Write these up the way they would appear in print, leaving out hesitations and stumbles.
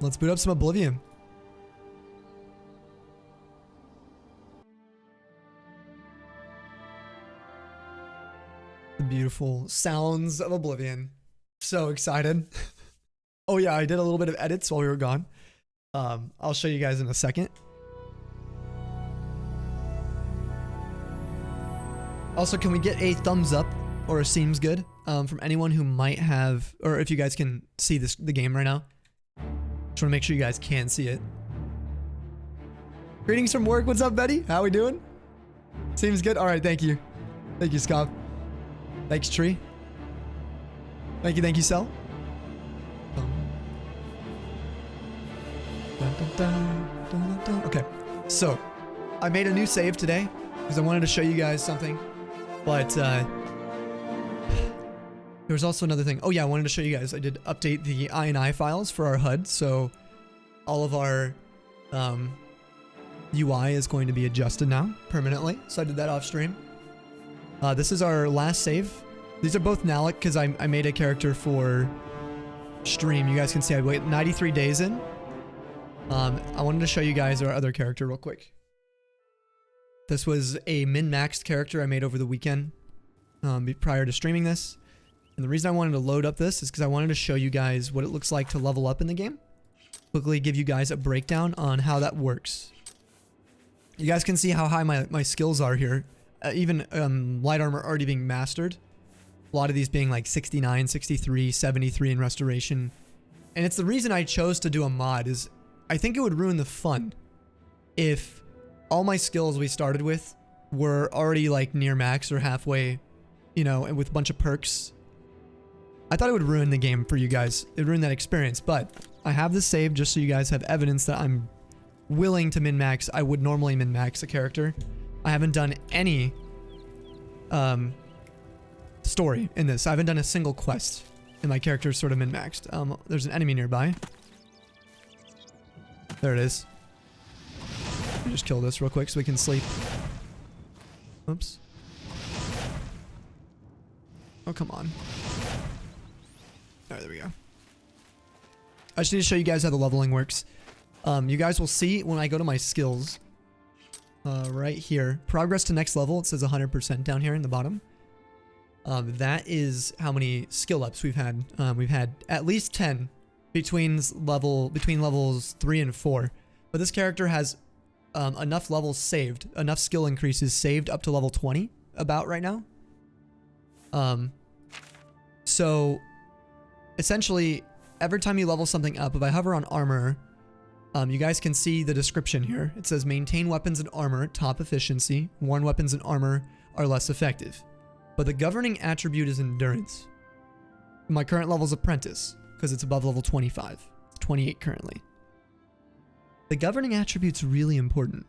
Let's boot up some Oblivion. The beautiful sounds of Oblivion. So excited. Oh yeah, I did a little bit of edits while we were gone. I'll show you guys in a second. Also, can we get a thumbs up or a seems good from anyone who might have, or if you guys can see the game right now? Just want to make sure you guys can see it. Greetings from work. What's up, Betty? How we doing? Seems good. All right, thank you. Thank you, Scott. Thanks, Tree. Thank you, Cell. Okay, so I made a new save today because I wanted to show you guys something, but there was also another thing. Oh yeah, I wanted to show you guys. I did update the INI files for our HUD, so all of our UI is going to be adjusted now permanently. So I did that off stream. This is our last save. These are both Nalec because I made a character for stream. You guys can see I wait 93 days in. I wanted to show you guys our other character real quick. This was a min-maxed character I made over the weekend prior to streaming this. And the reason I wanted to load up this is because I wanted to show you guys what it looks like to level up in the game. Quickly give you guys a breakdown on how that works. You guys can see how high my skills are here. Even light armor already being mastered. A lot of these being like 69, 63, 73 in restoration. And it's the reason I chose to do a mod is I think it would ruin the fun if all my skills we started with were already like near max or halfway, you know, and with a bunch of perks. I thought it would ruin the game for you guys. It would ruin that experience, but I have this saved just so you guys have evidence that I'm willing to min-max. I would normally min-max a character. I haven't done any story in this. I haven't done a single quest, and my character is sort of min-maxed. There's an enemy nearby. There it is. Let me just kill this real quick so we can sleep. Oops. Oh, come on. Alright, there we go. I just need to show you guys how the leveling works. You guys will see when I go to my skills. Right here. Progress to next level. It says 100% down here in the bottom. That is how many skill ups we've had. We've had at least 10 between levels 3 and 4. But this character has enough levels saved, enough skill increases saved up to level 20 about right now. So essentially every time you level something up, if I hover on armor, you guys can see the description here. It says maintain weapons and armor, top efficiency. Worn weapons and armor are less effective. But the governing attribute is endurance. My current level is apprentice because it's above level 25. It's 28 currently. The governing attribute's really important.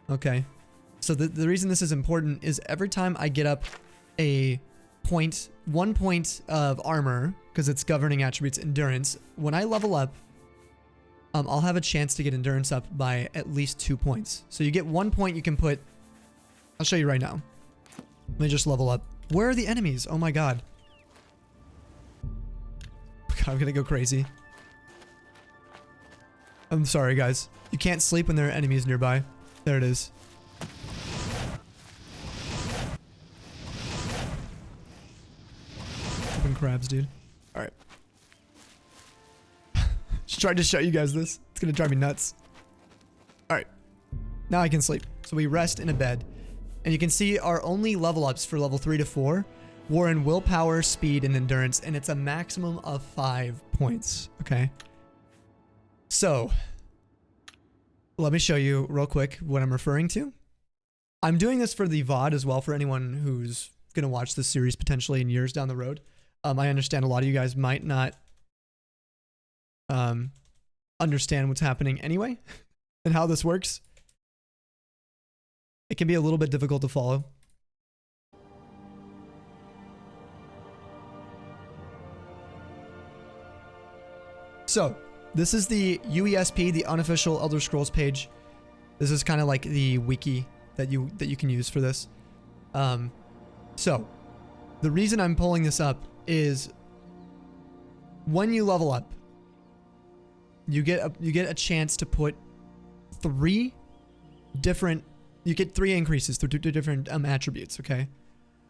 Okay. So the reason this is important is every time I get up a point, 1 point of armor, because it's governing attributes endurance, when I level up, I'll have a chance to get endurance up by at least 2 points. So you get 1 point you can put... I'll show you right now. Let me just level up. Where are the enemies? Oh my god. God, I'm gonna go crazy. I'm sorry, guys. You can't sleep when there are enemies nearby. There it is. Open crabs, dude. Alright. Just tried to show you guys this. It's gonna drive me nuts. Alright. Now I can sleep. So we rest in a bed. And you can see our only level ups for level 3 to 4 were in willpower, speed, and endurance. And it's a maximum of 5 points. Okay. So, let me show you real quick what I'm referring to. I'm doing this for the VOD as well for anyone who's going to watch this series potentially in years down the road. I understand a lot of you guys might not understand what's happening anyway and how this works. It can be a little bit difficult to follow. So, this is the UESP, the unofficial ElderScrolls page. This is kind of like the wiki that you can use for this. So, the reason I'm pulling this up is when you level up, you get a chance to put three increases through two different attributes, okay?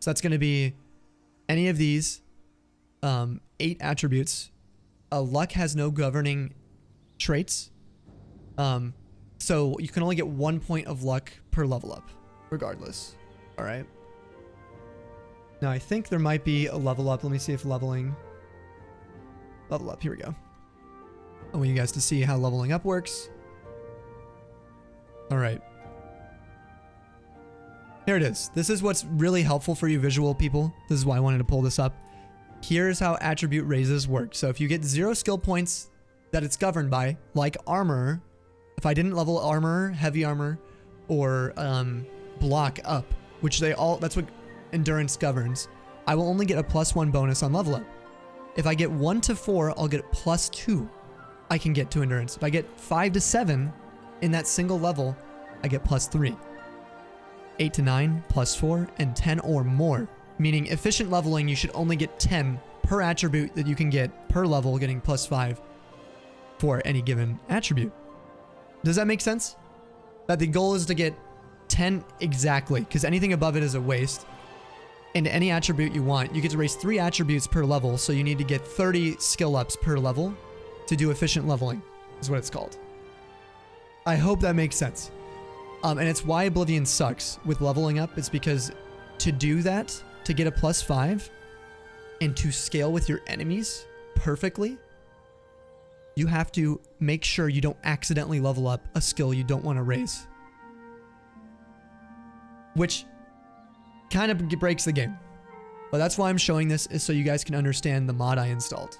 So that's going to be any of these 8 attributes. Luck has no governing traits. So you can only get 1 point of luck per level up, regardless. All right. Now I think there might be a level up. Let me see if level up. Here we go. I want you guys to see how leveling up works. All right. Here it is. This is what's really helpful for you visual people. This is why I wanted to pull this up. Here's how attribute raises work. So if you get 0 skill points that it's governed by, like armor, if I didn't level armor, heavy armor, or block up, which that's what endurance governs, I will only get a +1 bonus on level up. If I get 1 to 4, I'll get +2 I can get to endurance. If I get 5 to 7 in that single level, I get +3. 8 to 9, +4, and 10 or more. Meaning efficient leveling, you should only get 10 per attribute that you can get per level, getting +5 for any given attribute. Does that make sense? That the goal is to get 10 exactly, because anything above it is a waste. And any attribute you want, you get to raise 3 attributes per level, so you need to get 30 skill ups per level to do efficient leveling, is what it's called. I hope that makes sense. And it's why Oblivion sucks with leveling up. It's because to do that, to get a +5, and to scale with your enemies perfectly, you have to make sure you don't accidentally level up a skill you don't want to raise. Which kind of breaks the game. But that's why I'm showing this, is so you guys can understand the mod I installed.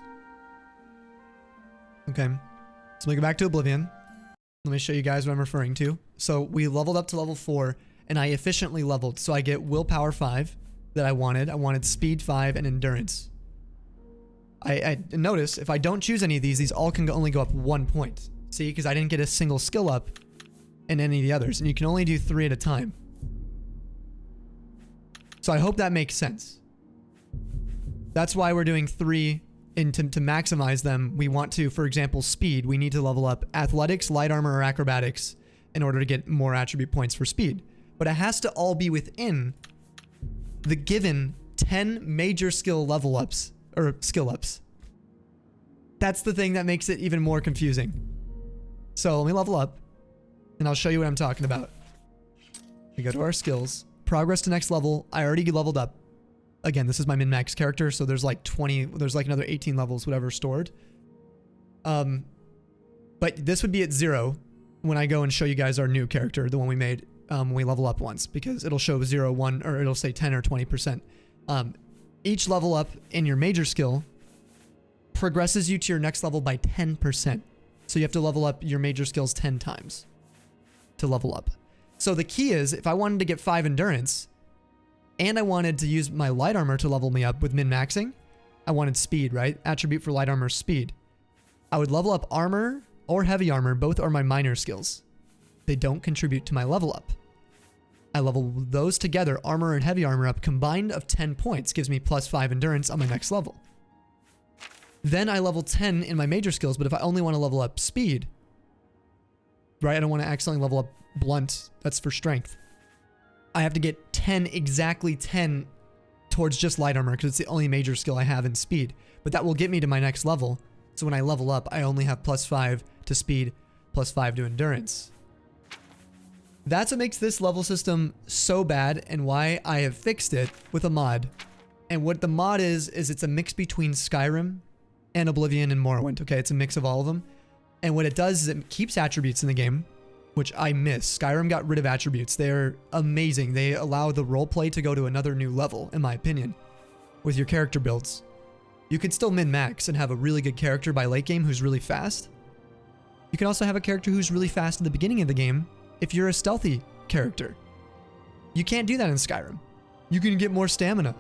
Okay, so let me go back to Oblivion. Let me show you guys what I'm referring to. So we leveled up to level 4, and I efficiently leveled. So I get willpower 5 that I wanted. I wanted speed 5 and endurance. I notice if I don't choose any of these all can only go up 1 point. See, because I didn't get a single skill up in any of the others, and you can only do 3 at a time. So I hope that makes sense. That's why we're doing 3, and to maximize them, we want to, for example, speed, we need to level up athletics, light armor, or acrobatics in order to get more attribute points for speed. But it has to all be within the given 10 major skill level ups, or skill ups. That's the thing that makes it even more confusing. So let me level up, and I'll show you what I'm talking about. We go to our skills. Progress to next level. I already leveled up. Again, this is my min-max character, so there's like 20, there's like another 18 levels, whatever, stored. But this would be at 0 when I go and show you guys our new character, the one we made when we level up once, because it'll show 0, 1, or it'll say 10 or 20%. Each level up in your major skill progresses you to your next level by 10%. So you have to level up your major skills 10 times to level up. So the key is, if I wanted to get 5 endurance, and I wanted to use my light armor to level me up with min-maxing, I wanted speed, right? Attribute for light armor, speed. I would level up armor or heavy armor. Both are my minor skills. They don't contribute to my level up. I level those together, armor and heavy armor up, combined of 10 points, gives me +5 endurance on my next level. Then I level 10 in my major skills, but if I only want to level up speed, right? I don't want to accidentally level up blunt. That's for strength. I have to get 10, exactly 10 towards just light armor, because it's the only major skill I have in speed. But that will get me to my next level. So when I level up, I only have +5 to speed, +5 to endurance. That's what makes this level system so bad, and why I have fixed it with a mod. And what the mod is it's a mix between Skyrim and Oblivion and Morrowind. Okay, it's a mix of all of them. And what it does is it keeps attributes in the game, which I miss. Skyrim got rid of attributes. They're amazing. They allow the roleplay to go to another new level, in my opinion, with your character builds. You could still min-max and have a really good character by late game who's really fast. You can also have a character who's really fast at the beginning of the game if you're a stealthy character. You can't do that in Skyrim. You can get more stamina,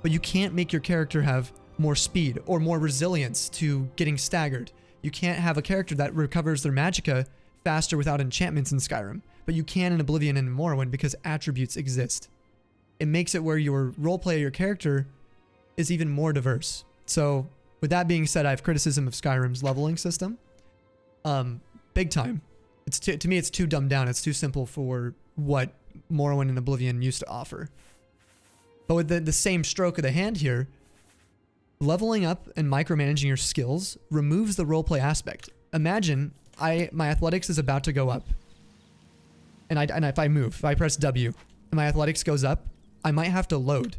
but you can't make your character have more speed or more resilience to getting staggered. You can't have a character that recovers their magicka faster without enchantments in Skyrim, but you can in Oblivion and in Morrowind because attributes exist. It makes it where your roleplay, your character, is even more diverse. So with that being said, I have criticism of Skyrim's leveling system. Big time. It's to me, it's too dumbed down. It's too simple for what Morrowind and Oblivion used to offer. But with the same stroke of the hand here, leveling up and micromanaging your skills removes the roleplay aspect. Imagine my athletics is about to go up. And if I move, if I press W and my athletics goes up, I might have to load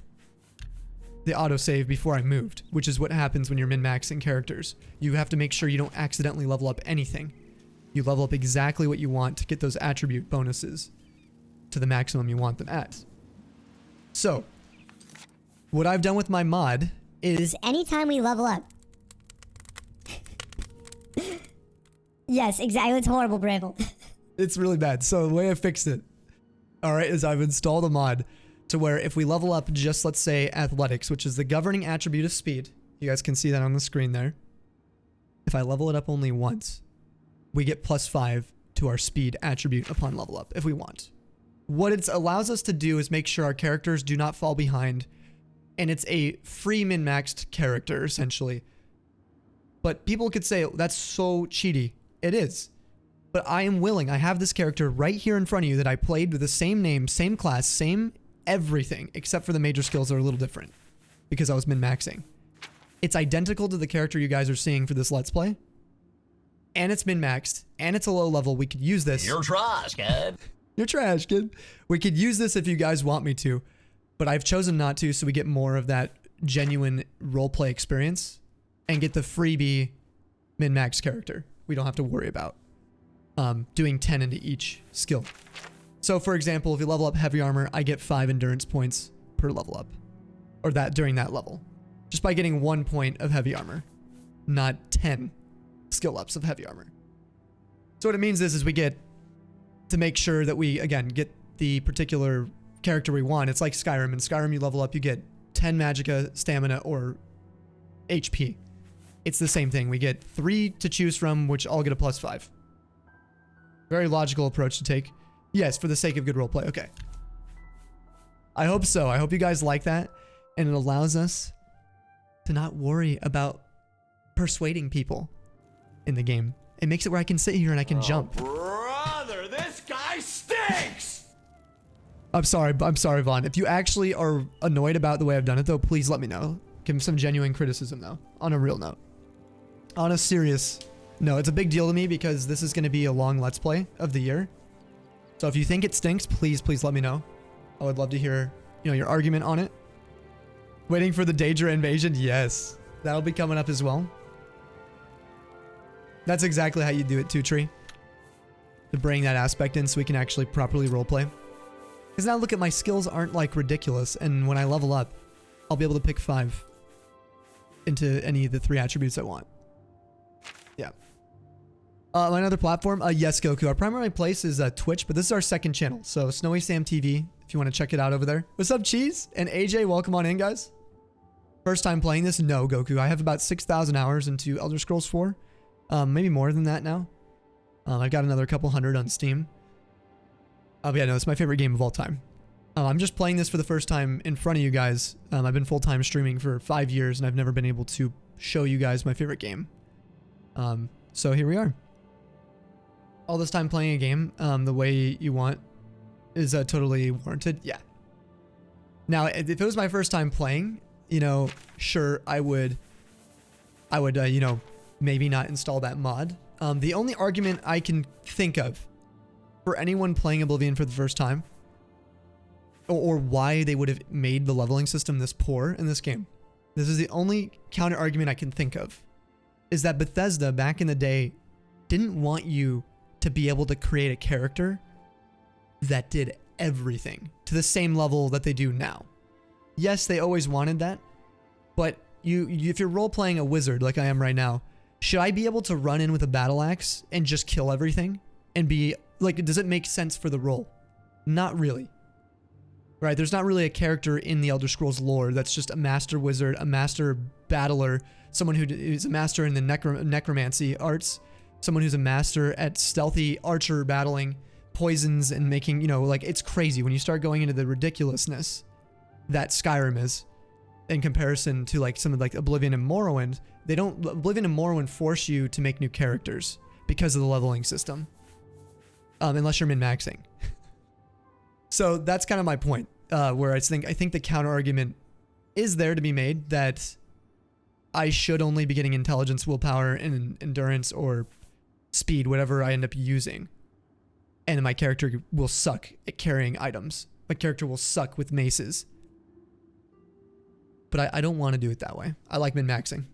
the autosave before I moved, which is what happens when you're min-maxing characters. You have to make sure you don't accidentally level up anything. You level up exactly what you want to get those attribute bonuses to the maximum you want them at. So, what I've done with my mod is anytime we level up. Yes, exactly. It's horrible, Bramble. It's really bad. So the way I fixed it, all right, is I've installed a mod to where if we level up just, let's say, athletics, which is the governing attribute of speed, you guys can see that on the screen there. If I level it up only once, we get +5 to our speed attribute upon level up if we want. What it allows us to do is make sure our characters do not fall behind, and it's a free min-maxed character, essentially. But people could say, that's so cheaty. It is. But I am willing. I have this character right here in front of you that I played with the same name, same class, same everything, except for the major skills are a little different because I was min-maxing. It's identical to the character you guys are seeing for this Let's Play. And it's min-maxed, and it's a low level. We could use this. You're trash, kid. You're trash, kid. We could use this if you guys want me to, but I've chosen not to, so we get more of that genuine roleplay experience and get the freebie min-max character. We don't have to worry about doing 10 into each skill. So, for example, if you level up heavy armor, I get 5 endurance points per level up, or that during that level, just by getting 1 point of heavy armor, not 10 skill ups of heavy armor. So what it means is we get to make sure that we, again, get the particular character we want. It's like Skyrim. In Skyrim, you level up, you get 10 magicka, stamina, or HP. It's the same thing. We get 3 to choose from, which all get a +5. Very logical approach to take. Yes, for the sake of good roleplay. Okay. I hope so. I hope you guys like that. And it allows us to not worry about persuading people in the game. It makes it where I can sit here and I can jump. Brother, this guy stinks! I'm sorry, Vaughn. If you actually are annoyed about the way I've done it, though, please let me know. Give me some genuine criticism, though. On a real note. On a serious note, it's a big deal to me because this is going to be a long Let's Play of the year. So if you think it stinks, please let me know. I would love to hear, your argument on it. Waiting for the Daedra invasion? Yes. That'll be coming up as well. That's exactly how you do it too, Tree. To bring that aspect in so we can actually properly roleplay. Because now look at my skills aren't like ridiculous, and when I level up, I'll be able to pick 5 into any of the 3 attributes I want. Yeah. Another platform? Yes, Goku. Our primary place is Twitch, but this is our second channel. So Snowy Sam TV, if you want to check it out over there. What's up, Cheese? And AJ, welcome on in, guys. First time playing this? No, Goku. I have about 6,000 hours into ElderScrolls 4. Maybe more than that now. I've got another couple hundred on Steam. But yeah, no, it's my favorite game of all time. I'm just playing this for the first time in front of you guys. I've been full-time streaming for 5 years, and I've never been able to show you guys my favorite game. So here we are. All this time playing a game the way you want is totally warranted. Yeah. Now, if it was my first time playing, sure, I would, maybe not install that mod. The only argument I can think of for anyone playing Oblivion for the first time, or why they would have made the leveling system this poor in this game, this is the only counter argument I can think of, is that Bethesda back in the day didn't want you to be able to create a character that did everything to the same level that they do now. Yes, they always wanted that, but if you're role-playing a wizard like I am right now, should I be able to run in with a battle axe and just kill everything and be like, does it make sense for the role? Not really. Right? There's not really a character in the ElderScrolls lore that's just a master wizard, a master battler, someone who is a master in the necromancy arts, someone who's a master at stealthy archer battling poisons and making, it's crazy when you start going into the ridiculousness that Skyrim is in comparison to some of Oblivion and Morrowind. Oblivion and Morrowind force you to make new characters because of the leveling system. Unless you're min-maxing. So that's kind of my point, where I think the counter argument is there to be made that I should only be getting intelligence, willpower, and endurance or speed, whatever I end up using. And my character will suck at carrying items. My character will suck with maces. But I don't want to do it that way. I like min-maxing.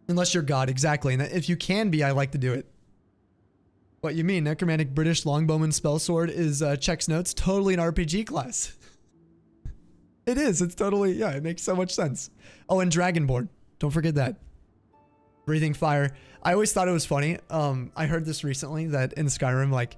Unless you're God, exactly. And if you can be, I like to do it. What you mean? Necromantic British Longbowman Spellsword is checks notes. Totally an RPG class. It is. It's totally, yeah, it makes so much sense. Oh, and Dragonborn. Don't forget that. Breathing fire. I always thought it was funny. I heard this recently that in Skyrim, like,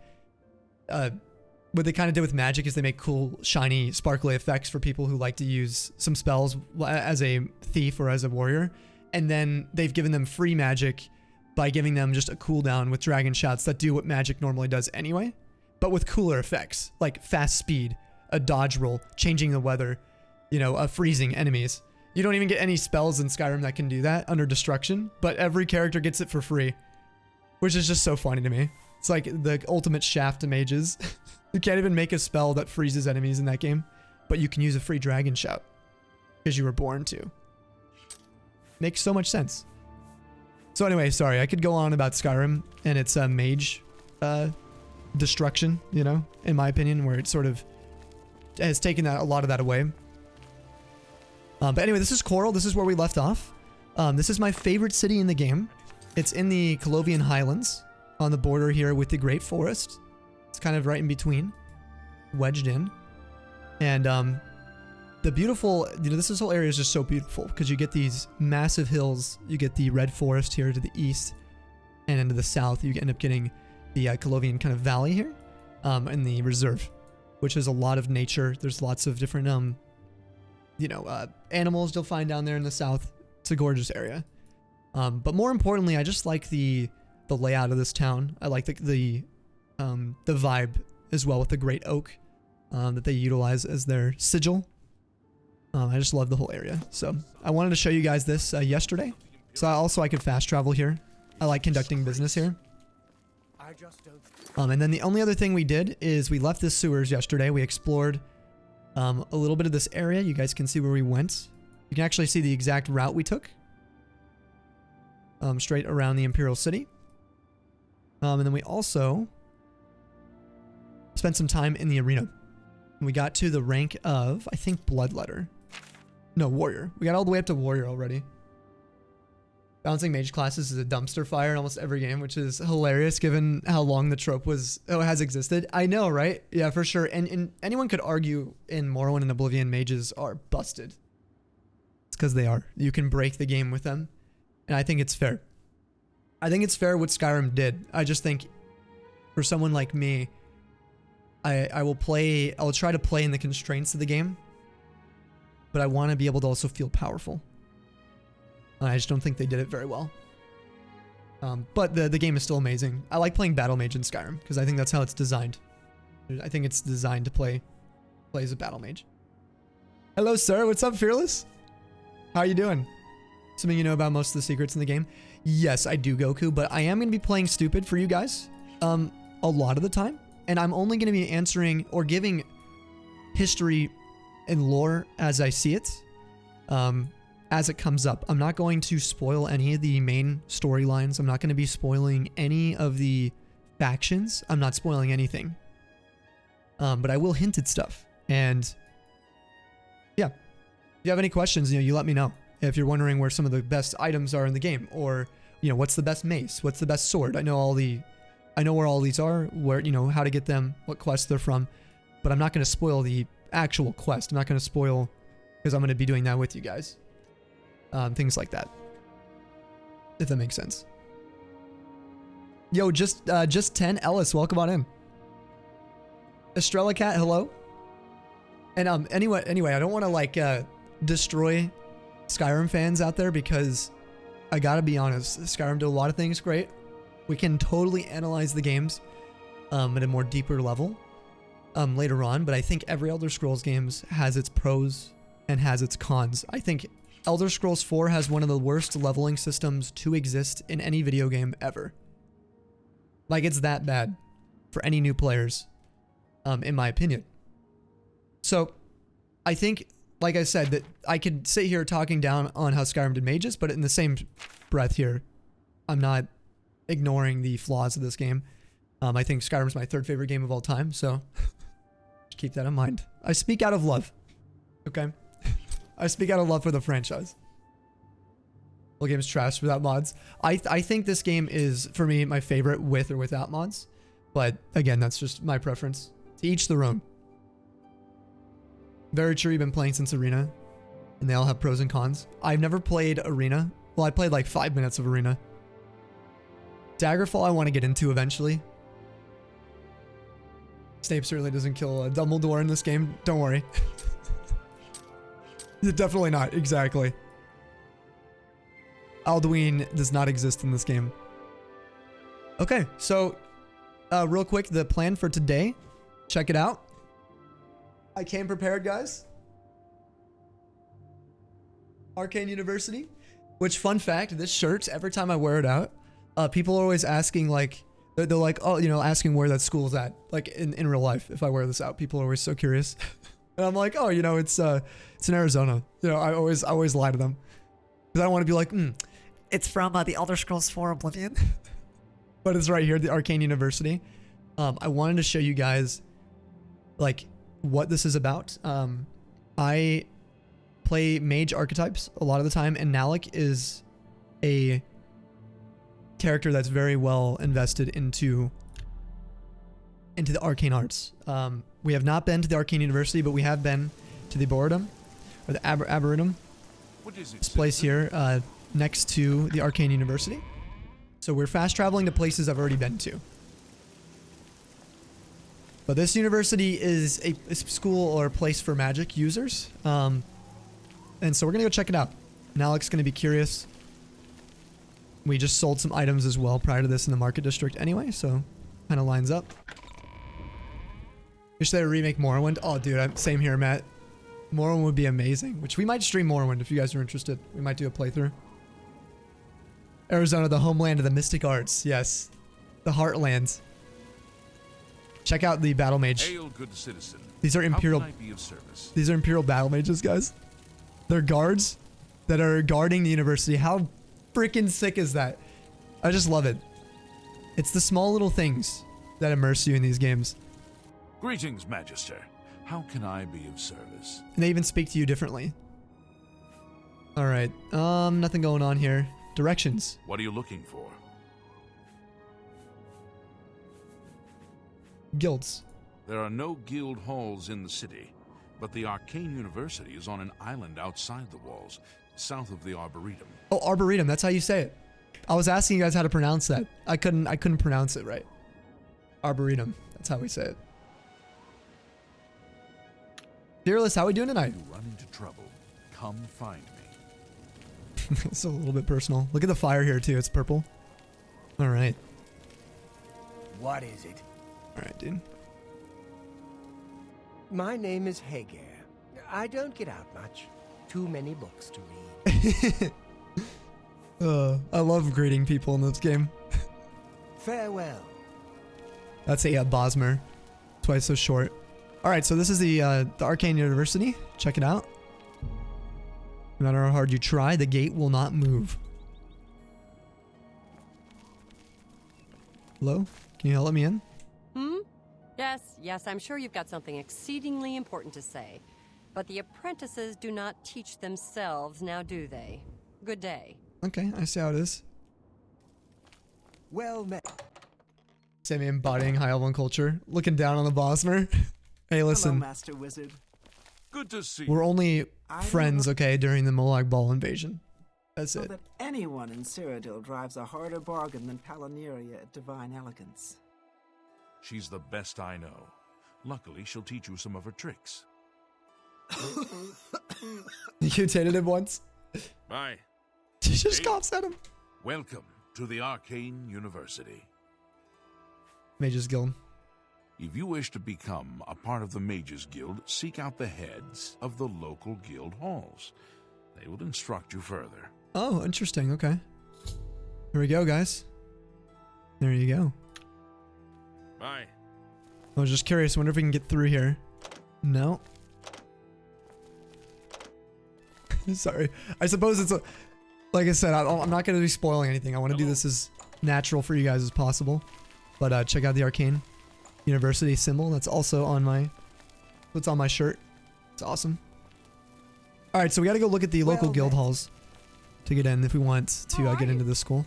what they kind of did with magic is they make cool, shiny, sparkly effects for people who like to use some spells as a thief or as a warrior. And then they've given them free magic by giving them just a cooldown with dragon shots that do what magic normally does anyway, but with cooler effects, like fast speed, a dodge roll, changing the weather, you know, freezing enemies. You don't even get any spells in Skyrim that can do that under destruction, but every character gets it for free, which is just so funny to me. It's like the ultimate shaft to mages. You can't even make a spell that freezes enemies in that game, but you can use a free dragon shout because you were born to. Makes so much sense. So anyway, sorry, I could go on about Skyrim and its mage destruction, you know, in my opinion, where it sort of has taken a lot of that away. But anyway, this is Coral. This is where we left off. This is my favorite city in the game. It's in the Colovian Highlands on the border here with the Great Forest. It's kind of right in between, wedged in. And the beautiful, you know, this whole area is just so beautiful because you get these massive hills. You get the Red Forest here to the east, and into the south, you end up getting the Colovian kind of valley here, and the reserve, which is a lot of nature. There's lots of different, you know, animals you'll find down there in the south. It's a gorgeous area. But more importantly, I just like the layout of this town. I like the vibe as well with the great oak that they utilize as their sigil. I just love the whole area. So I wanted to show you guys this yesterday. So I could fast travel here. I like conducting business here. And then the only other thing we did is we left the sewers yesterday. We explored a little bit of this area. You guys can see where we went. You can actually see the exact route we took. Straight around the Imperial City. And then we also spent some time in the arena. We got to the rank of, I think, Bloodletter. No, Warrior. We got all the way up to Warrior already. Balancing mage classes is a dumpster fire in almost every game, which is hilarious given how long the trope has existed. I know, right? Yeah, for sure. And anyone could argue in Morrowind and Oblivion mages are busted. It's because they are. You can break the game with them. And I think it's fair. I think it's fair what Skyrim did. I just think for someone like me, I'll try to play in the constraints of the game, but I want to be able to also feel powerful. I just don't think they did it very well. But the game is still amazing. I like playing Battle Mage in Skyrim because I think that's how it's designed. I think it's designed to play as a Battle Mage. Hello, sir. What's up, Fearless? How are you doing? Assuming you know about most of the secrets in the game. Yes, I do, Goku, but I am going to be playing stupid for you guys a lot of the time. And I'm only going to be answering or giving history and lore as I see it, as it comes up. I'm not going to spoil any of the main storylines. I'm not going to be spoiling any of the factions. I'm not spoiling anything. But I will hint at stuff. And yeah, if you have any questions, you let me know. If you're wondering where some of the best items are in the game, or, what's the best mace? What's the best sword? I know where all these are, where, how to get them, what quests they're from, but I'm not going to spoil the actual quest. I'm not going to spoil because I'm going to be doing that with you guys. Things like that. If that makes sense. Yo, just 10 Ellis, welcome on in. Estrella Cat, hello. And anyway, I don't want to destroy Skyrim fans out there because I gotta be honest, Skyrim did a lot of things great. We can totally analyze the games at a more deeper level later on, but I think every ElderScrolls games has its pros and has its cons. I think ElderScrolls 4 has one of the worst leveling systems to exist in any video game ever. Like, it's that bad for any new players, in my opinion. So, I think, like I said, that I could sit here talking down on how Skyrim did mages, but in the same breath here, I'm not ignoring the flaws of this game. I think Skyrim's my third favorite game of all time, so just keep that in mind. I speak out of love, okay? I speak out of love for the franchise. Well, game's trash without mods. I think this game is, for me, my favorite with or without mods. But again, that's just my preference. To each their own. Very true, you've been playing since Arena. And they all have pros and cons. I've never played Arena. Well, I played like 5 minutes of Arena. Daggerfall I want to get into eventually. Snape certainly doesn't kill Dumbledore in this game. Don't worry. Definitely not. Exactly. Alduin does not exist in this game. Okay, so real quick, the plan for today. Check it out. I came prepared, guys. Arcane University. Which, fun fact, this shirt, every time I wear it out, people are always asking, like, they're like, oh, you know, asking where that school's at. Like, in real life, if I wear this out, people are always so curious. And I'm like, oh, you know, it's in Arizona. You know, I always lie to them. Because I don't want to be like, it's from the ElderScrolls 4 Oblivion. But it's right here, the Arcane University. I wanted to show you guys, like, what this is about. I play mage archetypes a lot of the time, and Nalec is a character that's very well invested into the arcane arts. We have not been to the Arcane University, but we have been to the Boredom, or the Arboretum. What is it? This place here, next to the Arcane University. So we're fast traveling to places I've already been to. But this university is a school or a place for magic users. And so we're going to go check it out. Nalec's going to be curious. We just sold some items as well prior to this in the market district anyway, so kind of lines up. Wish they would remake Morrowind. Oh, dude, same here, Matt. Morrowind would be amazing, which we might stream Morrowind if you guys are interested. We might do a playthrough. Arizona, the homeland of the mystic arts. Yes. The heartlands. Check out the battle mage. Hail, good citizen. These are Imperial. How can I be of service? These are Imperial battle mages, guys. They're guards that are guarding the university. How freaking sick is that? I just love it. It's the small little things that immerse you in these games. Greetings, Magister. How can I be of service? And they even speak to you differently. All right. Nothing going on here. Directions. What are you looking for? Guilds. There are no guild halls in the city, but the Arcane University is on an island outside the walls, south of the Arboretum. Oh, Arboretum. That's how you say it. I was asking you guys how to pronounce that. I couldn't pronounce it right. Arboretum. That's how we say it. Fearless, how are we doing tonight? If you run into trouble, come find me. It's a little bit personal. Look at the fire here too. It's purple. All right. What is it? All right, dude. My name is Hagar. I don't get out much. Too many books to read. I love greeting people in this game. Farewell. That's a Bosmer. That's why it's so short. All right, so this is the Arcane University. Check it out. No matter how hard you try, the gate will not move. Hello? Can you let me in? Yes, I'm sure you've got something exceedingly important to say. But the apprentices do not teach themselves, now do they? Good day. Okay, I see how it is. Well met. Sammy embodying high elven culture. Looking down on the Bosmer. Hey, listen. Hello, Master Wizard. Good to see We're you. only friends, okay, during the Molag Bal invasion. That's Know it. that anyone in Cyrodiil drives a harder bargain than Palonyria at Divine Elegance. She's the best I know. Luckily, she'll teach you some of her tricks. You dated him once? Bye. She just Hey. coughs at him. Welcome to the Arcane University. Mages Guild. If you wish to become a part of the Mages Guild, seek out the heads of the local guild halls. They will instruct you further. Oh, interesting. Okay. Here we go, guys. There you go. Bye. I was just curious. Wonder if we can get through here. No. Sorry. I suppose it's a... Like I said, I'm not going to be spoiling anything. I want to do this as natural for you guys as possible. But check out the Arcane University symbol. That's also on my... It's on my shirt. It's awesome. Alright, so we got to go look at the local guild halls to get in if we want to get into this school.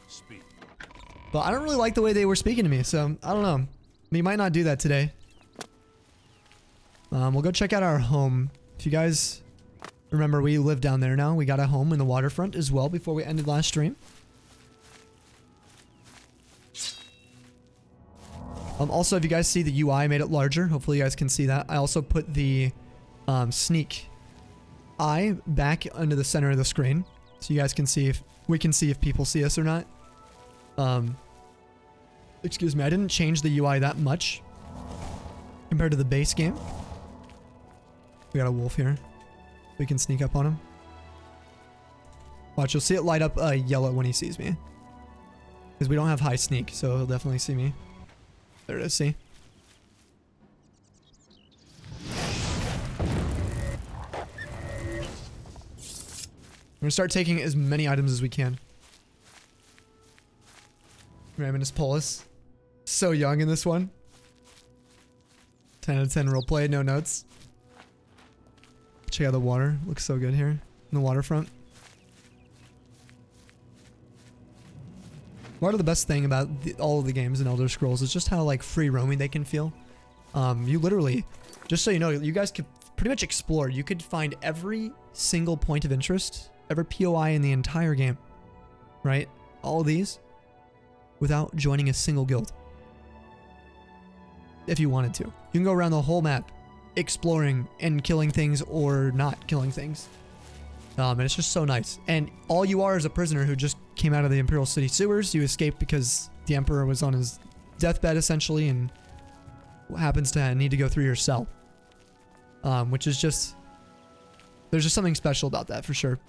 Speak. But I don't really like the way they were speaking to me, so I don't know. We might not do that today. We'll go check out our home. If you guys remember, we live down there now. We got a home in the waterfront as well before we ended last stream. Also, if you guys see the UI, I made it larger. Hopefully you guys can see that. I also put the sneak eye back under the center of the screen, so you guys can see if people see us or not. Excuse me, I didn't change the UI that much compared to the base game. We got a wolf here. We can sneak up on him. Watch, you'll see it light up yellow when he sees me. Because we don't have high sneak, so he'll definitely see me. There it is, see? We're gonna start taking as many items as we can. Raminus Polis. So young in this one. 10 out of 10 roleplay, no notes. Check out the water. Looks so good here in the waterfront. Part of the best thing about all of the games in Elder Scrolls is just how like free roaming they can feel. You literally, just so you know, you guys could pretty much explore. You could find every single point of interest, every POI in the entire game, right? All of these without joining a single guild. If you wanted to. You can go around the whole map exploring and killing things or not killing things. And it's just so nice. And all you are is a prisoner who just came out of the Imperial City sewers. You escaped because the Emperor was on his deathbed, essentially, and happens to need to go through your cell. Which is just... There's just something special about that, for sure.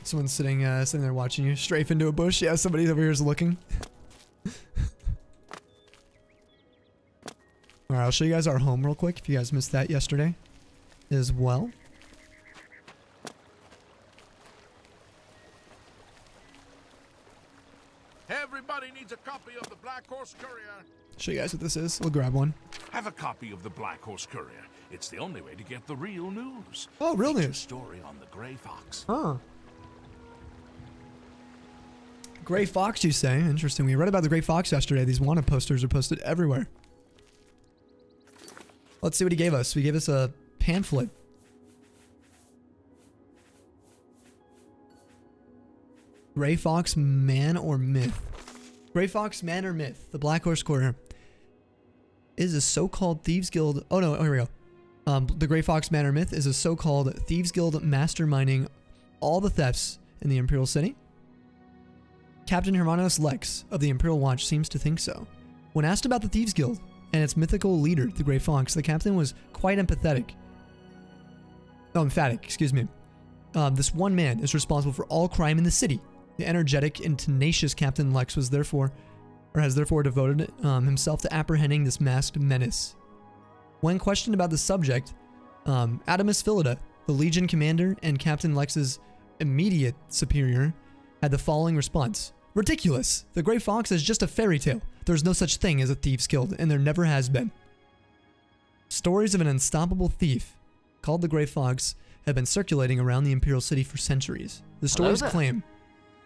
Someone's sitting there watching you strafe into a bush. Yeah, somebody over here is looking. Alright, I'll show you guys our home real quick if you guys missed that yesterday as well. Everybody needs a copy of the Black Horse Courier. Show you guys what this is. We'll grab one. Have a copy of the Black Horse Courier. It's the only way to get the real news. Oh, real Feature news. Story on the Grey Fox. Huh. Grey Fox, you say? Interesting. We read about the Grey Fox yesterday. These wanted posters are posted everywhere. Let's see what he gave us. He gave us a pamphlet. Grey Fox, man or myth? Grey Fox, man or myth? The Black Horse Courier is a so-called Thieves Guild... Oh no, here we go. The Grey Fox, man or myth is a so-called Thieves Guild masterminding all the thefts in the Imperial City. Captain Hermanos Lex of the Imperial Watch seems to think so. When asked about the Thieves Guild and its mythical leader, the Grey Fox, the captain was quite emphatic. Excuse me. This one man is responsible for all crime in the city. The energetic and tenacious Captain Lex has therefore devoted himself to apprehending this masked menace. When questioned about the subject, Adamus Philida, the Legion commander and Captain Lex's immediate superior, had the following response. Ridiculous! The Grey Fox is just a fairy tale. There's no such thing as a Thieves Guild, and there never has been. Stories of an unstoppable thief called the Grey Fox have been circulating around the Imperial City for centuries. The stories claim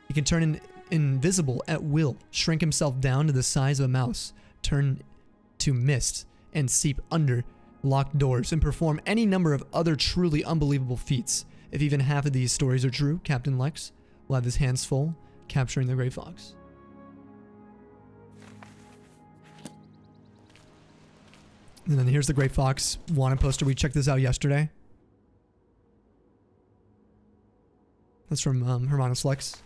he can turn invisible at will, shrink himself down to the size of a mouse, turn to mist, and seep under locked doors, and perform any number of other truly unbelievable feats. If even half of these stories are true, Captain Lex will have his hands full capturing the Grey Fox. And then here's the Grey Fox wanted poster. We checked this out yesterday. That's from Hermanos Lex.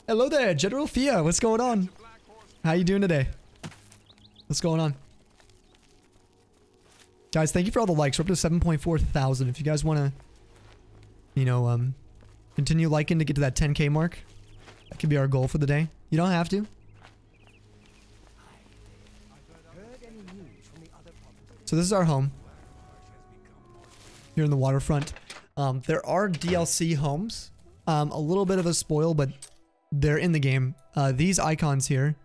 Hello there, General Fia. What's going on? How you doing today? What's going on? Guys, thank you for all the likes. We're up to 7.4 thousand. If you guys want to, continue liking to get to that 10K mark, could be our goal for the day. You don't have to. So this is our home. Here in the waterfront. There are DLC homes. A little bit of a spoil, but they're in the game. These icons here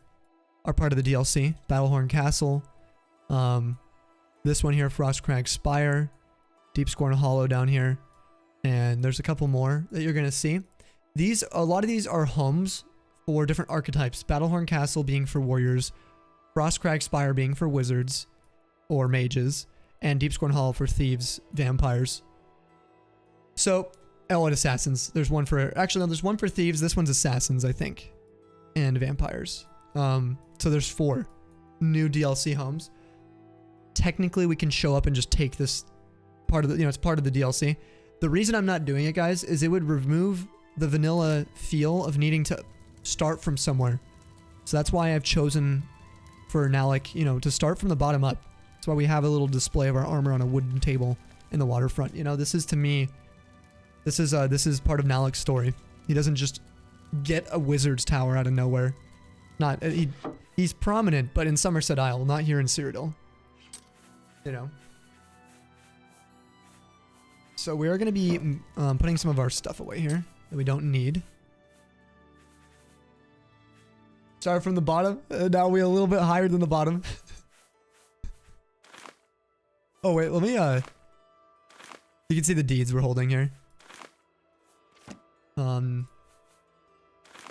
are part of the DLC. Battlehorn Castle. This one here, Frostcrag Spire. Deepscorn Hollow down here. And there's a couple more that you're going to see. A lot of these are homes for different archetypes. Battlehorn Castle being for warriors. Frostcrag Spire being for wizards or mages. And Deepscorn Hollow for thieves, vampires. So, and assassins. There's one for, actually no, there's one for thieves. This one's assassins, I think. And vampires. So there's 4 new DLC homes. Technically, we can show up and just take this part of the, it's part of the DLC. The reason I'm not doing it, guys, is it would remove the vanilla feel of needing to start from somewhere. So that's why I've chosen for Nalec, to start from the bottom up. That's why we have a little display of our armor on a wooden table in the waterfront. This is, to me, this is part of Nalec's story. He doesn't just get a wizard's tower out of nowhere. He's prominent, but in Summerset Isle, not here in Cyrodiil. So we are going to be putting some of our stuff away here that we don't need. Start from the bottom. Now we're a little bit higher than the bottom. Oh wait, let me you can see the deeds we're holding here.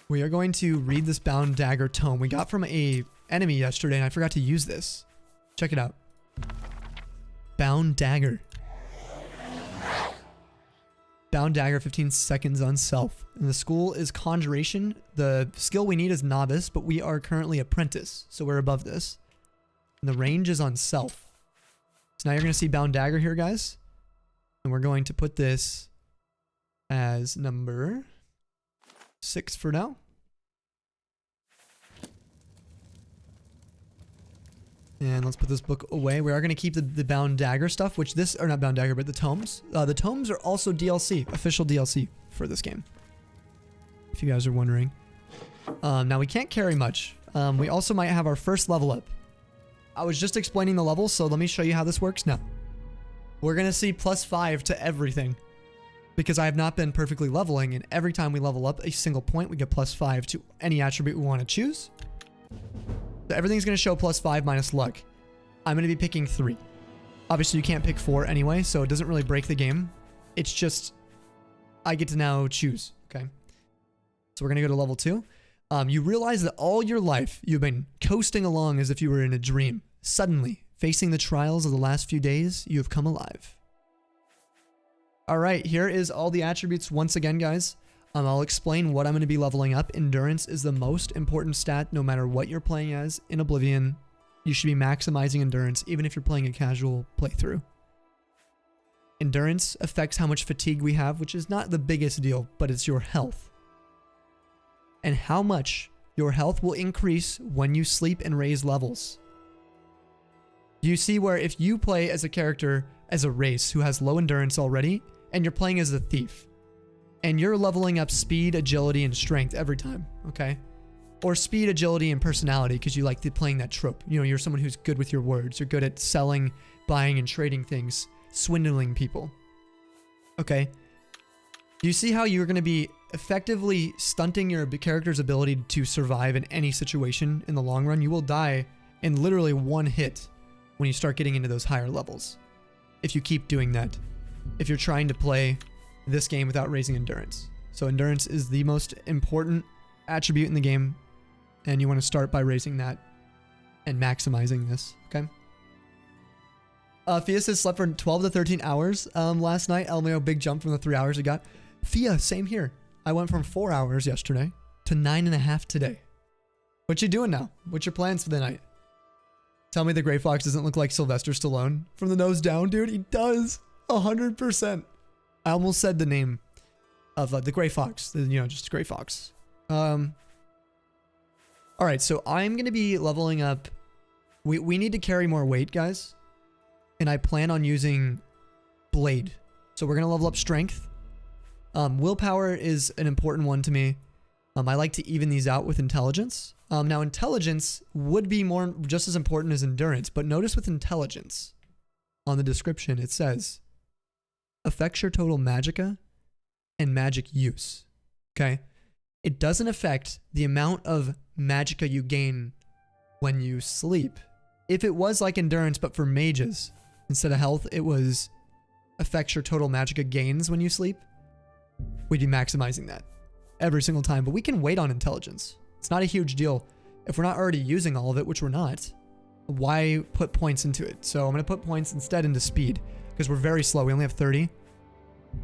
We are going to read this Bound Dagger tome we got from a enemy yesterday, and I forgot to use this. Check it out. Bound Dagger. Bound Dagger, 15 seconds on self. And the school is Conjuration. The skill we need is Novice, but we are currently Apprentice, so we're above this. And the range is on self. So now you're going to see Bound Dagger here, guys. And we're going to put this as number 6 for now. And let's put this book away. We are going to keep the Bound Dagger stuff, which this, or not Bound Dagger, but the tomes. The tomes are also DLC, official DLC for this game. If you guys are wondering. Now we can't carry much. We also might have our first level up. I was just explaining the levels, so let me show you how this works now. We're going to see +5 to everything. Because I have not been perfectly leveling, and every time we level up a single point, we get +5 to any attribute we want to choose. So everything's going to show +5 minus luck. I'm going to be picking 3. Obviously, you can't pick 4 anyway, so it doesn't really break the game. It's just, I get to now choose, okay? So we're going to go to level 2. You realize that all your life, you've been coasting along as if you were in a dream. Suddenly, facing the trials of the last few days, you have come alive. Alright, here is all the attributes once again, guys. I'll explain what I'm going to be leveling up. Endurance is the most important stat no matter what you're playing as. In Oblivion, you should be maximizing endurance even if you're playing a casual playthrough. Endurance affects how much fatigue we have, which is not the biggest deal, but it's your health. And how much your health will increase when you sleep and raise levels. You see where if you play as a character, as a race who has low endurance already, and you're playing as a thief, and you're leveling up speed, agility, and strength every time, okay? Or speed, agility, and personality because you like playing that trope. You're someone who's good with your words. You're good at selling, buying, and trading things, swindling people. Okay? You see how you're going to be effectively stunting your character's ability to survive in any situation in the long run? You will die in literally one hit when you start getting into those higher levels. If you keep doing that. If you're trying to play this game without raising endurance. So endurance is the most important attribute in the game, and you want to start by raising that and maximizing this, okay? Fia says slept for 12 to 13 hours last night. Elmeo, big jump from the 3 hours he got. Fia, same here. I went from 4 hours yesterday to 9.5 today. What you doing now? What's your plans for the night? Tell me the Gray Fox doesn't look like Sylvester Stallone. From the nose down, dude, he does. 100%. I almost said the name of the Gray Fox. Just Gray Fox. Alright, so I'm going to be leveling up. We need to carry more weight, guys. And I plan on using Blade. So we're going to level up Strength. Willpower is an important one to me. I like to even these out with intelligence. Now intelligence would be just as important as endurance, but notice with intelligence on the description it says affects your total magicka and magic use. Okay? It doesn't affect the amount of magicka you gain when you sleep. If it was like endurance but for mages, instead of health, it was affects your total magicka gains when you sleep, we'd be maximizing that every single time. But we can wait on intelligence. It's not a huge deal. If we're not already using all of it, which we're not, why put points into it? So I'm going to put points instead into speed because we're very slow. We only have 30.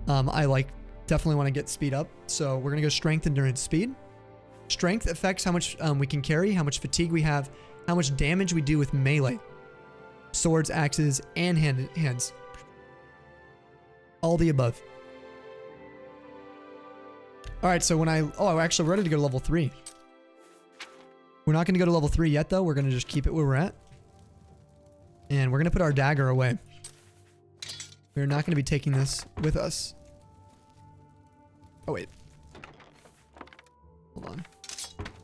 I definitely want to get speed up. So we're going to go strength, endurance, speed. Strength affects how much we can carry, how much fatigue we have, how much damage we do with melee. Swords, axes, and hands. All the above. Alright, so when we're actually ready to go to level 3. We're not going to go to level 3 yet, though. We're going to just keep it where we're at. And we're going to put our dagger away. We're not going to be taking this with us. Oh, wait. Hold on.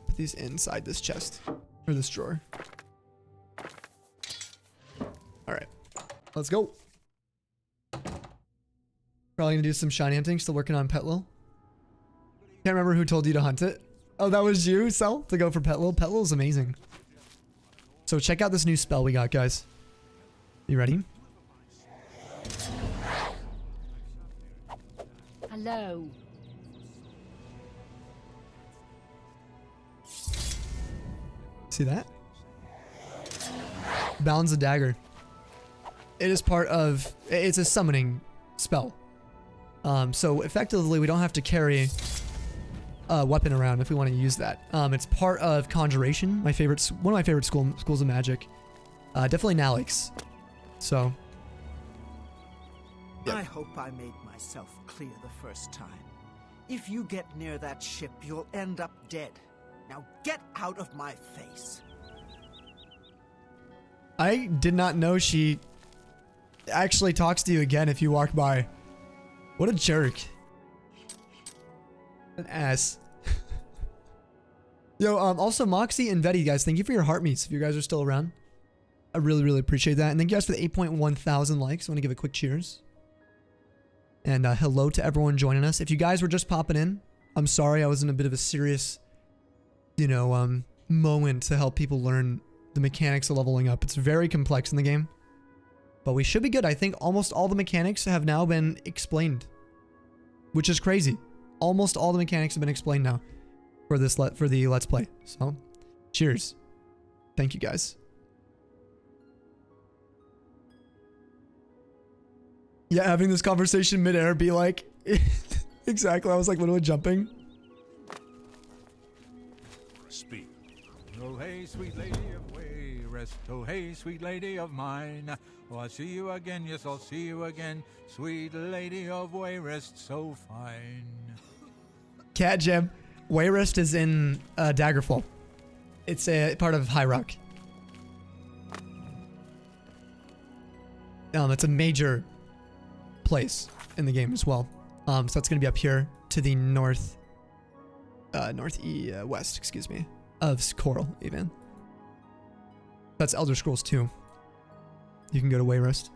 Put these inside this chest. Or this drawer. Alright. Let's go. Probably going to do some shiny hunting. Still working on Petlil. Can't remember who told you to hunt it. Oh, that was you, Sel? To go for Petlil? Petlil is amazing. So check out this new spell we got, guys. You ready? Hello. See that? Bounds the dagger. It is part of... It's a summoning spell. So effectively, we don't have to carry a weapon around if we want to use that. It's part of conjuration. One of my favorite schools of magic. Definitely Nalec's. So... Yep. I hope I made myself clear the first time. If you get near that ship, you'll end up dead. Now get out of my face. I did not know she actually talks to you again if you walk by. What a jerk. An ass. Yo, also Moxie and Vetty, guys, thank you for your heart meets if you guys are still around. I really, really appreciate that. And thank you guys for the 8.1 thousand likes. I want to give a quick cheers. And hello to everyone joining us. If you guys were just popping in, I'm sorry. I was in a bit of a serious, moment to help people learn the mechanics of leveling up. It's very complex in the game. But we should be good. I think almost all the mechanics have now been explained. Which is crazy. Almost all the mechanics have been explained now for the Let's Play. So, cheers. Thank you guys. Yeah, having this conversation mid-air be like... Exactly, I was like literally jumping. Speed. Oh, hey, sweet lady of Wayrest. Oh, hey, sweet lady of mine. Oh, I'll see you again. Yes, I'll see you again. Sweet lady of Wayrest, so fine. Cat Gem. Wayrest is in Daggerfall. It's a part of High Rock. It's a major place in the game as well. So that's going to be up here to the northwest, excuse me, of Coral even. That's ElderScrolls 2. You can go to Wayrest.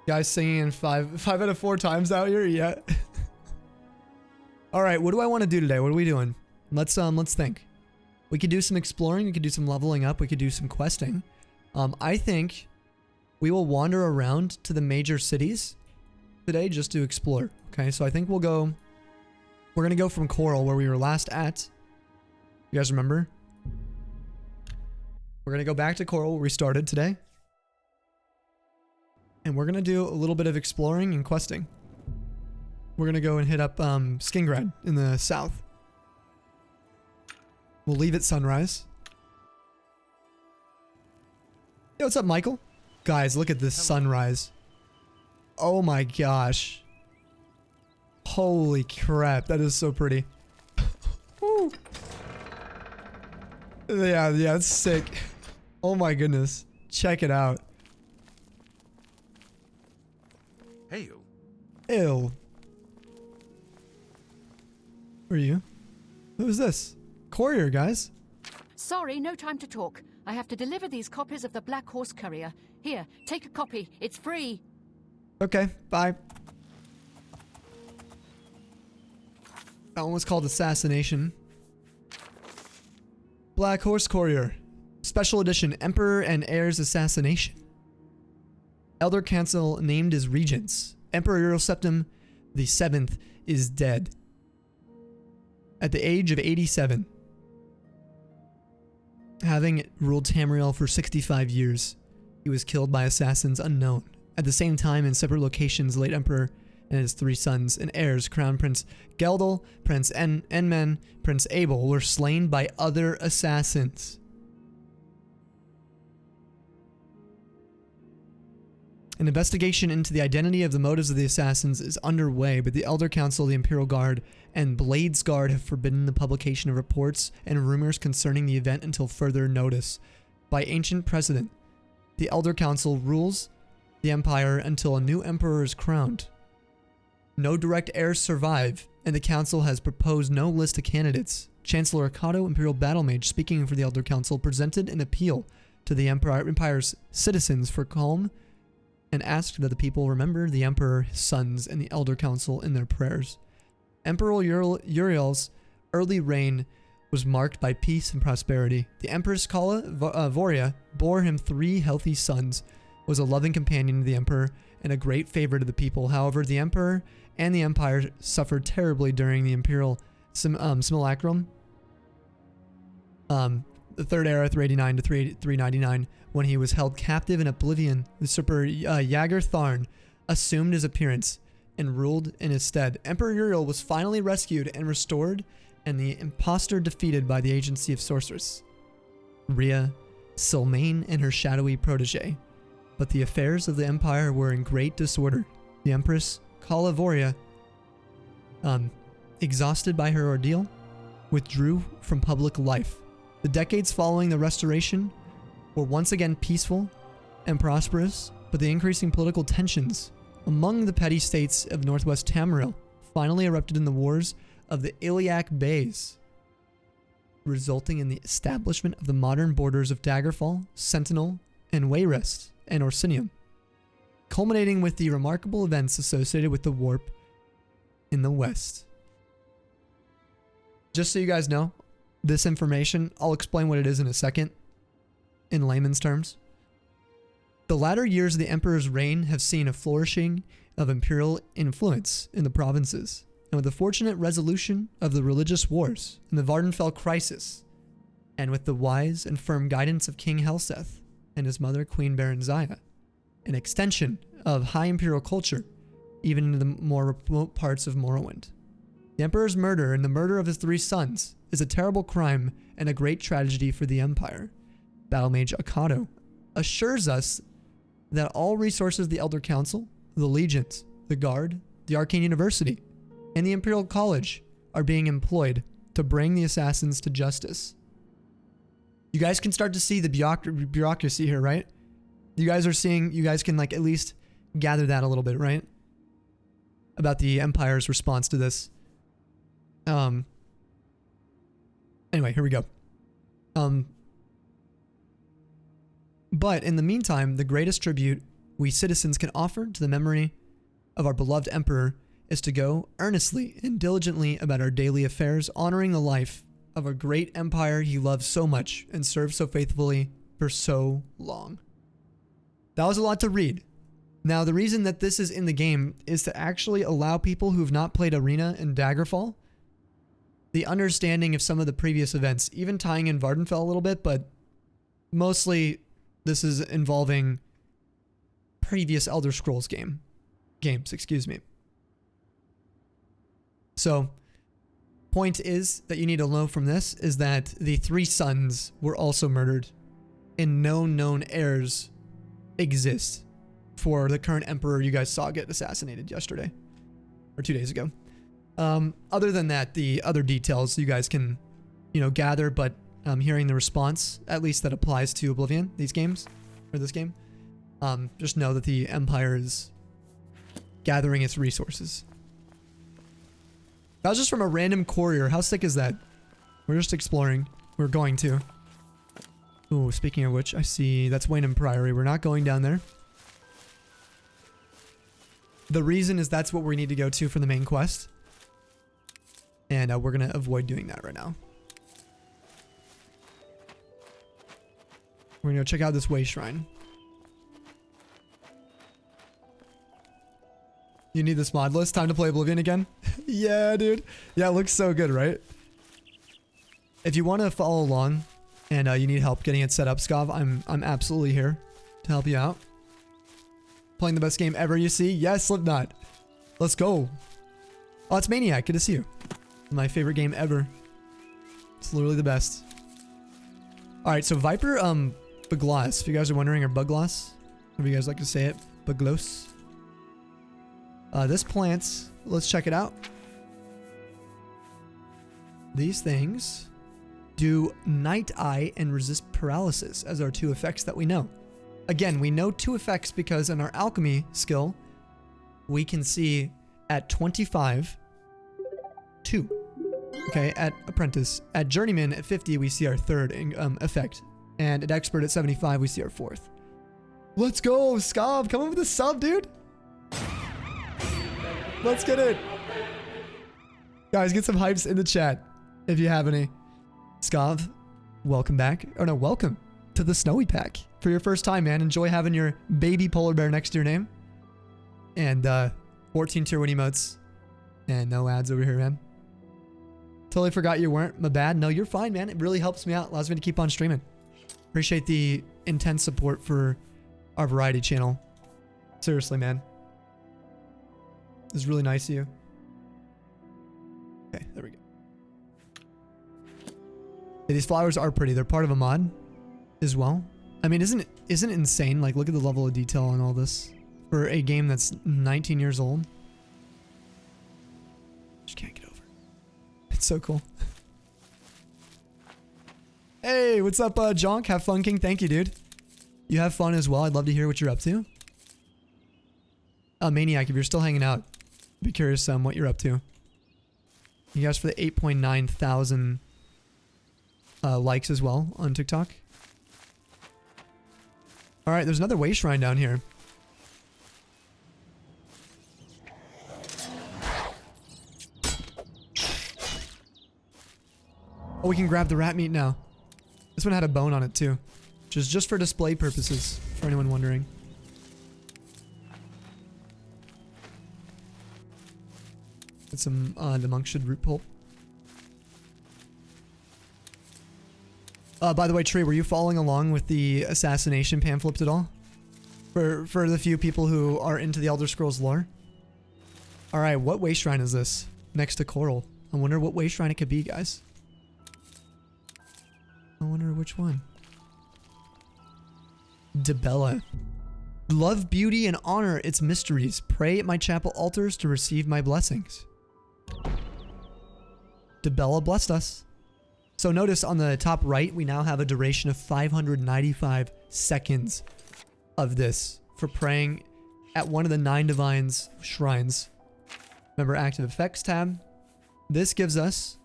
Guys singing 5 out of 4 times out here, yeah. All right, what do I want to do today? What are we doing? Let's think. We could do some exploring. We could do some leveling up. We could do some questing. I think we will wander around to the major cities today just to explore. Okay, so I think we're going to go from Coral, where we were last at. You guys remember? We're going to go back to Coral, where we started today. And we're going to do a little bit of exploring and questing. We're going to go and hit up Skingrad in the south. We'll leave at sunrise. Yo, what's up, Michael? Guys, look at this sunrise. Oh my gosh. Holy crap, that is so pretty. Yeah, it's sick. Oh my goodness. Check it out. Hey, you. Ew. Who are you? this? Courier, guys. Sorry, no time to talk. I have to deliver these copies of the Black Horse Courier. Here, take a copy. It's free. Okay, bye. That one was called Assassination. Black Horse Courier. Special Edition, Emperor and Heir's Assassination. Elder Council named as regents. Emperor Uriel Septim the 7th is dead. At the age of 87. Having ruled Tamriel for 65 years, he was killed by assassins unknown. At the same time, in separate locations, the late Emperor and his 3 sons and heirs, Crown Prince Geldel, Prince Enmen, Prince Abel, were slain by other assassins. An investigation into the identity of the motives of the assassins is underway, but the Elder Council, the Imperial Guard, and Blades Guard have forbidden the publication of reports and rumors concerning the event until further notice. By ancient precedent, the Elder Council rules the Empire until a new Emperor is crowned. No direct heirs survive, and the Council has proposed no list of candidates. Chancellor Akato, Imperial Battle Mage, speaking for the Elder Council, presented an appeal to the Empire's citizens for calm and asked that the people remember the Emperor, his sons, and the Elder Council in their prayers. Emperor Uriel's early reign was marked by peace and prosperity. The Empress Colovia bore him 3 healthy sons, was a loving companion to the Emperor, and a great favorite of the people. However, the Emperor and the Empire suffered terribly during the Imperial simulacrum, the Third Era, 389 to 399, when he was held captive in Oblivion. The Super Jaeger Tharn assumed his appearance and ruled in his stead. Emperor Uriel was finally rescued and restored, and the impostor defeated by the agency of sorceress Rhea Sylmaine and her shadowy protege. But the affairs of the Empire were in great disorder. The Empress Colovia, exhausted by her ordeal, withdrew from public life. The decades following the restoration were once again peaceful and prosperous, but the increasing political tensions among the petty states of northwest Tamriel finally erupted in the wars of the Iliac Bays, resulting in the establishment of the modern borders of Daggerfall, Sentinel, and Wayrest and Orsinium, culminating with the remarkable events associated with the warp in the west. Just so you guys know, this information, I'll explain what it is in a second, in layman's terms. The latter years of the Emperor's reign have seen a flourishing of imperial influence in the provinces, and with the fortunate resolution of the religious wars and the Vardenfell crisis, and with the wise and firm guidance of King Helseth and his mother Queen Baranziah, an extension of high imperial culture even into the more remote parts of Morrowind. The Emperor's murder and the murder of his 3 sons is a terrible crime and a great tragedy for the Empire. Battlemage Akato assures us that all resources of the Elder Council, the Legions, the Guard, the Arcane University, and the Imperial College are being employed to bring the assassins to justice. You guys can start to see the bureaucracy here, right? You guys can like at least gather that a little bit, right? About the Empire's response to this. Anyway, here we go. But in the meantime, the greatest tribute we citizens can offer to the memory of our beloved Emperor is to go earnestly and diligently about our daily affairs, honoring the life of a great empire he loved so much and served so faithfully for so long. That was a lot to read. Now, the reason that this is in the game is to actually allow people who have not played Arena and Daggerfall the understanding of some of the previous events, even tying in Vardenfell a little bit, but mostly this is involving previous ElderScrolls games, excuse me. So, point is that you need to know from this is that the 3 sons were also murdered, and no known heirs exist for the current emperor you guys saw get assassinated yesterday or 2 days ago. Other than that, the other details you guys can, gather, but hearing the response, at least that applies to Oblivion, this game, just know that the Empire is gathering its resources. That was just from a random courier. How sick is that? We're just exploring. We're going to. Ooh, speaking of which, I see that's Waynham Priory. We're not going down there. The reason is that's what we need to go to for the main quest. And we're going to avoid doing that right now. We're going to go check out this way shrine. You need this mod list? Time to play Oblivion again? Yeah, dude. Yeah, it looks so good, right? If you want to follow along and you need help getting it set up, Scav, I'm absolutely here to help you out. Playing the best game ever, you see? Yes, Slipknot. Let's go. Oh, it's Maniac. Good to see you. My favorite game ever. It's literally the best. Alright, so Viper, Bugloss, if you guys are wondering, or Bugloss, however you guys like to say it, Bugloss. This plant, let's check it out. These things do Night Eye and resist paralysis as our two effects that we know. Again, we know two effects because in our alchemy skill, we can see at 25, 2. Okay, at Apprentice. At Journeyman at 50, we see our third effect. And at Expert at 75, we see our fourth. Let's go, Scav. Come on with the sub, dude. Let's get it. Guys, get some hypes in the chat if you have any. Scav, welcome back. Oh no, welcome to the Snowy Pack. For your first time, man. Enjoy having your baby polar bear next to your name. And 14 tier 1 emotes. And no ads over here, man. Totally forgot you weren't. My bad. No, you're fine, man. It really helps me out. Allows me to keep on streaming. Appreciate the intense support for our variety channel. Seriously, man. This is really nice of you. Okay, there we go. Yeah, these flowers are pretty. They're part of a mod as well. I mean, isn't it insane? Like, look at the level of detail on all this for a game that's 19 years old. Just can't get over it. It's so cool. Hey, what's up, Jonk? Have fun, King. Thank you, dude. You have fun as well. I'd love to hear what you're up to. Maniac, if you're still hanging out, I'd be curious what you're up to. You guys for the 8.9 thousand likes as well on TikTok. All right, there's another way shrine down here. Oh, we can grab the rat meat now. This one had a bone on it too, which is just for display purposes, for anyone wondering. Get some the monkshood root pulp. By the way, Tree, were you following along with the assassination pamphlets at all? For the few people who are into the ElderScrolls lore? Alright, what way shrine is this? Next to Coral. I wonder what way shrine it could be, guys. I wonder which one. Debella. Love, beauty, and honor its mysteries. Pray at my chapel altars to receive my blessings. Debella blessed us. So notice on the top right, we now have a duration of 595 seconds of this for praying at one of the 9 divines shrines. Remember, active effects tab. This gives us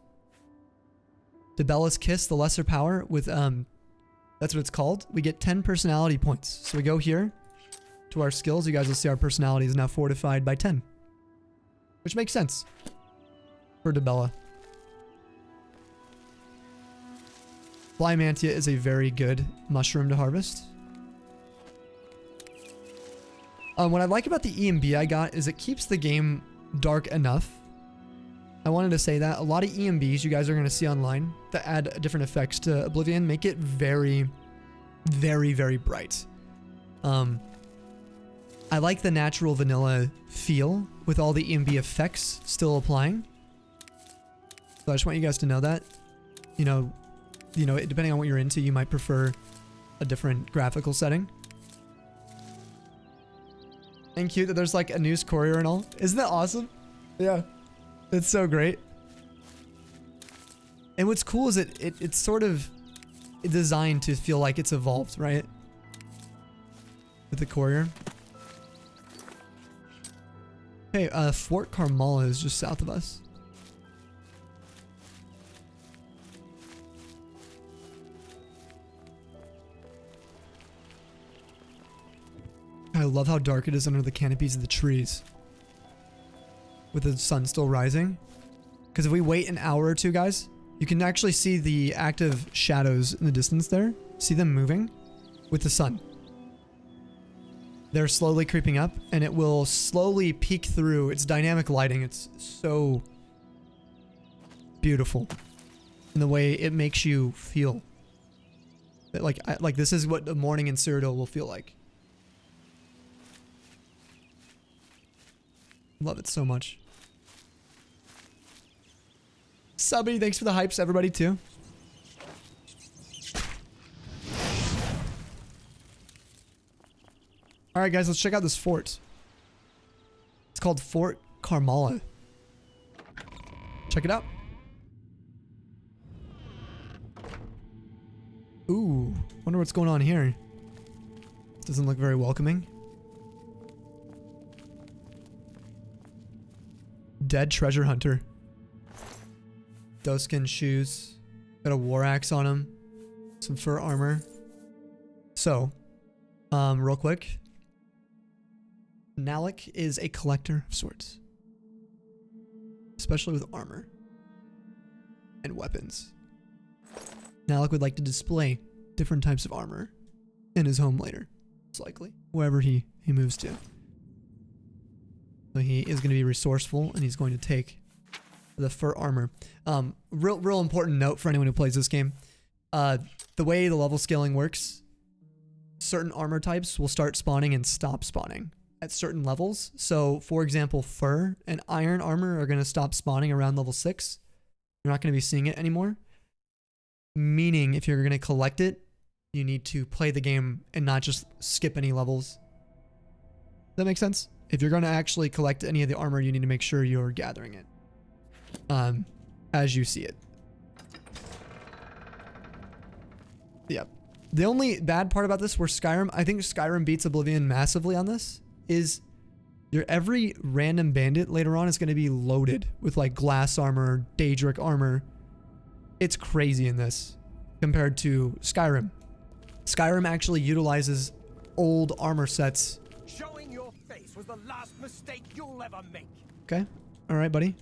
Debella's Kiss, the lesser power with, that's what it's called. We get 10 personality points. So we go here to our skills. You guys will see our personality is now fortified by 10. Which makes sense for Debella. Fly Mantia is a very good mushroom to harvest. What I like about the EMB I got is it keeps the game dark enough. I wanted to say that. A lot of EMBs you guys are going to see online that add different effects to Oblivion make it very, very, very bright. I like the natural vanilla feel with all the EMB effects still applying. So I just want you guys to know that. You know, depending on what you're into, you might prefer a different graphical setting. And cute that there's like a news courier and all. Isn't that awesome? Yeah. It's so great. And what's cool is it's sort of designed to feel like it's evolved, right? With the courier. Hey, Fort Carmala is just south of us. love how dark it is under the canopies of the trees. With the sun still rising. Because if we wait an hour or two, guys, you can actually see the active shadows in the distance there. See them moving with the sun. They're slowly creeping up, and it will slowly peek through. It's dynamic lighting. It's so beautiful in the way it makes you feel. Like this is what the morning in Cyrodiil will feel like. Love it so much. Subby, thanks for the hypes, everybody, too. Alright, guys, let's check out this fort. It's called Fort Carmala. Check it out. Ooh, wonder what's going on here. Doesn't look very welcoming. Dead treasure hunter. Doeskin shoes. Got a war axe on him. Some fur armor. So, real quick. Nalec is a collector of sorts. Especially with armor. And weapons. Nalec would like to display different types of armor in his home later. Most likely. Wherever he moves to. So he is going to be resourceful, and he's going to take the fur armor. Real important note for anyone who plays this game. The way the level scaling works, certain armor types will start spawning and stop spawning at certain levels. So, for example, fur and iron armor are going to stop spawning around level 6. You're not going to be seeing it anymore. Meaning, if you're going to collect it, you need to play the game and not just skip any levels. Does that make sense? If you're going to actually collect any of the armor, you need to make sure you're gathering it. As you see it. Yep. The only bad part about this, where Skyrim, I think Skyrim beats Oblivion massively on this, is your every random bandit later on is going to be loaded with like glass armor, Daedric armor. It's crazy in this compared to Skyrim. Skyrim actually utilizes old armor sets. Showing your face was the last mistake you'll ever make. Okay. All right, buddy.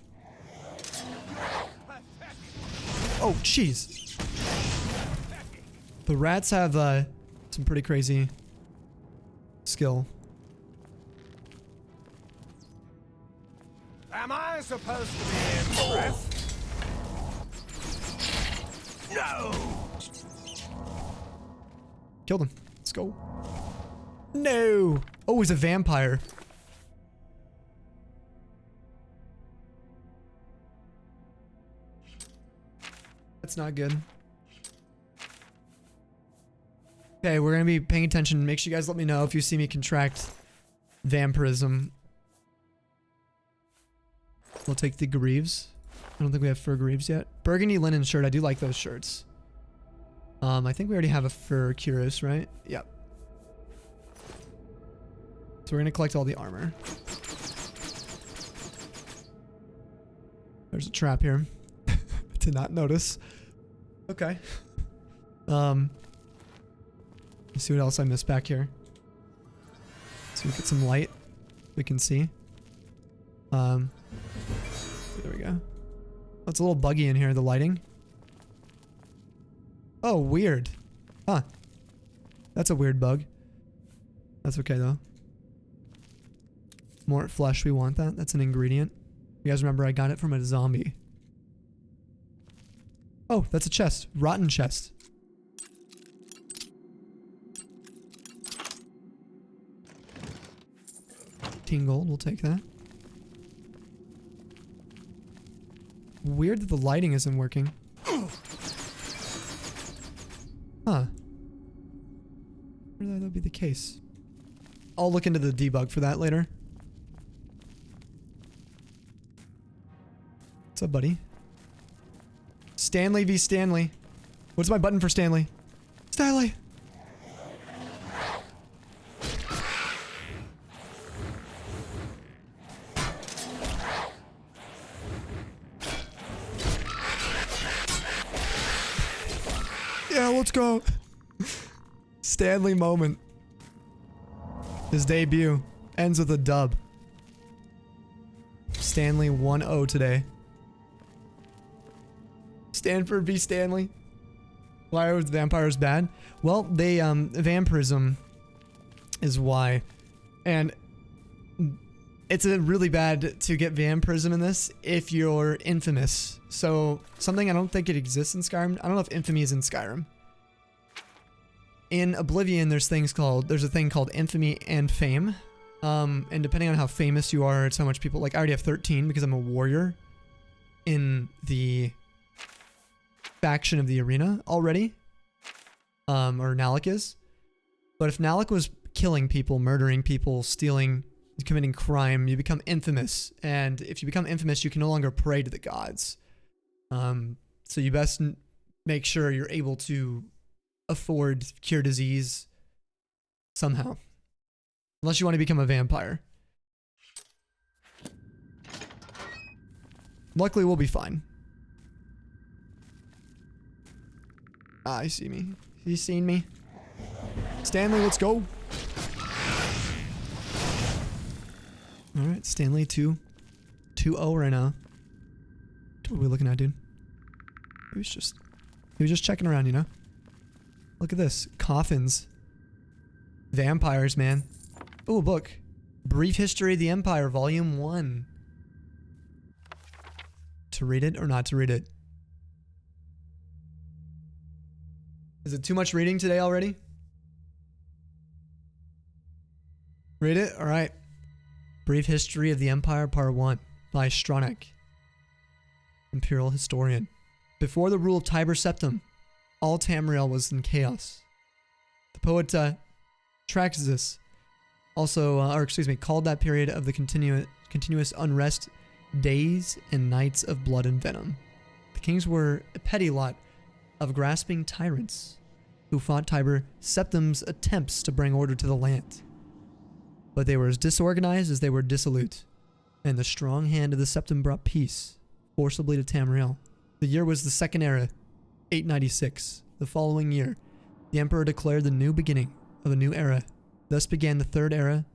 Oh, jeez. The rats have some pretty crazy skill. Am I supposed to be impressed? No! Killed him. Let's go. No! Oh, he's a vampire. That's not good. Okay, we're gonna be paying attention. Make sure you guys let me know if you see me contract vampirism. We'll take the greaves. I don't think we have fur greaves yet. Burgundy linen shirt. I do like those shirts. I think we already have a fur cuirass, right? Yep. So we're gonna collect all the armor. There's a trap here. Did not notice. Okay. Let's see what else I missed back here. So we get some light. We can see. There we go. Oh, it's a little buggy in here, the lighting. Oh, weird. Huh. That's a weird bug. That's okay, though. More flesh, we want that. That's an ingredient. You guys remember I got it from a zombie. Oh, that's a chest. Rotten chest. $15 gold, we'll take that. Weird that the lighting isn't working. Huh. Where that would be the case. I'll look into the debug for that later. What's up, buddy? Stanley v. Stanley. What's my button for Stanley? Stanley! Yeah, let's go. Stanley moment. His debut ends with a dub. Stanley 1-0 today. Stanford v. Stanley. Why are vampires bad? Well, they, vampirism is why. And it's really bad to get vampirism in this if you're infamous. So, something I don't think it exists in Skyrim. I don't know if infamy is in Skyrim. In Oblivion, there's a thing called infamy and fame. And depending on how famous you are, it's how much people, like I already have 13 because I'm a warrior in the faction of the arena already. Or Nalec is. But if Nalec was killing people, murdering people, stealing, committing crime, you become infamous. And if you become infamous, you can no longer pray to the gods. So you best make sure you're able to afford cure disease somehow. Unless you want to become a vampire. Luckily, we'll be fine. Ah, he see me. He's seen me. Stanley, let's go. Alright, Stanley 2-0 right now. What are we looking at, dude? He was just checking around, you know? Look at this. Coffins. Vampires, man. Oh, a book. Brief History of the Empire, Volume 1. To read it or not to read it? Is it too much reading today already? Read it? Alright. Brief History of the Empire, Part 1 by Stronach, Imperial Historian. Before the rule of Tiber Septim, all Tamriel was in chaos. The poet Traxxas called that period of the continuous unrest days and nights of blood and venom. The kings were a petty lot of grasping tyrants who fought Tiber Septim's attempts to bring order to the land. But they were as disorganized as they were dissolute, and the strong hand of the Septim brought peace forcibly to Tamriel. The year was the Second Era, 896. The following year, the Emperor declared the new beginning of a new era. Thus began the Third Era,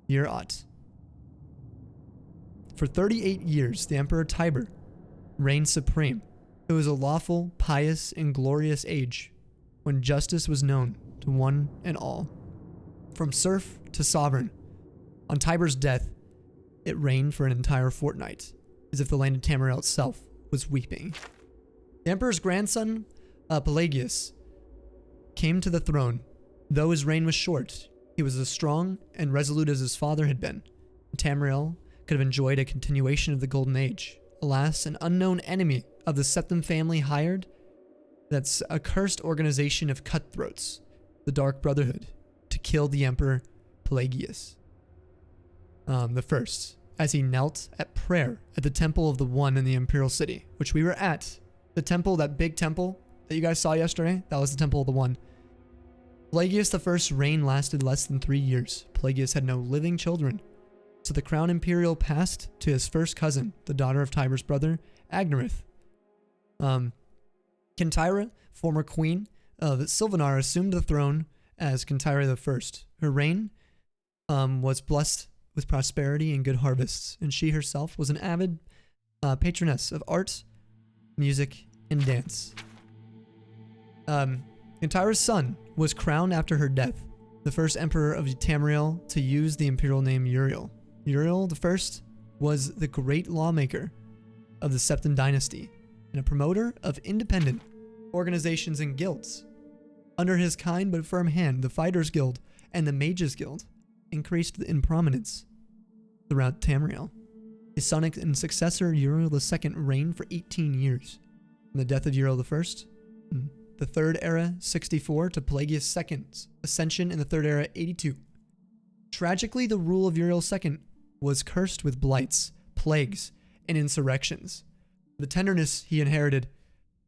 year Ot. For 38 years, the Emperor Tiber reigned supreme. It was a lawful, pious, and glorious age when justice was known to one and all. From serf to sovereign, on Tiber's death, it reigned for an entire fortnight, as if the land of Tamriel itself was weeping. The Emperor's grandson, Pelagius, came to the throne. Though his reign was short, he was as strong and resolute as his father had been. Tamriel could have enjoyed a continuation of the Golden Age. Alas, an unknown enemy of the Septim family hired that's a cursed organization of cutthroats, the Dark Brotherhood, to kill the Emperor Pelagius the First, as he knelt at prayer at the Temple of the One in the Imperial City, which we were at. The temple, that big temple that you guys saw yesterday, that was the Temple of the One. Pelagius the First's reign lasted less than 3 years. Pelagius had no living children, so the crown imperial passed to his first cousin, the daughter of Tiber's brother, Agnerith. Kintyra, former queen of Silvanar, assumed the throne as Kintyra the First. Her reign was blessed with prosperity and good harvests, and she herself was an avid patroness of art, music, and dance. Kintyra's son was crowned after her death, the first emperor of Tamriel to use the imperial name Uriel. Uriel the First was the great lawmaker of the Septim dynasty and a promoter of independent organizations and guilds. Under his kind but firm hand, the Fighters Guild and the Mages Guild increased in prominence throughout Tamriel. His son and successor, Uriel II, reigned for 18 years. From the death of Uriel I, the Third Era, 64, to Pelagius II's ascension in the Third Era, 82. Tragically, the rule of Uriel II was cursed with blights, plagues, and insurrections. The tenderness he inherited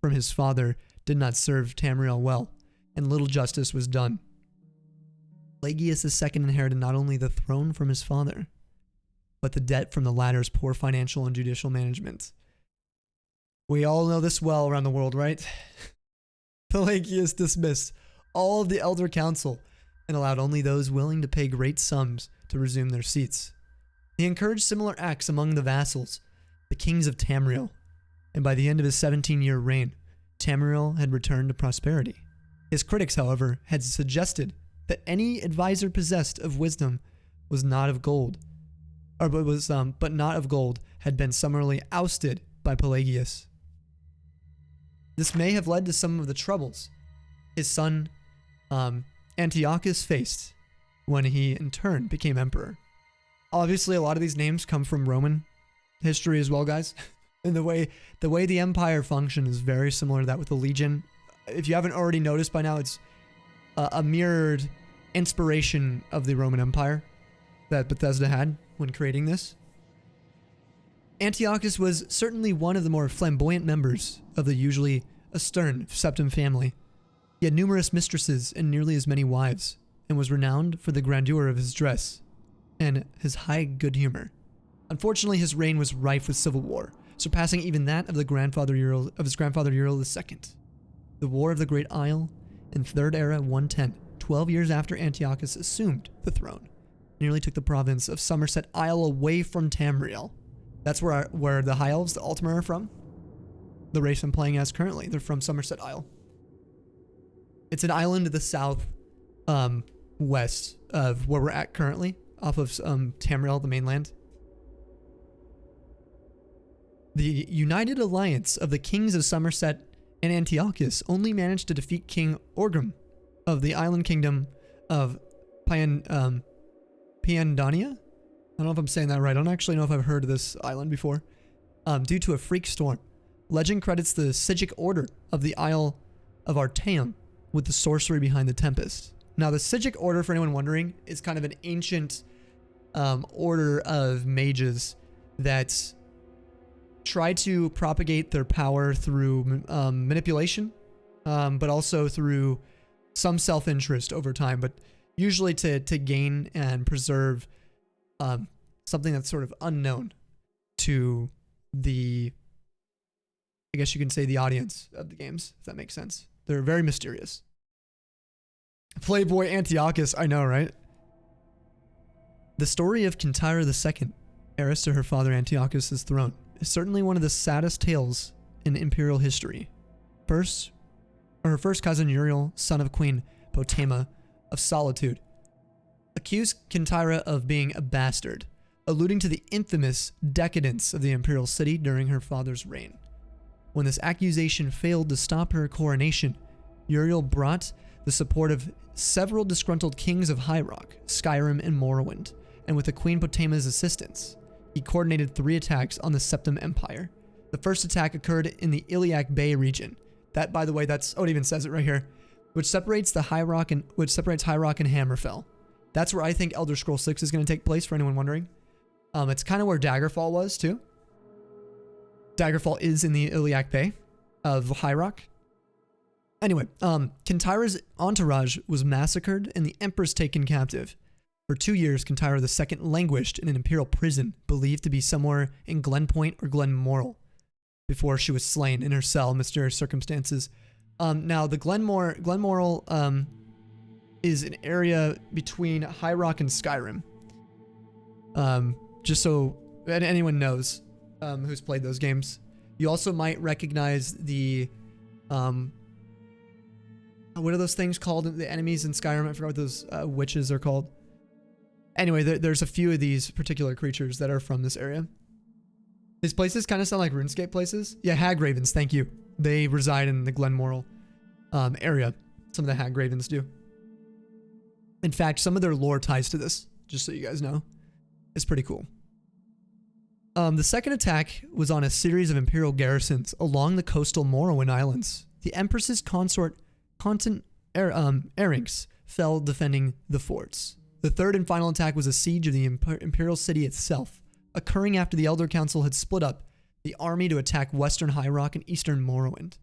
from his father did not serve Tamriel well, and little justice was done. Pelagius II inherited not only the throne from his father, but the debt from the latter's poor financial and judicial management. We all know this well around the world, right? Pelagius dismissed all of the Elder Council and allowed only those willing to pay great sums to resume their seats. He encouraged similar acts among the vassals, the kings of Tamriel, and by the end of his 17-year reign, Tamriel had returned to prosperity. His critics, however, had suggested that any advisor possessed of wisdom was not of gold, but not of gold, had been summarily ousted by Pelagius. This may have led to some of the troubles his son Antiochus faced when he in turn became emperor. Obviously, a lot of these names come from Roman history as well, guys. And the way the empire functioned is very similar to that with the Legion. If you haven't already noticed by now, it's a mirrored inspiration of the Roman Empire that Bethesda had when creating this. Antiochus was certainly one of the more flamboyant members of the usually austere Septim family. He had numerous mistresses and nearly as many wives, and was renowned for the grandeur of his dress and his high good humor. Unfortunately, his reign was rife with civil war, surpassing even that of his grandfather Uriel II. The War of the Great Isle in 3rd Era 110, 12 years after Antiochus assumed the throne, nearly took the province of Summerset Isle away from Tamriel. That's where the High Elves, the Ultima, are from. The race I'm playing as currently, they're from Summerset Isle. It's an island to the south west of where we're at currently, off of Tamriel, the mainland. The united alliance of the kings of Summerset and Antiochus only managed to defeat King Orgrim of the island kingdom of Piandonia? I don't know if I'm saying that right. I don't actually know if I've heard of this island before. Due to a freak storm. Legend credits the Sigic Order of the Isle of Artaeum with the sorcery behind the Tempest. Now, the Sigic Order, for anyone wondering, is kind of an ancient order of mages that try to propagate their power through manipulation, but also through some self-interest over time, but usually to gain and preserve something that's sort of unknown to the, I guess you can say, the audience of the games, if that makes sense. They're very mysterious. Playboy Antiochus, I know, right? The story of Kintyra II, heiress to her father Antiochus' throne, is certainly one of the saddest tales in Imperial history. Her first cousin Uriel, son of Queen Potema of Solitude, accused Kintyra of being a bastard, alluding to the infamous decadence of the Imperial city during her father's reign. When this accusation failed to stop her coronation, Uriel brought the support of several disgruntled kings of High Rock, Skyrim, and Morrowind, and with the Queen Potema's assistance, he coordinated 3 attacks on the Septim Empire. The first attack occurred in the Iliac Bay region. That, by the way, it even says it right here, which separates High Rock and Hammerfell. That's where I think ElderScrolls 6 is going to take place, for anyone wondering. It's kind of where Daggerfall was too. Daggerfall is in the Iliac Bay of High Rock. Anyway, Kintyra's entourage was massacred and the Empress taken captive. For 2 years, Kintyra II languished in an Imperial prison believed to be somewhere in Glenpoint or Glenmoral before she was slain in her cell in mysterious circumstances. Now, the Glenmoral is an area between High Rock and Skyrim. Just so anyone knows who's played those games. You also might recognize the what are those things called? The enemies in Skyrim? I forgot what those witches are called. Anyway, there's a few of these particular creatures that are from this area. These places kind of sound like RuneScape places. Yeah, Hagravens, thank you. They reside in the Glenmoral area. Some of the Hagravens do. In fact, some of their lore ties to this, just so you guys know. It's pretty cool. The second attack was on a series of Imperial garrisons along the coastal Morrowind Islands. The Empress's consort, Erinx, fell defending the forts. The third and final attack was a siege of the Imperial city itself, occurring after the Elder Council had split up the army to attack western High Rock and eastern Morrowind.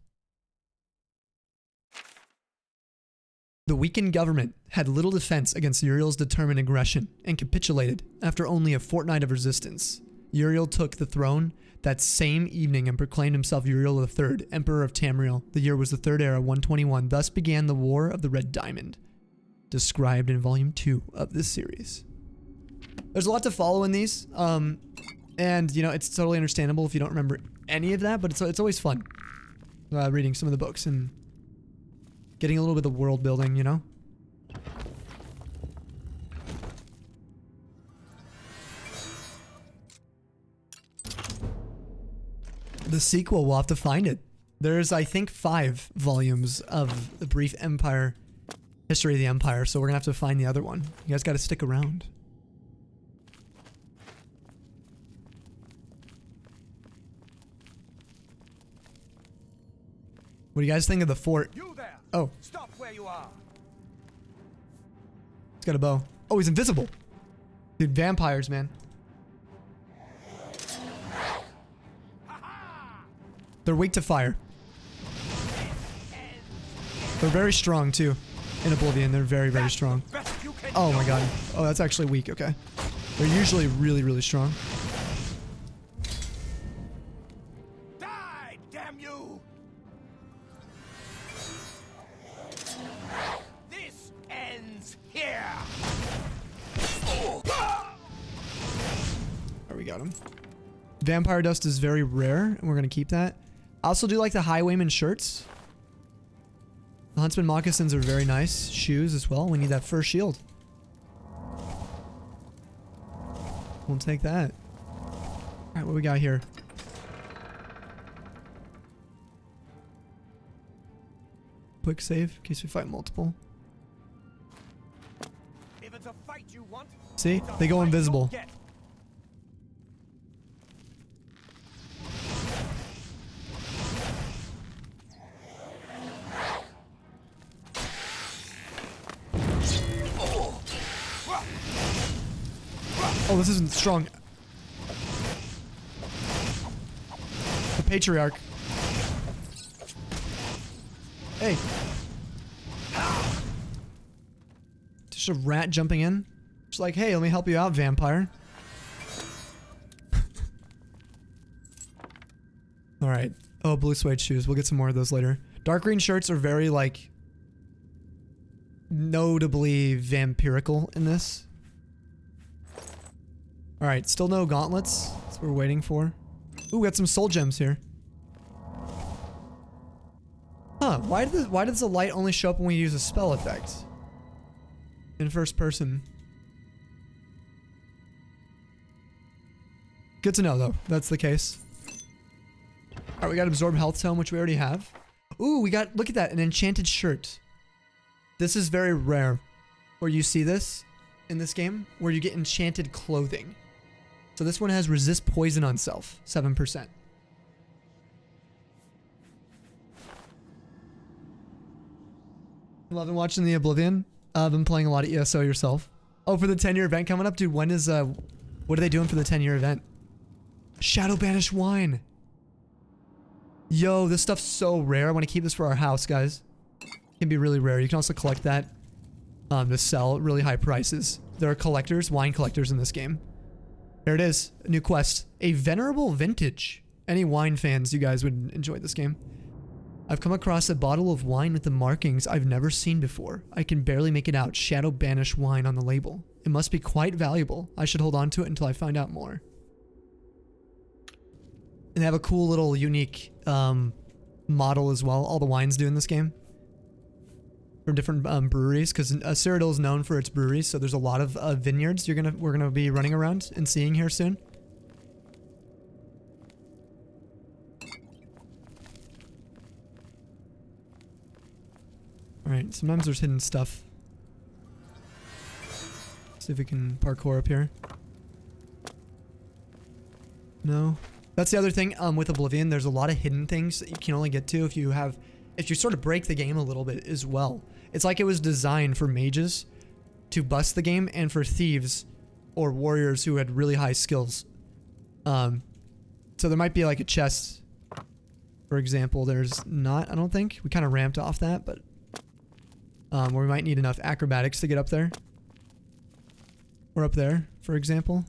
The weakened government had little defense against Uriel's determined aggression and capitulated after only a fortnight of resistance. Uriel took the throne that same evening and proclaimed himself Uriel III, Emperor of Tamriel. The year was the 3rd Era, 121. Thus began the War of the Red Diamond. described in volume 2 of this series. There's a lot to follow in these, and you know, it's totally understandable if you don't remember any of that, but it's always fun reading some of the books and getting a little bit of world building, you know? The sequel, we'll have to find it. There's, I think, 5 volumes of the brief empire, history of the empire, so we're gonna have to find the other one. You guys gotta stick around. What do you guys think of the fort? You there! Oh, Stop where you are! he's got a bow. Oh, he's invisible. Dude, vampires, man. They're weak to fire. They're very strong, too. In Oblivion, they're very, very strong. Oh my god. Oh, that's actually weak, okay. They're usually really, really strong. Die, damn you! This ends here! There, we got him. Vampire dust is very rare, and we're gonna keep that. I also do like the highwayman shirts. The huntsman moccasins are very nice. Shoes as well. We need that first shield. We'll take that. Alright, what we got here? Quick save in case we fight multiple. If it's a fight you want, See? They go invisible. Oh, this isn't strong. The patriarch. Hey. Just a rat jumping in. Just like, hey, let me help you out, vampire. Alright. Oh, blue suede shoes. We'll get some more of those later. Dark green shirts are very, like, notably vampirical in this. Alright, still no gauntlets. That's what we're waiting for. Ooh, we got some soul gems here. Huh, why does the light only show up when we use a spell effect? In first person. Good to know, though. That's the case. Alright, we got Absorb Health Tome, which we already have. Ooh, we got, look at that, an enchanted shirt. This is very rare. Where you see this in this game, where you get enchanted clothing. So this one has resist poison on self, 7%. Loving watching the Oblivion. I've been playing a lot of ESO yourself. Oh, for the 10-year event coming up? Dude, when is, what are they doing for the 10-year event? Shadow Banished Wine. Yo, this stuff's so rare. I want to keep this for our house, guys. It can be really rare. You can also collect that to sell at really high prices. There are collectors, wine collectors in this game. There it is, a new quest. A Venerable Vintage. Any wine fans, you guys would enjoy this game. I've come across a bottle of wine with the markings I've never seen before. I can barely make it out. Shadow Banished Wine on the label. It must be quite valuable. I should hold on to it until I find out more. And they have a cool little unique model as well. All the wines do in this game. From different breweries, because Cyrodiil is known for its breweries, so there's a lot of vineyards we're gonna be running around and seeing here soon. All right, sometimes there's hidden stuff. See if we can parkour up here. No, that's the other thing with Oblivion. There's a lot of hidden things that you can only get to if you sort of break the game a little bit as well. It's like it was designed for mages to bust the game and for thieves or warriors who had really high skills. So there might be like a chest, for example. There's not, I don't think. We kind of ramped off that, but where we might need enough acrobatics to get up there. Or up there, for example.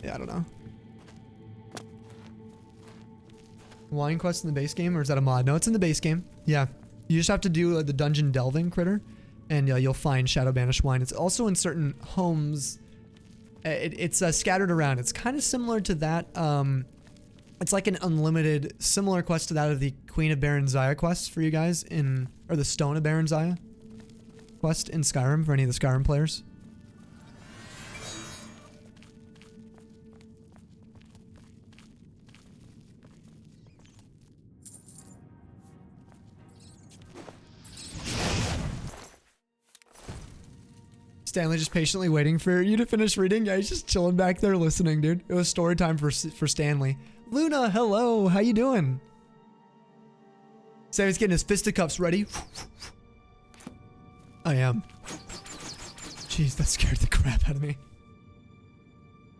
Yeah, I don't know. Wine quest in the base game, or is that a mod? No, it's in the base game. Yeah. You just have to do the dungeon delving critter, and you'll find Shadow Banished Wine. It's also in certain homes. It's scattered around. It's kind of similar to that. It's like an unlimited, similar quest to that of the Queen of Baron Zaya quest for you guys or the Stone of Baron Zaya quest in Skyrim for any of the Skyrim players. Stanley just patiently waiting for you to finish reading. Yeah, he's just chilling back there listening, dude. It was story time for Stanley. Luna, hello. How you doing? Sammy's getting his fisticuffs ready. I am. Jeez, that scared the crap out of me.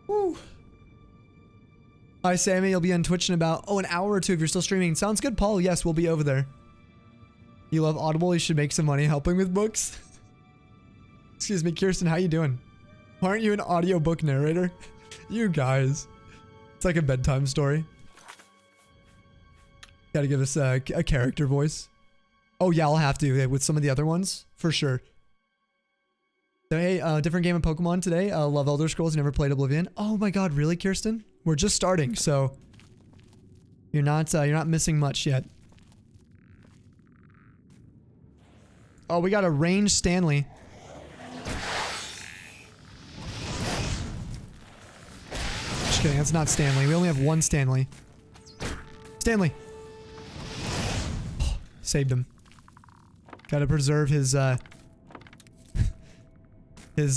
Woo. Hi, Sammy. You'll be on Twitch in about, an hour or two if you're still streaming. Sounds good, Paul. Yes, we'll be over there. You love Audible. You should make some money helping with books. Excuse me, Kirsten, how you doing? Why aren't you an audiobook narrator? You guys. It's like a bedtime story. Gotta give us a character voice. Oh yeah, I'll have to with some of the other ones, for sure. Hey, different game of Pokemon today. Love ElderScrolls, never played Oblivion. Oh my god, really, Kirsten? We're just starting, so you're not missing much yet. Oh, we got a ranged Stanley. Just kidding, that's not Stanley. We only have one Stanley. Stanley! Oh, saved him. Gotta preserve his,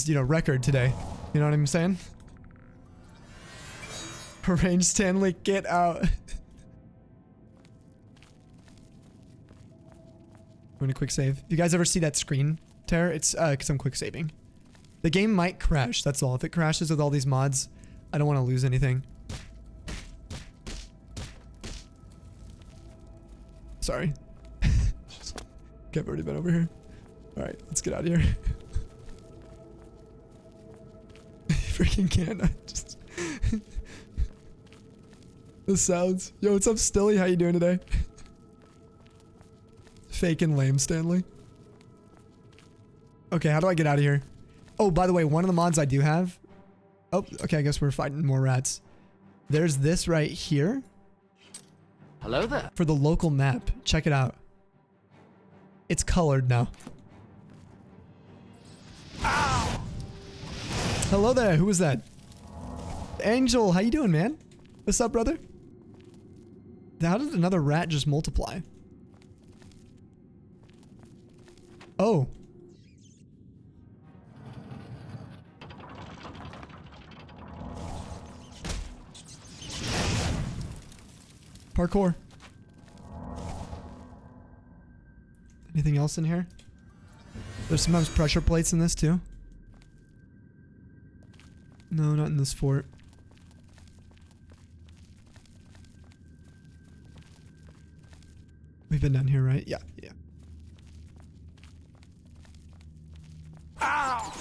record today. You know what I'm saying? Ranged Stanley, get out. I'm gonna quick save. You guys ever see that screen tear? It's, cause I'm quick saving. The game might crash, that's all. If it crashes with all these mods, I don't want to lose anything. Sorry. I've already been over here. Alright, let's get out of here. Freaking can't. I just... The sounds. Yo, what's up, Stilly? How you doing today? Fake and lame, Stanley. Okay, how do I get out of here? Oh, by the way, one of the mods I do have... Oh, okay, I guess we're fighting more rats. There's this right here. Hello there. For the local map. Check it out. It's colored now. Ow! Hello there, who was that? Angel, how you doing, man? What's up, brother? How did another rat just multiply? Oh. Parkour. Anything else in here? There's sometimes pressure plates in this too. No, not in this fort. We've been down here, right? Yeah, yeah. Ow!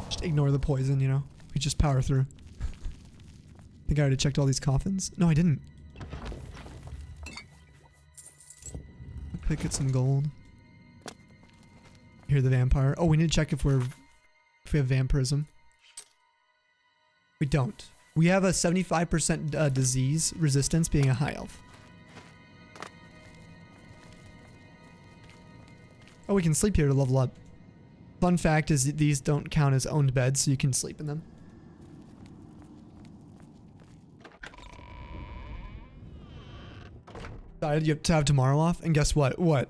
Just ignore the poison, you know? We just power through. I think I already checked all these coffins. No, I didn't. Pick at some gold. Hear the vampire. Oh, we need to check if we have vampirism. We don't. We have a 75% disease resistance, being a high elf. Oh, we can sleep here to level up. Fun fact is these don't count as owned beds, so you can sleep in them. You have to have tomorrow off, and guess what? What?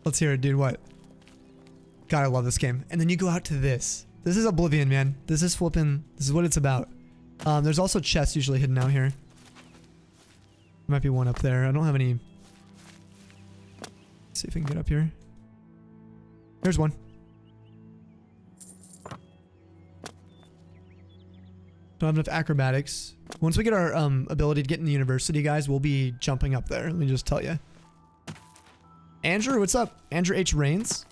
Let's hear it, dude. What? God, I love this game. And then you go out to this. This is Oblivion, man. This is flipping. This is what it's about. There's also chests usually hidden out here. There might be one up there. I don't have any. Let's see if we can get up here. There's one. Don't have enough acrobatics. Once we get our ability to get in the university, guys, we'll be jumping up there. Let me just tell you. Andrew, what's up? Andrew H. Rains.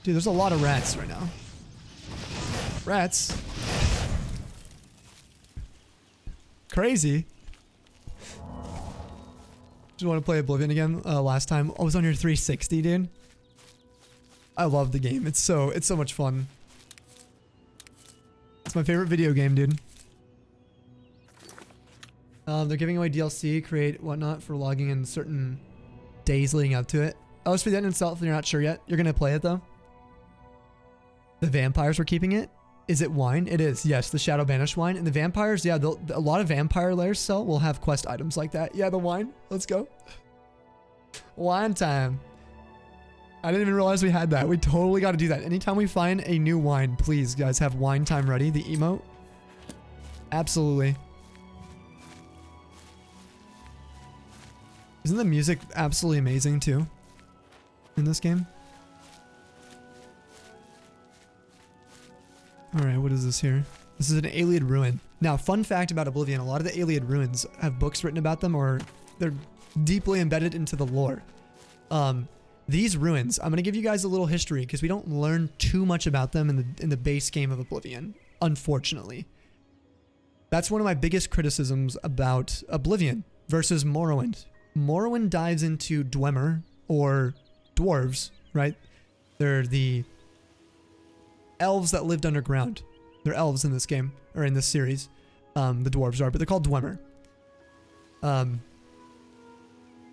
Dude, there's a lot of rats right now. Rats. Crazy. Just want to play Oblivion again. Last time I was on your 360, dude. I love the game. It's so much fun. It's my favorite video game, dude. They're giving away DLC, create whatnot for logging in certain days leading up to it. Oh, it's for the end itself, and you're not sure yet. You're gonna play it though. The vampires were keeping it. Is it wine? It is. Yes, the Shadow Banished wine. And the vampires, yeah, a lot of vampire lairs sell will have quest items like that. Yeah, the wine. Let's go. Wine time. I didn't even realize we had that. We totally got to do that. Anytime we find a new wine, please, guys, have wine time ready. The emote. Absolutely. Isn't the music absolutely amazing too in this game? Alright, what is this here? This is an Ayleid ruin. Now, fun fact about Oblivion, a lot of the Ayleid ruins have books written about them, or they're deeply embedded into the lore. These ruins, I'm going to give you guys a little history because we don't learn too much about them in the base game of Oblivion, unfortunately. That's one of my biggest criticisms about Oblivion versus Morrowind. Morrowind dives into Dwemer, or dwarves, right? They're the elves that lived underground. They're elves in this game, or in this series. The dwarves are, but they're called Dwemer.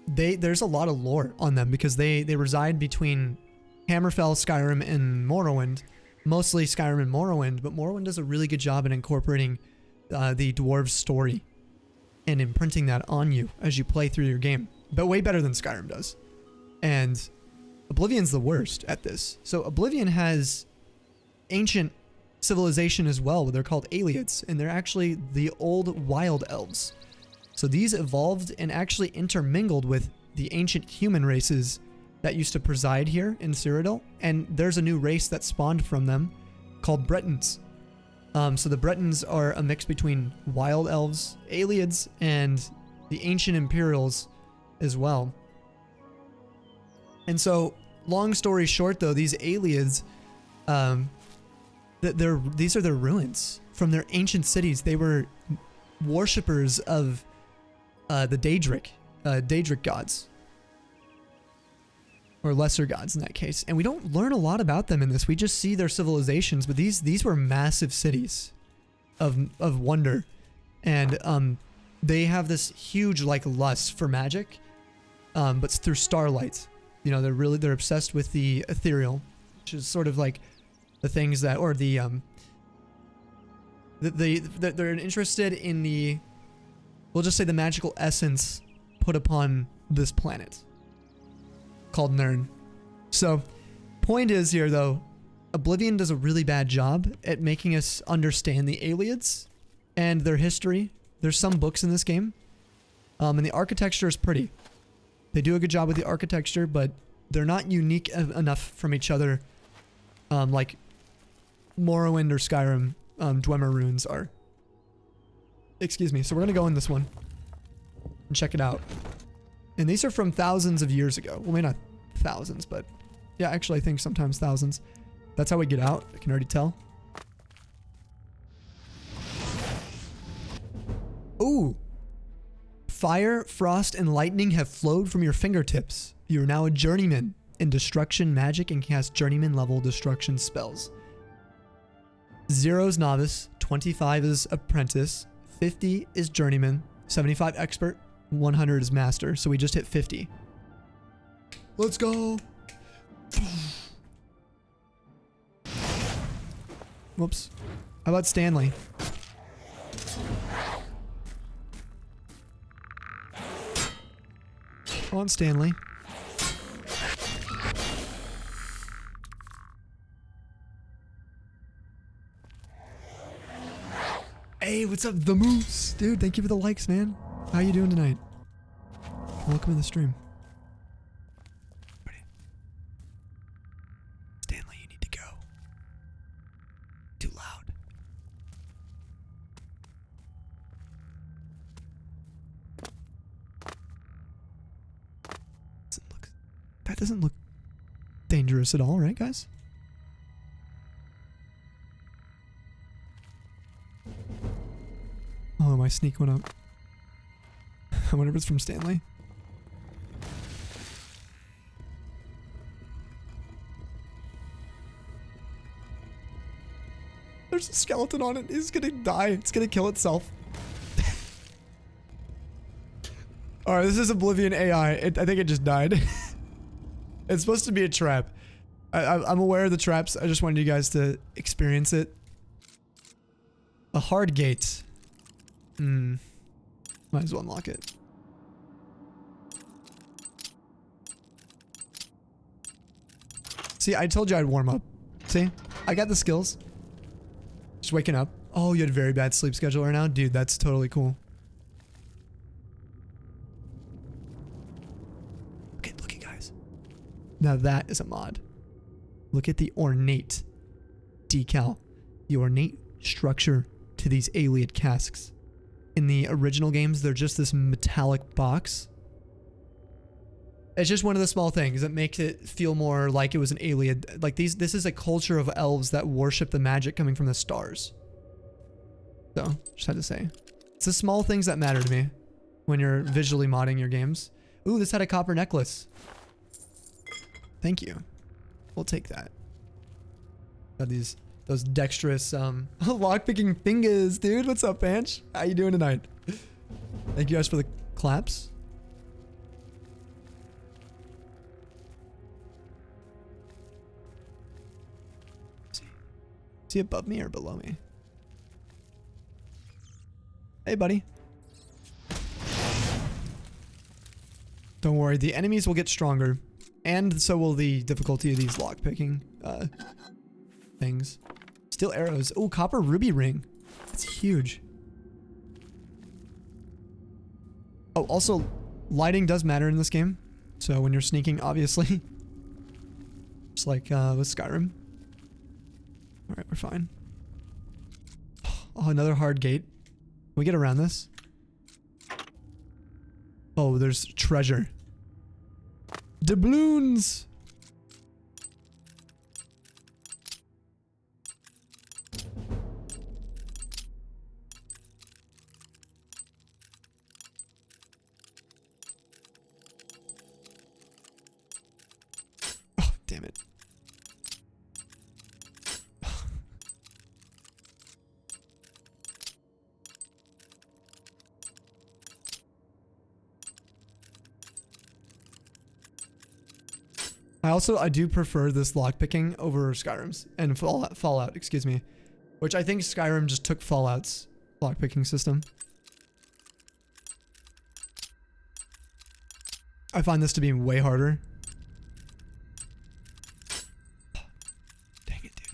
There's a lot of lore on them because they reside between Hammerfell, Skyrim, and Morrowind. Mostly Skyrim and Morrowind, but Morrowind does a really good job in incorporating the dwarves' story and imprinting that on you as you play through your game, but way better than Skyrim does. And Oblivion's the worst at this. So Oblivion has ancient civilization as well, where they're called Ayleids, and they're actually the old wild elves. So these evolved and actually intermingled with the ancient human races that used to preside here in Cyrodiil, and there's a new race that spawned from them called Bretons. So the Bretons are a mix between wild elves, Ayleids, and the ancient Imperials as well. And so, long story short though, these Ayleids, these are their ruins from their ancient cities. They were worshippers of the Daedric gods. Or lesser gods in that case. And we don't learn a lot about them in this. We just see their civilizations, but these were massive cities of wonder. And they have this huge like lust for magic, but through starlight. You know, they're obsessed with the ethereal, which is sort of like the things that, or they're interested in the, we'll just say the magical essence put upon this planet called Nirn. So, point is here though, Oblivion does a really bad job at making us understand the Ayleids and their history. There's some books in this game, and the architecture is pretty. They do a good job with the architecture, but they're not unique enough from each other, like Morrowind or Skyrim, Dwemer runes are. Excuse me. So we're gonna go in this one and check it out. And these are from thousands of years ago. Well, maybe not thousands, but yeah, actually I think sometimes thousands. That's how we get out. I can already tell. Ooh. Fire, frost, and lightning have flowed from your fingertips. You are now a journeyman in destruction magic and cast journeyman level destruction spells. 0 is novice, 25 is apprentice, 50 is journeyman, 75 expert, 100 is master. So we just hit 50. Let's go. Whoops. How about Stanley? Come on, Stanley. Hey, what's up, the Moose? Dude, thank you for the likes, man. How you doing tonight? Welcome to the stream. Ready? Stanley, you need to go. Too loud. That doesn't look dangerous at all, right, guys? Oh, my sneak went up. I wonder if it's from Stanley. There's a skeleton on it. It's gonna die. It's gonna kill itself. All right, this is Oblivion AI. I think it just died. It's supposed to be a trap. I'm aware of the traps. I just wanted you guys to experience it. A hard gate. Might as well unlock it. See, I told you I'd warm up. See? I got the skills. Just waking up. Oh, you had a very bad sleep schedule right now? Dude, that's totally cool. Look at guys. Now that is a mod. Look at the ornate decal. The ornate structure to these Ayleid casks. In the original games, they're just this metallic box. It's just one of the small things that makes it feel more like it was an Ayleid. Like this is a culture of elves that worship the magic coming from the stars. So, just had to say. It's the small things that matter to me when you're visually modding your games. Ooh, this had a copper necklace. Thank you. We'll take that. Got those dexterous lockpicking fingers, dude. What's up, Panch? How you doing tonight? Thank you guys for the claps. Is he above me or below me? Hey, buddy. Don't worry, the enemies will get stronger. And so will the difficulty of these lockpicking things. Steel arrows. Oh, copper ruby ring. That's huge. Oh, also, lighting does matter in this game. So when you're sneaking, obviously. Just like with Skyrim. Alright, we're fine. Oh, another hard gate. Can we get around this? Oh, there's treasure. Doubloons! Oh, damn it. I do prefer this lockpicking over Skyrim's and Fallout, excuse me. Which I think Skyrim just took Fallout's lockpicking system. I find this to be way harder. Dang it, dude.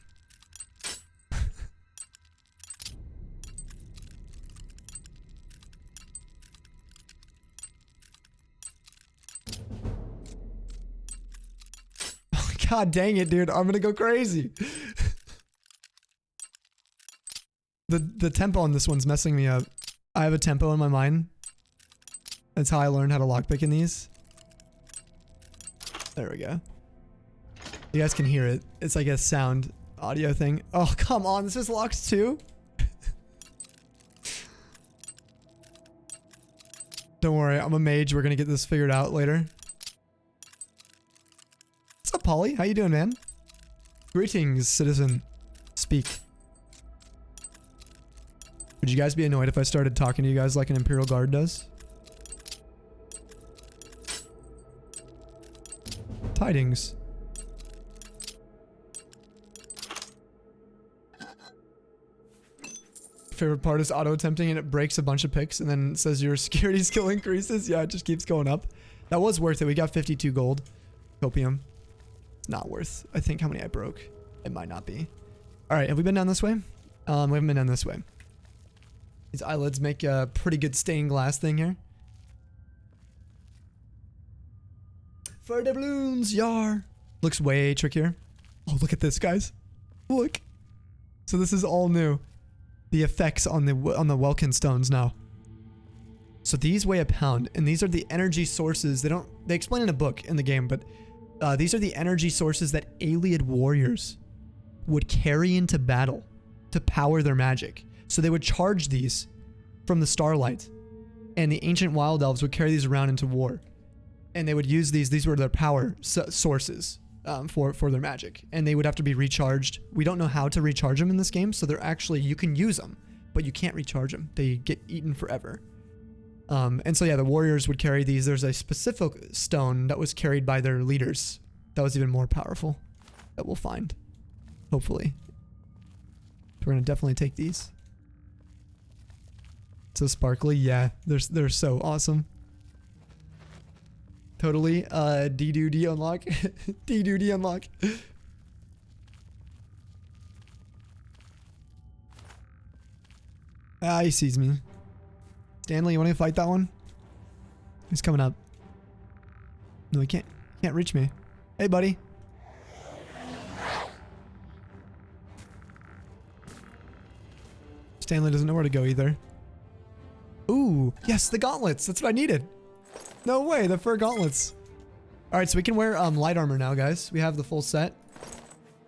God dang it, dude. I'm gonna go crazy. The tempo on this one's messing me up. I have a tempo in my mind. That's how I learned how to lockpick in these. There we go. You guys can hear it. It's like a sound audio thing. Oh, come on. This is locked too? Don't worry. I'm a mage. We're gonna get this figured out later. What's up, Polly? How you doing, man? Greetings, citizen. Speak. Would you guys be annoyed if I started talking to you guys like an Imperial guard does? Tidings. Favorite part is auto-attempting and it breaks a bunch of picks and then it says your security skill increases. Yeah, it just keeps going up. That was worth it. We got 52 gold. Copium. Not worth, I think, how many I broke. It might not be. Alright, have we been down this way? We haven't been down this way. These eyelids make a pretty good stained glass thing here. For the balloons, yar. Looks way trickier. Oh, look at this, guys. Look. So this is all new. The effects on the Welkin stones now. So these weigh a pound, and these are the energy sources. They explain in a book in the game, but these are the energy sources that Ayleid warriors would carry into battle to power their magic. So they would charge these from the starlight, and the ancient wild elves would carry these around into war. And they would use these were their power sources for their magic, and they would have to be recharged. We don't know how to recharge them in this game, so they're actually, you can use them, but you can't recharge them. They get eaten forever. And so yeah, the warriors would carry these. There's a specific stone that was carried by their leaders that was even more powerful that we'll find, hopefully. So we're gonna definitely take these. So sparkly, yeah, they're so awesome. Totally. D unlock. D unlock. Ah, he sees me. Stanley, you want to fight that one? He's coming up. No, he can't. He can't reach me. Hey, buddy. Stanley doesn't know where to go either. Ooh, yes, the gauntlets. That's what I needed. No way, the fur gauntlets. All right, so we can wear light armor now, guys. We have the full set.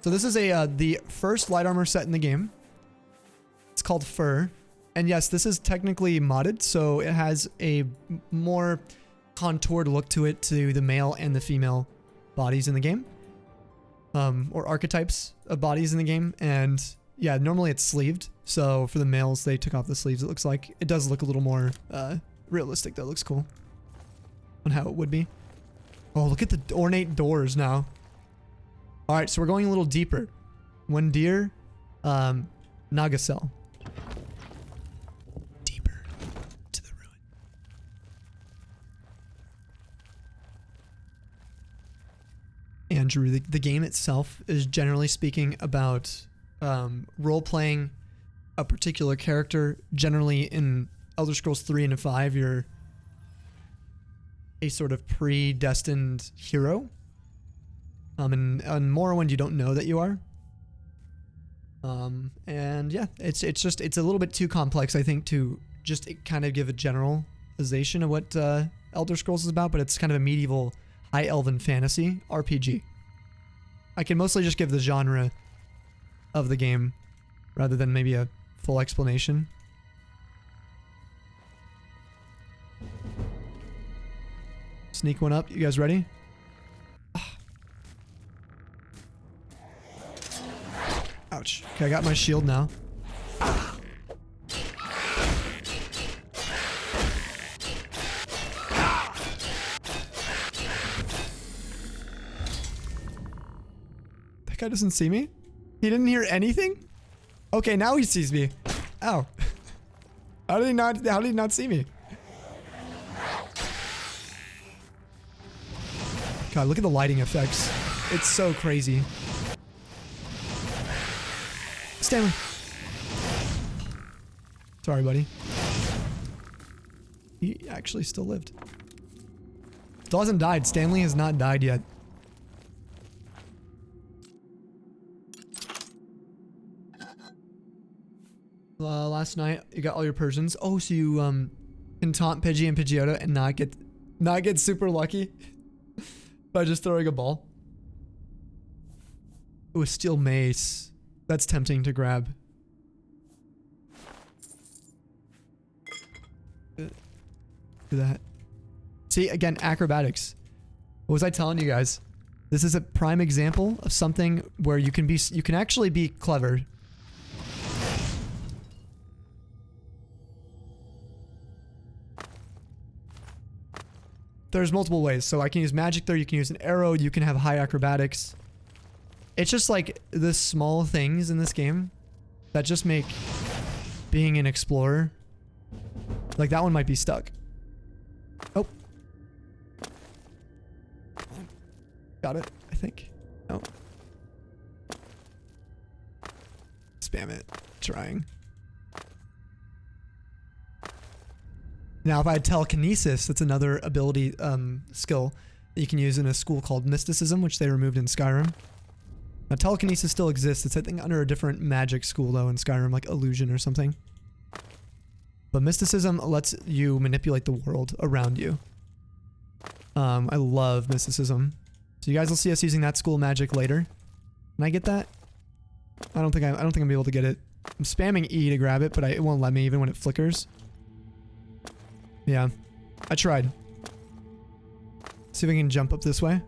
So this is the first light armor set in the game. It's called Fur. And yes, this is technically modded, so it has a more contoured look to it to the male and the female bodies in the game. Or archetypes of bodies in the game. And yeah, normally it's sleeved. So for the males, they took off the sleeves, it looks like. It does look a little more realistic, though. It looks cool on how it would be. Oh, look at the ornate doors now. All right, so we're going a little deeper. Wendir, Nagacel. Deeper to the ruin. Andrew, the game itself is generally speaking about role-playing a particular character. Generally in Elder Scrolls 3 and 5, you're a sort of predestined hero. And on Morrowind, you don't know that you are. And yeah, it's a little bit too complex, I think, to just kind of give a generalization of what Elder Scrolls is about, but it's kind of a medieval high elven fantasy RPG. I can mostly just give the genre of the game rather than maybe a full explanation. Sneak one up. You guys ready? Ouch. Okay, I got my shield now. That guy doesn't see me? He didn't hear anything? Okay, now he sees me. Ow. How did he not see me? God, look at the lighting effects. It's so crazy. Stanley. Sorry, buddy. He actually still lived. Still hasn't died. Stanley has not died yet. Last night you got all your Persians. Oh, so you can taunt Pidgey and Pidgeotto and not get super lucky by just throwing a ball. Ooh, a steel mace. That's tempting to grab. Do that. See, again, acrobatics. What was I telling you guys? This is a prime example of something where you can actually be clever. There's multiple ways. So I can use magic there, you can use an arrow, you can have high acrobatics. It's just like the small things in this game that just make being an explorer. Like that one might be stuck. Oh. Got it, I think. No. Spam it. Trying. Now, if I had telekinesis, that's another ability skill that you can use in a school called mysticism, which they removed in Skyrim. Now, telekinesis still exists. It's, I think, under a different magic school, though, in Skyrim, like illusion or something. But mysticism lets you manipulate the world around you. I love mysticism. So you guys will see us using that school magic later. Can I get that? I don't think I'm gonna be able to get it. I'm spamming E to grab it, but it won't let me even when it flickers. Yeah, I tried. See if I can jump up this way.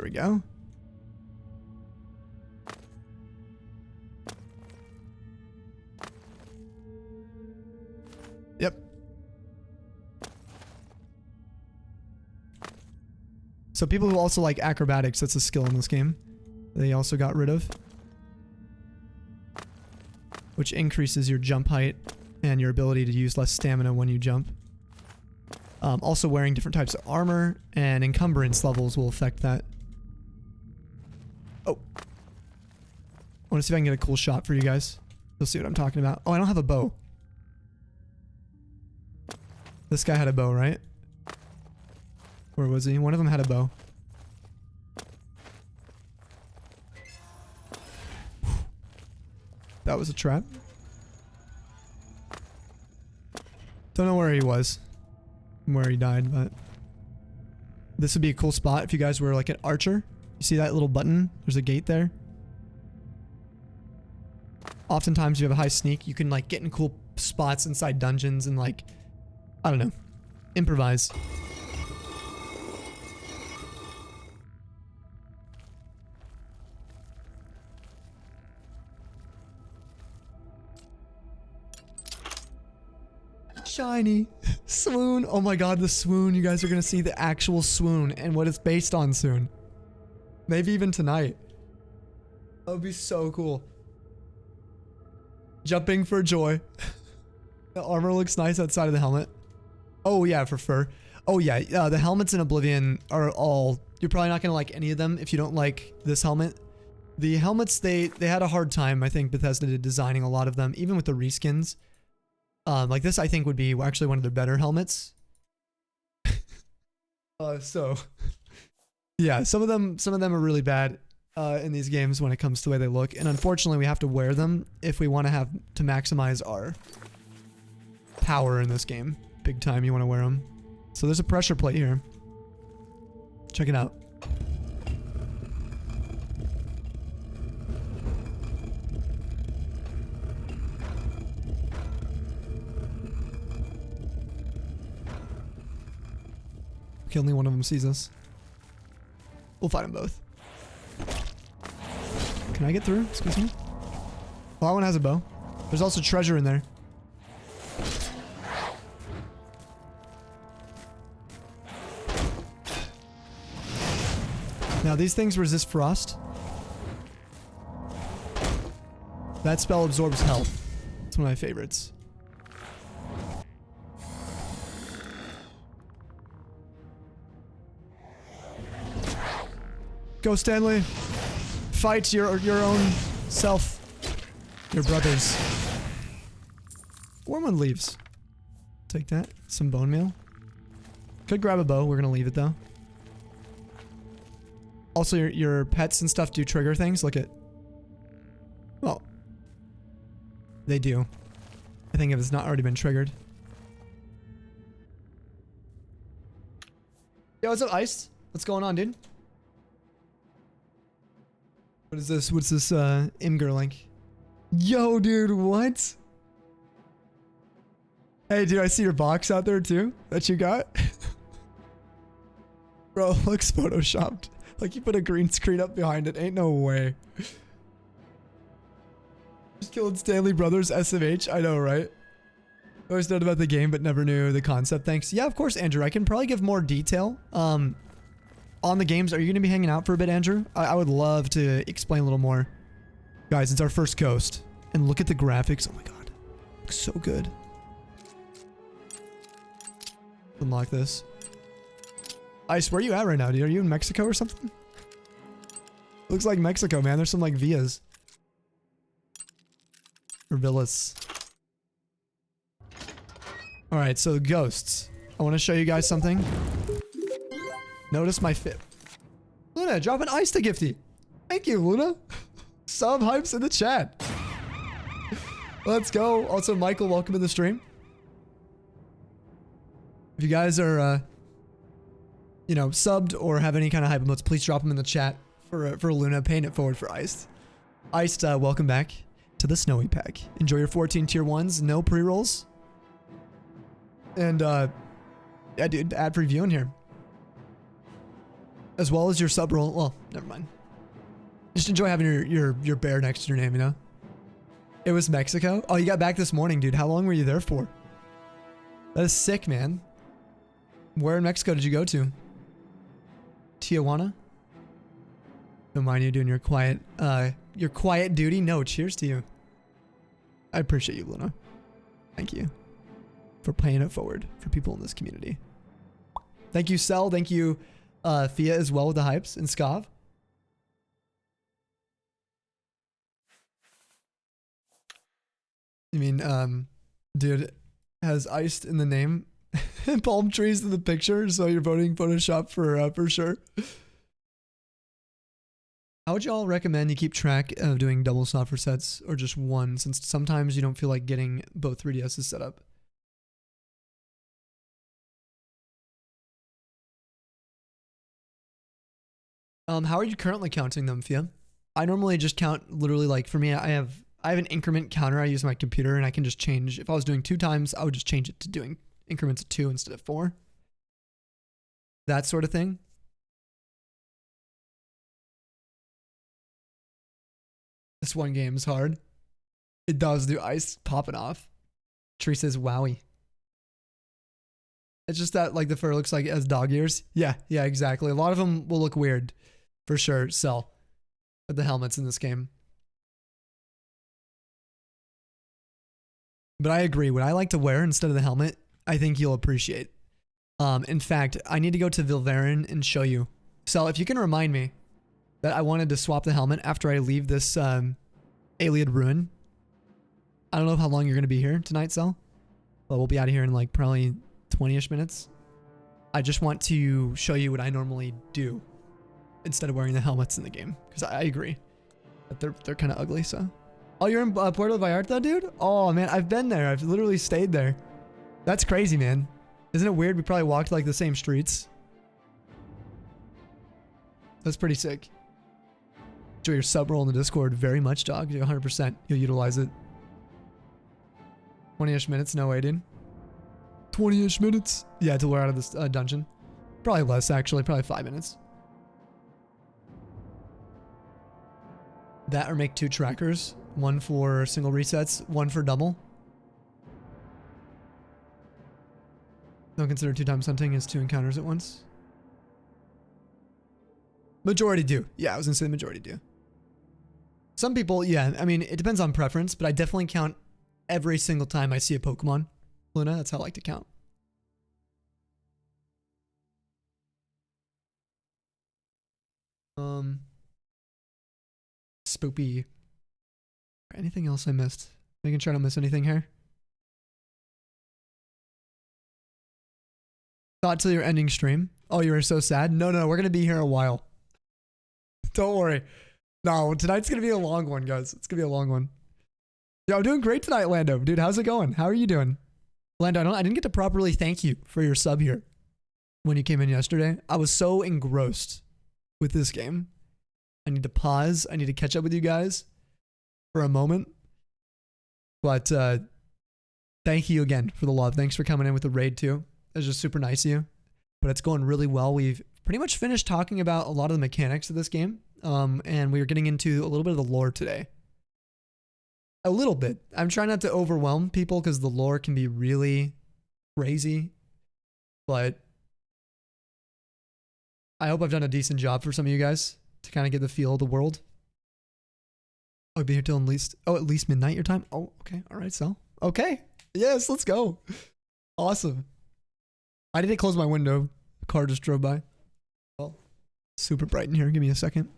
There we go. Yep. So people who also like acrobatics, that's a skill in this game. They also got rid of. Which increases your jump height and your ability to use less stamina when you jump. Also wearing different types of armor and encumbrance levels will affect that. Oh. I want to see if I can get a cool shot for you guys. You'll see what I'm talking about. Oh, I don't have a bow. This guy had a bow, right? Where was he? One of them had a bow. That was a trap. Don't know where he was. Where he died, but this would be a cool spot if you guys were like an archer. You see that little button? There's a gate there. Oftentimes you have a high sneak. You can like get in cool spots inside dungeons and like, I don't know, improvise. Shiny. Swoon. Oh my god, the swoon. You guys are going to see the actual swoon and what it's based on soon. Maybe even tonight. That would be so cool. Jumping for joy. The armor looks nice outside of the helmet. Oh yeah, for fur. Oh yeah, the helmets in Oblivion are all... You're probably not going to like any of them if you don't like this helmet. The helmets, they had a hard time, I think, Bethesda did designing a lot of them, even with the reskins. Like this, I think, would be actually one of their better helmets. So, yeah, some of them are really bad in these games when it comes to the way they look, and unfortunately, we have to wear them if we want to maximize our power in this game. Big time, you want to wear them. So there's a pressure plate here. Check it out. Okay, only one of them sees us. We'll fight them both. Can I get through? Excuse me? Oh, that one has a bow. There's also treasure in there. Now, these things resist frost. That spell absorbs health. It's one of my favorites. Go, Stanley. Fight your own self. Your brothers. Wormwood leaves. Take that. Some bone meal. Could grab a bow. We're gonna leave it though. Also, your pets and stuff do trigger things. Look at... Well, they do. I think if it's not already been triggered. Yo, what's up, Ice? What's going on, dude? What is this? What's this, Imgur link? Yo, dude, what? Hey, dude, I see your box out there, too, that you got. Bro, it looks photoshopped. Like, you put a green screen up behind it. Ain't no way. Just killed Stanley Brothers, SMH. I know, right? I always known about the game, but never knew the concept. Thanks. Yeah, of course, Andrew. I can probably give more detail. On the games. Are you going to be hanging out for a bit, Andrew? I would love to explain a little more. Guys, it's our first coast. And look at the graphics. Oh my god. Looks so good. Unlock this. Ice, where are you at right now, dude? Are you in Mexico or something? Looks like Mexico, man. There's some like villas. Or villas. Alright, so ghosts. I want to show you guys something. Notice my fit. Luna, drop an ice to Gifty. Thank you, Luna. Sub hypes in the chat. Let's go. Also, Michael, welcome to the stream. If you guys are, you know, subbed or have any kind of hype emotes, please drop them in the chat for Luna. Paying it forward for Iced. Iced, welcome back to the Snowy Pack. Enjoy your 14 tier 1s. No pre-rolls. And, yeah, dude, ad preview in here. as well as your sub role. Well, never mind. Just enjoy having your bear next to your name, you know? It was Mexico? Oh, you got back this morning, dude. How long were you there for? That is sick, man. Where in Mexico did you go to? Tijuana? Don't mind you doing your quiet duty. No, cheers to you. I appreciate you, Luna. Thank you for paying it forward for people in this community. Thank you, Cell. Thank you, Thea, as well with the hypes, and Skav. You mean, dude, has iced in the name and palm trees in the picture, so you're voting Photoshop for sure. How would y'all recommend you keep track of doing double software sets or just one, since sometimes you don't feel like getting both 3DSs set up? How are you currently counting them, Fia? I normally just count literally, like, for me, I have an increment counter. I use my computer and I can just change. If I was doing 2 times, I would just change it to doing increments of 2 instead of 4. That sort of thing. This one game is hard. It does do ice popping off. Tree says, wowie. It's just that, like, the fur looks like it has dog ears. Yeah, exactly. A lot of them will look weird. For sure, Cell. With the helmets in this game. But I agree. What I like to wear instead of the helmet, I think you'll appreciate. In fact, I need to go to Vilverin and show you. Cell, if you can remind me that I wanted to swap the helmet after I leave this Ayleid ruin. I don't know how long you're going to be here tonight, Cell. But we'll be out of here in like probably 20-ish minutes. I just want to show you what I normally do instead of wearing the helmets in the game. Because I agree that they're kind of ugly, so. Oh, you're in Puerto Vallarta, dude? Oh, man, I've been there. I've literally stayed there. That's crazy, man. Isn't it weird? We probably walked like the same streets. That's pretty sick. Enjoy your sub roll in the Discord very much, dog. 100%. You'll utilize it. 20-ish minutes. No way, dude. 20-ish minutes. Yeah, till we're out of this dungeon. Probably less, actually. Probably 5 minutes. That or make 2 trackers. 1 for single resets, 1 for double. Don't consider 2 times hunting as 2 encounters at once. Majority do. Yeah, I was gonna say the majority do. Some people, yeah, I mean, it depends on preference, but I definitely count every single time I see a Pokemon. Luna, that's how I like to count. Spoopy. Anything else I missed? Making sure I don't miss anything here. Thought till your ending stream. Oh, you were so sad? No, we're going to be here a while. Don't worry. No, tonight's going to be a long one, guys. It's going to be a long one. Yo, I'm doing great tonight, Lando. Dude, how's it going? How are you doing? Lando, I didn't get to properly thank you for your sub here when you came in yesterday. I was so engrossed with this game. I need to pause. I need to catch up with you guys for a moment. But thank you again for the love. Thanks for coming in with the raid too. It was just super nice of you. But it's going really well. We've pretty much finished talking about a lot of the mechanics of this game. And we are getting into a little bit of the lore today. A little bit. I'm trying not to overwhelm people because the lore can be really crazy. But I hope I've done a decent job for some of you guys to kind of get the feel of the world. I'll be here till at least midnight your time. Oh, okay. All right, so. Okay. Yes, let's go. Awesome. I didn't close my window. The car just drove by. Well, super bright in here. Give me a second.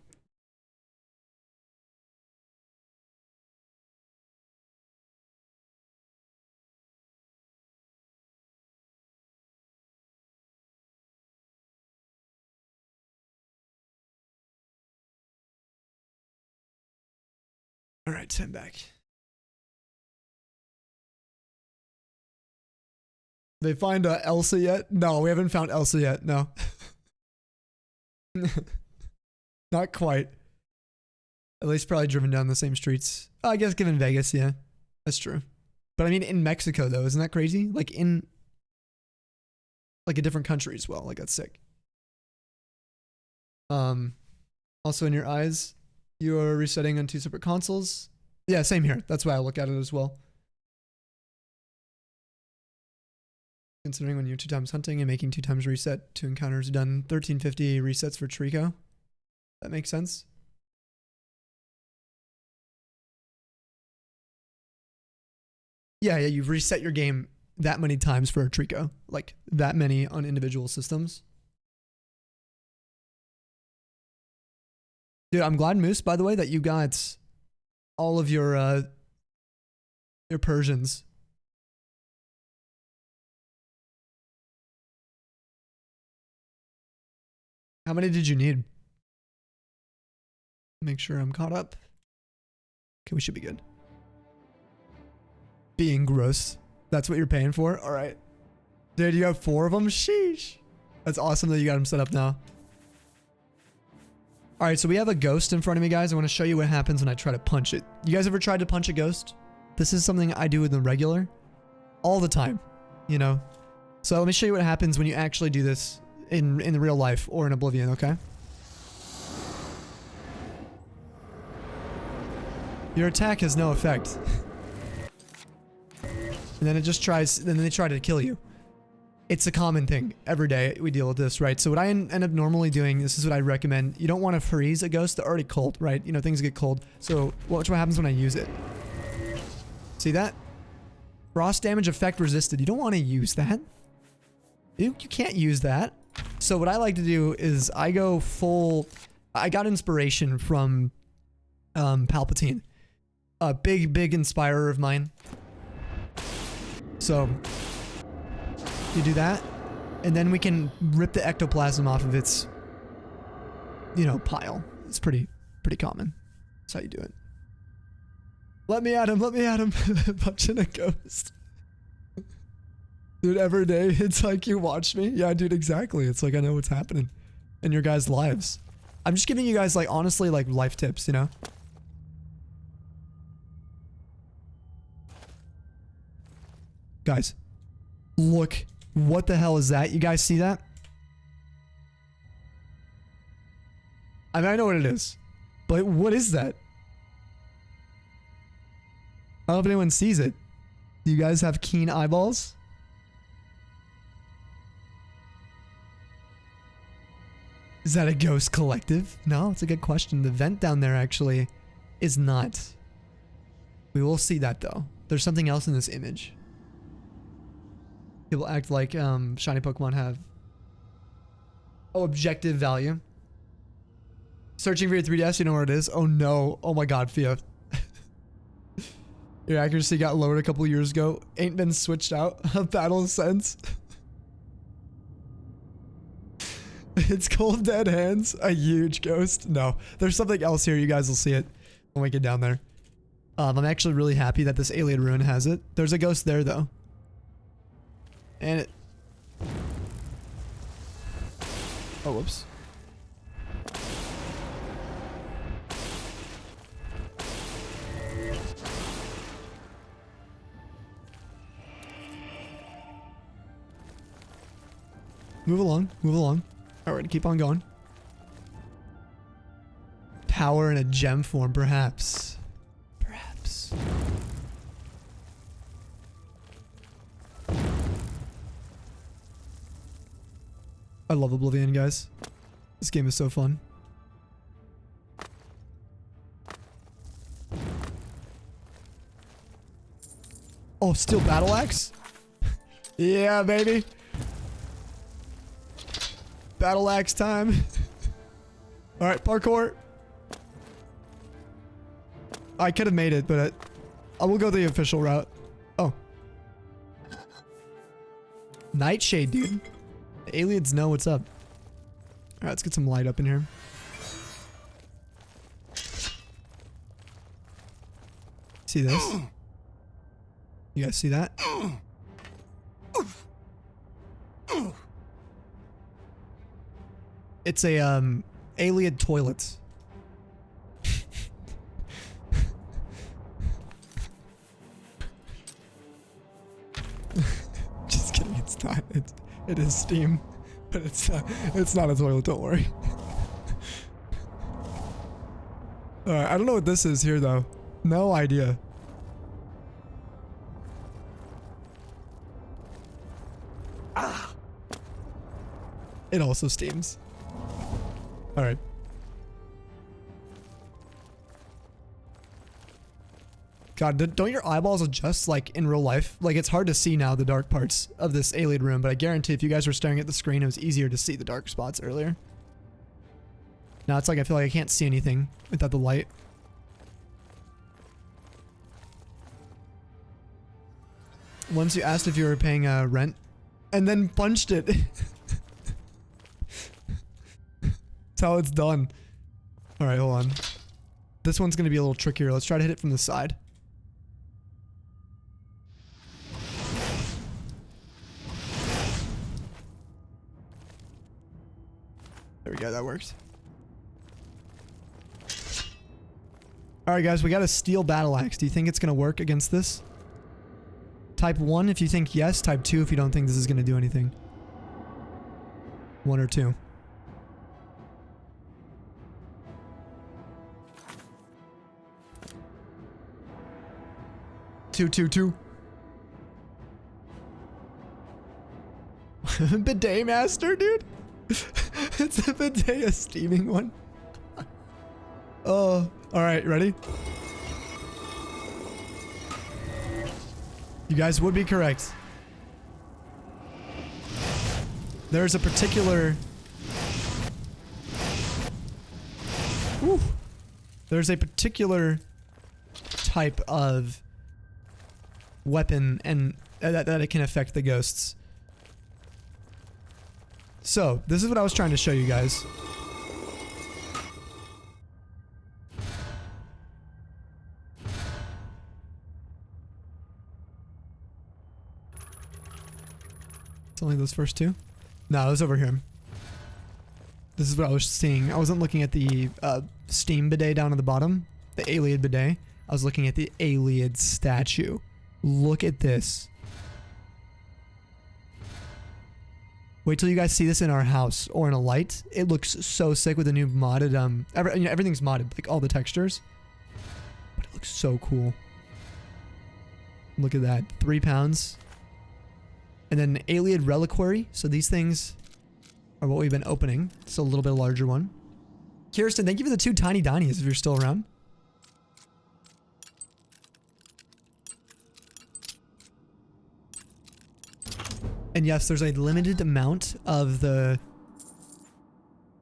All right, send back. They find Elsa yet? No, we haven't found Elsa yet. No. Not quite. At least probably driven down the same streets. Oh, I guess given Vegas, yeah. That's true. But I mean, in Mexico, though, isn't that crazy? Like in like a different country as well. Like, that's sick. Also in your eyes, you are resetting on 2 separate consoles. Yeah, same here. That's why I look at it as well. Considering when you're 2 times hunting and making 2 times reset, 2 encounters done, 1350 resets for Trico. That makes sense. Yeah, you've reset your game that many times for a Trico. Like, that many on individual systems. Dude, I'm glad, Moose, by the way, that you got all of your Persians. How many did you need? Make sure I'm caught up. Okay, we should be good. Being gross. That's what you're paying for? Alright. Dude, you have 4 of them? Sheesh. That's awesome that you got them set up now. Alright, so we have a ghost in front of me, guys. I want to show you what happens when I try to punch it. You guys ever tried to punch a ghost? This is something I do in the regular. All the time. You know? So let me show you what happens when you actually do this in the real life or in Oblivion, okay? Your attack has no effect. And then it just tries, then they try to kill you. It's a common thing. Every day we deal with this, right? So what I end up normally doing, this is what I recommend. You don't want to freeze a ghost. They're already cold, right? You know, things get cold. So watch what happens when I use it. See that? Frost damage effect resisted. You don't want to use that. You can't use that. So what I like to do is I go full... I got inspiration from Palpatine. A big inspirer of mine. So you do that, and then we can rip the ectoplasm off of its, you know, pile. It's pretty common. That's how you do it. Let me at him, let me at him. Punching a ghost. Dude, every day it's like you watch me. Yeah, dude, exactly. It's like I know what's happening in your guys' lives. I'm just giving you guys, like, honestly, like, life tips, you know? Guys, look. What the hell is that? You guys see that? I mean, I know what it is. But what is that? I don't know if anyone sees it. Do you guys have keen eyeballs? Is that a ghost collective? No, it's a good question. The vent down there actually is not. We will see that though. There's something else in this image. People act like shiny Pokemon have objective value. Searching for your 3DS, you know where it is? Oh no. Oh my god, Fia. Your accuracy got lowered a couple years ago. Ain't been switched out of battle since. It's Cold Dead Hands, a huge ghost. No, there's something else here. You guys will see it when we get down there. I'm actually really happy that this Alien Ruin has it. There's a ghost there though. And it... Oh, whoops. Move along, move along. Alright, keep on going. Power in a gem form, perhaps. Perhaps. I love Oblivion, guys. This game is so fun. Oh, still battle axe? Yeah, baby. Battle axe time. Alright, parkour. I could have made it, but I will go the official route. Oh. Nightshade, dude. The aliens know what's up. Alright, let's get some light up in here. See this? You guys see that? It's a alien toilet. Just kidding, it's not. It is steam, but it's not a toilet, don't worry. Alright, I don't know what this is here though. No idea. Ah! It also steams. Alright. God, don't your eyeballs adjust like in real life? Like it's hard to see now the dark parts of this alien room, but I guarantee if you guys were staring at the screen, it was easier to see the dark spots earlier. Now it's like I feel like I can't see anything without the light. Once you asked if you were paying rent, and then punched it. That's how it's done. Alright, hold on. This one's gonna be a little trickier. Let's try to hit it from the side. There we go, that works. Alright guys, we got a steel battle axe. Do you think it's gonna work against this? Type 1 if you think yes, type 2 if you don't think this is gonna do anything. 1 or 2. Two. Bidet master, dude. It's a bidet, a steaming one. Oh, all right, ready? You guys would be correct. There's a particular... Whew. There's a particular type of weapon and that it can affect the ghosts. So, this is what I was trying to show you guys. It's only those first two? No, it was over here. This is what I was seeing. I wasn't looking at the steam bidet down at the bottom. The Aliad bidet. I was looking at the Aliad statue. Look at this. Wait till you guys see this in our house or in a light. It looks so sick with the new modded, everything's modded, like all the textures. But it looks so cool. Look at that, 3 pounds. And then Aliad Reliquary. So these things are what we've been opening. It's a little bit larger one. Kirsten, thank you for the 2 tiny Donnies if you're still around. And yes, there's a limited amount of the,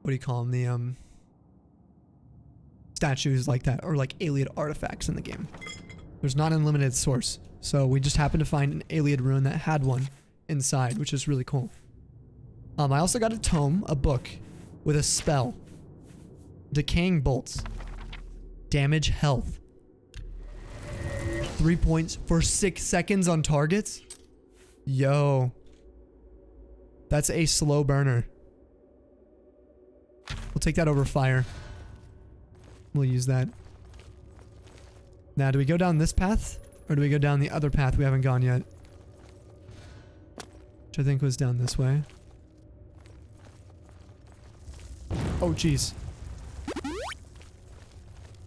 what do you call them? The statues like that, or like Aliad artifacts in the game. There's not an unlimited source. So we just happened to find an Aliad ruin that had one inside, which is really cool. I also got a tome, a book, with a spell. Decaying bolts. Damage health. 3 points for 6 seconds on targets? Yo. That's a slow burner. We'll take that over fire. We'll use that. Now, do we go down this path? Or do we go down the other path we haven't gone yet? Which I think was down this way. Oh, jeez.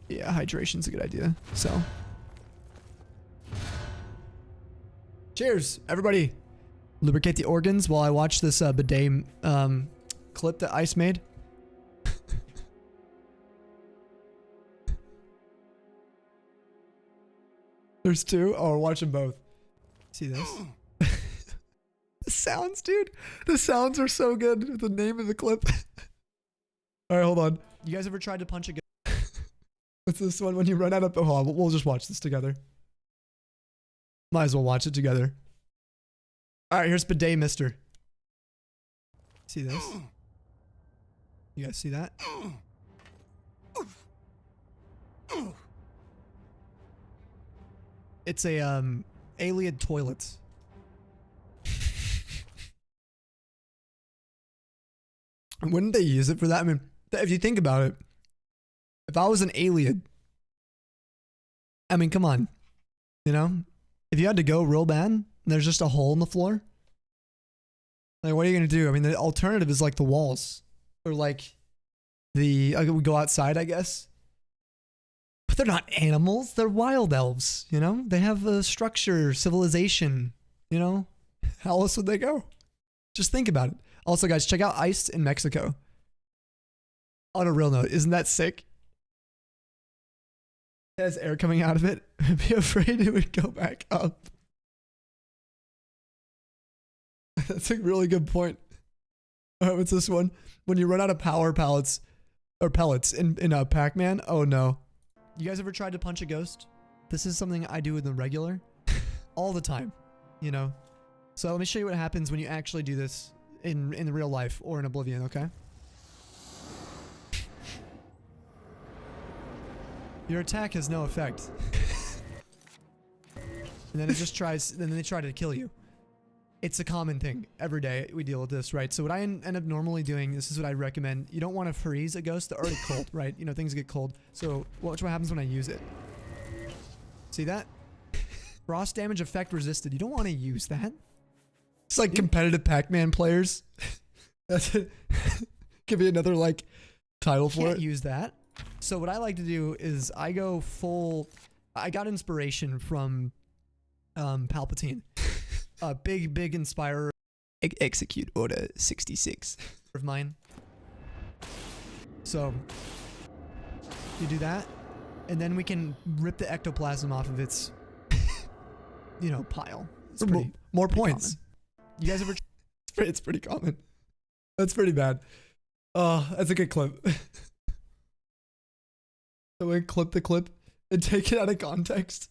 Yeah, hydration's a good idea. So. Cheers, everybody. Lubricate the organs while I watch this bidet clip that Ice made. There's 2? Oh, watch them both. See this? The sounds, dude. The sounds are so good with the name of the clip. Alright, hold on. You guys ever tried to punch a ghost? What's this one when you run out of... Oh, hold on. We'll just watch this together. Might as well watch it together. Alright, here's Bidet Mister. See this? You guys see that? It's a, Aliad toilet. Wouldn't they use it for that? I mean, if you think about it, if I was an Aliad, I mean, come on. You know? If you had to go real bad, and there's just a hole in the floor, like, what are you going to do? I mean, the alternative is like the walls. Or like the, we go outside, I guess. But they're not animals. They're wild elves, you know? They have a structure, civilization, you know? How else would they go? Just think about it. Also, guys, check out Iced in Mexico. On a real note, isn't that sick? It has air coming out of it. I'd be afraid it would go back up. That's a really good point. All right, what's this one? When you run out of power pellets in Pac-Man, oh no. You guys ever tried to punch a ghost? This is something I do in the regular all the time, you know? So let me show you what happens when you actually do this in the real life or in Oblivion, okay? Your attack has no effect. And then it just tries, then they try to kill you. It's a common thing. Every day we deal with this, right? So what I end up normally doing, this is what I recommend. You don't want to freeze a ghost. They're already cold, right? You know, things get cold. So watch what happens when I use it. See that? Frost damage effect resisted. You don't want to use that. It's like competitive Pac-Man players. That's it. Could be another like title for it. Can't use that. So what I like to do is I go full. I got inspiration from Palpatine. Big inspirer. Execute Order 66 of mine. So you do that, and then we can rip the ectoplasm off of its, you know, pile. It's more points. Common. You guys ever? It's pretty common. That's pretty bad. Oh, that's a good clip. So we clip the clip and take it out of context.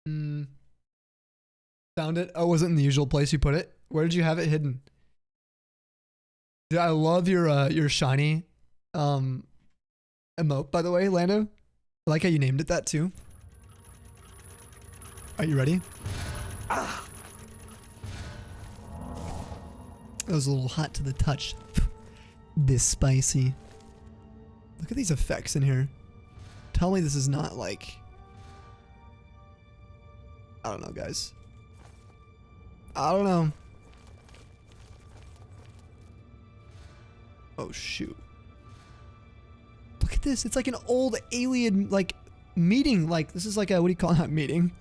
Found it. Oh, was it in the usual place you put it? Where did you have it hidden? Dude, I love your shiny emote, by the way, Lando. I like how you named it that too. Are you ready? Ah. That was a little hot to the touch. This spicy. Look at these effects in here. Tell me this is not like... I don't know, guys. I don't know. Oh, shoot. Look at this. It's like an old alien, like, meeting. Like, this is like a, what do you call that meeting?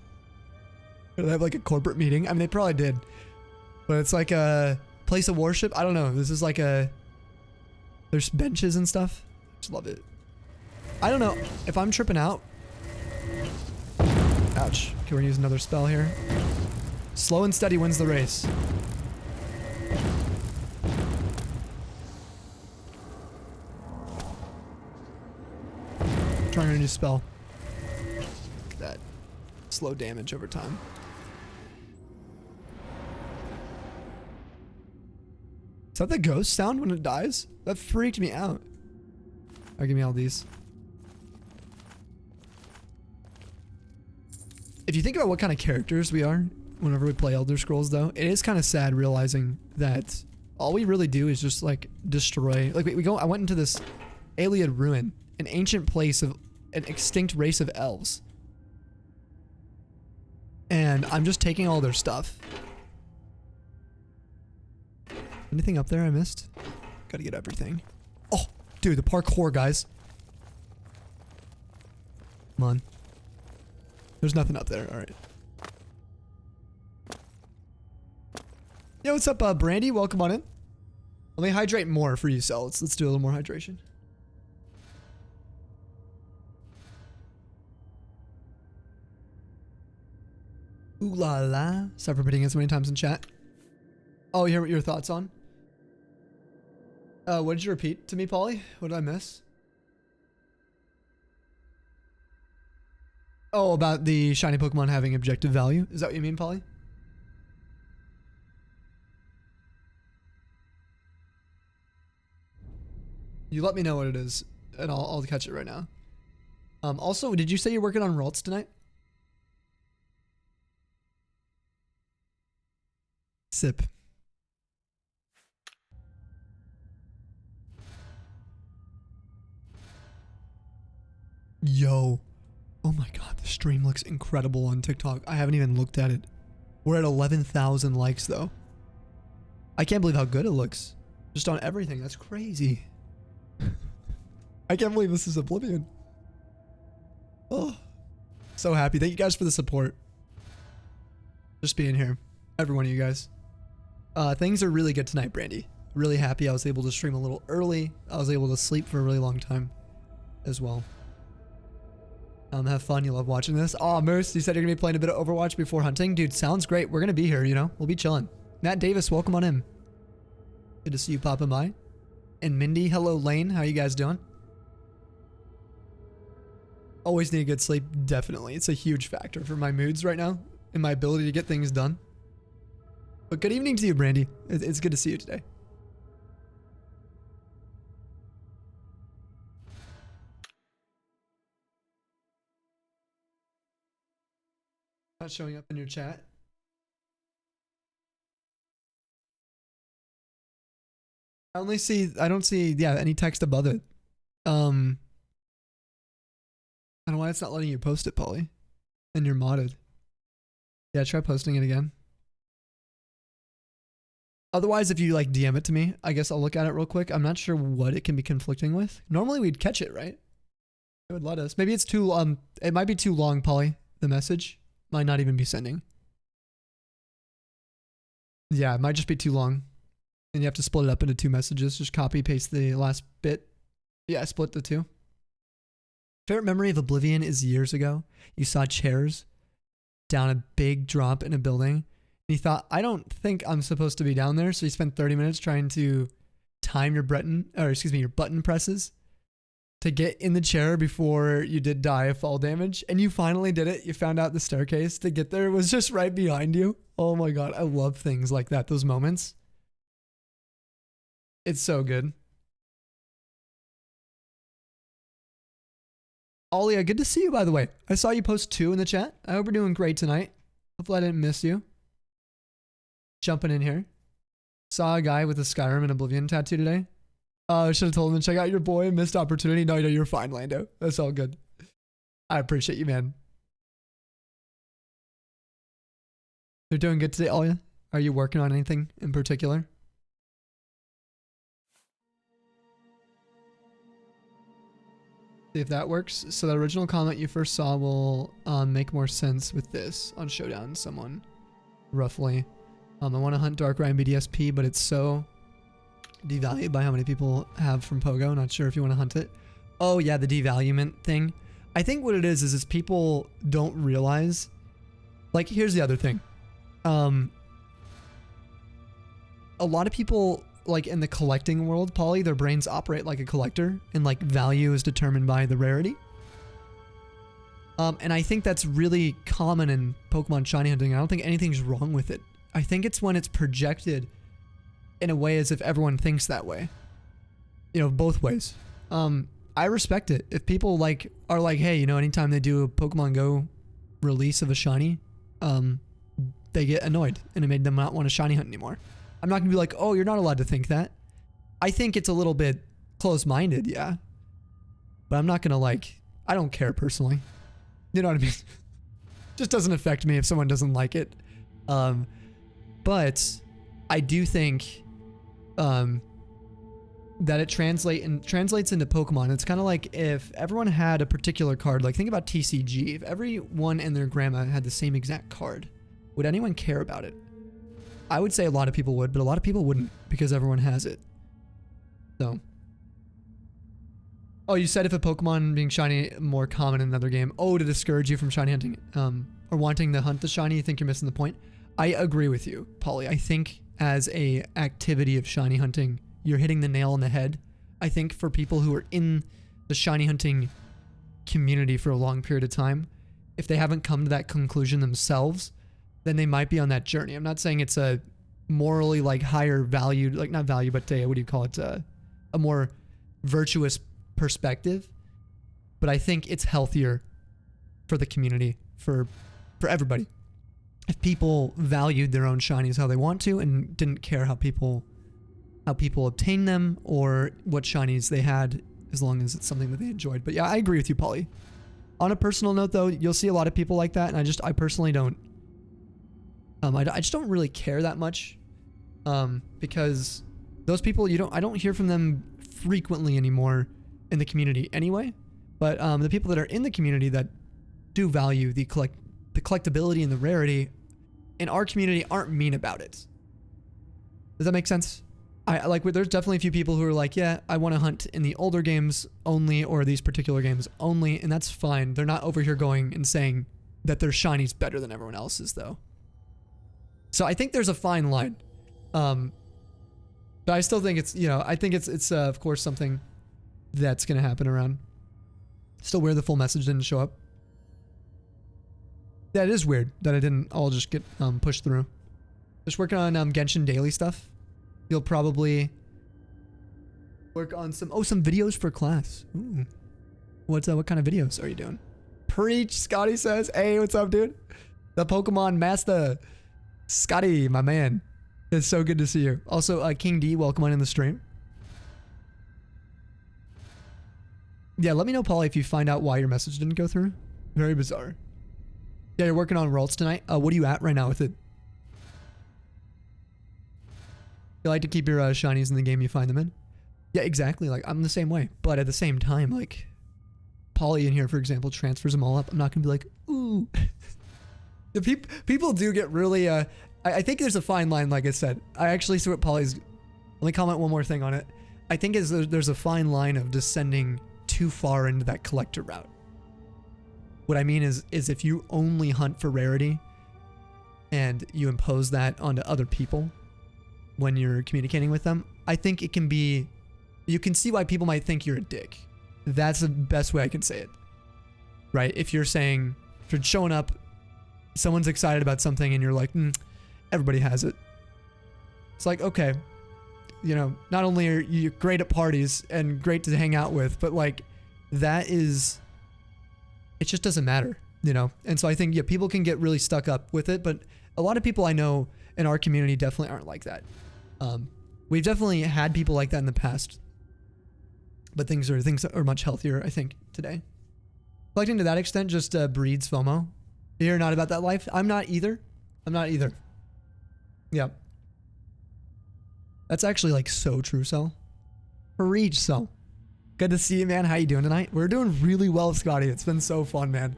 Do they have like a corporate meeting? I mean, they probably did. But it's like a place of worship. I don't know. This is like a... There's benches and stuff. Just love it. I don't know if I'm tripping out. Ouch. Okay, we're gonna use another spell here. Slow and steady wins the race. Trying a new spell. Look at that. Slow damage over time. Is that the ghost sound when it dies? That freaked me out. Alright, give me all these. If you think about what kind of characters we are whenever we play ElderScrolls, though, it is kind of sad realizing that all we really do is just like destroy. Like we go. I went into this alien ruin, an ancient place of an extinct race of elves, and I'm just taking all their stuff. Anything up there I missed? Gotta get everything. Oh, dude, the parkour, guys. Come on. There's nothing up there. All right. Yo, what's up, Brandy? Welcome on in. Let me hydrate more for you, so let's do a little more hydration. Ooh la la. Sorry for putting it so many times in chat. Oh, you hear what your thoughts on? What did you repeat to me, Polly? What did I miss? Oh, about the shiny Pokemon having objective value. Is that what you mean, Polly? You let me know what it is, and I'll catch it right now. Also, did you say you're working on Ralts tonight? Sip. Yo. Oh my god, the stream looks incredible on TikTok. I haven't even looked at it. We're at 11,000 likes though. I can't believe how good it looks. Just on everything. That's crazy. I can't believe this is Oblivion. Oh, so happy. Thank you guys for the support. Just being here. Every one of you guys. Things are really good tonight, Brandy. Really happy I was able to stream a little early. I was able to sleep for a really long time as well. Have fun. You love watching this. Oh, Moose, you said you're going to be playing a bit of Overwatch before hunting. Dude, sounds great. We're going to be here, you know. We'll be chilling. Matt Davis, welcome on in. Good to see you popping by. And Mindy, hello Lane. How you guys doing? Always need good sleep. Definitely. It's a huge factor for my moods right now and my ability to get things done. But good evening to you, Brandy. It's good to see you today. Not showing up in your chat. I don't see, yeah, any text above it. I don't know why it's not letting you post it, Polly. And you're modded. Yeah, try posting it again. Otherwise, if you like DM it to me, I guess I'll look at it real quick. I'm not sure what it can be conflicting with. Normally we'd catch it, right? It would let us. Maybe it's too, it might be too long, Polly, the message. Might not even be sending. Yeah, it might just be too long. And you have to split it up into 2 messages. Just copy, paste the last bit. Yeah, split the 2. Favorite memory of Oblivion is years ago. You saw chairs down a big drop in a building. And you thought, I don't think I'm supposed to be down there. So you spent 30 minutes trying to time your your button presses to get in the chair before you did die of fall damage. And you finally did it. You found out the staircase to get there was just right behind you. Oh my God. I love things like that. Those moments. It's so good. Alia, good to see you, by the way. I saw you post 2 in the chat. I hope you're doing great tonight. Hopefully I didn't miss you. Jumping in here. Saw a guy with a Skyrim and Oblivion tattoo today. I should have told him to check out your boy. Missed opportunity. No, you're fine, Lando. That's all good. I appreciate you, man. You're doing good today, Alia? Are you working on anything in particular? See if that works. So the original comment you first saw will make more sense with this on Showdown. Someone roughly. I want to hunt Dark Ryan BDSP, but it's so devalued by how many people have from Pogo. Not sure if you want to hunt it. Oh yeah, the devaluement thing. I think what it is people don't realize. Like, here's the other thing. A lot of people, like in the collecting world, Polly, their brains operate like a collector, and like value is determined by the rarity. And I think that's really common in Pokemon shiny hunting. I don't think anything's wrong with it. I think it's when it's projected in a way as if everyone thinks that way. You know, both ways. I respect it. If people like are like, hey, you know, anytime they do a Pokemon Go release of a shiny, they get annoyed and it made them not want to shiny hunt anymore. I'm not gonna be like, oh, you're not allowed to think that. I think it's a little bit close-minded, yeah. But I'm not gonna like, I don't care personally. You know what I mean? Just doesn't affect me if someone doesn't like it. But I do think that it translates into Pokemon. It's kind of like if everyone had a particular card, like think about TCG. If everyone and their grandma had the same exact card, would anyone care about it? I would say a lot of people would, but a lot of people wouldn't because everyone has it. So. Oh, you said if a Pokemon being shiny more common in another game. Oh, to discourage you from shiny hunting, or wanting to hunt the shiny, you think you're missing the point? I agree with you, Polly. I think as a activity of shiny hunting, you're hitting the nail on the head. I think for people who are in the shiny hunting community for a long period of time, if they haven't come to that conclusion themselves, then they might be on that journey. I'm not saying it's a morally like higher valued, like not value, but what do you call it? A more virtuous perspective. But I think it's healthier for the community, for everybody. If people valued their own shinies how they want to and didn't care how people obtain them or what shinies they had, as long as it's something that they enjoyed. But yeah, I agree with you, Polly. On a personal note though, you'll see a lot of people like that, and I personally don't I just don't really care that much, because those people I don't hear from them frequently anymore in the community anyway. But the people that are in the community that do value the collectability and the rarity in our community aren't mean about it. Does that make sense? I like, there's definitely a few people who are like, yeah, I want to hunt in the older games only or these particular games only, and that's fine. They're not over here going and saying that their shiny's better than everyone else's, though. So I think there's a fine line. But I still think it's, you know, I think it's of course something that's going to happen around. Still weird the full message didn't show up. Yeah, it is weird that it didn't all just get pushed through. Just working on Genshin daily stuff. You'll probably work on some videos for class. Ooh. What kind of videos are you doing? Preach, Scotty says. Hey, what's up, dude? The Pokemon Master. Scotty, my man. It's so good to see you. Also, King D, welcome on in the stream. Yeah, let me know, Paulie, if you find out why your message didn't go through. Very bizarre. Yeah, you're working on Worlds tonight. What are you at right now with it? You like to keep your shinies in the game you find them in? Yeah, exactly. Like, I'm the same way. But at the same time, like, Paulie in here, for example, transfers them all up. I'm not going to be like, ooh. The people do get really, I think there's a fine line, like I said. I actually see what Paulie's, let me comment one more thing on it. I think there's a fine line of descending too far into that collector route. What I mean is if you only hunt for rarity and you impose that onto other people when you're communicating with them, I think it can be, you can see why people might think you're a dick. That's the best way I can say it. Right? If you're saying, if you're showing up, someone's excited about something and you're like, everybody has it. It's like, okay, you know, not only are you great at parties and great to hang out with, but like that is, it just doesn't matter, you know? And so I think, yeah, people can get really stuck up with it, but a lot of people I know in our community definitely aren't like that. We've definitely had people like that in the past, but things are much healthier, I think, today. Collecting to that extent just breeds FOMO. You're not about that life? I'm not either. Yeah. That's actually like so true, Cell. Preach, Cell. Good to see you, man. How you doing tonight? We're doing really well, Scotty. It's been so fun, man.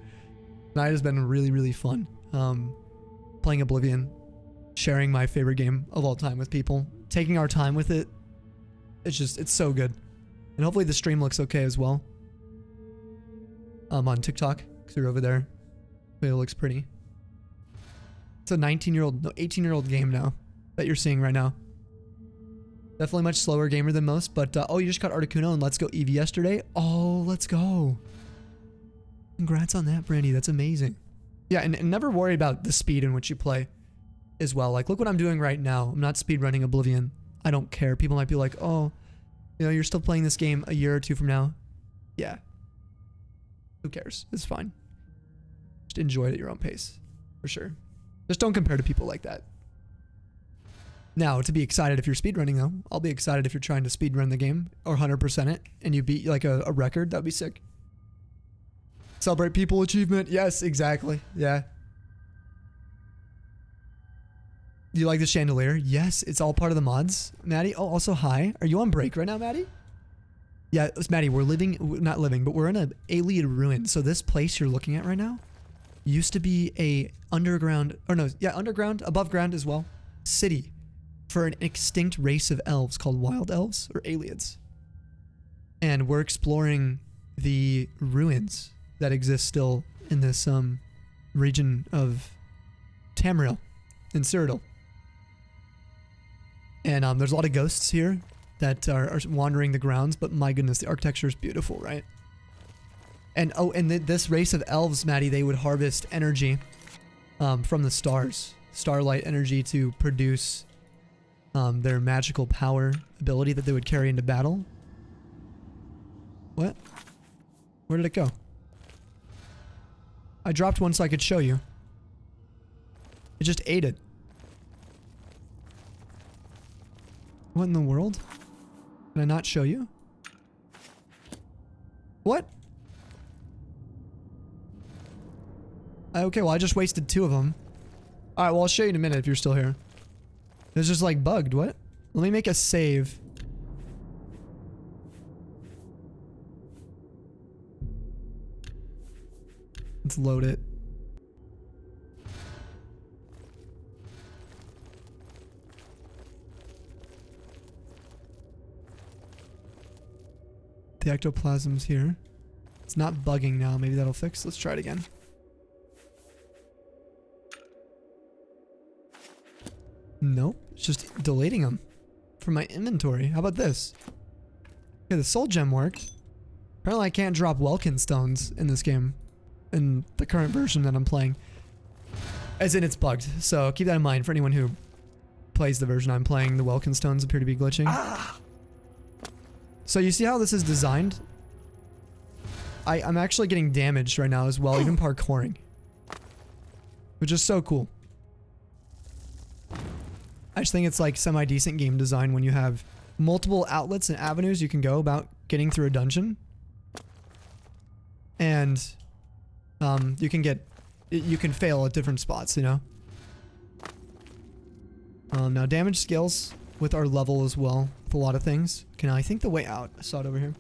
Tonight has been really, really fun. Playing Oblivion, sharing my favorite game of all time with people, taking our time with it. It's so good. And hopefully the stream looks okay as well. On TikTok, because you're over there. It looks pretty. It's a 18-year-old game now that you're seeing right now. Definitely much slower gamer than most, but oh, you just got Articuno and Let's Go Eevee yesterday? Oh, let's go. Congrats on that, Brandy. That's amazing. Yeah, and never worry about the speed in which you play as well. Like, look what I'm doing right now. I'm not speedrunning Oblivion. I don't care. People might be like, oh, you know, you're still playing this game a year or two from now. Yeah. Who cares? It's fine. Just enjoy it at your own pace, for sure. Just don't compare to people like that. Now, to be excited if you're speedrunning, though, I'll be excited if you're trying to speedrun the game or 100% it and you beat like a record. That'd be sick. Celebrate people achievement. Yes, exactly. Yeah. Do you like the chandelier? Yes, it's all part of the mods. Maddie, oh, also hi. Are you on break right now, Maddie? Yeah, it's Maddie. We're not living, but we're in an alien ruin. So this place you're looking at right now used to be a underground, above ground as well, city for an extinct race of elves called wild elves or aliens. And we're exploring the ruins that exist still in this region of Tamriel in Cyrodiil. And there's a lot of ghosts here that are wandering the grounds, but my goodness, the architecture is beautiful, right? And oh, and this race of elves, Maddie, they would harvest energy from the stars, starlight energy, to produce their magical power ability that they would carry into battle. What? Where did it go? I dropped one so I could show you. It just ate it. What in the world? Can I not show you? What? Okay, well I just wasted 2 of them. Alright, well I'll show you in a minute if you're still here. It's just like bugged, what? Let me make a save. Let's load it. The ectoplasm's here. It's not bugging now. Maybe that'll fix. Let's try it again. Nope. It's just deleting them from my inventory. How about this? Okay, the soul gem worked. Apparently I can't drop Welkin stones in this game. In the current version that I'm playing. As in it's bugged. So keep that in mind for anyone who plays the version I'm playing. The Welkin stones appear to be glitching. So you see how this is designed? I'm actually getting damaged right now as well, even parkouring. Which is so cool. I just think it's like semi-decent game design when you have multiple outlets and avenues you can go about getting through a dungeon. And you can fail at different spots, you know? Now damage scales with our level as well, with a lot of things. Okay, now I think the way out, I saw it over here.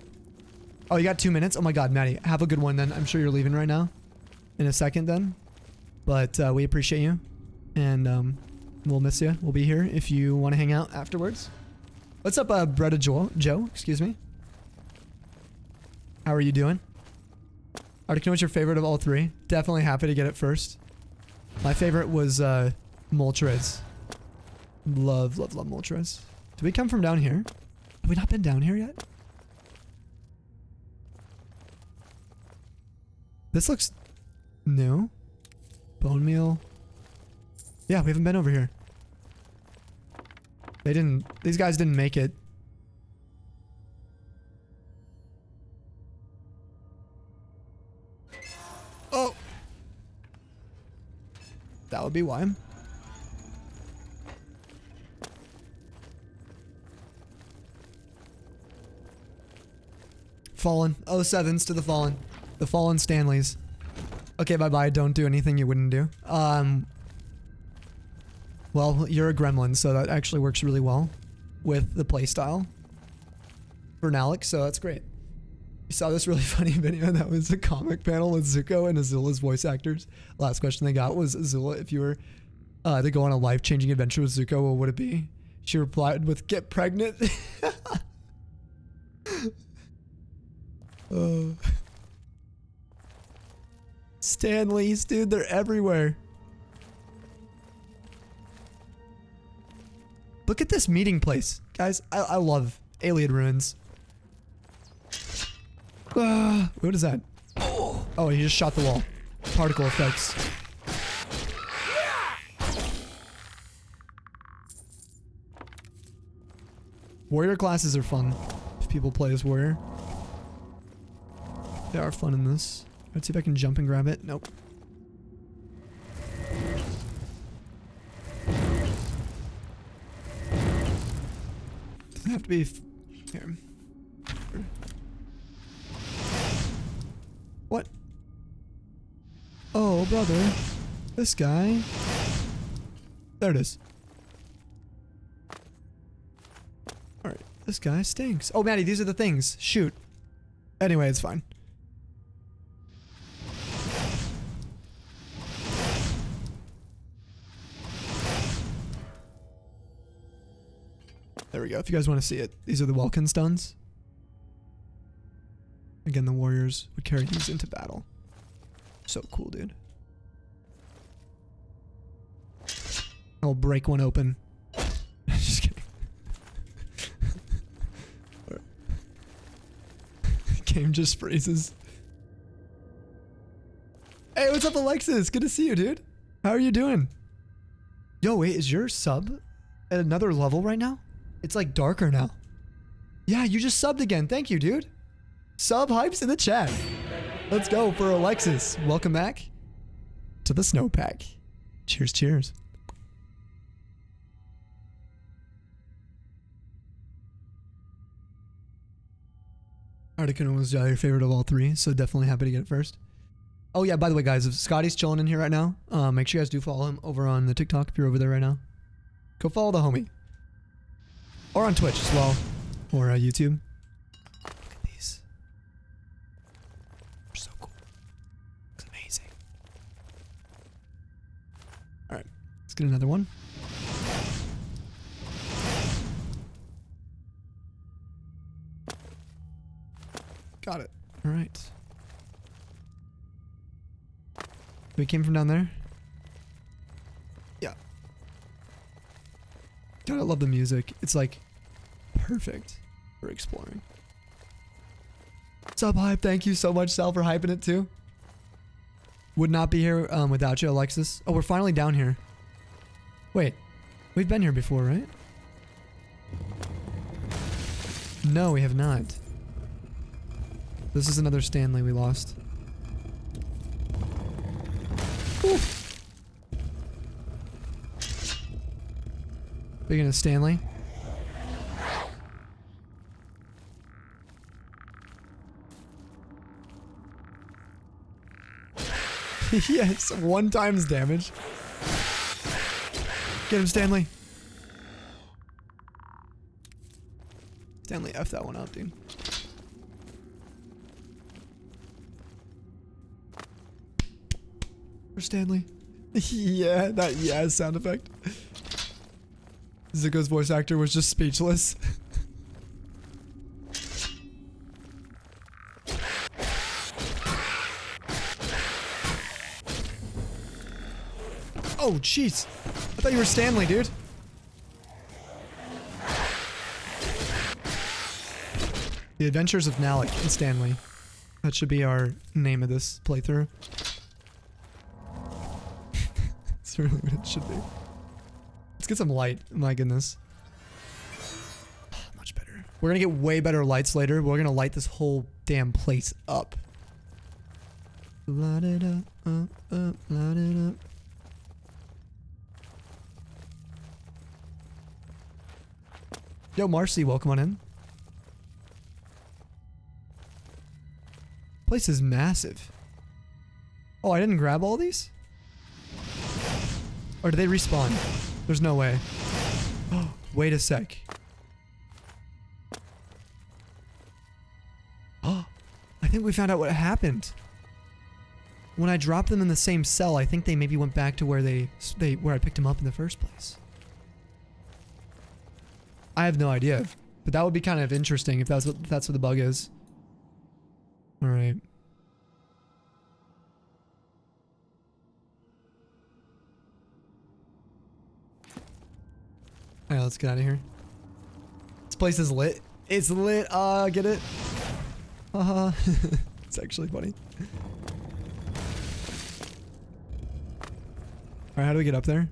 Oh, you got 2 minutes? Oh my god, Maddie, have a good one then. I'm sure you're leaving right now. In a second then. But we appreciate you. And we'll miss you. We'll be here if you want to hang out afterwards. What's up, Bretta Joe? Excuse me. How are you doing? Arctic, what's your favorite of all three? Definitely happy to get it first. My favorite was Moltres. Love Moltres. Did we come from down here? Have we not been down here yet? This looks new. Bone meal. Yeah, we haven't been over here. These guys didn't make it. Oh! That would be why. Fallen. 07s to the Fallen. The Fallen Stanleys. Okay, bye-bye. Don't do anything you wouldn't do. Well, you're a gremlin, so that actually works really well with the playstyle for Nalec, so that's great. You saw this really funny video that was a comic panel with Zuko and Azula's voice actors. Last question they got was, Azula, if you were to go on a life-changing adventure with Zuko, what would it be? She replied with, get pregnant. Stanleys, dude, they're everywhere. Look at this meeting place. Guys, I love Alien Ruins. What is that? Oh, he just shot the wall. Particle effects. Warrior classes are fun. If people play as warrior. They are fun in this. Let's see if I can jump and grab it. Nope. Doesn't have to be here. What? Oh, brother. This guy. There it is. Alright. This guy stinks. Oh, Maddie, these are the things. Shoot. Anyway, it's fine. There we go. If you guys want to see it, these are the Welkin stones. Again, the warriors would carry these into battle. So cool, dude. I'll break one open. Just kidding. Game just freezes. Hey, what's up, Alexis? Good to see you, dude. How are you doing? Yo, wait, is your sub at another level right now? It's like darker now. Yeah, you just subbed again. Thank you, dude. Sub hypes in the chat. Let's go for Alexis. Welcome back to the snowpack. Cheers, cheers. Articuno was your favorite of all three, so definitely happy to get it first. Oh yeah, by the way, guys, if Scotty's chilling in here right now, make sure you guys do follow him over on the TikTok if you're over there right now. Go follow the homie. Or on Twitch as well. Or YouTube. Look at these. They're so cool. Looks amazing. Get another one. Got it. All right. We came from down there? Yeah. God, I love the music. It's like perfect for exploring. Sub hype, thank you so much, Sal, for hyping it too. Would not be here without you, Alexis. Oh, we're finally down here. Wait, we've been here before, right? No, we have not. This is another Stanley we lost. Ooh. Speaking of Stanley. Yes, 1 times damage. Get him, Stanley. Stanley, F that one up, dude. For Stanley. Yeah, that yeah sound effect. Zico's voice actor was just speechless. Oh, jeez. I thought you were Stanley, dude. The Adventures of Nalec and Stanley. That should be our name of this playthrough. That's really what it should be. Let's get some light. My goodness. Much better. We're gonna get way better lights later. We're gonna light this whole damn place up. Light it up, light it up. Yo, Marcy, welcome on in. Place is massive. Oh, I didn't grab all these? Or did they respawn? There's no way. Oh, wait a sec. Oh, I think we found out what happened. When I dropped them in the same cell, I think they maybe went back to where where I picked them up in the first place. I have no idea, but that would be kind of interesting if that's what the bug is. All right. All right, let's get out of here. This place is lit. It's lit. Get it? Haha. It's actually funny. All right, how do we get up there?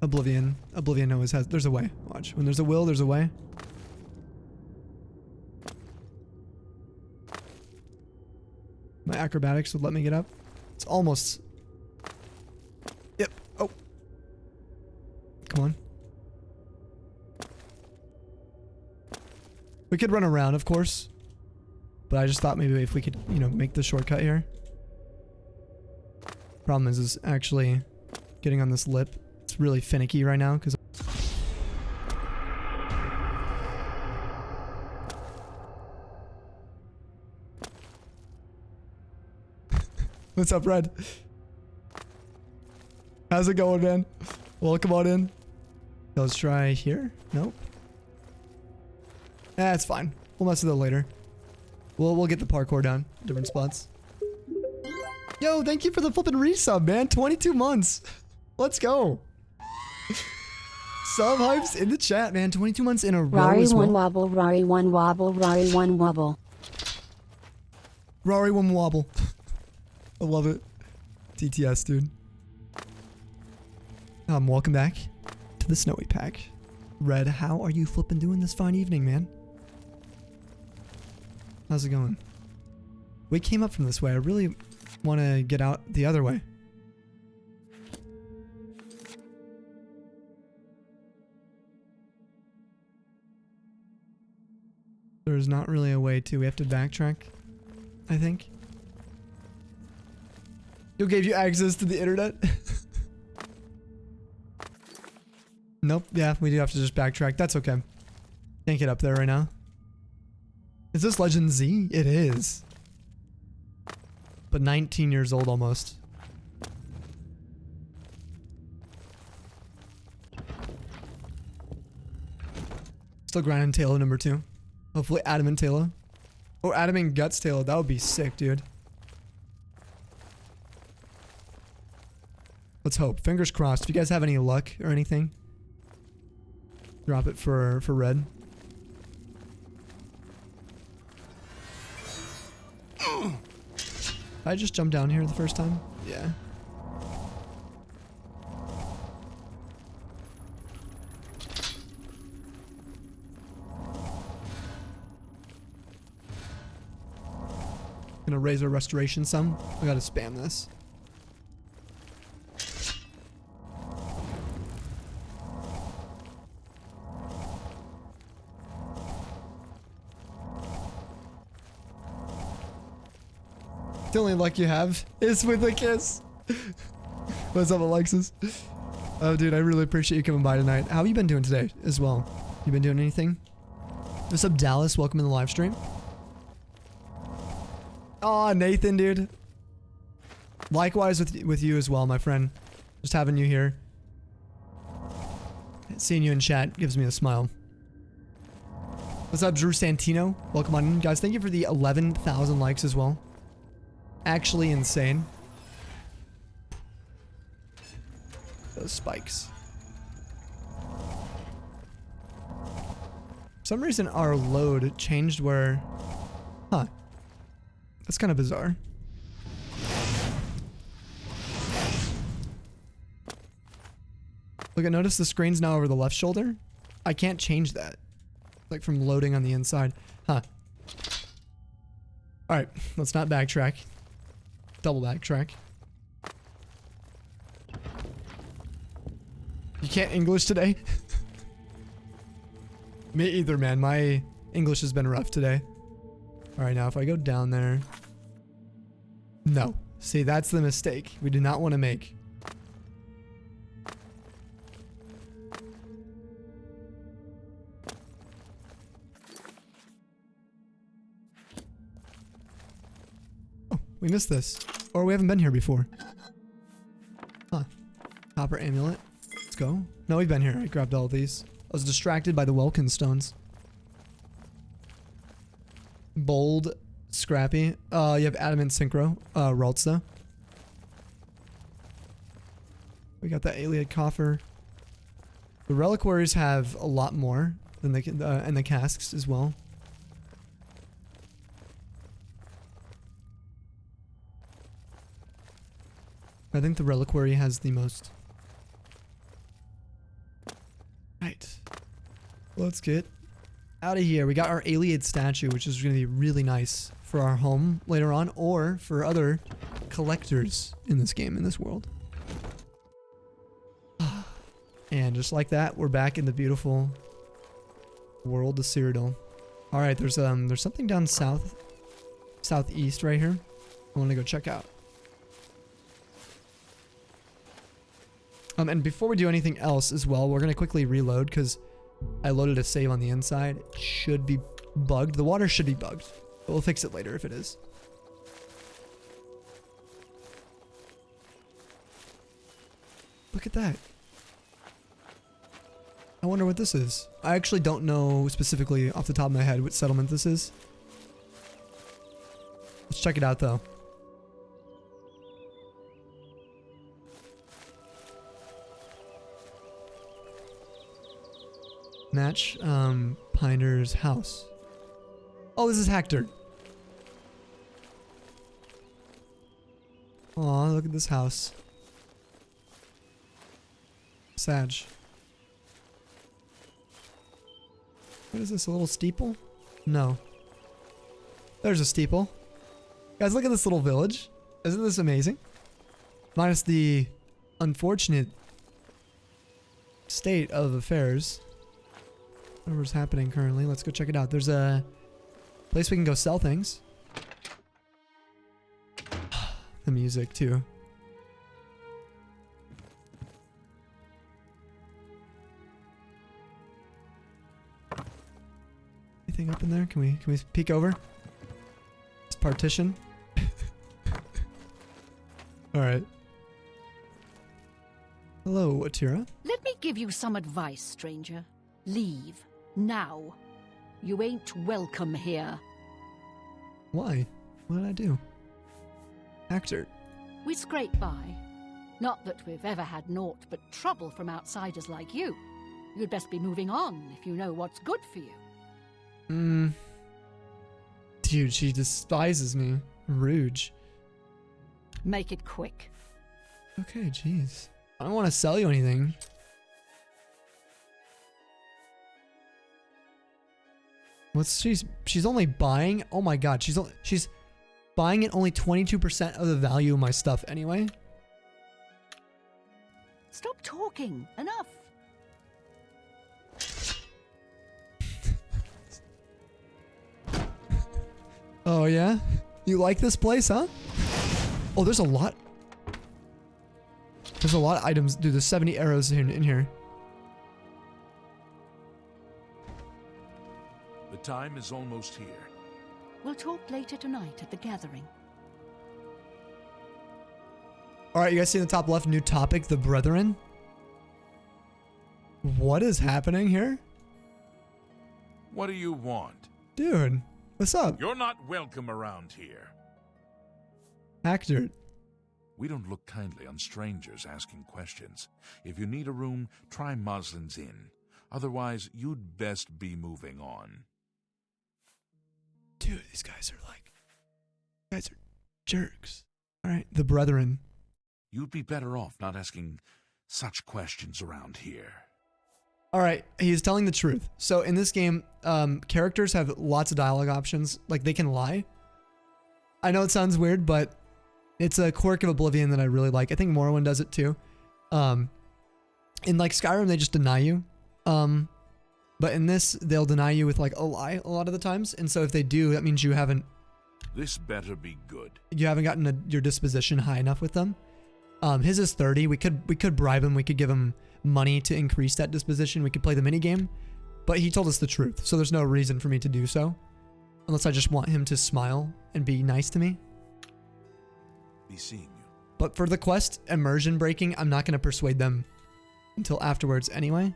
Oblivion. Oblivion always has... There's a way. Watch. When there's a will, there's a way. My acrobatics would let me get up. It's almost... Yep. Oh. Come on. We could run around, of course. But I just thought maybe if we could, you know, make the shortcut here. Problem is actually getting on this lip. It's really finicky right now because what's up, Red? How's it going, man? Welcome on in. Let's try here. Nope. It's fine. We'll mess with it later. We'll get the parkour down. Different spots. Yo, thank you for the flipping resub, man. 22 months. Let's go. Sub hypes in the chat, man. 22 months in a row. Rari as well. one wobble, Rari one wobble, Rari one wobble. Rari one wobble. I love it. TTS, dude. Welcome back to the Snowy Pack. Red, how are you flipping doing this fine evening, man? How's it going? We came up from this way. I really want to get out the other way. There's not really a way to. We have to backtrack, I think. Who gave you access to the internet? Nope. Yeah, we do have to just backtrack. That's okay. Can't get up there right now. Is this Legend Z? It is. But 19 years old almost. Still grinding Taylor number 2. Hopefully Adamant Taylor. Or Adamant Guts Taylor. That would be sick, dude. Let's hope. Fingers crossed. If you guys have any luck or anything, drop it for red. I just jumped down here the first time? Yeah. Gonna raise our restoration some. I gotta spam this. The only luck you have is with a kiss. What's up, Alexis? Oh, dude, I really appreciate you coming by tonight. How have you been doing today as well? You been doing anything? What's up, Dallas? Welcome in the live stream. Aw, Nathan, dude. Likewise with you as well, my friend. Just having you here. Seeing you in chat gives me a smile. What's up, Drew Santino? Welcome on in, guys. Thank you for the 11,000 likes as well. Actually insane. Those spikes. For some reason our load changed where... Huh. That's kind of bizarre. Look, I noticed the screen's now over the left shoulder. I can't change that. Like from loading on the inside. Huh. Alright, let's not backtrack. Double backtrack. You can't English today? Me either, man. My English has been rough today. Alright, now if I go down there... No. See, that's the mistake we do not want to make. Oh, we missed this. Or we haven't been here before. Huh. Copper amulet. Let's go. No, we've been here. I grabbed all these. I was distracted by the Welkin stones. Bold, scrappy. You have adamant synchro. Raltza. We got that Aliad coffer. The reliquaries have a lot more than they can, and the casks as well. I think the reliquary has the most. Right. Let's get out of here. We got our Aliad statue, which is going to be really nice for our home later on, or for other collectors in this game, in this world. And just like that, we're back in the beautiful world of Cyrodiil. All right, there's something down southeast right here. I want to go check out. And before we do anything else as well, we're gonna quickly reload because I loaded a save on the inside. It should be bugged. The water should be bugged, but we'll fix it later if it is. Look at that. I wonder what this is. I actually don't know specifically off the top of my head what settlement this is. Let's check it out though. Match Piner's house. Oh, this is Hector. Aw, look at this house. Sag. What is this, a little steeple? No. There's a steeple. Guys, look at this little village. Isn't this amazing? Minus the unfortunate state of affairs. Whatever's happening currently. Let's go check it out. There's a place we can go sell things. The music too. Anything up in there? Can we peek over? This partition. All right. Hello, Atira. Let me give you some advice, stranger. Leave. Now. You ain't welcome here. Why? What did I do? Actor. We scrape by. Not that we've ever had naught but trouble from outsiders like you. You'd best be moving on if you know what's good for you. Dude, she despises me. Rude. Make it quick. Okay, jeez. I don't want to sell you anything. She's only buying. Oh my god, she's buying at only 22% of the value of my stuff anyway. Stop talking. Enough. Oh yeah? You like this place, huh? Oh, there's a lot. There's a lot of items. Dude, there's 70 arrows in here. The time is almost here. We'll talk later tonight at the gathering. Alright, you guys see in the top left, new topic, the Brethren? What is happening here? What do you want? Dude, what's up? You're not welcome around here. Actor. We don't look kindly on strangers asking questions. If you need a room, try Moslin's Inn. Otherwise, you'd best be moving on. Dude, these guys are jerks. Alright, the Brethren. You'd be better off not asking such questions around here. Alright, he's telling the truth. So in this game, characters have lots of dialogue options. Like, they can lie. I know it sounds weird, but it's a quirk of Oblivion that I really like. I think Morrowind does it too. In like Skyrim, they just deny you. But in this, they'll deny you with like a lie a lot of the times. And so if they do, that means you haven't better be good. You haven't gotten your disposition high enough with them. His is 30. We could bribe him. We could give him money to increase that disposition. We could play the mini game, but he told us the truth, so there's no reason for me to do so, unless I just want him to smile and be nice to me. Be seeing you. But for the quest immersion breaking, I'm not going to persuade them until afterwards anyway.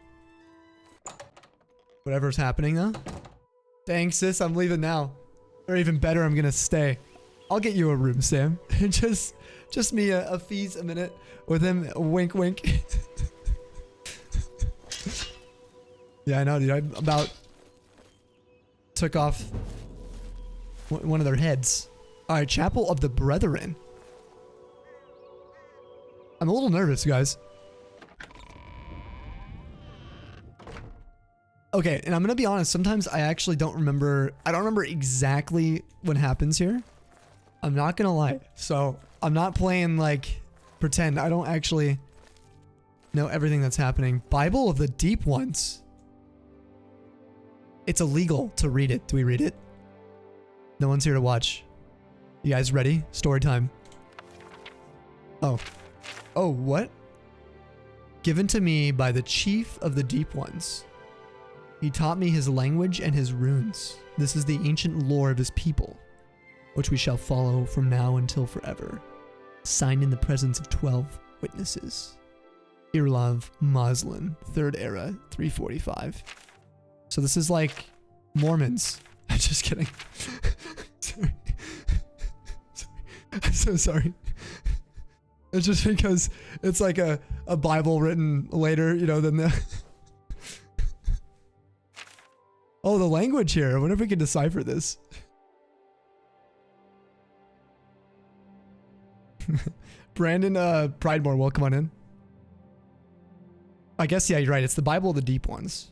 Whatever's happening though. Thanks, sis. I'm leaving now. Or even better, I'm gonna stay. I'll get you a room, Sam. just me a fees a minute with him. Wink, wink. Yeah, I know, dude. I about took off one of their heads. All right, Chapel of the Brethren. I'm a little nervous, guys. Okay, and I'm gonna be honest, sometimes I actually don't remember, I don't remember exactly what happens here. I'm not gonna lie. So, I'm not playing like pretend. I don't actually know everything that's happening. Bible of the Deep Ones. It's illegal to read it. Do we read it? No one's here to watch. You guys ready? Story time. Oh. Oh, what? Given to me by the Chief of the Deep Ones. He taught me his language and his runes. This is the ancient lore of his people, which we shall follow from now until forever. Signed in the presence of 12 witnesses. Irlav Moslin, 3rd Era, 345. So this is like Mormons. I'm just kidding. Sorry. I'm so sorry. It's just because it's like a Bible written later, you know, than the... Oh, the language here. I wonder if we can decipher this. Brandon Pridemore, welcome on in. I guess, yeah, you're right. It's the Bible of the Deep Ones.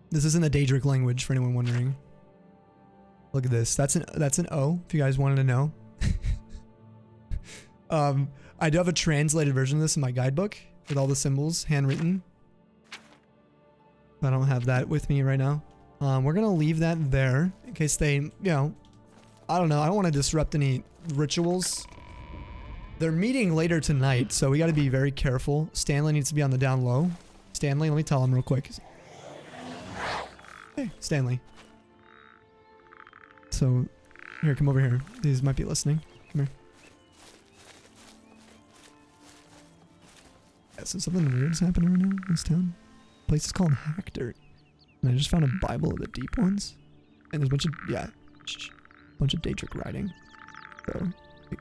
This isn't the Daedric language, for anyone wondering. Look at this. That's an O, if you guys wanted to know. I do have a translated version of this in my guidebook with all the symbols, handwritten. I don't have that with me right now. We're gonna leave that there in case they, you know, I don't know. I don't want to disrupt any rituals. They're meeting later tonight, so we got to be very careful. Stanley needs to be on the down low. Stanley, let me tell him real quick. Hey, Stanley. So, here, come over here. These might be listening. Come here. Yeah, so something weird is happening right now in this town. The place is called Hackdirt. And I just found a Bible of the Deep Ones. And there's a bunch of, yeah, bunch of Daedric writing. So, you're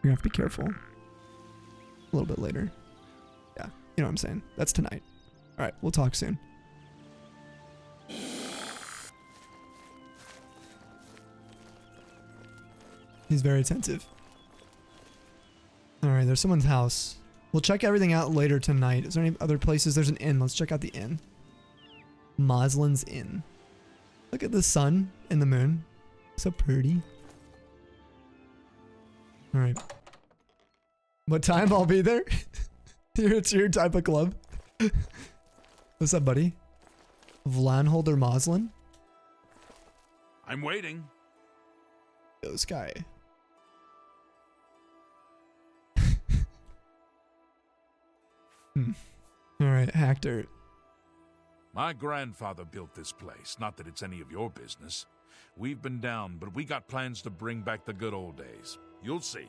gonna have to be careful. A little bit later. Yeah, you know what I'm saying. That's tonight. Alright, we'll talk soon. He's very attentive. Alright, there's someone's house. We'll check everything out later tonight. Is there any other places? There's an inn. Let's check out the inn. Moslin's Inn. Look at the sun and the moon. So pretty. Alright. What time? I'll be there. It's your type of club. What's up, buddy? Vlanholder Moslin? I'm waiting. Yo, Sky. Alright, Hector. My grandfather built this place. Not that it's any of your business. We've been down, but we got plans to bring back the good old days. You'll see.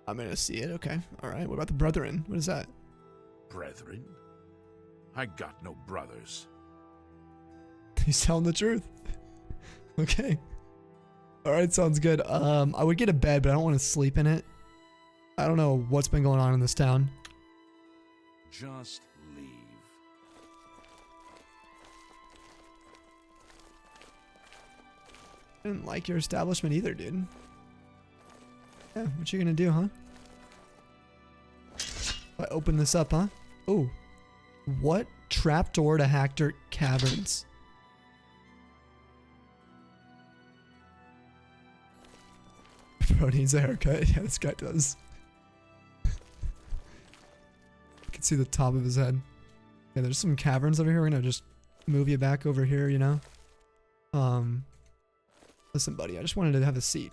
I'm gonna see it, okay. Alright, what about the brethren? What is that? Brethren? I got no brothers. He's telling the truth. Okay. Alright, sounds good. I would get a bed, but I don't want to sleep in it. I don't know what's been going on in this town. Just leave. I didn't like your establishment either, dude. Yeah, what you gonna do, huh? If I open this up, huh? Oh. What? Trapdoor to Hector Caverns. Bro needs a haircut. Yeah, this guy does. I can see the top of his head. Yeah, there's some caverns over here. We're gonna just move you back over here, you know? Listen, buddy, I just wanted to have a seat.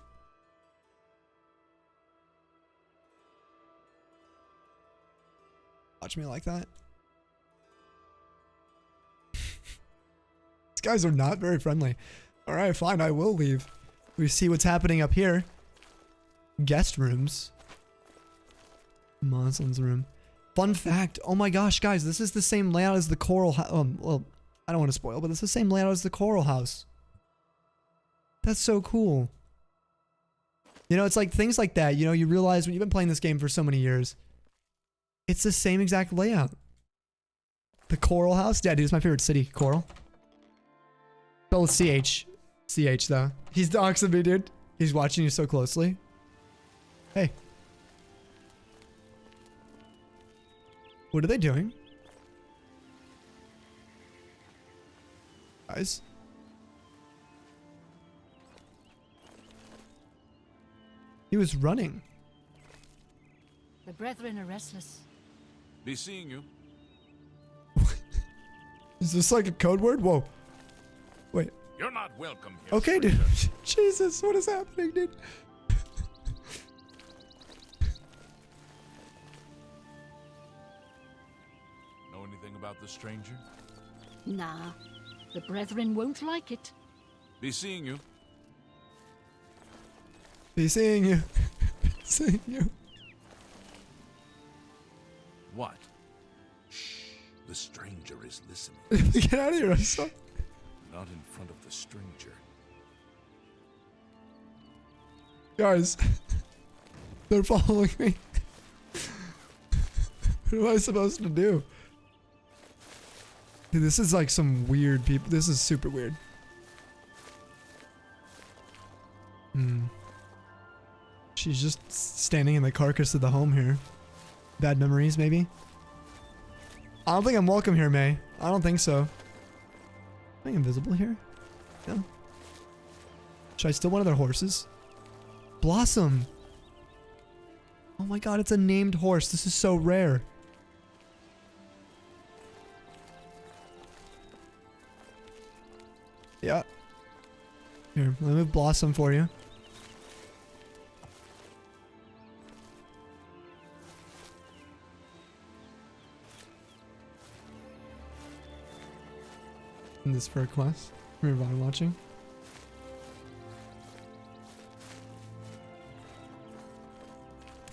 Watch me like that. These guys are not very friendly. Alright, fine, I will leave. We see what's happening up here. Guest rooms. Moslin's room. Fun fact. Oh my gosh, guys, this is the same layout as the Coral House. Well, I don't want to spoil, but it's the same layout as the Coral House. That's so cool. You know, it's like things like that. You know, you realize when you've been playing this game for so many years, it's the same exact layout. The Coral House? Yeah, dude, it's my favorite city. Coral. Spell with CH. CH, though. He's doxing me, dude. He's watching you so closely. Hey. What are they doing? Guys? He was running. The brethren are restless. Be seeing you. Is this like a code word? Whoa. Wait. You're not welcome here. Okay, dude. stranger. Jesus, what is happening, dude? Know anything about the stranger? Nah, the brethren won't like it. Be seeing you. Be seeing you. Be seeing you. What? Shh. The stranger is listening. Get out of here, I saw. Not in front of the stranger. Guys. They're following me. What am I supposed to do? Dude, this is like some weird people. This is super weird. She's just standing in the carcass of the home here. Bad memories, maybe? I don't think I'm welcome here, May. I don't think so. Am I invisible here? No. Should I steal one of their horses? Blossom! Oh my god, it's a named horse. This is so rare. Yeah. Here, let me move Blossom for you. And this for a quest. For everybody watching.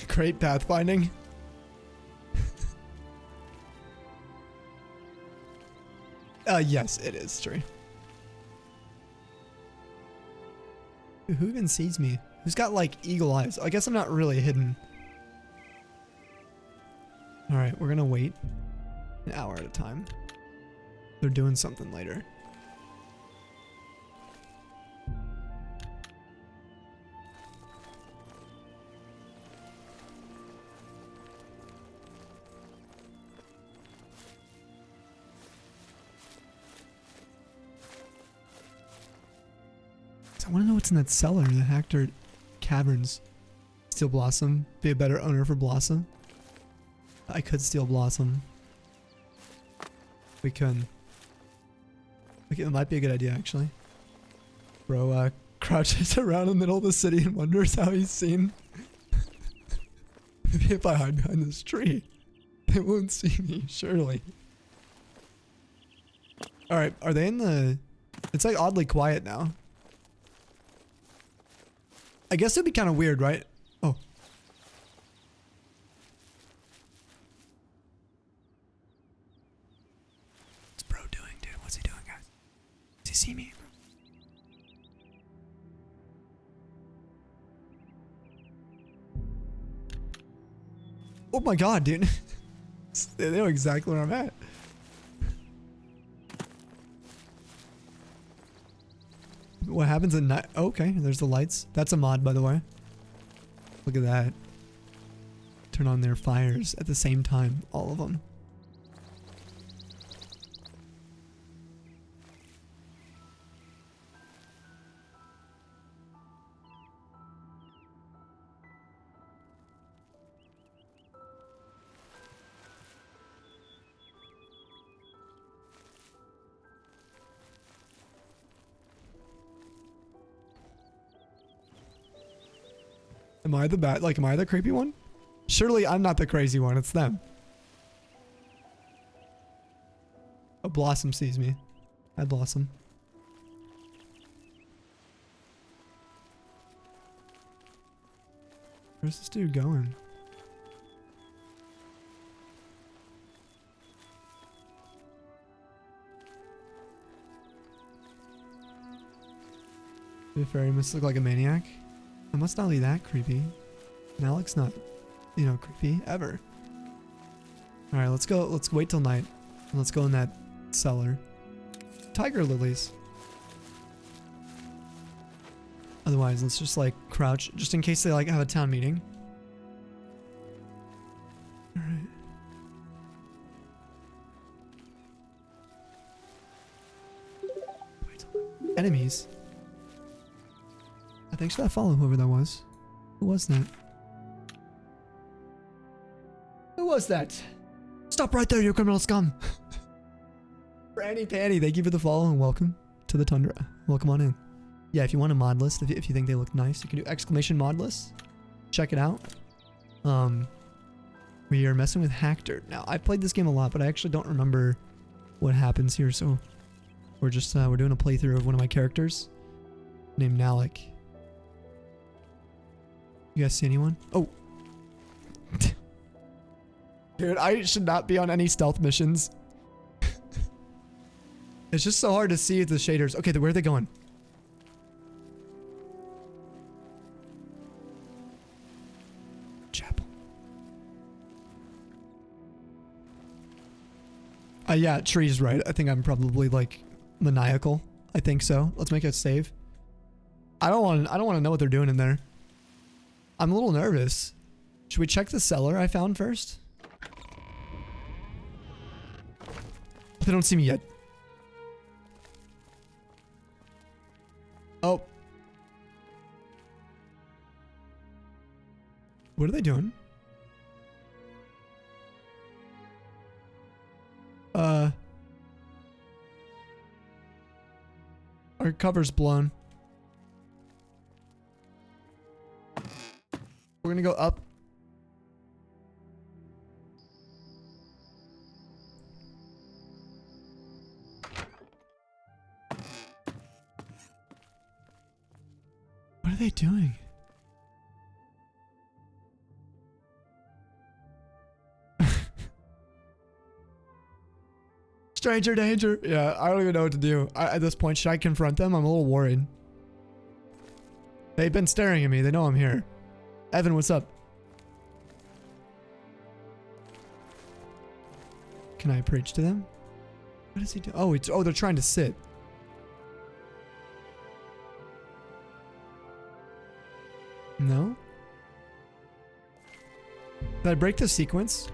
Great pathfinding. Yes, it is true. Who even sees me? Who's got like eagle eyes? I guess I'm not really hidden. All right, we're gonna wait an hour at a time. They're doing something later. I want to know what's in that cellar, the Hector Caverns. Steal Blossom. Be a better owner for Blossom. I could steal Blossom. We could. Okay, it might be a good idea, actually. Bro, crouches around in the middle of the city and wonders how he's seen. Maybe if I hide behind this tree, they won't see me, surely. Alright, are they in the... It's like oddly quiet now. I guess it'd be kind of weird, right? Oh. What's bro doing, dude? What's he doing, guys? Does he see me? Oh my god, dude. They know exactly where I'm at. What happens at night? Okay, there's the lights. That's a mod, by the way. Look at that. Turn on their fires at the same time. All of them. Am I the bad? Like, am I the creepy one? Surely I'm not the crazy one. It's them. A Blossom sees me. Hi, Blossom. Where's this dude going? The fairy must look like a maniac. It must not be that creepy. Nalec's not, you know, creepy ever. Alright, let's go. Let's wait till night. And let's go in that cellar. Tiger lilies. Otherwise, let's just like crouch just in case they like have a town meeting. Alright. Enemies. Thanks for that follow, whoever that was. Who was that? Who was that? Stop right there, you criminal scum! Franny Panny, thank you for the follow and welcome to the Tundra. Welcome on in. Yeah, if you want a mod list, if you think they look nice, you can do exclamation mod list. Check it out. We are messing with Hector. Now, I've played this game a lot, but I actually don't remember what happens here, so we're just, we're doing a playthrough of one of my characters named Nalec. You guys see anyone? Oh. Dude, I should not be on any stealth missions. It's just so hard to see the shaders. Okay, where are they going? Chapel. Yeah, tree's right. I think I'm probably like maniacal. I think so. Let's make a save. I don't want to know what they're doing in there. I'm a little nervous. Should we check the cellar I found first? They don't see me yet. Oh. What are they doing? Our cover's blown. We're gonna go up. What are they doing? Stranger danger. Yeah, I don't even know what to do. At this point, should I confront them? I'm a little worried. They've been staring at me. They know I'm here. Evan, what's up? Can I preach to them? What does he do? Oh, they're trying to sit. No? Did I break the sequence?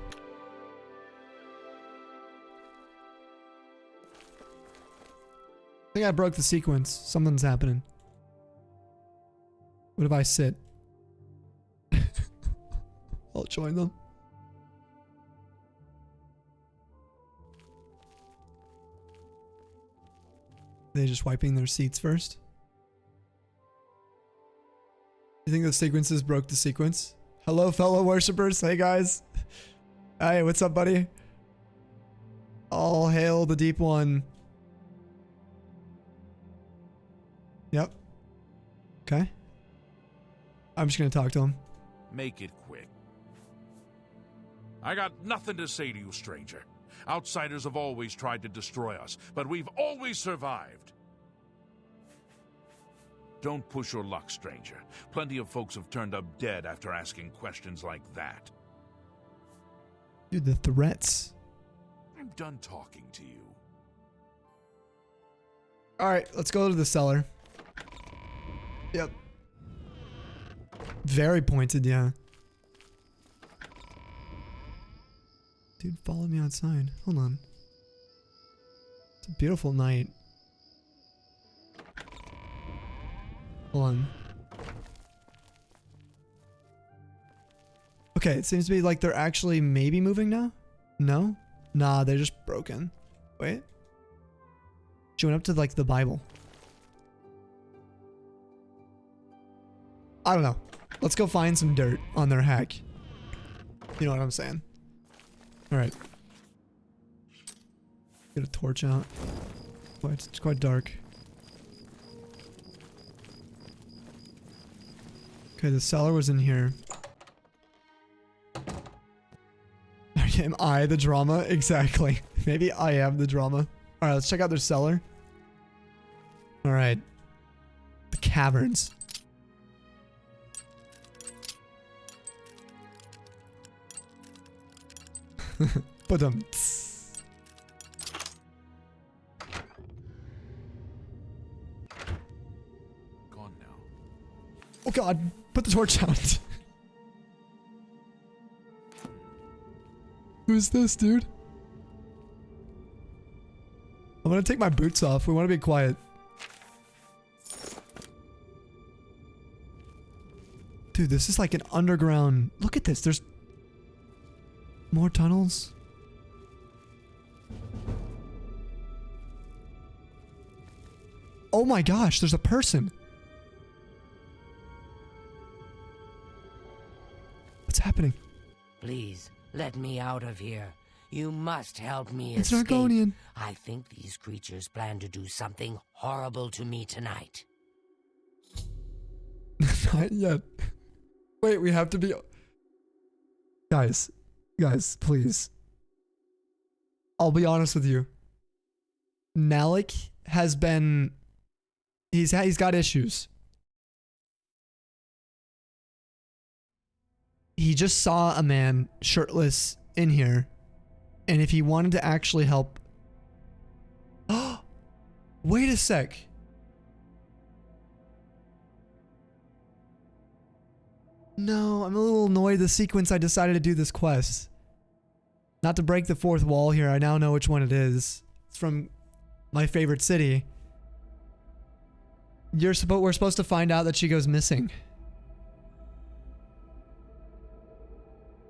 I think I broke the sequence. Something's happening. What if I sit? I'll join them. They just wiping their seats first? You think the sequences broke the sequence? Hello, fellow worshippers. Hey, guys. Hey, what's up, buddy? All hail the deep one. Yep. Okay. I'm just gonna talk to him. Make it quick. I got nothing to say to you, stranger. Outsiders have always tried to destroy us, but we've always survived. Don't push your luck, stranger. Plenty of folks have turned up dead after asking questions like that. Dude, the threats. I'm done talking to you. Alright, let's go to the cellar. Yep. Very pointed, yeah. Dude, follow me outside. Hold on. It's a beautiful night. Hold on. Okay, it seems to be like they're actually maybe moving now? No? Nah, they're just broken. Wait. She went up to like the Bible. I don't know. Let's go find some dirt on their hack. You know what I'm saying? Alright. Get a torch out. It's quite dark. Okay, the cellar was in here. Am I the drama? Exactly. Maybe I am the drama. Alright, let's check out their cellar. Alright. The caverns. But Gone now. Oh god, put the torch out. Who's this, dude? I'm gonna take my boots off. We want to be quiet. Dude, this is like an underground... Look at this. There's more tunnels. Oh my gosh, there's a person. What's happening? Please, let me out of here. You must help me It's escape. Argonian. I think these creatures plan to do something horrible to me tonight. Not yet. Wait, we have to be... Guys, please. I'll be honest with you. Nalec has been... He's got issues. He just saw a man shirtless in here. And if he wanted to actually help... Wait a sec. No, I'm a little annoyed the sequence I decided to do this quest. Not to break the fourth wall here, I now know which one it is. It's from my favorite city. We're supposed to find out that she goes missing.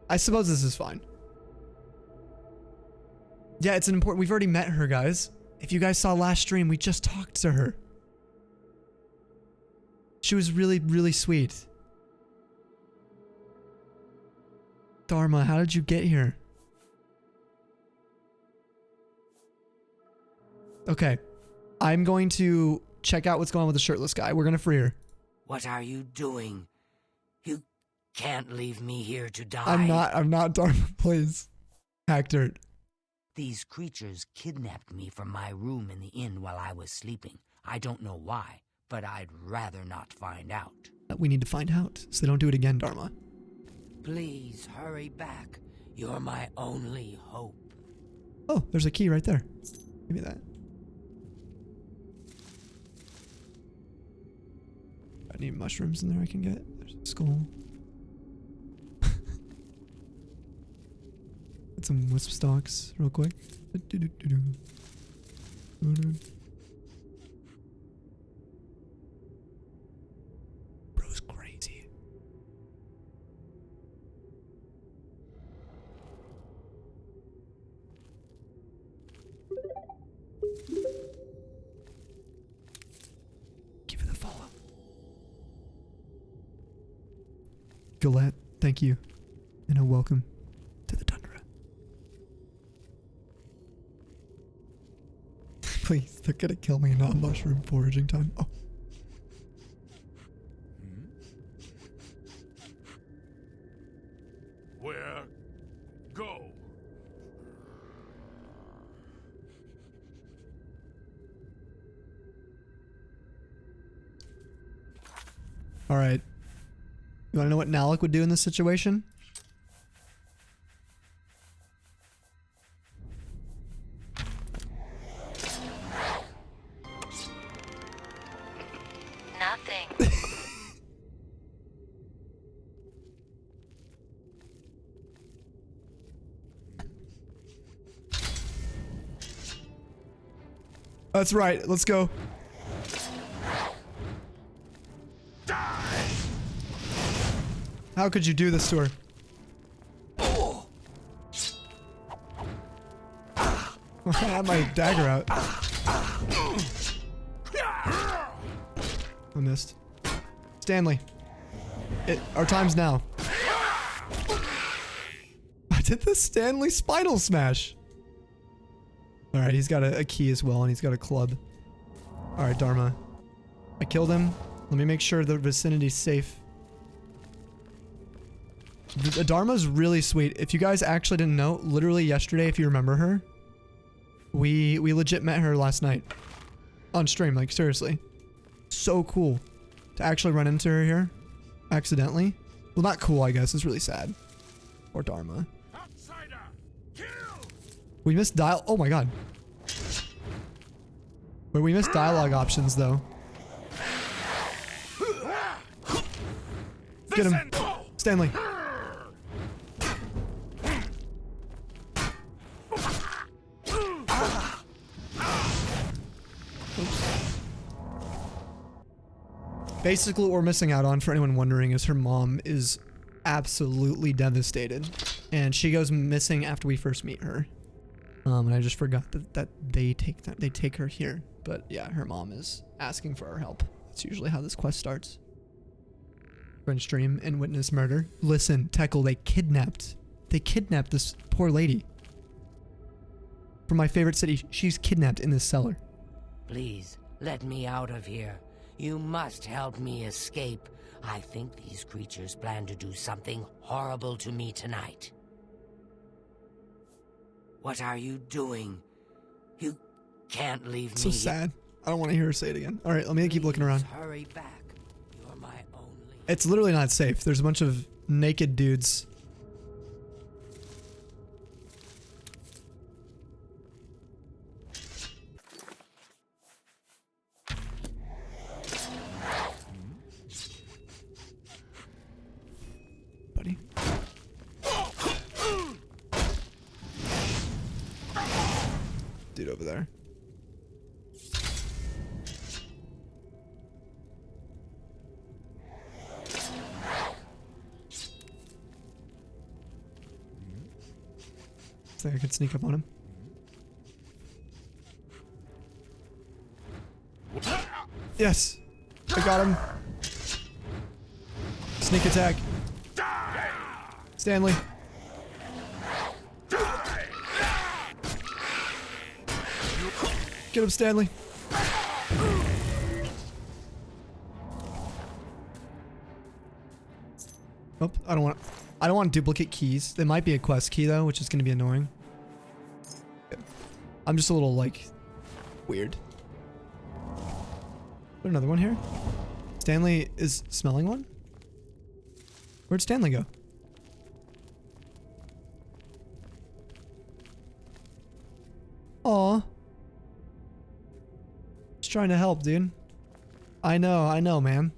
I suppose this is fine. Yeah, it's an important... We've already met her, guys. If you guys saw last stream, we just talked to her. She was really, really sweet. Dharma, how did you get here? Okay. I'm going to check out what's going on with the shirtless guy. We're going to free her. What are you doing? You can't leave me here to die. I'm not Dharma, please. Hack dirt. These creatures kidnapped me from my room in the inn while I was sleeping. I don't know why, but I'd rather not find out. We need to find out, so they don't do it again, Dharma. Please hurry back. You're my only hope. Oh, there's a key right there. Give me that. I need mushrooms in there I can get. There's a skull. Get some wisp stalks real quick. Bro's crazy. Give it a follow. Gillette, thank you. And a welcome to the tundra. Please, they're gonna kill me not mushroom foraging time. Oh. Where? Go. All right. You want to know what Nalec would do in this situation? Nothing. That's right. Let's go. How could you do this to her? I had my dagger out. I missed. Stanley. Our time's now. I did the Stanley Spinal Smash. Alright, he's got a key as well, and he's got a club. Alright, Dharma. I killed him. Let me make sure the vicinity's safe. Dharma's really sweet. If you guys actually didn't know, literally yesterday, if you remember her, we legit met her last night. On stream, like, seriously. So cool to actually run into her here. Accidentally. Well, not cool, I guess. It's really sad. Or Dharma. We missed dial. Oh my god. But we missed dialogue options, though. Get him. Stanley. Basically, what we're missing out on, for anyone wondering, is her mom is absolutely devastated. And she goes missing after we first meet her. And I just forgot that they take her here. But yeah, her mom is asking for our help. That's usually how this quest starts. Friend stream and witness murder. Listen, Teckle, they kidnapped this poor lady. From my favorite city, she's kidnapped in this cellar. Please, let me out of here. You must help me escape. I think these creatures plan to do something horrible to me tonight. What are you doing? You can't leave me. So sad. I don't want to hear her say it again. All right, let me keep looking around. Hurry back. You're my only. It's literally not safe. There's a bunch of naked dudes. Buddy. Dude over there. Think I could sneak up on him. Yes! I got him. Sneak attack. Stanley. Get him, Stanley. Oh, I don't want duplicate keys. There might be a quest key though, which is going to be annoying. I'm just a little, like, weird. Put another one here. Stanley is smelling one? Where'd Stanley go? Aw. Just trying to help, dude. I know, man.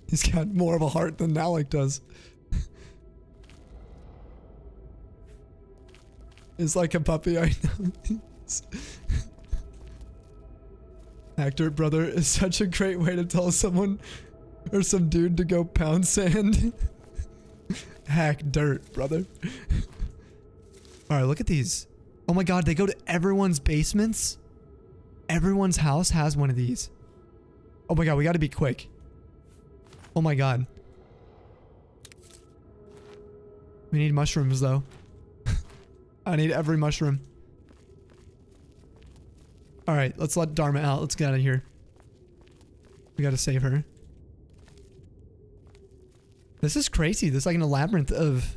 He's got more of a heart than Nalec does. It's like a puppy, I know. Actor brother is such a great way to tell someone or some dude to go pound sand. Hack dirt, brother. Alright, look at these. Oh my god, they go to everyone's basements? Everyone's house has one of these. Oh my god, we gotta be quick. Oh my god. We need mushrooms though. I need every mushroom. Alright, let's let Dharma out. Let's get out of here. We gotta save her. This is crazy. This is like a labyrinth of...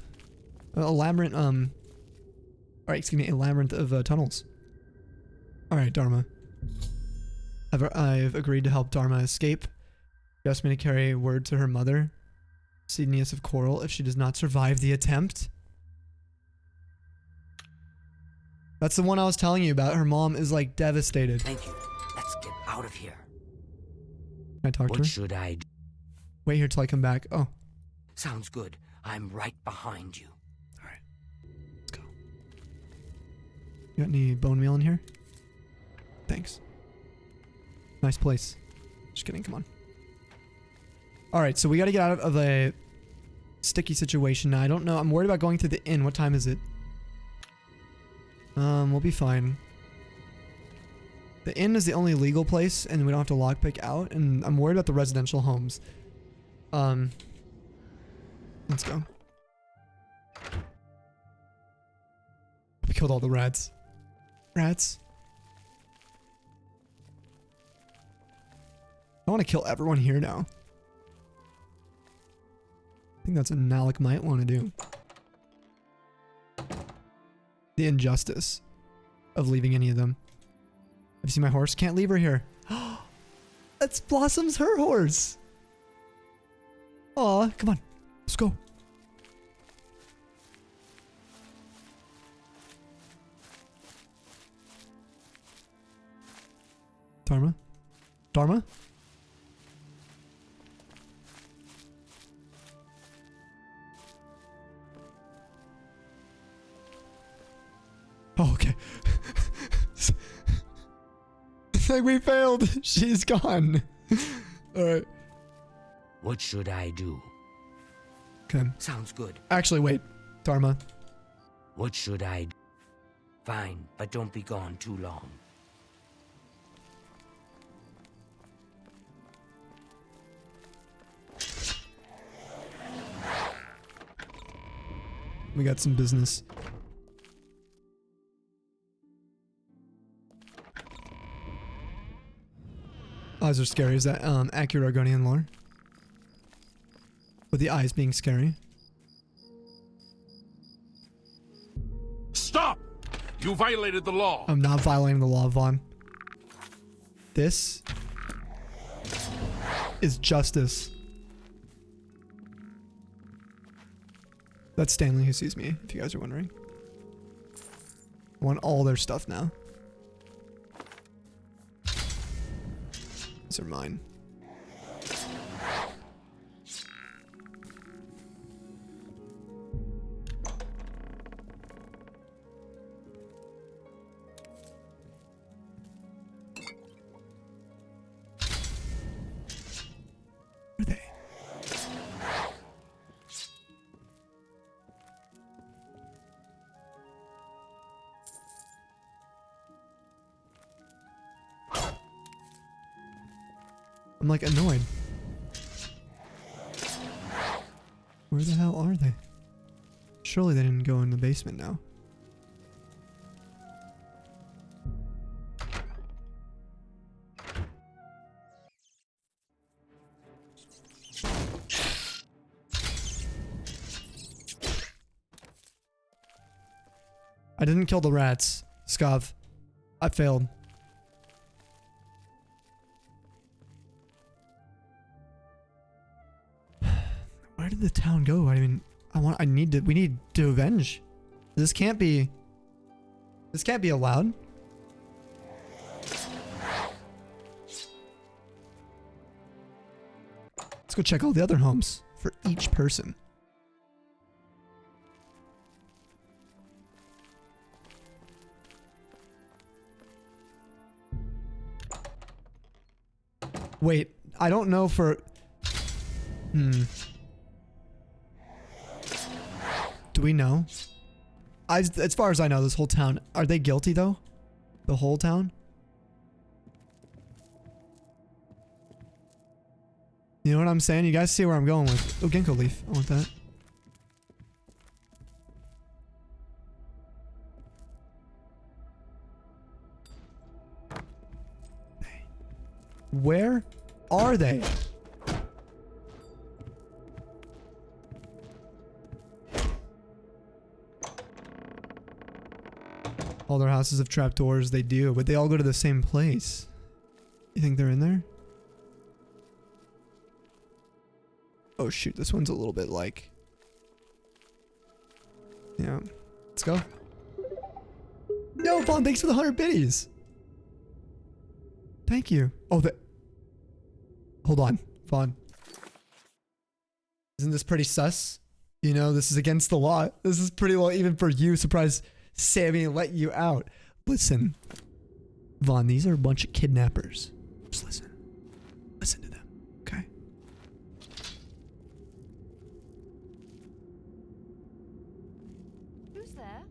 Alright, excuse me. A labyrinth of tunnels. Alright, Dharma. I've agreed to help Dharma escape. She asked me to carry word to her mother, Sidneus of Coral, if she does not survive the attempt. That's the one I was telling you about. Her mom is like devastated. Thank you. Let's get out of here. Can I talk to her? What should I do? Wait here till I come back. Oh. Sounds good. I'm right behind you. Alright. Let's go. You got any bone meal in here? Thanks. Nice place. Just kidding, come on. Alright, so we gotta get out of a sticky situation now. I don't know. I'm worried about going to the inn. What time is it? We'll be fine. The inn is the only legal place, and we don't have to lockpick out, and I'm worried about the residential homes. Let's go. We killed all the rats. Rats. I want to kill everyone here now. I think that's what Nalec might want to do. The injustice of leaving any of them. Have you seen my horse? Can't leave her here. That's Blossom's her horse. Aw, come on. Let's go. Dharma? Dharma? Oh, okay. It's like we failed. She's gone. Alright. What should I do? Okay. Sounds good. Actually, wait. Dharma. What should I do? Fine, but don't be gone too long. We got some business. Eyes are scary. Is that accurate Argonian lore? With the eyes being scary. Stop! You violated the law. I'm not violating the law, Vaughn. This is justice. That's Stanley who sees me, if you guys are wondering. I want all their stuff now. These are mine. Where are they? I'm like annoyed. Where the hell are they? Surely they didn't go in the basement now. I didn't kill the rats. Scav. I failed. Where did the town go? I mean, we need to avenge. This can't be allowed. Let's go check all the other homes for each person. Wait, I don't know for... Do we know? As far as I know, this whole town... Are they guilty, though? The whole town? You know what I'm saying? You guys see where I'm going with... Oh, ginkgo leaf. I want that. Where are they? All their houses have trapdoors, they do, but they all go to the same place. You think they're in there? Oh shoot, this one's a little bit like... Yeah. Let's go. Yo, Vaughn, thanks for the 100 biddies! Thank you. Oh, hold on, Vaughn. Isn't this pretty sus? You know, this is against the law. This is pretty well even for you. Surprise, Sammy let you out. Listen, Vaughn, these are a bunch of kidnappers. Just listen. Listen to them, okay? Who's there?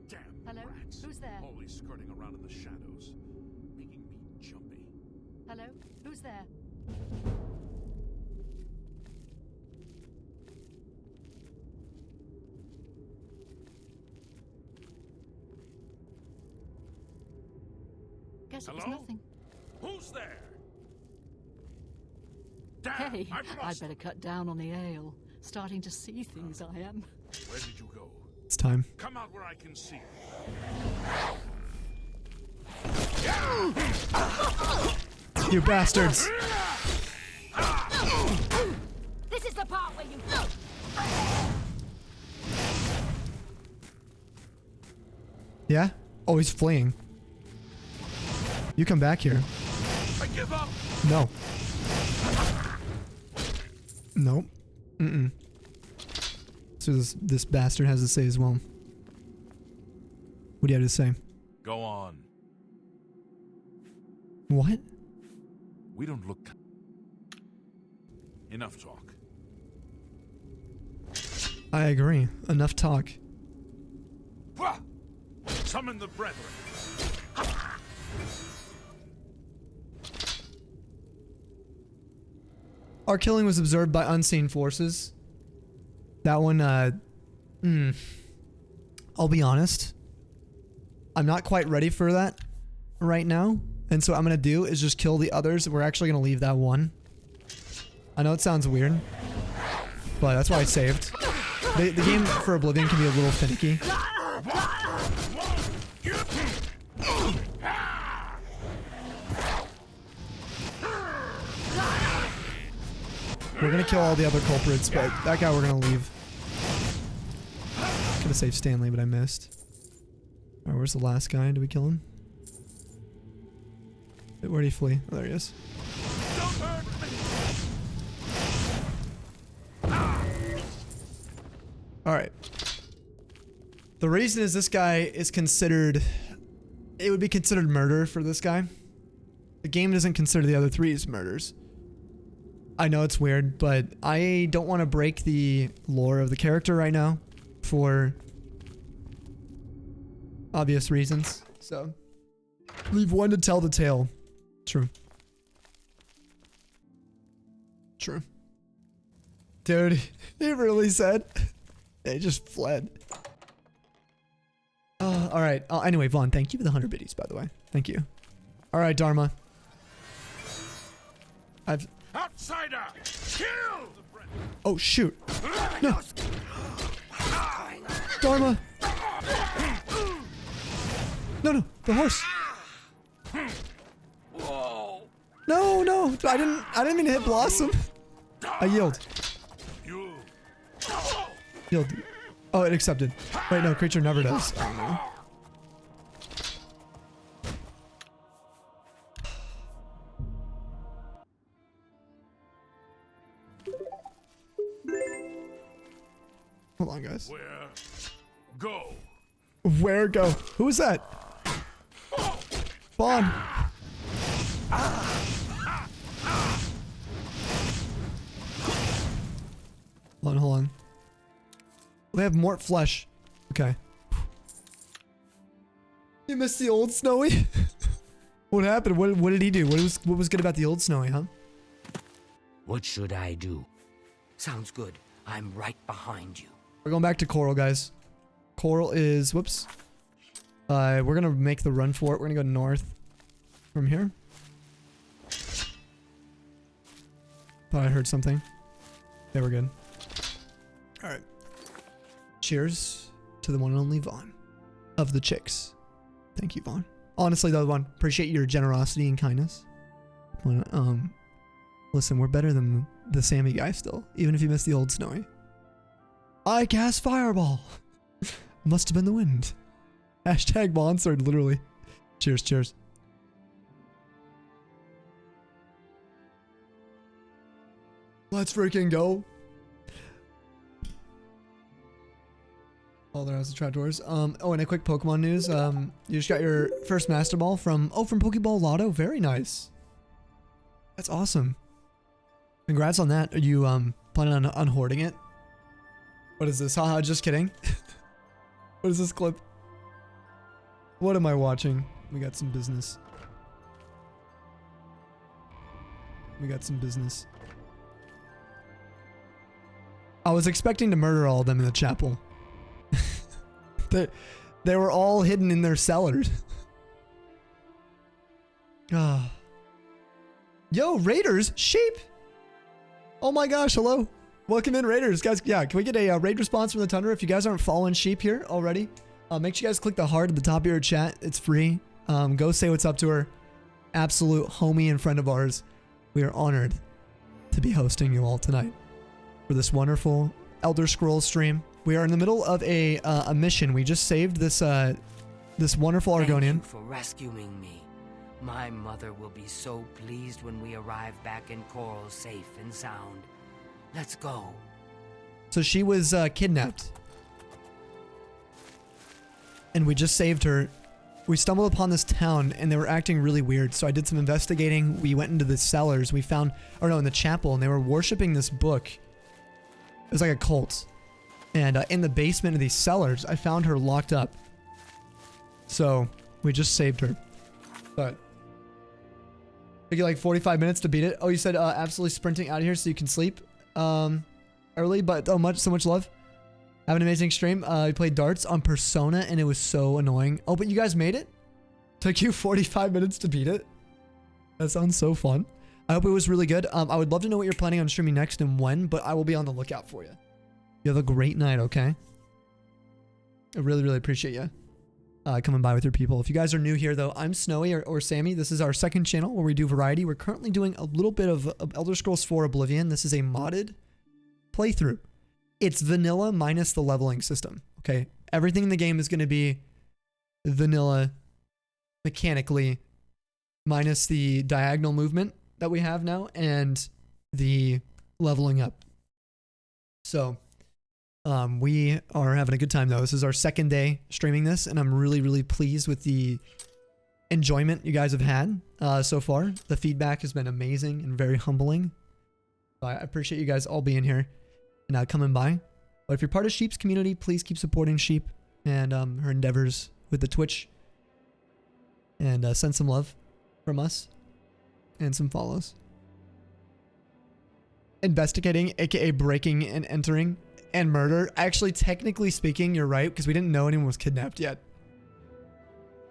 Damn Hello? rats. Who's there? Always skirting around in the shadows, making me jumpy. Hello? Who's there? Guess it was Hello? nothing. Who's there? Damn, Hey, I've I'd lost. better cut down on the ale. Starting to see things, I am. Where did you go? It's time. Come out where I can see you. You bastards! This is the part where you... Yeah? Oh, he's fleeing. You come back here. I give up. No. Nope. Mm-mm. So this bastard has to say as well. What do you have to say? Go on. What? We don't look... Enough talk. I agree. Enough talk. Pwah! Summon the brethren. Our killing was observed by unseen forces. That one, I'll be honest. I'm not quite ready for that right now. And so what I'm going to do is just kill the others. We're actually going to leave that one. I know it sounds weird, but that's why I saved. The game for Oblivion can be a little finicky. We're gonna kill all the other culprits, but that guy we're gonna leave. Could have saved Stanley, but I missed. Alright, where's the last guy? Did we kill him? Where'd he flee? Oh, there he is. Alright. The reason is this guy is considered... It would be considered murder for this guy. The game doesn't consider the other three as murders. I know it's weird, but I don't want to break the lore of the character right now for obvious reasons. So, leave one to tell the tale. True. True. Dude, he really said. They just fled. Alright. Anyway, Vaughn, thank you for the 100 biddies, by the way. Thank you. Alright, Dharma. Outsider! Kill! Oh, shoot. No. Dharma! No, the horse. No, I didn't mean to hit Blossom. I yield. Yield. Oh, it accepted. Wait, no, creature never does. Oh, no. Hold on, guys. Where go? Who is that? Spawn. Hold on. We have more flesh. Okay. You missed the old Snowy? What happened? What did he do? What was good about the old Snowy, huh? What should I do? Sounds good. I'm right behind you. We're going back to Coral, guys. Coral is... Whoops. We're going to make the run for it. We're going to go north from here. Thought I heard something. Okay, we're good. Alright. Cheers to the one and only Vaughn of the chicks. Thank you, Vaughn. Honestly, though, Vaughn, appreciate your generosity and kindness. Listen, we're better than the Sammy guy still, even if you missed the old Snowy. I cast Fireball. Must have been the wind. Hashtag Bonsword, literally. Cheers, cheers. Let's freaking go. Oh, there has the trapdoors. Oh, and a quick Pokemon news. You just got your first Master Ball from Pokeball Lotto. Very nice. That's awesome. Congrats on that. Are you planning on hoarding it? What is this? Haha, just kidding. What is this clip? What am I watching? We got some business. We got some business. I was expecting to murder all of them in the chapel. They were all hidden in their cellars. Ah. Yo, Raiders! Sheep! Oh my gosh, hello. Welcome in, Raiders. Guys, yeah, can we get a raid response from the Tundra? If you guys aren't following Sheep here already, make sure you guys click the heart at the top of your chat. It's free. Go say what's up to her. Absolute homie and friend of ours. We are honored to be hosting you all tonight for this wonderful ElderScrolls stream. We are in the middle of a mission. We just saved this this wonderful Argonian. Thank you for rescuing me. My mother will be so pleased when we arrive back in Coral safe and sound. Let's go. So she was kidnapped. And we just saved her. We stumbled upon this town and they were acting really weird. So I did some investigating. We went into the cellars. We found, or no, in the chapel, and they were worshiping this book. It was like a cult. And in the basement of these cellars, I found her locked up. So we just saved her. But took you like 45 minutes to beat it. Oh, you said absolutely sprinting out of here so you can sleep early, but so much love. Have an amazing stream. We played darts on Persona and it was so annoying. Oh, but you guys made it? Took you 45 minutes to beat it? That sounds so fun. I hope it was really good. I would love to know what you're planning on streaming next and when, but I will be on the lookout for you. You have a great night, okay? I really, really appreciate you coming by with your people. If you guys are new here, though, I'm Snowy or Sammy. This is our second channel where we do variety. We're currently doing a little bit of Elder Scrolls 4 Oblivion. This is a modded playthrough. It's vanilla minus the leveling system, okay? Everything in the game is going to be vanilla mechanically minus the diagonal movement that we have now and the leveling up. So we are having a good time, though. This is our second day streaming this, and I'm really, really pleased with the enjoyment you guys have had so far. The feedback has been amazing and very humbling. So I appreciate you guys all being here and coming by. But if you're part of Sheep's community, please keep supporting Sheep and her endeavors with the Twitch. And send some love from us and some follows. Investigating, aka breaking and entering. And murder. Actually, technically speaking, you're right, because we didn't know anyone was kidnapped yet.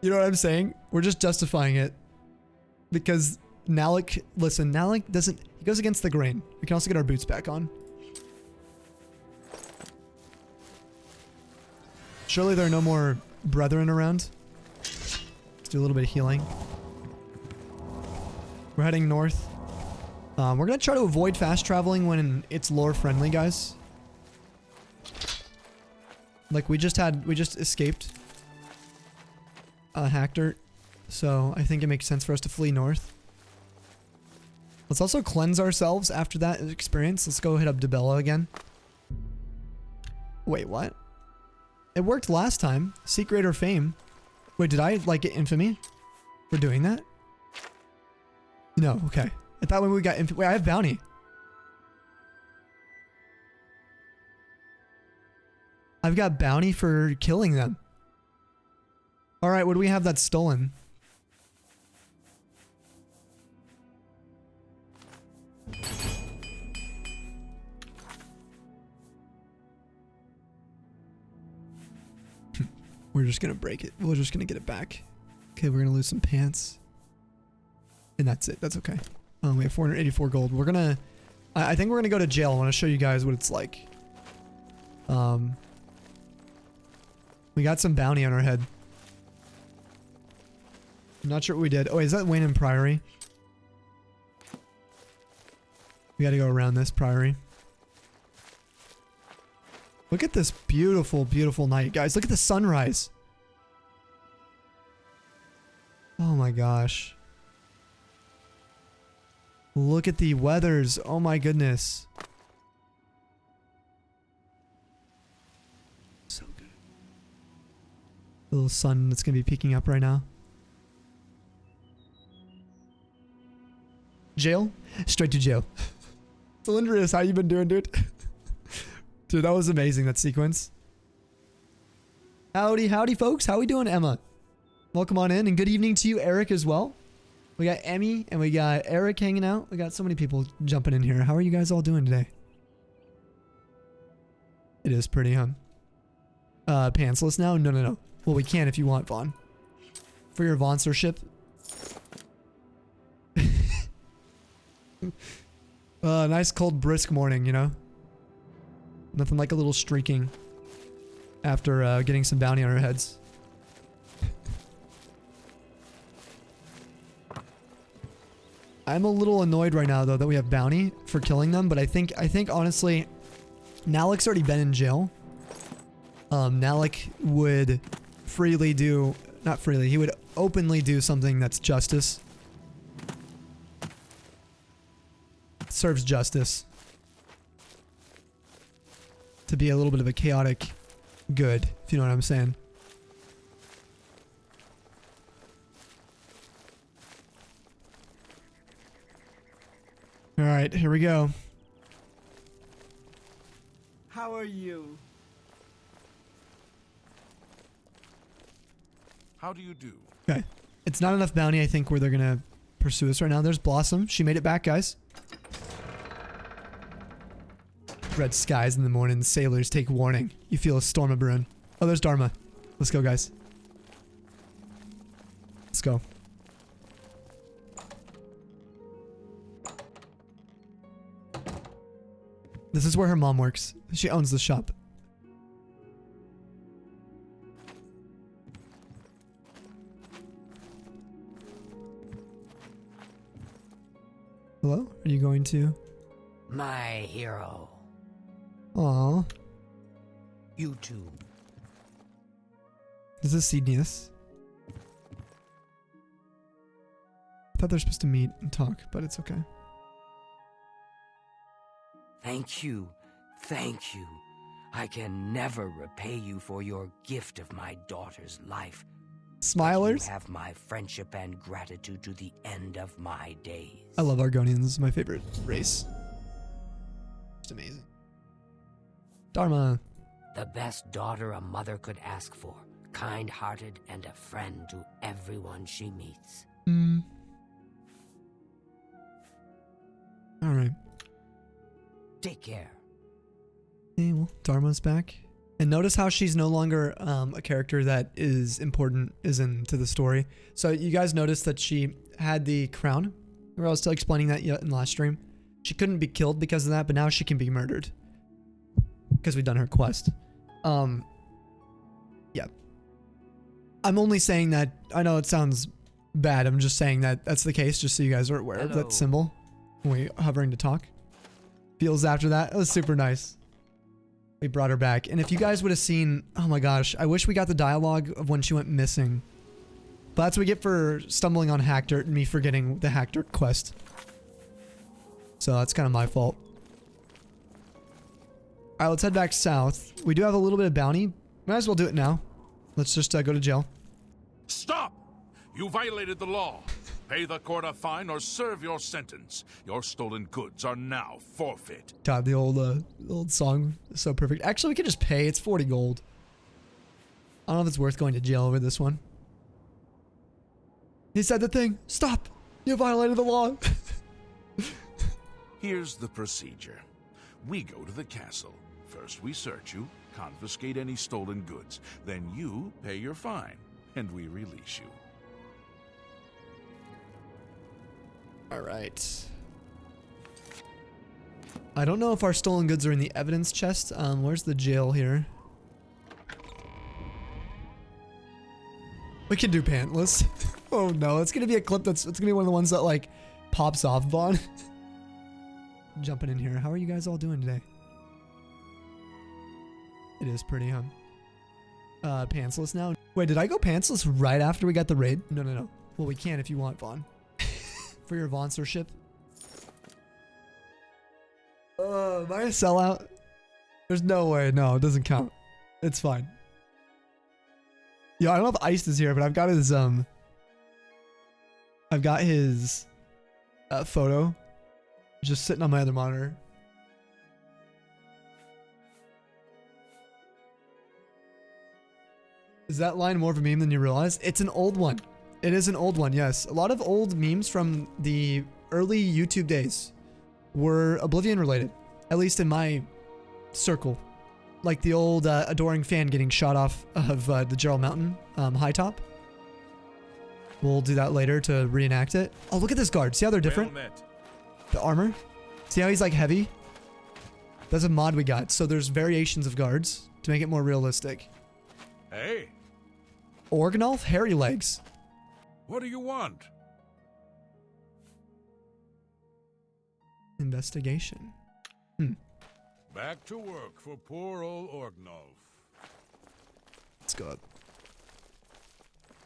You know what I'm saying? We're just justifying it. Because Nalec, listen, Nalec doesn't, he goes against the grain. We can also get our boots back on. Surely there are no more brethren around. Let's do a little bit of healing. We're heading north. We're gonna try to avoid fast traveling when it's lore friendly, guys. Like we just escaped Hackdirt, so I think it makes sense for us to flee north. Let's also cleanse ourselves after that experience. Let's go hit up Debella again. Wait, what? It worked last time. Seek greater fame. Wait, did I like get infamy for doing that? No, okay. I thought when we got infamy. Wait, I have bounty. I've got bounty for killing them. Alright, what do we have that's stolen? We're just gonna break it. We're just gonna get it back. Okay, we're gonna lose some pants. And that's it. That's okay. We have 484 gold. We're gonna... I think we're gonna go to jail. I want to show you guys what it's like. We got some bounty on our head. I'm not sure what we did. Oh, is that Wayne and Priory? We gotta go around this Priory. Look at this beautiful, beautiful night, guys. Look at the sunrise. Oh my gosh. Look at the weathers. Oh my goodness. So good. The little sun that's gonna be peeking up right now. Jail? Straight to jail. Cylindrius, how you been doing, dude? Dude, that was amazing, that sequence. Howdy, howdy, folks. How we doing, Emma? Welcome on in, and good evening to you, Eric, as well. We got Emmy, and we got Eric hanging out. We got so many people jumping in here. How are you guys all doing today? It is pretty, huh? Pantsless now? No, no, no. Well, we can if you want, Vaughn. For your Vaughnsership. Nice cold brisk morning, you know? Nothing like a little streaking after getting some bounty on our heads. I'm a little annoyed right now though that we have bounty for killing them, but I think honestly Nalec's already been in jail. Nalec would freely do, not freely, he would openly do something that's justice. Serves justice. To be a little bit of a chaotic good, if you know what I'm saying. Alright, here we go. How are you? How do you do? Okay. It's not enough bounty, I think, where they're gonna pursue us right now. There's Blossom. She made it back, guys. Red skies in the morning. Sailors take warning. You feel a storm of brewing. Oh, there's Dharma. Let's go, guys. Let's go. This is where her mom works. She owns the shop. Hello? Are you going to? My hero. Aww. You too. Is this Cydnius? I thought they're supposed to meet and talk, but it's okay. Thank you. Thank you. I can never repay you for your gift of my daughter's life. Smilers? You have my friendship and gratitude to the end of my days. I love Argonians. This is my favorite race. It's amazing. Dharma. The best daughter a mother could ask for. Kind-hearted and a friend to everyone she meets. Alright. Take care. Okay, well, Dharma's back. And notice how she's no longer a character that is important to the story. So you guys noticed that she had the crown. Remember I was still explaining that in the last stream? She couldn't be killed because of that, but now she can be murdered. Because we've done her quest. Yeah. I'm only saying that, I know it sounds bad, I'm just saying that that's the case, just so you guys are aware of that symbol. When we hovering to talk. Feels after that. It was super nice. We brought her back. And if you guys would have seen, oh my gosh, I wish we got the dialogue of when she went missing. But that's what we get for stumbling on Hack Dirt and me forgetting the Hack Dirt quest. So that's kind of my fault. Alright, let's head back south. We do have a little bit of bounty. Might as well do it now. Let's just go to jail. Stop! You violated the law. Pay the court a fine or serve your sentence. Your stolen goods are now forfeit. God, the old song is so perfect. Actually, we could just pay. It's 40 gold. I don't know if it's worth going to jail over this one. He said the thing. Stop! You violated the law. Here's the procedure. We go to the castle. First we search you, confiscate any stolen goods. Then you pay your fine, and we release you. Alright. I don't know if our stolen goods are in the evidence chest. Where's the jail here? We can do pantless. Oh no, it's gonna be a clip it's gonna be one of the ones that like pops off, Vaughn. Jumping in here. How are you guys all doing today? It is pretty, huh? Pantsless now. Wait, did I go pantsless right after we got the raid? No. Well, we can if you want, Vaughn. For your Vaughnsership. Am I a sellout? There's no way. No, it doesn't count. It's fine. Yo, I don't know if Iced is here, but I've got his photo just sitting on my other monitor. Is that line more of a meme than you realize? It's an old one. It is an old one, yes. A lot of old memes from the early YouTube days were Oblivion related, at least in my circle. Like the old adoring fan getting shot off of the Gerald Mountain high top. We'll do that later to reenact it. Oh, look at this guard. See how they're different? The armor. See how he's like heavy? That's a mod we got. So there's variations of guards to make it more realistic. Hey. Organolf, hairy legs. What do you want? Investigation. Back to work for poor old Orgnolf. Let's go up.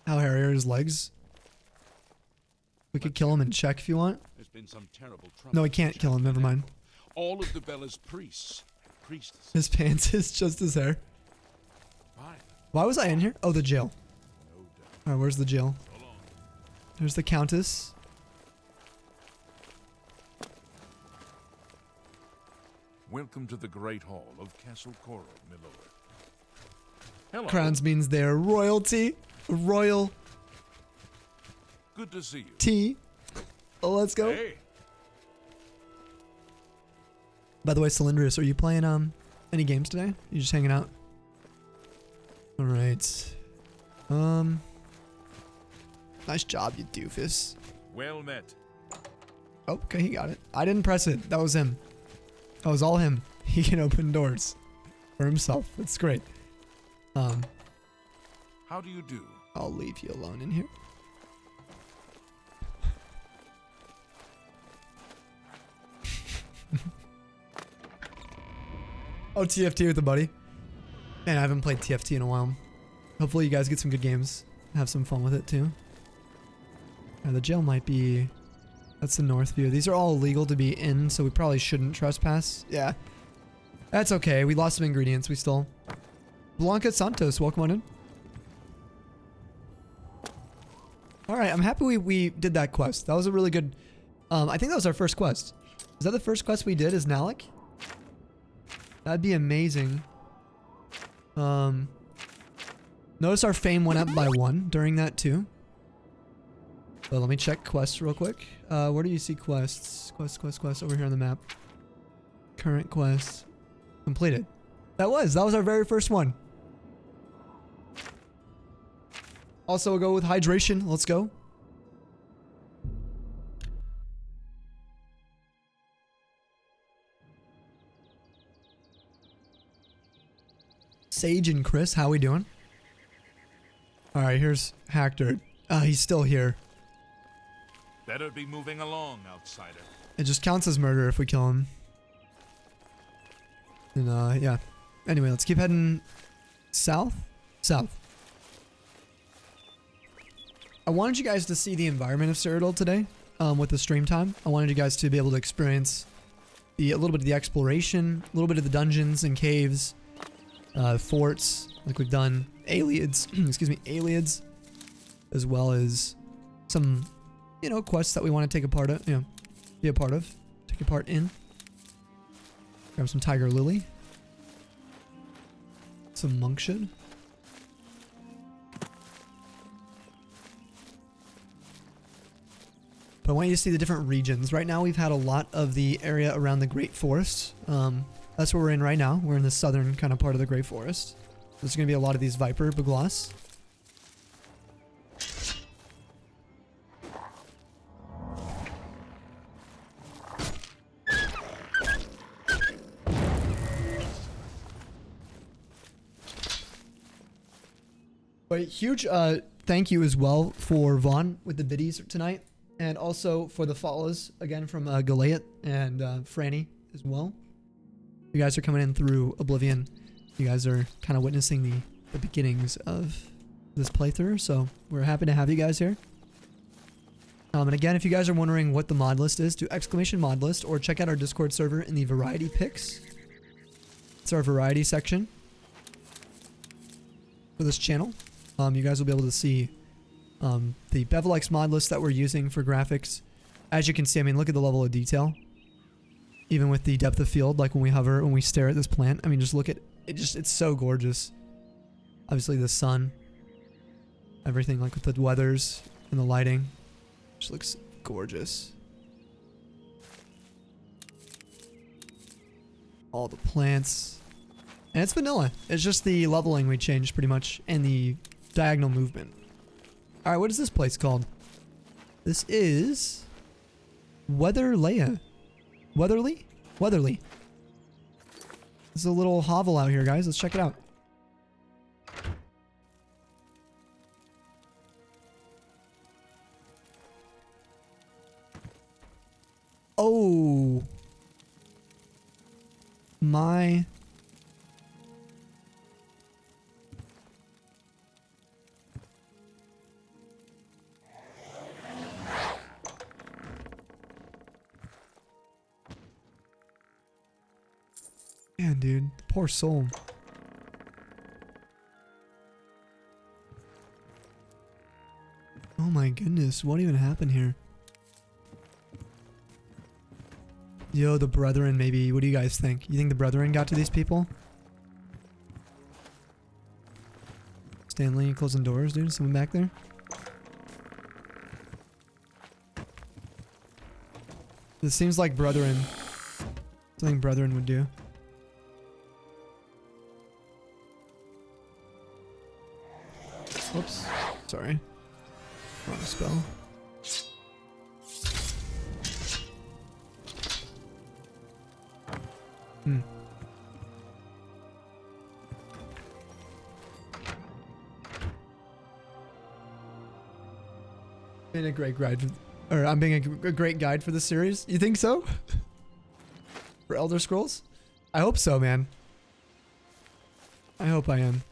How hairy are his legs? We could kill him and check if you want. There's been some terrible trouble. No, we can't kill him. Never mind. All of the Bella's priests and priestesses. His pants is just his hair. Fine. Why was I in here? Oh, the jail. No doubt. Alright, where's the jail? So long. There's the Countess. Welcome to the Great Hall of Castle Coral, my lord. Hello. Crowns means they're royalty. Royal Good to see you. tea. Oh, let's go. Hey. By the way, Cylindrus, are you playing any games today? You just hanging out? Alright. Nice job, you doofus. Well met. Oh, okay, he got it. I didn't press it. That was him. That was all him. He can open doors for himself. That's great. How do you do? I'll leave you alone in here. Oh, TFT with a buddy. Man, I haven't played TFT in a while. Hopefully you guys get some good games. Have some fun with it too. The jail might be... That's the north view. These are all illegal to be in, so we probably shouldn't trespass. Yeah. That's okay. We lost some ingredients we stole. Blanca Santos, welcome on in. Alright, I'm happy we did that quest. That was a really good... I think that was our first quest. Is that the first quest we did, is Nalec? That'd be amazing. Notice our fame went up by 1 during that too. But let me check quests real quick. Where do you see quests? Quest over here on the map. Current quest. Completed. That was our very first one. Also, we'll go with hydration. Let's go. Sage and Chris, how we doing? All right, here's Hector. He's still here. Better be moving along, outsider. It just counts as murder if we kill him. And yeah. Anyway, let's keep heading south. South. I wanted you guys to see the environment of Cyrodiil today with the stream time. I wanted you guys to be able to experience a little bit of the exploration, a little bit of the dungeons and caves, forts, like we've done, aliens, excuse me, aliens, as well as some, you know, quests that we want to take a part of, you know, be a part of, take a part in. Grab some Tiger Lily, some monk shit. But I want you to see the different regions. Right now we've had a lot of the area around the Great Forest. That's where we're in right now. We're in the southern kind of part of the Great Forest. There's going to be a lot of these Viper Bagloss. But huge thank you as well for Vaughn with the biddies tonight. And also for the follows, again, from Goliath and Franny as well. You guys are coming in through Oblivion. You guys are kind of witnessing the beginnings of this playthrough, so we're happy to have you guys here. And again, if you guys are wondering what the mod list is, do exclamation mod list or check out our Discord server in the variety picks. It's our variety section for this channel. You guys will be able to see the Bevelix mod list that we're using for graphics. As you can see, I mean, look at the level of detail. Even with the depth of field, like when we hover, when we stare at this plant, I mean, just look at it. It's so gorgeous. Obviously, the sun, everything, like with the weathers and the lighting, just looks gorgeous. All the plants, and it's vanilla. It's just the leveling we changed pretty much, and the diagonal movement. All right, what is this place called? This is Weatherlea. Weatherly? Weatherly. There's a little hovel out here, guys. Let's check it out. Oh. My. Man, dude, poor soul. Oh my goodness, what even happened here? Yo, the Brethren, maybe. What do you guys think? You think the Brethren got to these people? Stanley closing doors, dude? Someone back there? This seems like Brethren. Something Brethren would do. Whoops. Sorry. Wrong spell. Being a great guide, or I'm being a great guide for this series. You think so? For ElderScrolls? I hope so, man. I hope I am.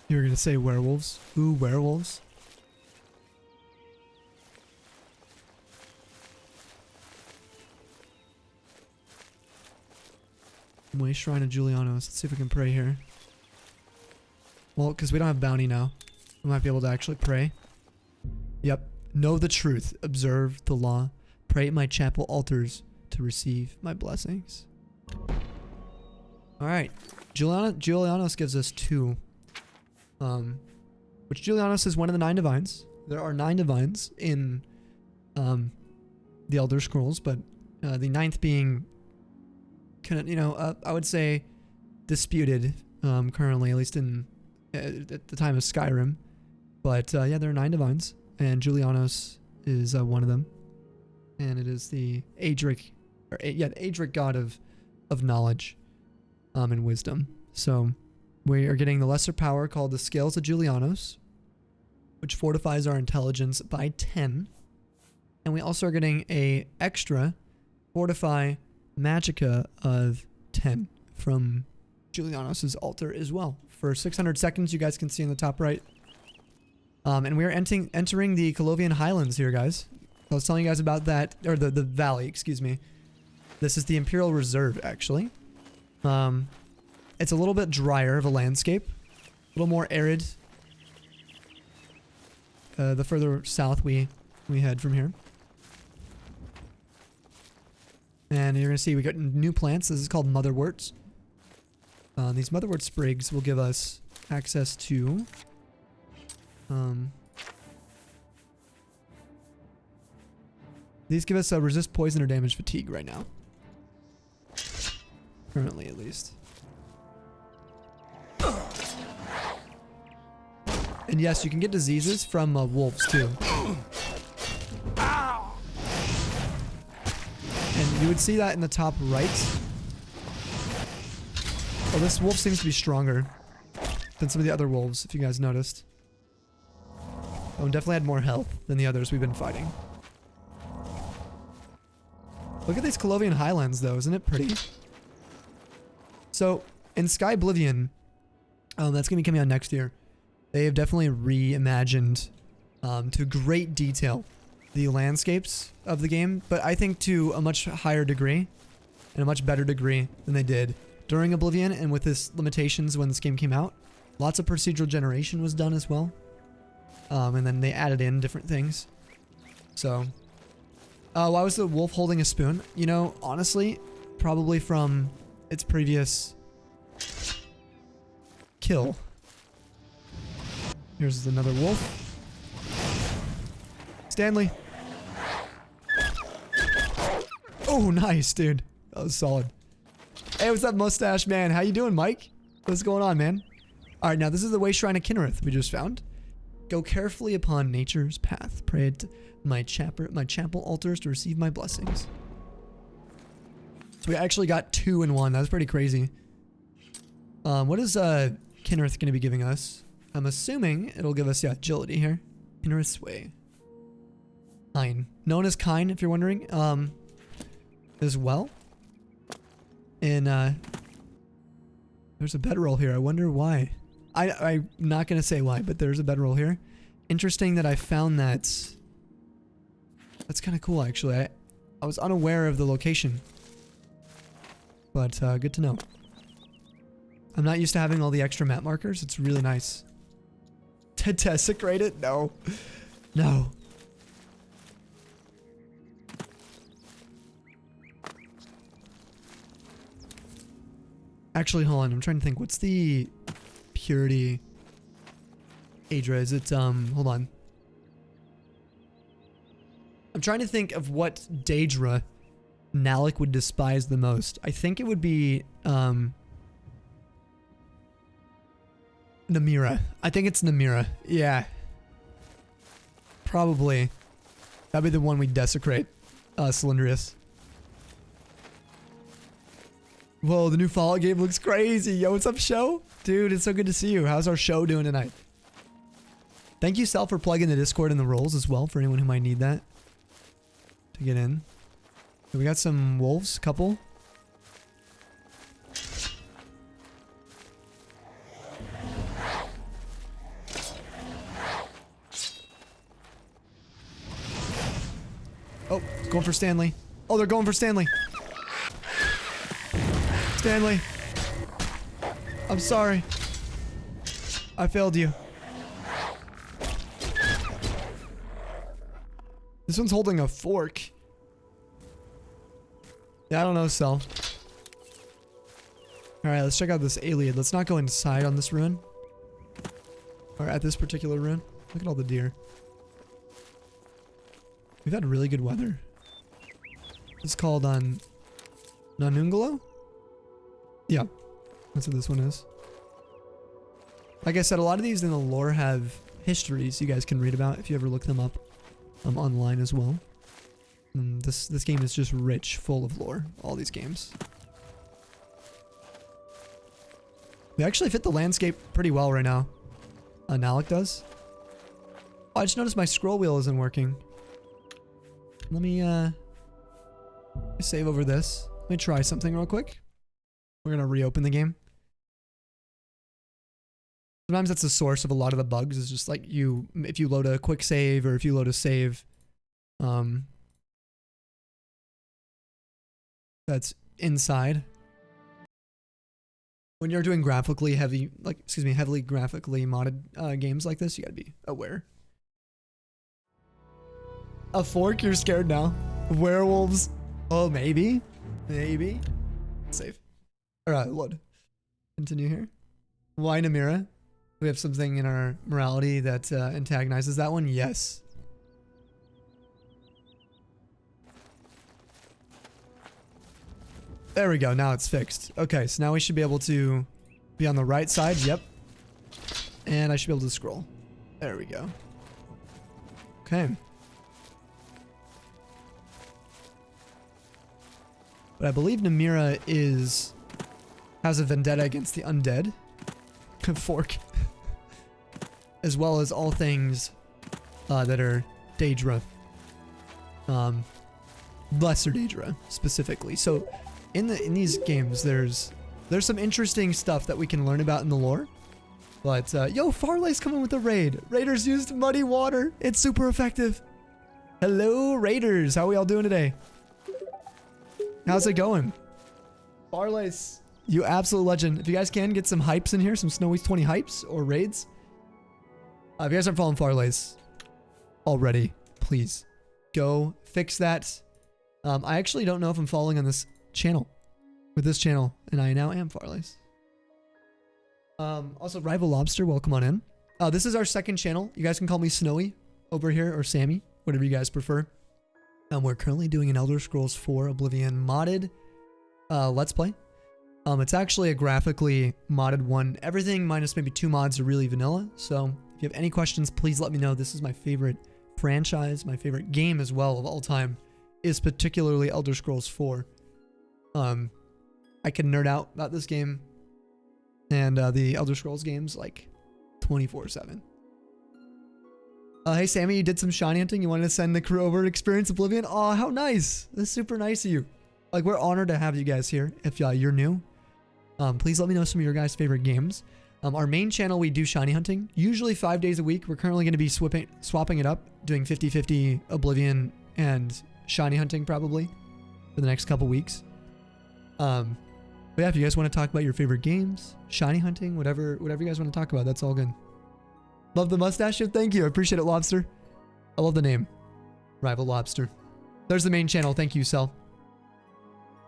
You were gonna say werewolves? Ooh, werewolves. Way Shrine of Julianos. Let's see if we can pray here. Well, because we don't have bounty now. We might be able to actually pray. Yep. Know the truth. Observe the law. Pray at my chapel altars to receive my blessings. Alright. Julianos gives us 2. Which Julianos is one of the 9 divines. There are 9 divines in the Elder Scrolls, but the 9th being kind of, you know, I would say disputed currently, at least in at the time of Skyrim. But yeah, there are 9 divines, and Julianos is one of them, and it is the Adric, the Adric god of knowledge and wisdom. So We are getting the lesser power called the Scales of Julianos, which fortifies our intelligence by 10. And we also are getting a extra Fortify Magicka of 10 from Julianos' altar as well. For 600 seconds, you guys can see in the top right. And we are entering the Colovian Highlands here, guys. I was telling you guys about that, or the valley, excuse me. This is the Imperial Reserve, actually. It's a little bit drier of a landscape. A little more arid. The further south we head from here. And you're going to see we got new plants. This is called motherworts. These motherwort sprigs will give us access to... these give us a resist poison or damage fatigue right now. Currently, at least. And yes, you can get diseases from wolves too. And you would see that in the top right. Oh, this wolf seems to be stronger than some of the other wolves, if you guys noticed. Oh, and definitely had more health than the others we've been fighting. Look at these Colovian Highlands, though. Isn't it pretty? So, in Sky Oblivion, that's going to be coming out next year, they have definitely reimagined to great detail the landscapes of the game, but I think to a much higher degree and a much better degree than they did during Oblivion and with its limitations when this game came out. Lots of procedural generation was done as well. And then they added in different things. So, why was the wolf holding a spoon? You know, honestly, probably from its previous kill. Here's another wolf. Stanley. Oh, nice, dude. That was solid. Hey, what's up, mustache man? How you doing, Mike? What's going on, man? All right, now this is the Way Shrine of Kinnereth we just found. Go carefully upon nature's path. Pray at my chapel altars to receive my blessings. So we actually got 2 in 1. That's pretty crazy. What is Kinnereth going to be giving us? I'm assuming it'll give us, yeah, agility here. Kinnereth's Way. Kine. Known as Kine, if you're wondering. As well. And, there's a bedroll here. I wonder why. I'm not going to say why, but there's a bedroll here. Interesting that I found that. That's kind of cool, actually. I was unaware of the location. But, good to know. I'm not used to having all the extra map markers. It's really nice. To desecrate it? No. No. Actually, hold on. I'm trying to think. What's the purity Adra? Is it, hold on. I'm trying to think of what Daedra Nalec would despise the most. I think it would be, Namira. I think it's Namira. Yeah. Probably. That'd be the one we desecrate. Cylindrius. Whoa, the new Fallout game looks crazy. Yo, what's up, show? Dude, it's so good to see you. How's our show doing tonight? Thank you, Sal, for plugging the Discord and the roles as well, for anyone who might need that to get in. So we got some wolves, couple. Oh, going for Stanley. Oh, they're going for Stanley. Stanley. I'm sorry. I failed you. This one's holding a fork. Yeah, I don't know, Cell. Alright, let's check out this Aliad. Let's not go inside on this ruin. Or at this particular ruin. Look at all the deer. We've had really good weather. It's called on Nanungalo? Yeah, that's what this one is. Like I said, a lot of these in the lore have histories you guys can read about if you ever look them up online as well. This game is just rich, full of lore. All these games. We actually fit the landscape pretty well right now. Nalec does. Oh, I just noticed my scroll wheel isn't working. Let me save over this. Let me try something real quick. We're gonna reopen the game. Sometimes that's the source of a lot of the bugs. Is just like if you load a quick save or if you load a save, that's inside. When you're doing heavily graphically modded games like this, you gotta be aware. A fork? You're scared now? Werewolves? Oh, maybe? Maybe? Save. Alright, load. Continue here. Why Namira? We have something in our morality that antagonizes that one? Yes. There we go. Now it's fixed. Okay, so now we should be able to be on the right side. Yep. And I should be able to scroll. There we go. Okay. But I believe Namira has a vendetta against the undead. Fork. As well as all things that are Daedra. Lesser Daedra, specifically. So in these games, there's some interesting stuff that we can learn about in the lore. But, yo, Farley's coming with a raid. Raiders used muddy water. It's super effective. Hello, Raiders. How are we all doing today? How's it going? Farley's, you absolute legend. If you guys can, get some hypes in here. Some Snowy's 20 hypes or raids. If you guys aren't following Farley's already, please go fix that. I actually don't know if I'm following on this channel. With this channel. And I now am Farley's. Also, Rival Lobster, welcome on in. This is our second channel. You guys can call me Snowy over here or Sammy, whatever you guys prefer. We're currently doing an ElderScrolls 4 Oblivion modded Let's Play. It's actually a graphically modded one. Everything minus maybe 2 mods are really vanilla. So if you have any questions, please let me know. This is my favorite franchise, my favorite game as well of all time, is particularly ElderScrolls 4. I can nerd out about this game and the ElderScrolls games like 24/7. Hey Sammy, you did some shiny hunting. You wanted to send the crew over to experience Oblivion? Oh, how nice. That's super nice of you. Like, we're honored to have you guys here. If you're new, please let me know some of your guys' favorite games. Our main channel, we do shiny hunting, usually 5 days a week. We're currently going to be swapping it up, doing 50-50 Oblivion and shiny hunting probably for the next couple weeks. But yeah, if you guys want to talk about your favorite games, shiny hunting, whatever you guys want to talk about, that's all good. Love the mustache shift. Thank you. I appreciate it, Lobster. I love the name. Rival Lobster. There's the main channel. Thank you, Cell.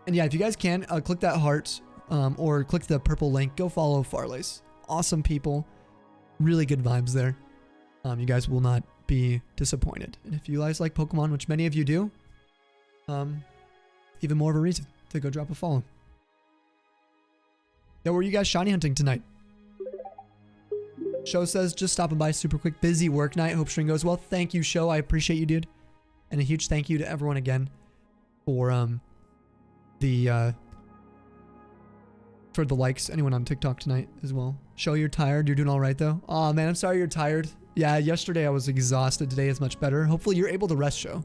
And yeah, if you guys can, click that heart or click the purple link. Go follow Farley's. Awesome people. Really good vibes there. You guys will not be disappointed. And if you guys like Pokemon, which many of you do, even more of a reason to go drop a follow. Yeah, were you guys shiny hunting tonight? Show says, just stopping by super quick. Busy work night. Hope stream goes well. Thank you, Show. I appreciate you, dude. And a huge thank you to everyone again for the likes. Anyone on TikTok tonight as well. Show, you're tired. You're doing all right, though. Aw, man, I'm sorry you're tired. Yeah, yesterday I was exhausted. Today is much better. Hopefully you're able to rest, Show.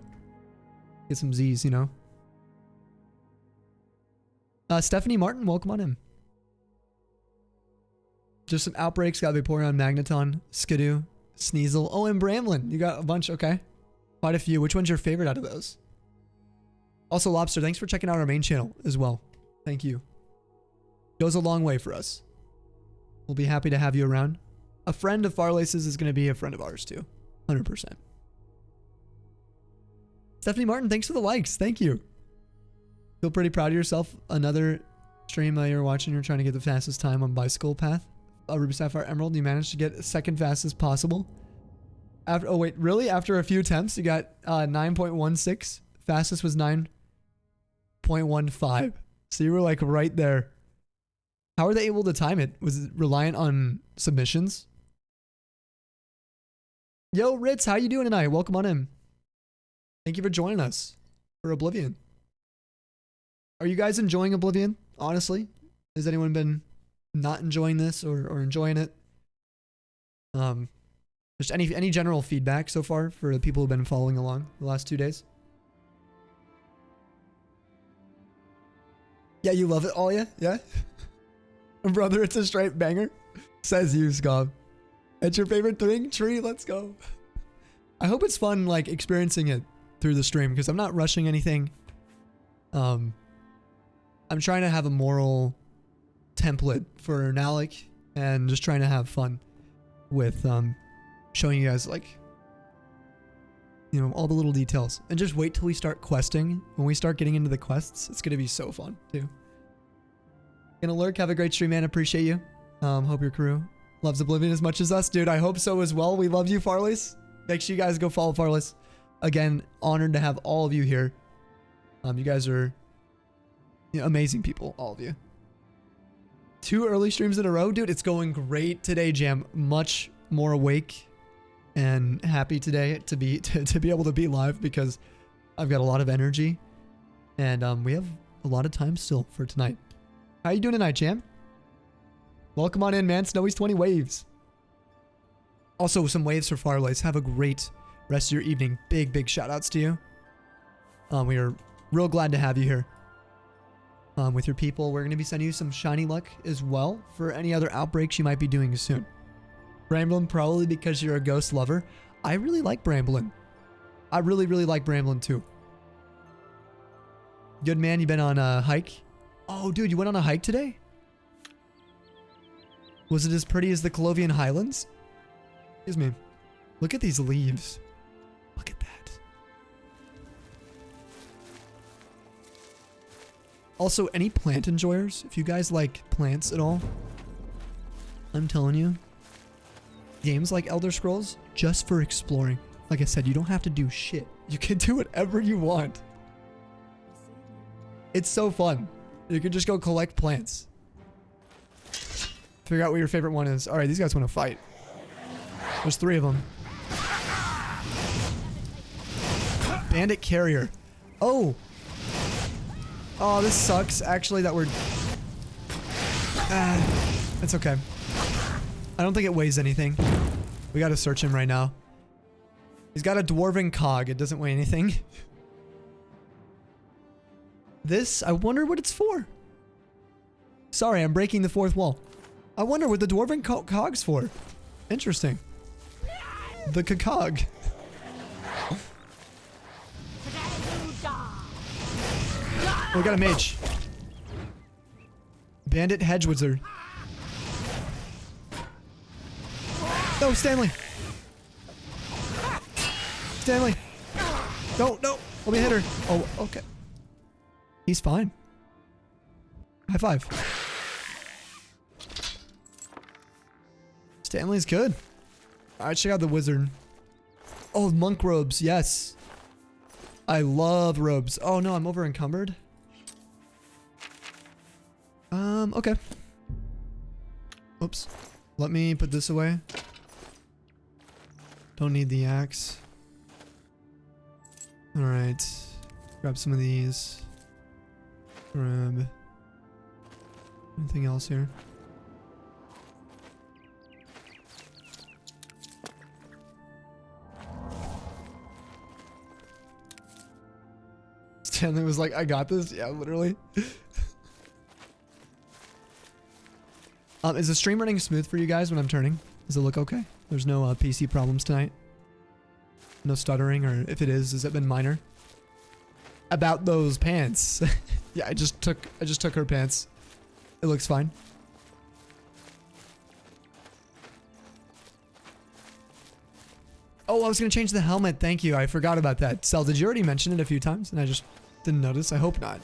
Get some Z's, you know. Stephanie Martin, welcome on in. Just some outbreaks. Gotta be pouring on Magneton, Skidoo, Sneasel. Oh, and Bramlin. You got a bunch. Okay. Quite a few. Which one's your favorite out of those? Also, Lobster, thanks for checking out our main channel as well. Thank you. Goes a long way for us. We'll be happy to have you around. A friend of Farlace's is going to be a friend of ours too. 100%. Stephanie Martin, thanks for the likes. Thank you. Feel pretty proud of yourself. Another stream you're watching, you're trying to get the fastest time on Bicycle Path. Ruby Sapphire Emerald, you managed to get second fastest possible. Oh wait, really? After a few attempts, you got 9.16. Fastest was 9.15. So you were like right there. How were they able to time it? Was it reliant on submissions? Yo, Ritz, how you doing tonight? Welcome on in. Thank you for joining us for Oblivion. Are you guys enjoying Oblivion? Honestly, has anyone been not enjoying this or enjoying it. Just any general feedback so far for the people who've been following along the last 2 days. Yeah, you love it, Alia? Yeah? Brother, it's a straight banger. Says you, Scob. It's your favorite thing? Tree, let's go. I hope it's fun, like, experiencing it through the stream, because I'm not rushing anything. I'm trying to have a moral template for Nalec, and just trying to have fun with, showing you guys, like, you know, all the little details. And just wait till we start questing. When we start getting into the quests, it's going to be so fun, too. Gonna lurk. Have a great stream, man. Appreciate you. Hope your crew loves Oblivion as much as us, dude. I hope so as well. We love you, Farley's. Make sure you guys go follow Farley's. Again, honored to have all of you here. You guys are, you know, amazing people, all of you. 2 early streams in a row, dude. It's going great today, Jam. Much more awake and happy today to be able to be live, because I've got a lot of energy, and we have a lot of time still for tonight. How you doing tonight, Jam? Welcome on in, man. Snowy's 20 waves. Also, some waves for Farley's. Have a great rest of your evening. Big shout outs to you. We are real glad to have you here with your people. We're going to be sending you some shiny luck as well for any other outbreaks you might be doing soon. Bramblin, probably because you're a ghost lover. I really like Bramblin. I really like Bramblin too. Good man, you been on a hike? Oh, dude, you went on a hike today? Was it as pretty as the Colovian Highlands? Excuse me. Look at these leaves. Look at that. Also, any plant enjoyers? If you guys like plants at all, I'm telling you, games like ElderScrolls, just for exploring. Like I said, you don't have to do shit. You can do whatever you want. It's so fun. You can just go collect plants. Figure out what your favorite one is. Alright, these guys want to fight. There's 3 of them. Bandit carrier. Oh! Oh, this sucks, actually, that we're... it's okay. I don't think it weighs anything. We gotta search him right now. He's got a dwarven cog. It doesn't weigh anything. This, I wonder what it's for. Sorry, I'm breaking the 4th wall. I wonder what the dwarven cog's for. Interesting. The cog. We got a mage. Bandit hedge wizard. No, Stanley. Stanley. No. Let me hit her. Oh, okay. He's fine. High five. Stanley's good. Alright, check out the wizard. Oh, monk robes. Yes. I love robes. Oh no, I'm over encumbered. Okay. Oops. Let me put this away. Don't need the axe. Alright. Grab some of these. Grab... anything else here? Stanley was like, I got this. Yeah, literally. Is the stream running smooth for you guys when I'm turning? Does it look okay? There's no PC problems tonight? No stuttering, or if it is, has it been minor? About those pants. Yeah, I just took her pants. It looks fine. Oh, I was gonna change the helmet. Thank you. I forgot about that. Sel, did you already mention it a few times and I just didn't notice? I hope not.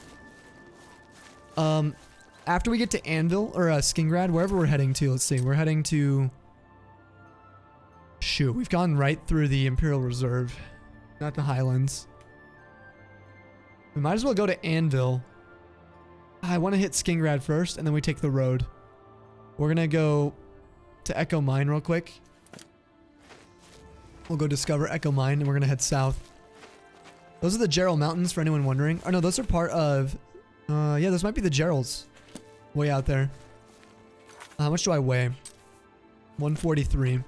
After we get to Anvil or Skingrad, wherever we're heading to, let's see. We're heading to... shoot, we've gone right through the Imperial Reserve, not the Highlands. We might as well go to Anvil. I want to hit Skingrad first, and then we take the road. We're gonna go to Echo Mine real quick. We'll go discover Echo Mine, and we're gonna head south. Those are the Gerald Mountains, for anyone wondering. Oh no, those are part of... yeah, those might be the Geralds. Way out there. How much do I weigh? 143.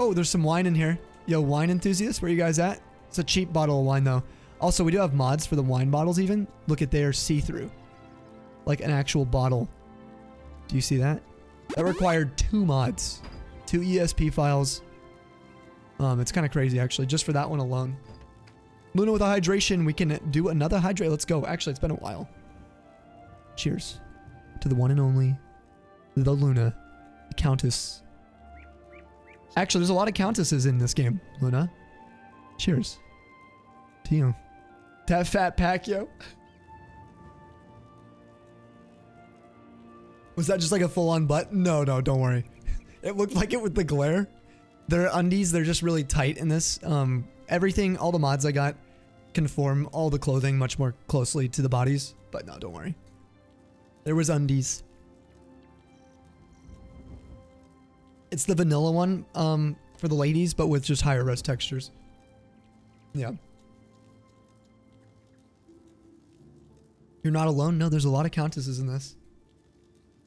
Oh, there's some wine in here. Yo, wine enthusiasts, where you guys at? It's a cheap bottle of wine, though. Also, we do have mods for the wine bottles, even. Look at, they are see-through. Like an actual bottle. Do you see that? That required 2 mods. 2 ESP files. It's kind of crazy, actually, just for that one alone. Luna with a hydration. We can do another hydrate. Let's go. Actually, it's been a while. Cheers. To the one and only, the Luna, the Countess. Actually, there's a lot of Countesses in this game, Luna. Cheers. To you. That fat pack, yo. Was that just like a full-on butt? No, don't worry. It looked like it with the glare. Their undies, they're just really tight in this. Everything, all the mods I got conform all the clothing much more closely to the bodies. But no, don't worry. There was undies. It's the vanilla one for the ladies, but with just higher res textures. Yeah. You're not alone? No, there's a lot of countesses in this.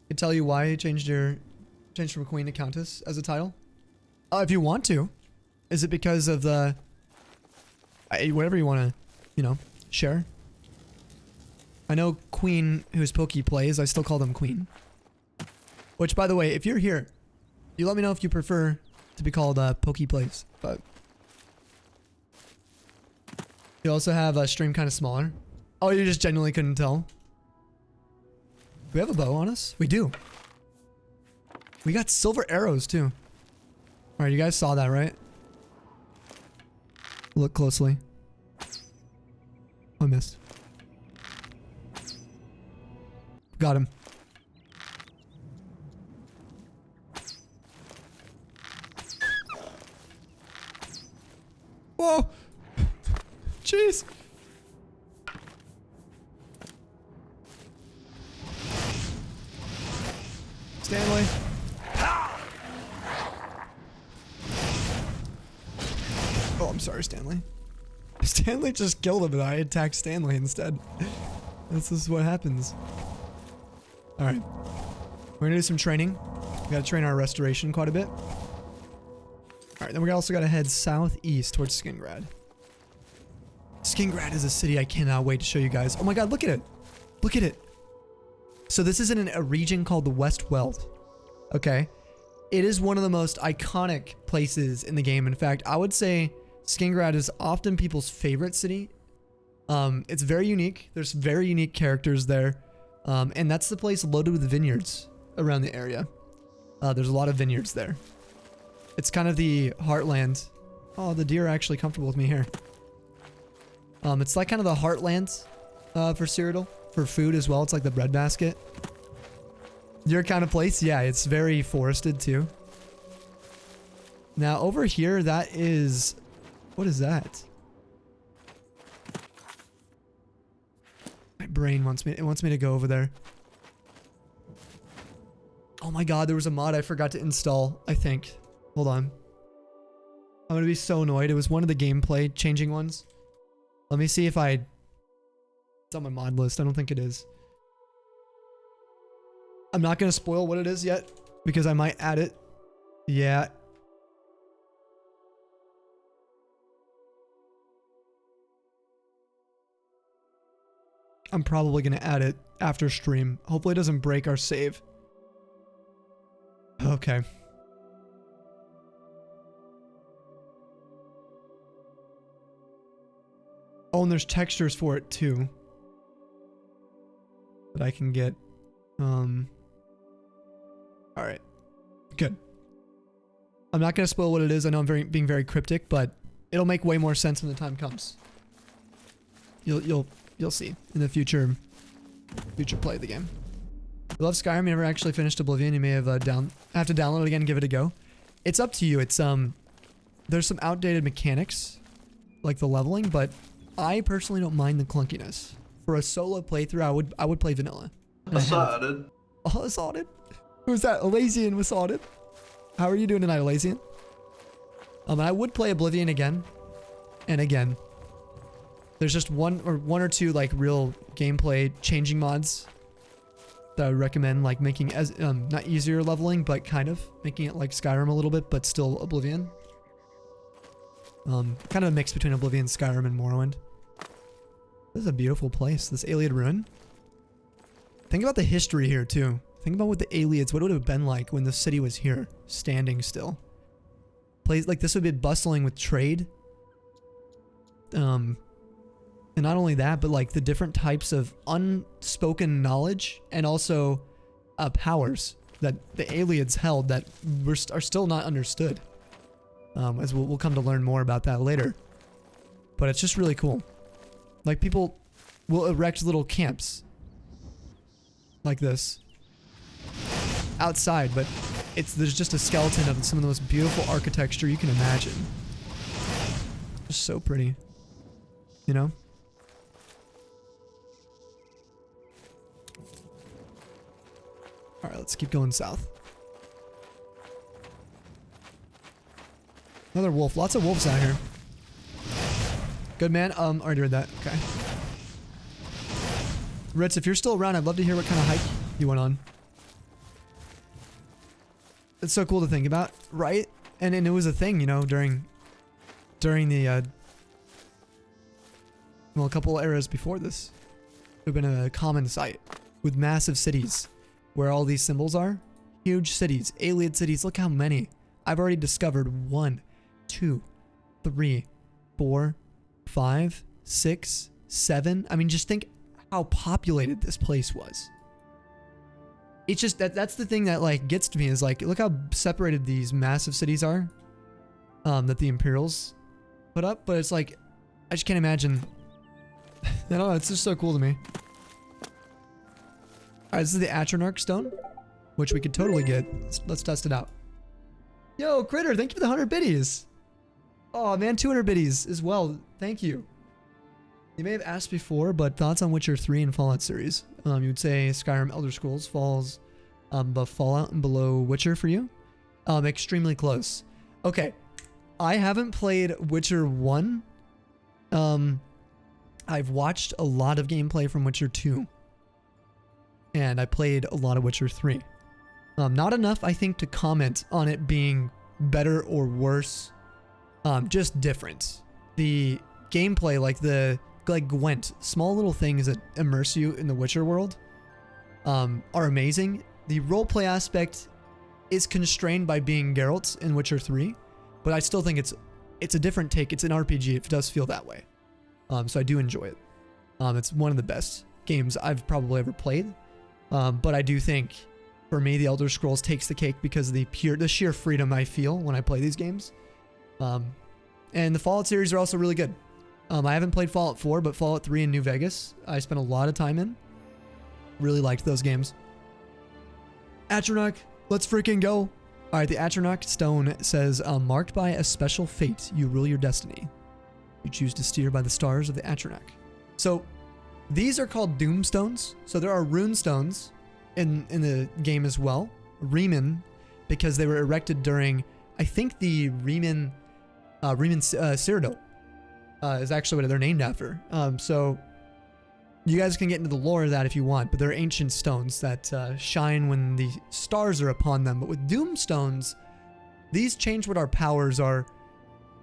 I can tell you why you changed from queen to countess as a title. If you want to. Is it because of the... whatever you want to, you know, share. I know Queen, whose Pokey plays, I still call them Queen. Which, by the way, if you're here, you let me know if you prefer to be called Pokey Plays. But you also have a stream kind of smaller. Oh, you just genuinely couldn't tell? Do we have a bow on us? We do. We got silver arrows, too. Alright, you guys saw that, right? Look closely. I missed. Got him. Whoa! Jeez! Stanley. Oh, I'm sorry, Stanley. Stanley just killed him and I attacked Stanley instead. This is what happens. Alright. We're gonna do some training. We gotta train our restoration quite a bit. Alright, then we also gotta head southeast towards Skingrad. Skingrad is a city I cannot wait to show you guys. Oh my god, look at it! Look at it! So this is in a region called the West Weald. Okay? It is one of the most iconic places in the game. In fact, I would say Skingrad is often people's favorite city. It's very unique. There's very unique characters there. And that's the place loaded with vineyards around the area. There's a lot of vineyards there. It's kind of the heartland. Oh, the deer are actually comfortable with me here. It's like kind of the heartland for Cyrodiil. For food as well. It's like the breadbasket. Your kind of place? Yeah, it's very forested too. Now over here, that is... What is that? My brain wants me... It wants me to go over there. Oh my god, there was a mod I forgot to install, I think. Hold on. I'm gonna be so annoyed. It was one of the gameplay changing ones. Let me see if I... It's on my mod list. I don't think it is. I'm not going to spoil what it is yet because I might add it. Yeah. I'm probably going to add it after stream. Hopefully it doesn't break our save. Okay. Oh, and there's textures for it too. That I can get. Alright. Good. I'm not going to spoil what it is. I know I'm being very cryptic, but it'll make way more sense when the time comes. You'll see in the future play of the game. I love Skyrim. You never actually finished Oblivion. You may have have to download it again and give it a go. It's up to you. It's there's some outdated mechanics, like the leveling, but I personally don't mind the clunkiness. For a solo playthrough, I would play vanilla. Assaulted. Oh, assaulted? Who's that? Elazian was assaulted. How are you doing tonight, Elazian? I would play Oblivion again and again. There's just one or two like real gameplay changing mods that I would recommend, like making as not easier leveling, but kind of making it like Skyrim a little bit, but still Oblivion. Kind of a mix between Oblivion, Skyrim, and Morrowind. This is a beautiful place. This Ayleid ruin. Think about the history here too. Think about what the Ayleids, what it would have been like when the city was here, standing still. Place like this would be bustling with trade. And not only that, but like the different types of unspoken knowledge and also powers that the Ayleids held that are still not understood. As we'll come to learn more about that later. But it's just really cool. Like people will erect little camps like this outside, but there's just a skeleton of some of the most beautiful architecture you can imagine. Just so pretty, you know? All right, let's keep going south. Another wolf. Lots of wolves out here. Good man. Already read that. Okay. Ritz, if you're still around, I'd love to hear what kind of hike you went on. It's so cool to think about, right? And it was a thing, you know, during the well, a couple eras before this. It would have been a common sight with massive cities where all these symbols are. Huge cities, Ayleid cities. Look how many. I've already discovered 1, 2, 3, 4, 5, 6, 7. I mean, just think how populated this place was. It's just that's the thing that like gets to me is like, look how separated these massive cities are that the Imperials put up. But it's like, I just can't imagine. I don't know, it's just so cool to me. Alright, this is the Atronach stone, which we could totally get. Let's test it out. Yo, Critter, thank you for the 100 biddies. Oh man, 200 biddies as well. Thank you. You may have asked before, but thoughts on Witcher 3 and Fallout series? You would say Skyrim, ElderScrolls falls above Fallout and below Witcher for you? Extremely close. Okay, I haven't played Witcher 1. I've watched a lot of gameplay from Witcher 2. And I played a lot of Witcher 3. Not enough, I think, to comment on it being better or worse. Just different. The gameplay, like Gwent, small little things that immerse you in the Witcher world, are amazing. The roleplay aspect is constrained by being Geralt in Witcher 3, but I still think it's a different take. It's an RPG. It does feel that way. So I do enjoy it. It's one of the best games I've probably ever played. But I do think, for me, the ElderScrolls takes the cake because of the sheer freedom I feel when I play these games. And the Fallout series are also really good. I haven't played Fallout 4, but Fallout 3 and New Vegas, I spent a lot of time in. Really liked those games. Atronach, let's freaking go. All right, the Atronach stone says, marked by a special fate, you rule your destiny. You choose to steer by the stars of the Atronach. So these are called Doom Stones. So there are rune stones in the game as well. Riemann, because they were erected during, I think the Riemann Cyrodiil is actually what they're named after. So you guys can get into the lore of that if you want, but they're ancient stones that shine when the stars are upon them. But with Doom Stones, these change what our powers are.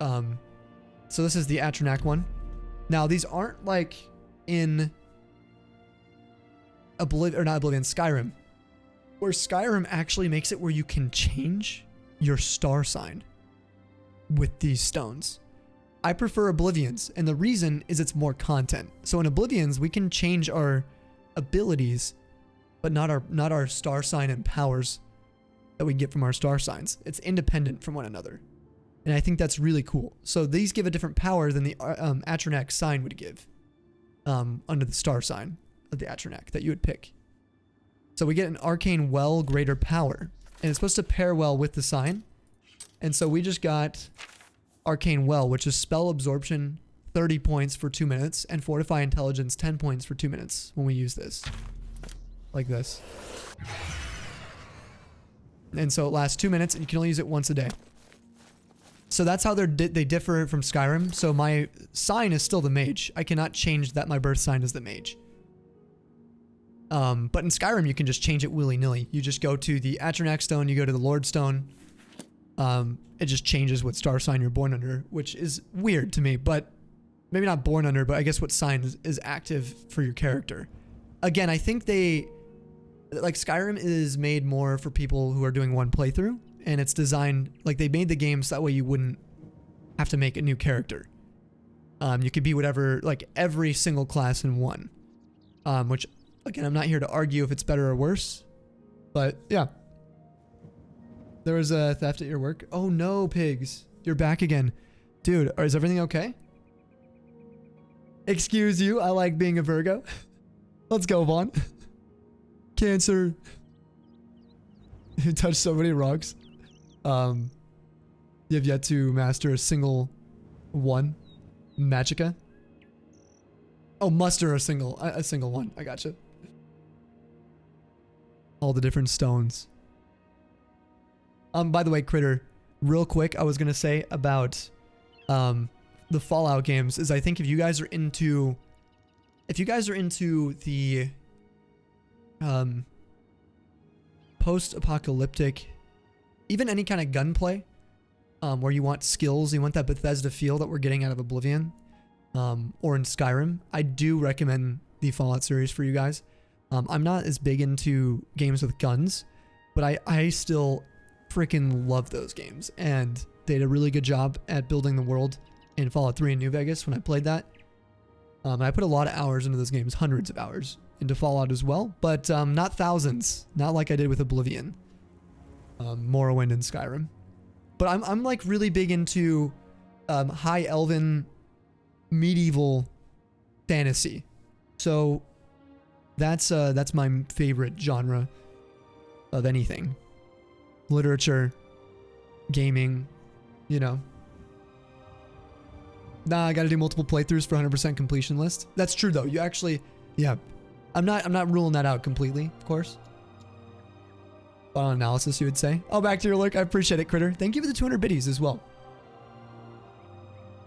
So this is the Atronach one. Now these aren't like in Skyrim, where Skyrim actually makes it where you can change your star sign with these stones. I prefer Oblivions, and the reason is it's more content. So in Oblivions, we can change our abilities, but not our star sign and powers that we get from our star signs. It's independent from one another. And I think that's really cool. So these give a different power than the Atronach sign would give under the star sign of the Atronach that you would pick. So we get an arcane well greater power, and it's supposed to pair well with the sign. And so we just got Arcane Well, which is spell absorption 30 points for 2 minutes and fortify intelligence 10 points for 2 minutes when we use this. Like this. And so it lasts 2 minutes and you can only use it once a day. So that's how they differ from Skyrim. So my sign is still the mage. I cannot change that my birth sign is the mage. But in Skyrim, you can just change it willy-nilly. You just go to the Atronach Stone, you go to the Lord Stone. It just changes what star sign you're born under, which is weird to me, but maybe not born under, but I guess what sign is active for your character. Again, I think like Skyrim is made more for people who are doing one playthrough, and it's designed, like they made the game so that way you wouldn't have to make a new character. You could be whatever, like every single class in one, which again, I'm not here to argue if it's better or worse, but yeah. There was a theft at your work. Oh no, pigs. You're back again. Dude, is everything okay? Excuse you, I like being a Virgo. Let's go, Vaughn. Cancer. You touched so many rocks. You have yet to master a single one. Magica. Oh, muster a single one. I gotcha. All the different stones. By the way, Critter, real quick, I was gonna say about the Fallout games is I think if you guys are into the post-apocalyptic, even any kind of gunplay, where you want skills, you want that Bethesda feel that we're getting out of Oblivion, or in Skyrim, I do recommend the Fallout series for you guys. I'm not as big into games with guns, but I still freaking love those games, and they did a really good job at building the world in Fallout 3 in New Vegas when I played that. I put a lot of hours into those games, hundreds of hours into Fallout as well, but not thousands, not like I did with Oblivion, Morrowind, and Skyrim. But I'm like really big into high elven medieval fantasy, so that's my favorite genre of anything. Literature, gaming, you know. Nah, I gotta do multiple playthroughs for 100% completion list. That's true though. You actually, yeah. I'm not ruling that out completely, of course. Final analysis, you would say. Oh, back to your look. I appreciate it, Critter. Thank you for the 200 biddies as well.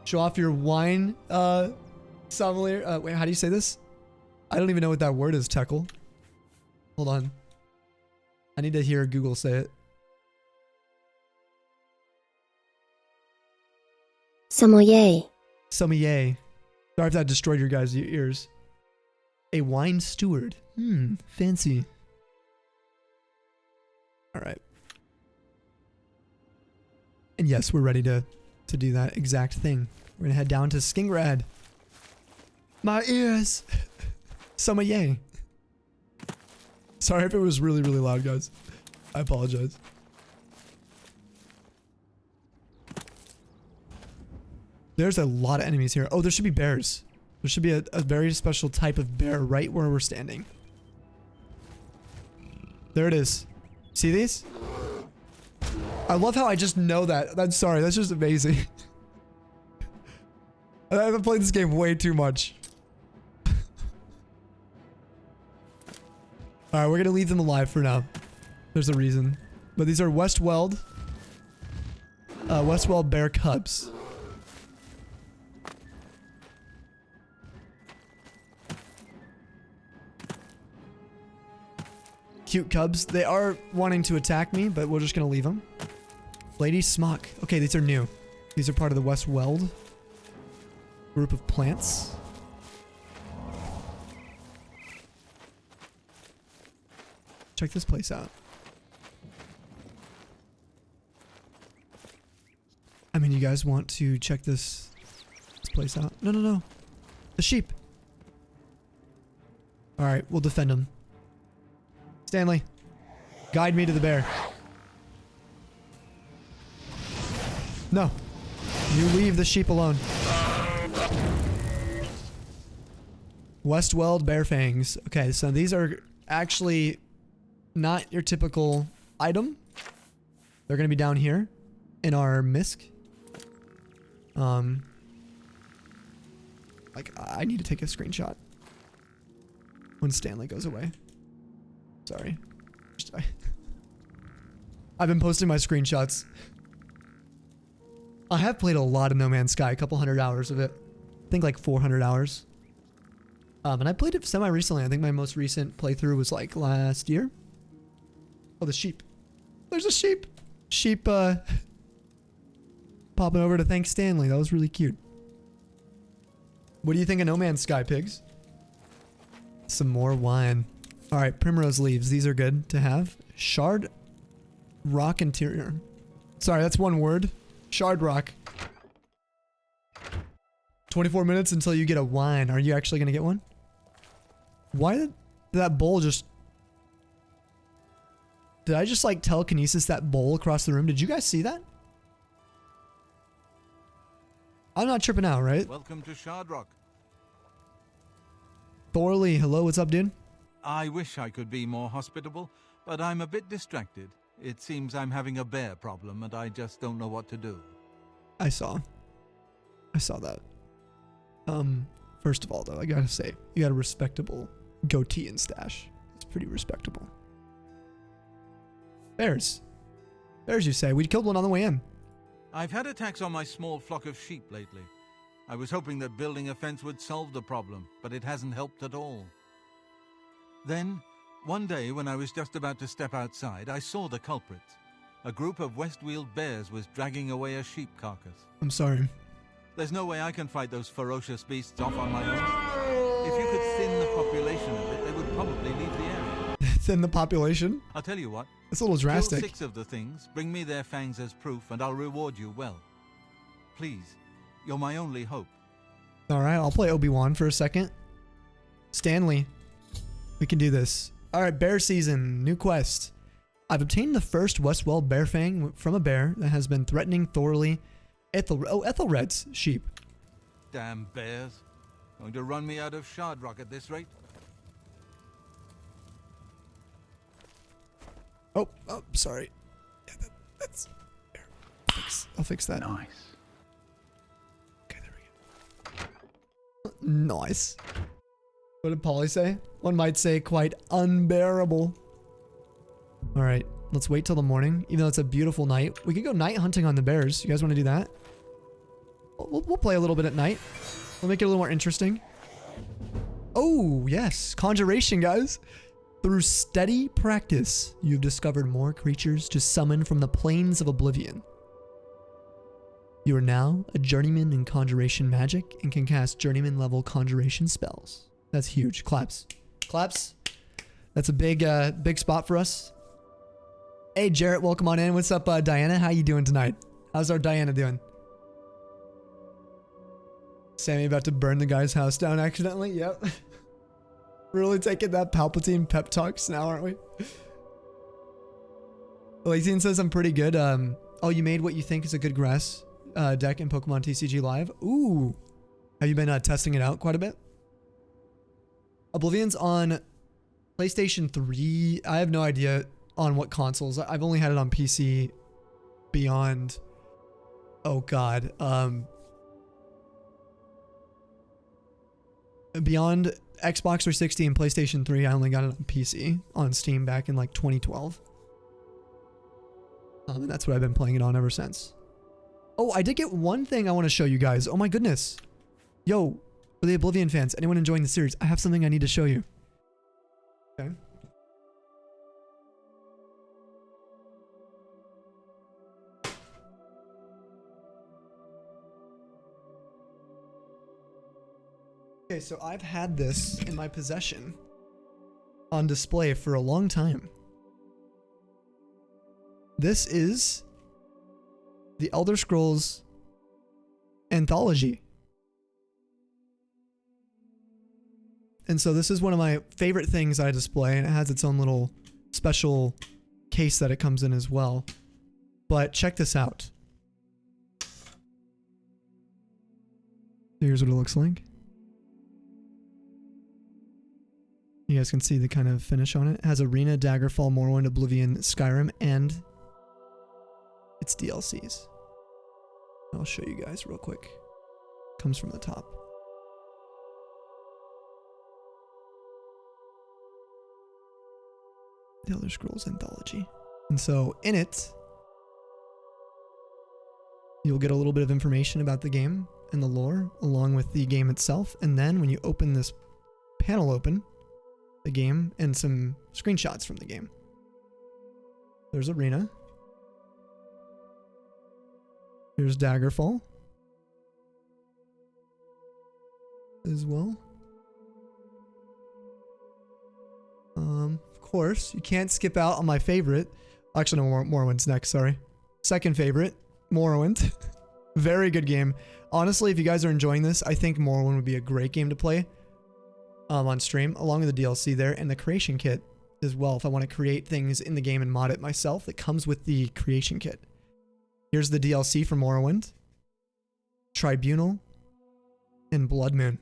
Show off your wine, sommelier. Wait, how do you say this? I don't even know what that word is, Teckle. Hold on. I need to hear Google say it. Sommelier. Sommelier. Sorry if that destroyed your guys' ears. A wine steward. Fancy. Alright. And yes, we're ready to do that exact thing. We're gonna head down to Skingrad. My ears! Sommelier. Sorry if it was really, really loud, guys. I apologize. There's a lot of enemies here. Oh, there should be bears. There should be a very special type of bear right where we're standing. There it is. See these? I love how I just know that. I'm sorry. That's just amazing. I haven't played this game way too much. Alright, we're gonna leave them alive for now. There's a reason. But these are Westweld bear cubs. Cute cubs. They are wanting to attack me, but we're just gonna leave them. Lady Smock. Okay, these are new. These are part of the Westweld group of plants. Check this place out. I mean, you guys want to check this place out? No, no, no. The sheep. Alright, we'll defend them. Stanley, guide me to the bear. No. You leave the sheep alone. Westweld bear fangs. Okay, so these are actually not your typical item. They're going to be down here in our misc. Like, I need to take a screenshot when Stanley goes away. Sorry. I've been posting my screenshots I have played a lot of No Man's Sky, a couple hundred hours of it. I think like 400 hours. And I played it semi-recently. I think my most recent playthrough was like last year. Oh, the sheep. There's a sheep. Sheep, popping over to thank Stanley. That was really cute. What do you think of No Man's Sky, pigs? Some more wine. All right, primrose leaves. These are good to have. Shard rock interior. Sorry, that's one word. Shard rock. 24 minutes until you get a wine. Are you actually going to get one? Why did that bowl just... Did I just like telekinesis that bowl across the room? Did you guys see that? I'm not tripping out, right? Welcome to Shardrock. Thorley, hello, what's up, dude? I wish I could be more hospitable, but I'm a bit distracted. It seems I'm having a bear problem and I just don't know what to do. I saw that. First of all, though, I gotta say, you got a respectable goatee and stash. It's pretty respectable. Bears. Bears, you say? We killed one on the way in. I've had attacks on my small flock of sheep lately. I was hoping that building a fence would solve the problem, but it hasn't helped at all. Then, one day when I was just about to step outside, I saw the culprits. A group of Westweald bears was dragging away a sheep carcass. I'm sorry. There's no way I can fight those ferocious beasts off on my own. If you could thin the population a bit, they would probably leave the area. Thin the population? I'll tell you what. It's a little drastic. Kill 6 of the things, bring me their fangs as proof, and I'll reward you well. Please, you're my only hope. Alright, I'll play Obi-Wan for a second. Stanley, we can do this. Alright, bear season, new quest. I've obtained the first Westweald bear fang from a bear that has been threatening Thorley Ethelred's sheep. Damn bears. Going to run me out of Shardrock at this rate? Oh, sorry. Yeah, that's... There. I'll fix that. Nice. Okay, there we go. Nice. What did Polly say? One might say quite unbearable. Alright, let's wait till the morning. Even though it's a beautiful night. We could go night hunting on the bears. You guys want to do that? We'll play a little bit at night. We'll make it a little more interesting. Oh, yes. Conjuration, guys. Through steady practice, you've discovered more creatures to summon from the plains of Oblivion. You are now a journeyman in conjuration magic and can cast journeyman level conjuration spells. That's huge. Claps. Claps. That's a big spot for us. Hey, Jarrett, welcome on in. What's up, Diana? How you doing tonight? How's our Diana doing? Sammy about to burn the guy's house down accidentally. Yep. Really taking that Palpatine pep talks now, aren't we? Elysian says I'm pretty good. Oh, you made what you think is a good grass deck in Pokemon TCG Live. Ooh. Have you been testing it out quite a bit? Oblivion's on PlayStation 3. I have no idea on what consoles. I've only had it on PC beyond... Oh, God. Beyond Xbox 360 and PlayStation 3, I only got it on PC on Steam back in like 2012. And that's what I've been playing it on ever since. Oh, I did get one thing I want to show you guys. Oh my goodness. Yo, for the Oblivion fans, anyone enjoying the series, I have something I need to show you. Okay. Okay, so I've had this in my possession on display for a long time. This is the ElderScrolls anthology. And so this is one of my favorite things I display, and it has its own little special case that it comes in as well. But check this out. Here's what it looks like. You guys can see the kind of finish on it. It has Arena, Daggerfall, Morrowind, Oblivion, Skyrim, and its DLCs. I'll show you guys real quick. Comes from the top. The ElderScrolls Anthology. And so in it, you'll get a little bit of information about the game and the lore along with the game itself. And then when you open this panel open, the game and some screenshots from the game. There's Arena. Here's Daggerfall as well. Of course, you can't skip out on my favorite. Actually, no, Morrowind's next, sorry. Second favorite, Morrowind. Very good game. Honestly, if you guys are enjoying this, I think Morrowind would be a great game to play on stream, along with the DLC there, and the creation kit as well. If I want to create things in the game and mod it myself, it comes with the creation kit. Here's the DLC for Morrowind, Tribunal, and Blood Moon.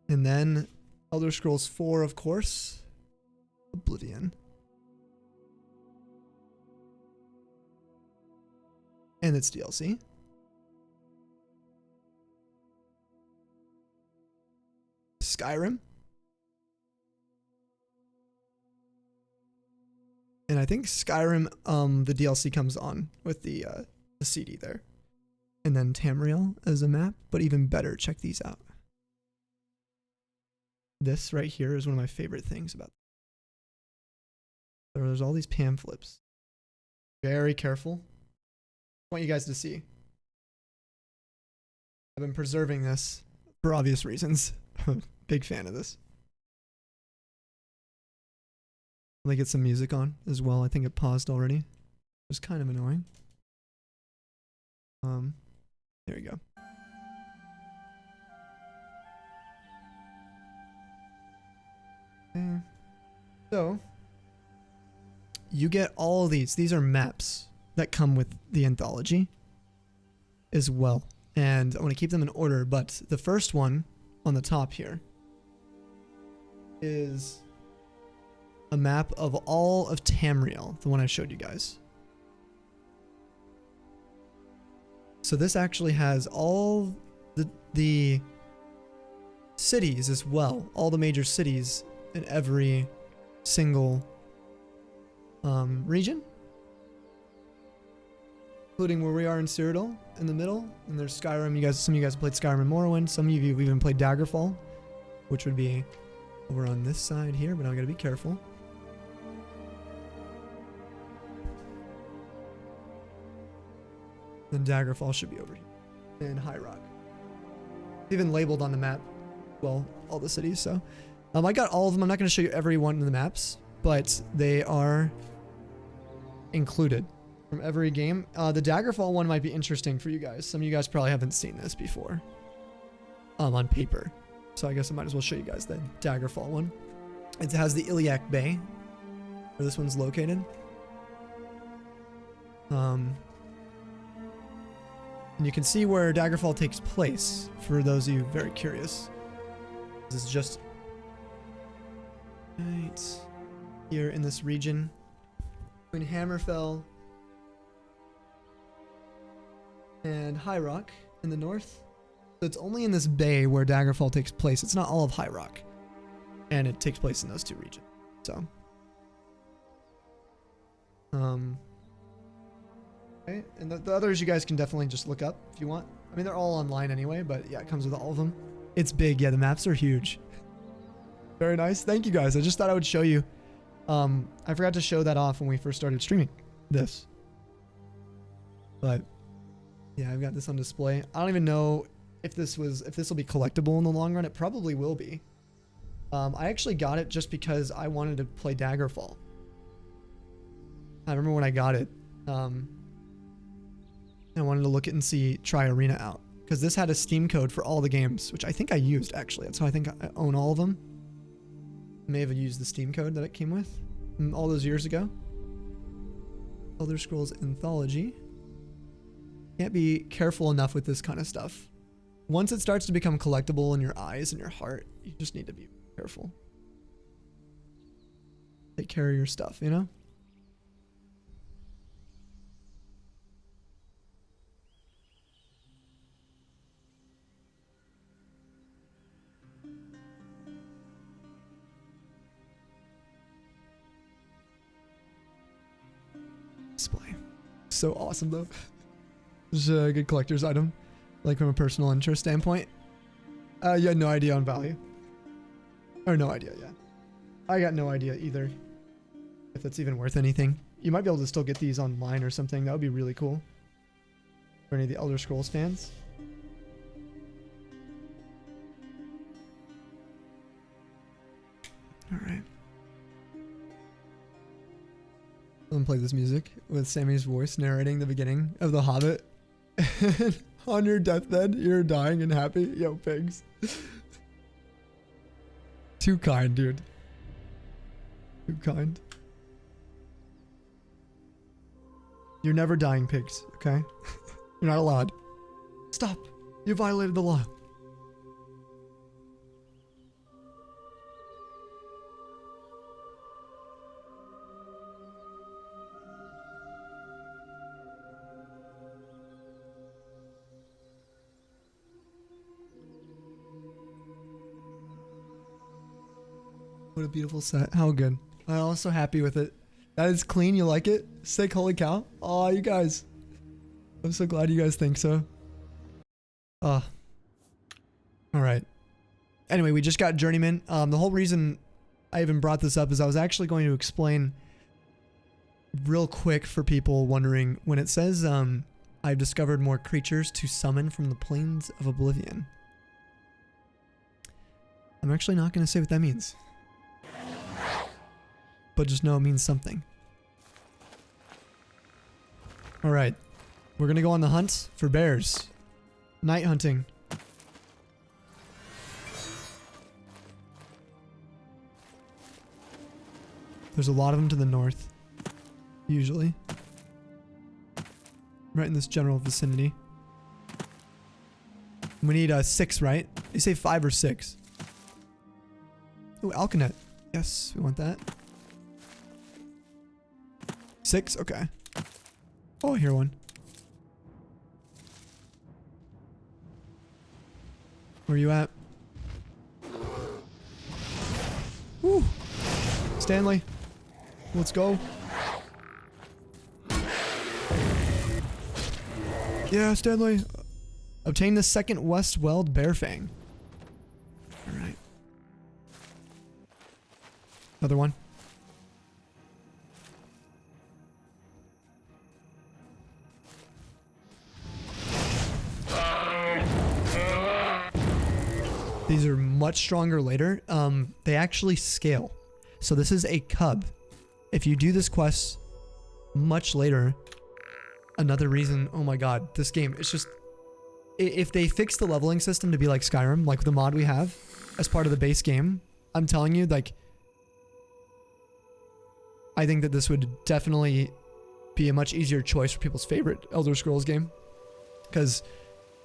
And then ElderScrolls 4, of course, Oblivion. And its DLC. Skyrim. And I think Skyrim, the DLC comes on with the CD there. And then Tamriel as a map, but even better, check these out. This right here is one of my favorite things about. There's all these pamphlets. Very careful. I want you guys to see. I've been preserving this for obvious reasons. Big fan of this. Let me get some music on as well. I think it paused already. It was kind of annoying. There we go. Okay. So, you get all of these. These are maps that come with the anthology as well. And I want to keep them in order, but the first one on the top here is a map of all of Tamriel, the one I showed you guys. So this actually has all the cities as well, all the major cities in every single region, including where we are in Cyrodiil in the middle. And there's Skyrim. Some of you guys played Skyrim and Morrowind. Some of you have even played Daggerfall, which would be over on this side here, but I gotta be careful. Then Daggerfall should be over here. And High Rock. Even labeled on the map. Well, all the cities, so. I got all of them. I'm not going to show you every one of the maps, but they are included from every game. The Daggerfall one might be interesting for you guys. Some of you guys probably haven't seen this before. On paper. So I guess I might as well show you guys the Daggerfall one. It has the Iliac Bay, where this one's located. And you can see where Daggerfall takes place, for those of you very curious. This is just right here in this region between Hammerfell and High Rock in the north. So it's only in this bay where Daggerfall takes place. It's not all of High Rock. And it takes place in those two regions. So. Okay. And the others you guys can definitely just look up if you want. I mean, they're all online anyway, but yeah, it comes with all of them. It's big. Yeah, the maps are huge. Very nice. Thank you guys. I just thought I would show you. I forgot to show that off when we first started streaming this. But yeah, I've got this on display. I don't even know if this will be collectible in the long run. It probably will be. I actually got it just because I wanted to play Daggerfall. I remember when I got it. I wanted to look at and try Arena out. Because this had a Steam code for all the games, which I think I used actually. That's how I think I own all of them. I may have used the Steam code that it came with all those years ago. ElderScrolls Anthology. Can't be careful enough with this kind of stuff. Once it starts to become collectible in your eyes and your heart, you just need to be careful. Take care of your stuff, you know? so awesome though. It's a good collector's item, like from a personal interest standpoint. You had no idea on value. Or no idea, yeah. I got no idea either. If it's even worth anything. You might be able to still get these online or something. That would be really cool. For any of the ElderScrolls fans. Alright. Let me play this music with Sammy's voice narrating the beginning of The Hobbit. On your deathbed, you're dying and happy. Yo, pigs. Too kind, dude. Too kind. You're never dying, pigs, okay? You're not allowed. Stop. You violated the law. What a beautiful set. How good. I'm also happy with it. That is clean. You like it? Sick. Holy cow. Oh, you guys. I'm so glad you guys think so. All right. Anyway, we just got Journeyman. The whole reason I even brought this up is I was actually going to explain real quick for people wondering when it says I've discovered more creatures to summon from the plains of Oblivion. I'm actually not going to say what that means. But just know it means something. Alright. We're gonna go on the hunt for bears. Night hunting. There's a lot of them to the north. Usually. Right in this general vicinity. We need 6, right? You say 5 or 6. Ooh, Alkanet. Yes, we want that. 6? Okay. Oh, I hear one. Where are you at? Woo! Stanley. Let's go. Yeah, Stanley. Obtain the second West Weld Bear Fang. Alright. Another one. These are much stronger later. They actually scale. So this is a cub. If you do this quest much later, another reason, oh my god, this game, it's just, if they fix the leveling system to be like Skyrim, like the mod we have as part of the base game, I'm telling you, like, I think that this would definitely be a much easier choice for people's favorite Elder Scrolls game. Because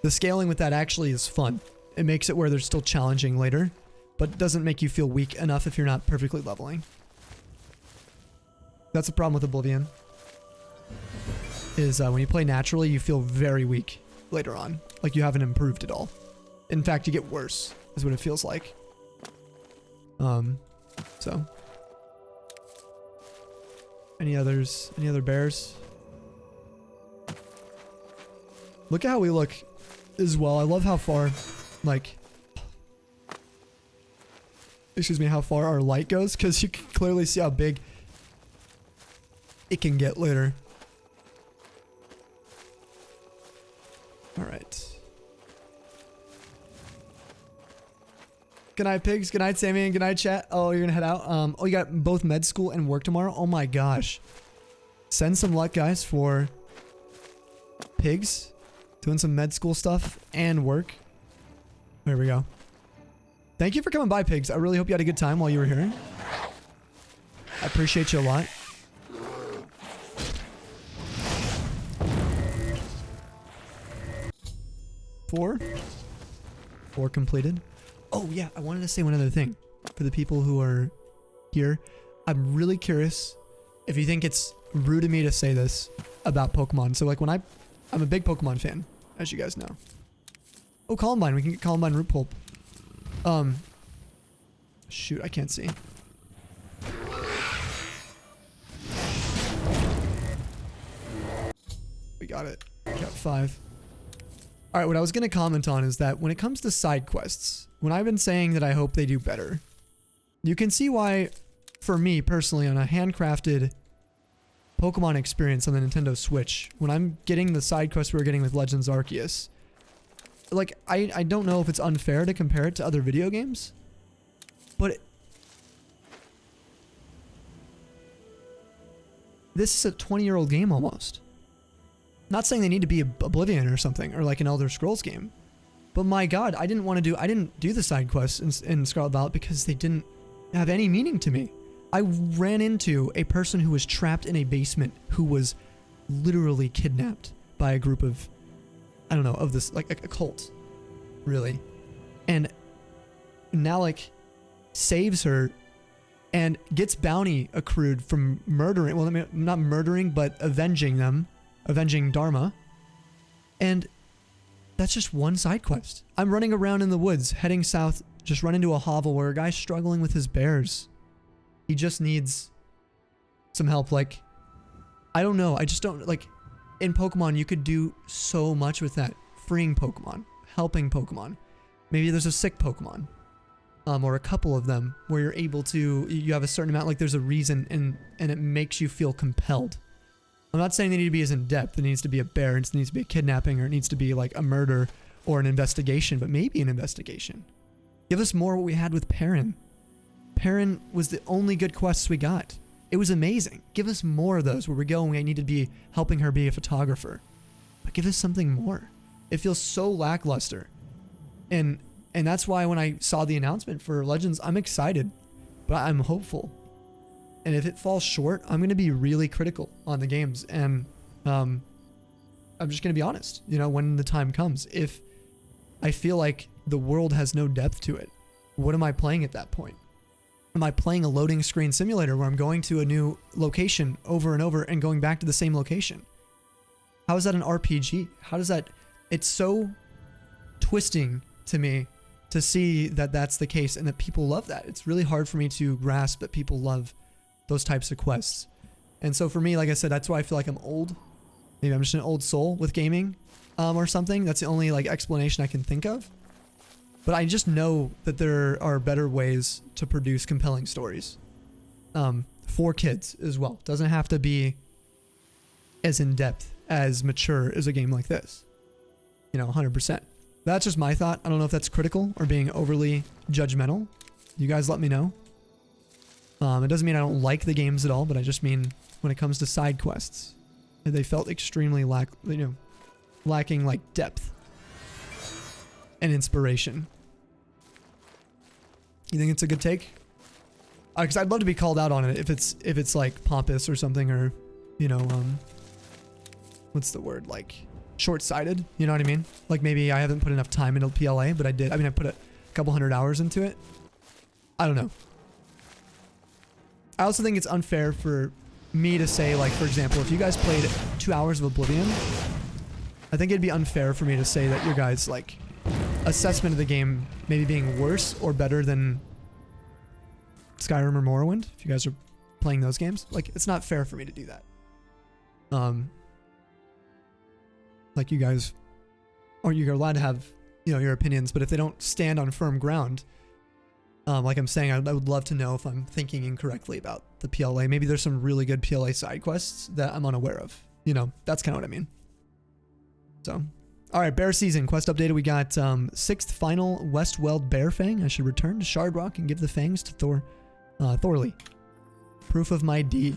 the scaling with that actually is fun. It makes it where they're still challenging later, but doesn't make you feel weak enough if you're not perfectly leveling. That's the problem with Oblivion. Is when you play naturally, you feel very weak later on. Like you haven't improved at all. In fact, you get worse, is what it feels like. So. Any others? Any other bears? Look at how we look as well. I love how far, like, excuse me, how far our light goes, because you can clearly see how big it can get later. Alright. Good night, pigs. Good night, Sammy, and good night, chat. Oh, you're gonna head out? Oh, you got both med school and work tomorrow? Oh my gosh. Send some luck, guys, for pigs. Doing some med school stuff and work. There we go. Thank you for coming by, pigs. I really hope you had a good time while you were here. I appreciate you a lot. Four completed. Oh yeah, I wanted to say one other thing for the people who are here. I'm really curious if you think it's rude of me to say this about Pokemon. So like when I'm a big Pokemon fan, as you guys know. Oh, Columbine. We can get Columbine root pulp. Shoot, I can't see. got it. Got 5. All right, what I was going to comment on is that when it comes to side quests, when I've been saying that I hope they do better, you can see why, for me personally, on a handcrafted Pokemon experience on the Nintendo Switch, when I'm getting the side quests we were getting with Legends Arceus, like, I don't know if it's unfair to compare it to other video games, but this is a 20-year-old game almost. Not saying they need to be Oblivion or something, or like an ElderScrolls game, but my god, I didn't do the side quests in Scarlet Violet because they didn't have any meaning to me. I ran into a person who was trapped in a basement who was literally kidnapped by a group of, I don't know, of this, like a cult, really. And Nalec saves her and gets bounty accrued from murdering, well, I mean, not murdering, but avenging them, avenging Dharma. And that's just one side quest. I'm running around in the woods, heading south, just run into a hovel where a guy's struggling with his bears. He just needs some help. Like, I don't know. I just don't, like, in Pokemon, you could do so much with that. Freeing Pokemon, helping Pokemon. Maybe there's a sick Pokemon, or a couple of them where you're able to, you have a certain amount, like there's a reason and it makes you feel compelled. I'm not saying they need to be as in-depth. It needs to be a bear, it needs to be a kidnapping, or it needs to be like a murder or an investigation, but maybe an investigation. Give us more what we had with Perrin. Perrin was the only good quests we got. It was amazing. Give us more of those where we go and we need to be helping her be a photographer. But give us something more. It feels so lackluster. And that's why when I saw the announcement for Legends, I'm excited, but I'm hopeful. And if it falls short, I'm going to be really critical on the games. And I'm just going to be honest, you know, when the time comes. If I feel like the world has no depth to it, what am I playing at that point? Am I playing a loading screen simulator where I'm going to a new location over and over and going back to the same location? How is that an RPG? How does that... It's so twisting to me to see that that's the case and that people love that. It's really hard for me to grasp that people love those types of quests. And so for me, like I said, that's why I feel like I'm old. Maybe I'm just an old soul with gaming, or something. That's the only like explanation I can think of. But I just know that there are better ways to produce compelling stories, for kids as well. Doesn't have to be as in-depth, as mature as a game like this. You know, 100%. That's just my thought. I don't know if that's critical or being overly judgmental. You guys let me know. It doesn't mean I don't like the games at all, but I just mean when it comes to side quests, they felt extremely lacking like depth and inspiration. You think it's a good take? Because I'd love to be called out on it if it's like pompous or something, or you know, what's the word, like short-sighted. You know what I mean? Like maybe I haven't put enough time into PLA, but I did. I mean, I put a couple 100 hours into it. I don't know. I also think it's unfair for me to say, like, for example, if you guys played 2 hours of Oblivion, I think it'd be unfair for me to say that your guys' like assessment of the game maybe being worse or better than Skyrim or Morrowind, if you guys are playing those games. Like, it's not fair for me to do that. Like, you guys, or you're allowed to have, you know, your opinions, but if they don't stand on firm ground, like I'm saying, I would love to know if I'm thinking incorrectly about the PLA. Maybe there's some really good PLA side quests that I'm unaware of. You know, that's kind of what I mean. So, all right, bear season quest updated. We got 6th final Westweld Bear Fang. I should return to Shardrock and give the fangs to Thorley. Proof of my deed.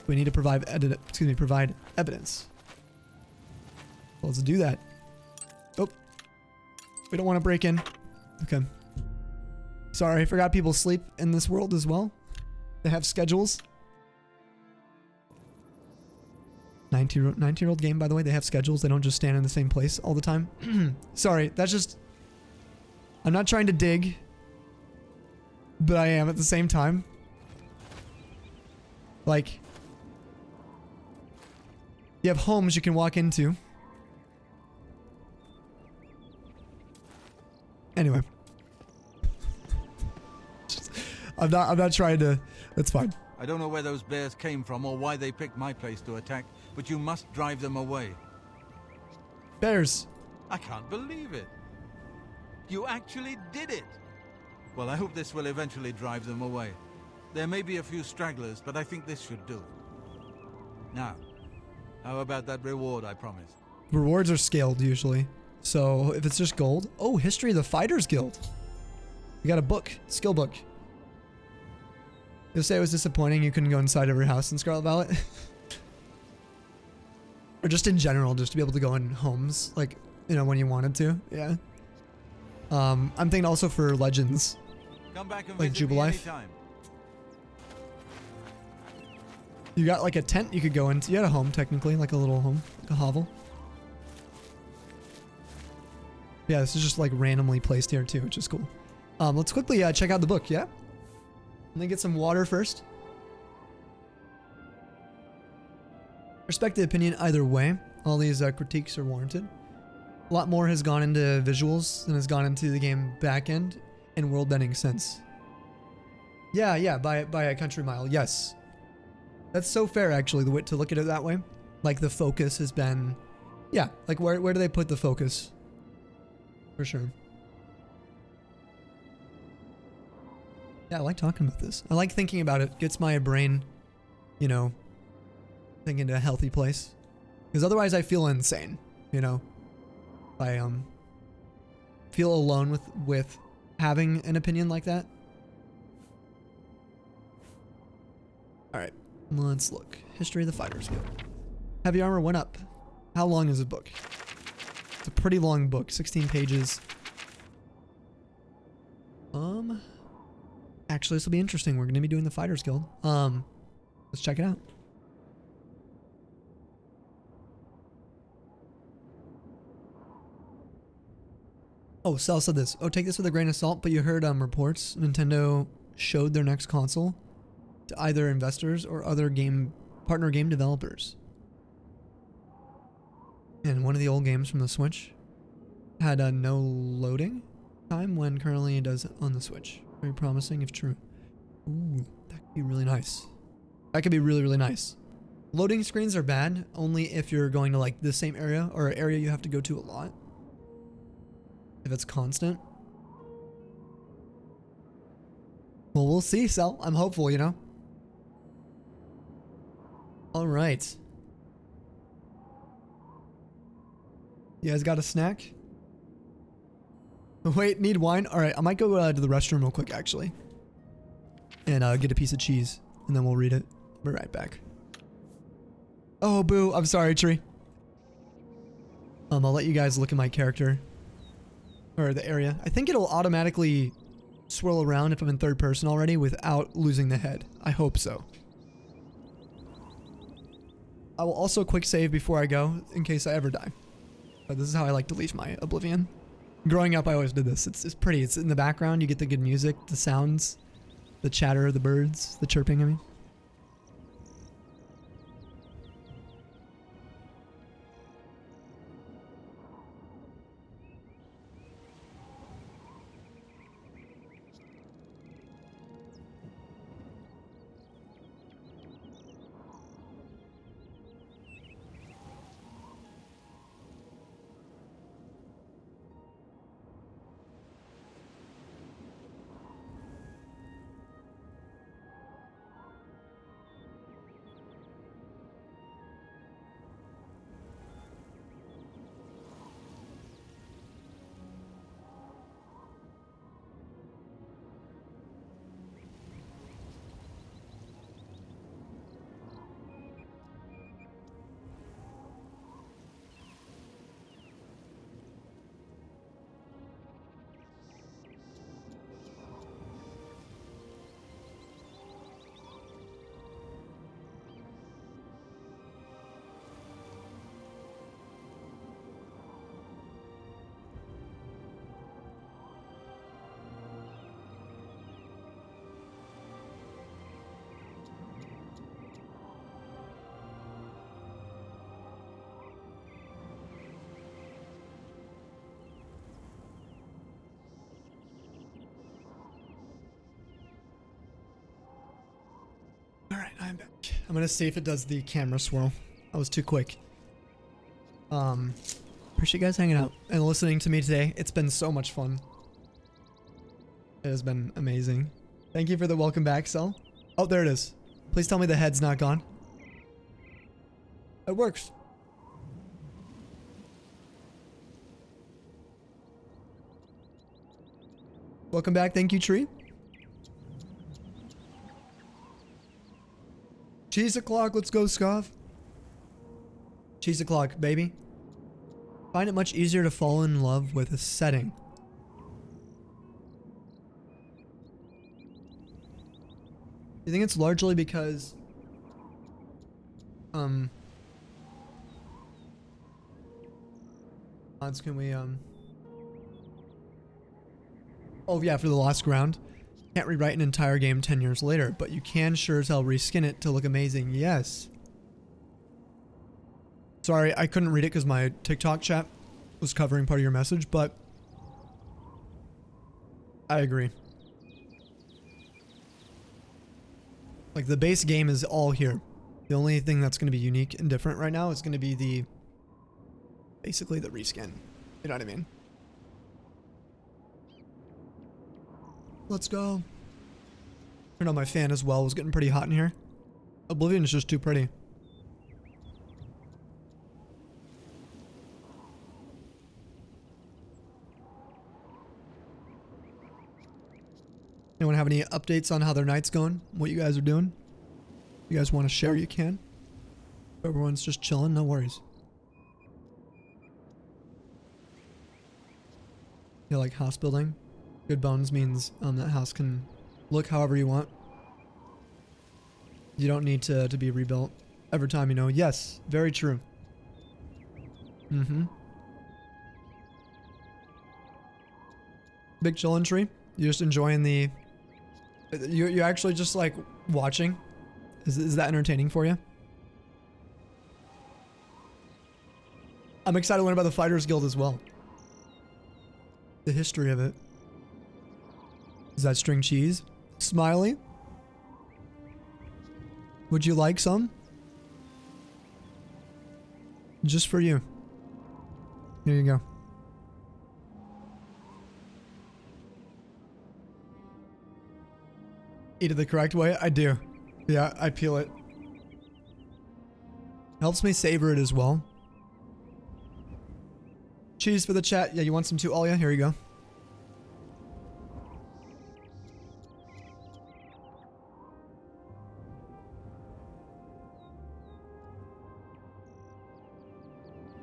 We need to provide evidence. Well, let's do that. Oh, we don't want to break in. Okay. Sorry, I forgot people sleep in this world as well. They have schedules. 19-year-old game, by the way. They have schedules. They don't just stand in the same place all the time. Sorry, that's just... I'm not trying to dig, but I am at the same time. Like, you have homes you can walk into. Anyway. I'm not trying to... That's fine. I don't know where those bears came from or why they picked my place to attack, but you must drive them away. Bears. I can't believe it. You actually did it. Well, I hope this will eventually drive them away. There may be a few stragglers, but I think this should do. Now, how about that reward I promised? Rewards are scaled usually. So if it's just gold. Oh, History of the Fighters Guild. We got a book. Skill book. You'll say it was disappointing you couldn't go inside every house in Scarlet Violet. Or just in general, just to be able to go in homes, like, you know, when you wanted to. Yeah. I'm thinking also for Legends. Come back and like visit me Jubilife. anytime. You got like a tent you could go into. You had a home, technically, like a little home, like a hovel. Yeah, this is just like randomly placed here too, which is cool. Let's quickly check out the book, yeah? And then get some water first. Respect the opinion either way. All these critiques are warranted. A lot more has gone into visuals than has gone into the game backend and world bending since. Yeah, by a country mile, yes. That's so fair, actually, the way to look at it that way. Like, the focus has been... Yeah, like, where do they put the focus? For sure. Yeah, I like talking about this. I like thinking about it. Gets my brain, you know, thinking to a healthy place. Because otherwise I feel insane, you know? I feel alone with having an opinion like that. Alright, let's look. History of the Fighters Guild. Heavy armor went up. How long is the book? It's a pretty long book, 16 pages. Actually, this will be interesting. We're going to be doing the Fighters Guild. Let's check it out. Oh, Cell said this. Oh, take this with a grain of salt, but you heard reports Nintendo showed their next console to either investors or other partner game developers. And one of the old games from the Switch had no loading time when currently it does on the Switch. Very promising if true. Ooh, that could be really nice. That could be really, really nice. Loading screens are bad only if you're going to like the same area or an area you have to go to a lot. If it's constant. Well, we'll see, Cell. I'm hopeful, you know? Alright. You guys got a snack? Wait, need wine? Alright, I might go to the restroom real quick, actually. And get a piece of cheese. And then we'll read it. I'll be right back. Oh, boo. I'm sorry, Tree. I'll let you guys look at my character. Or the area. I think it'll automatically swirl around if I'm in third person already without losing the head. I hope so. I will also quick save before I go in case I ever die. But this is how I like to leave my Oblivion. Growing up, I always did this. It's pretty. It's in the background. You get the good music, the sounds, the chatter of the birds, the chirping, I mean. Alright, I'm back. I'm gonna see if it does the camera swirl. I was too quick. Appreciate you guys hanging out and listening to me today. It's been so much fun. It has been amazing. Thank you for the welcome back, Cell. Oh, there it is. Please tell me the head's not gone. It works. Welcome back. Thank you, Tree. Cheese o'clock. Let's go, Scoff. Cheese o'clock, baby. Find it much easier to fall in love with a setting. You think it's largely because odds can we oh yeah, for the Lost Ground. Can't rewrite an entire game 10 years later, but you can sure as hell reskin it to look amazing. Yes. Sorry, I couldn't read it because my TikTok chat was covering part of your message, but I agree. Like, the base game is all here. The only thing that's going to be unique and different right now is going to be basically the reskin. You know what I mean? Let's go. Turn on my fan as well. It was getting pretty hot in here. Oblivion is just too pretty. Anyone have any updates on how their night's going? What you guys are doing? If you guys want to share, you can. If everyone's just chilling, no worries. You like house building? Good bones means that house can look however you want. You don't need to be rebuilt every time, you know. Yes, very true. Mm-hmm. Big chillin' tree? You just enjoying the... You actually just like watching? Is that entertaining for you? I'm excited to learn about the Fighters Guild as well. The history of it. Is that string cheese? Smiley? Would you like some? Just for you. Here you go. Eat it the correct way? I do. Yeah, I peel it. Helps me savor it as well. Cheese for the chat. Yeah, you want some too, Alia? Here you go.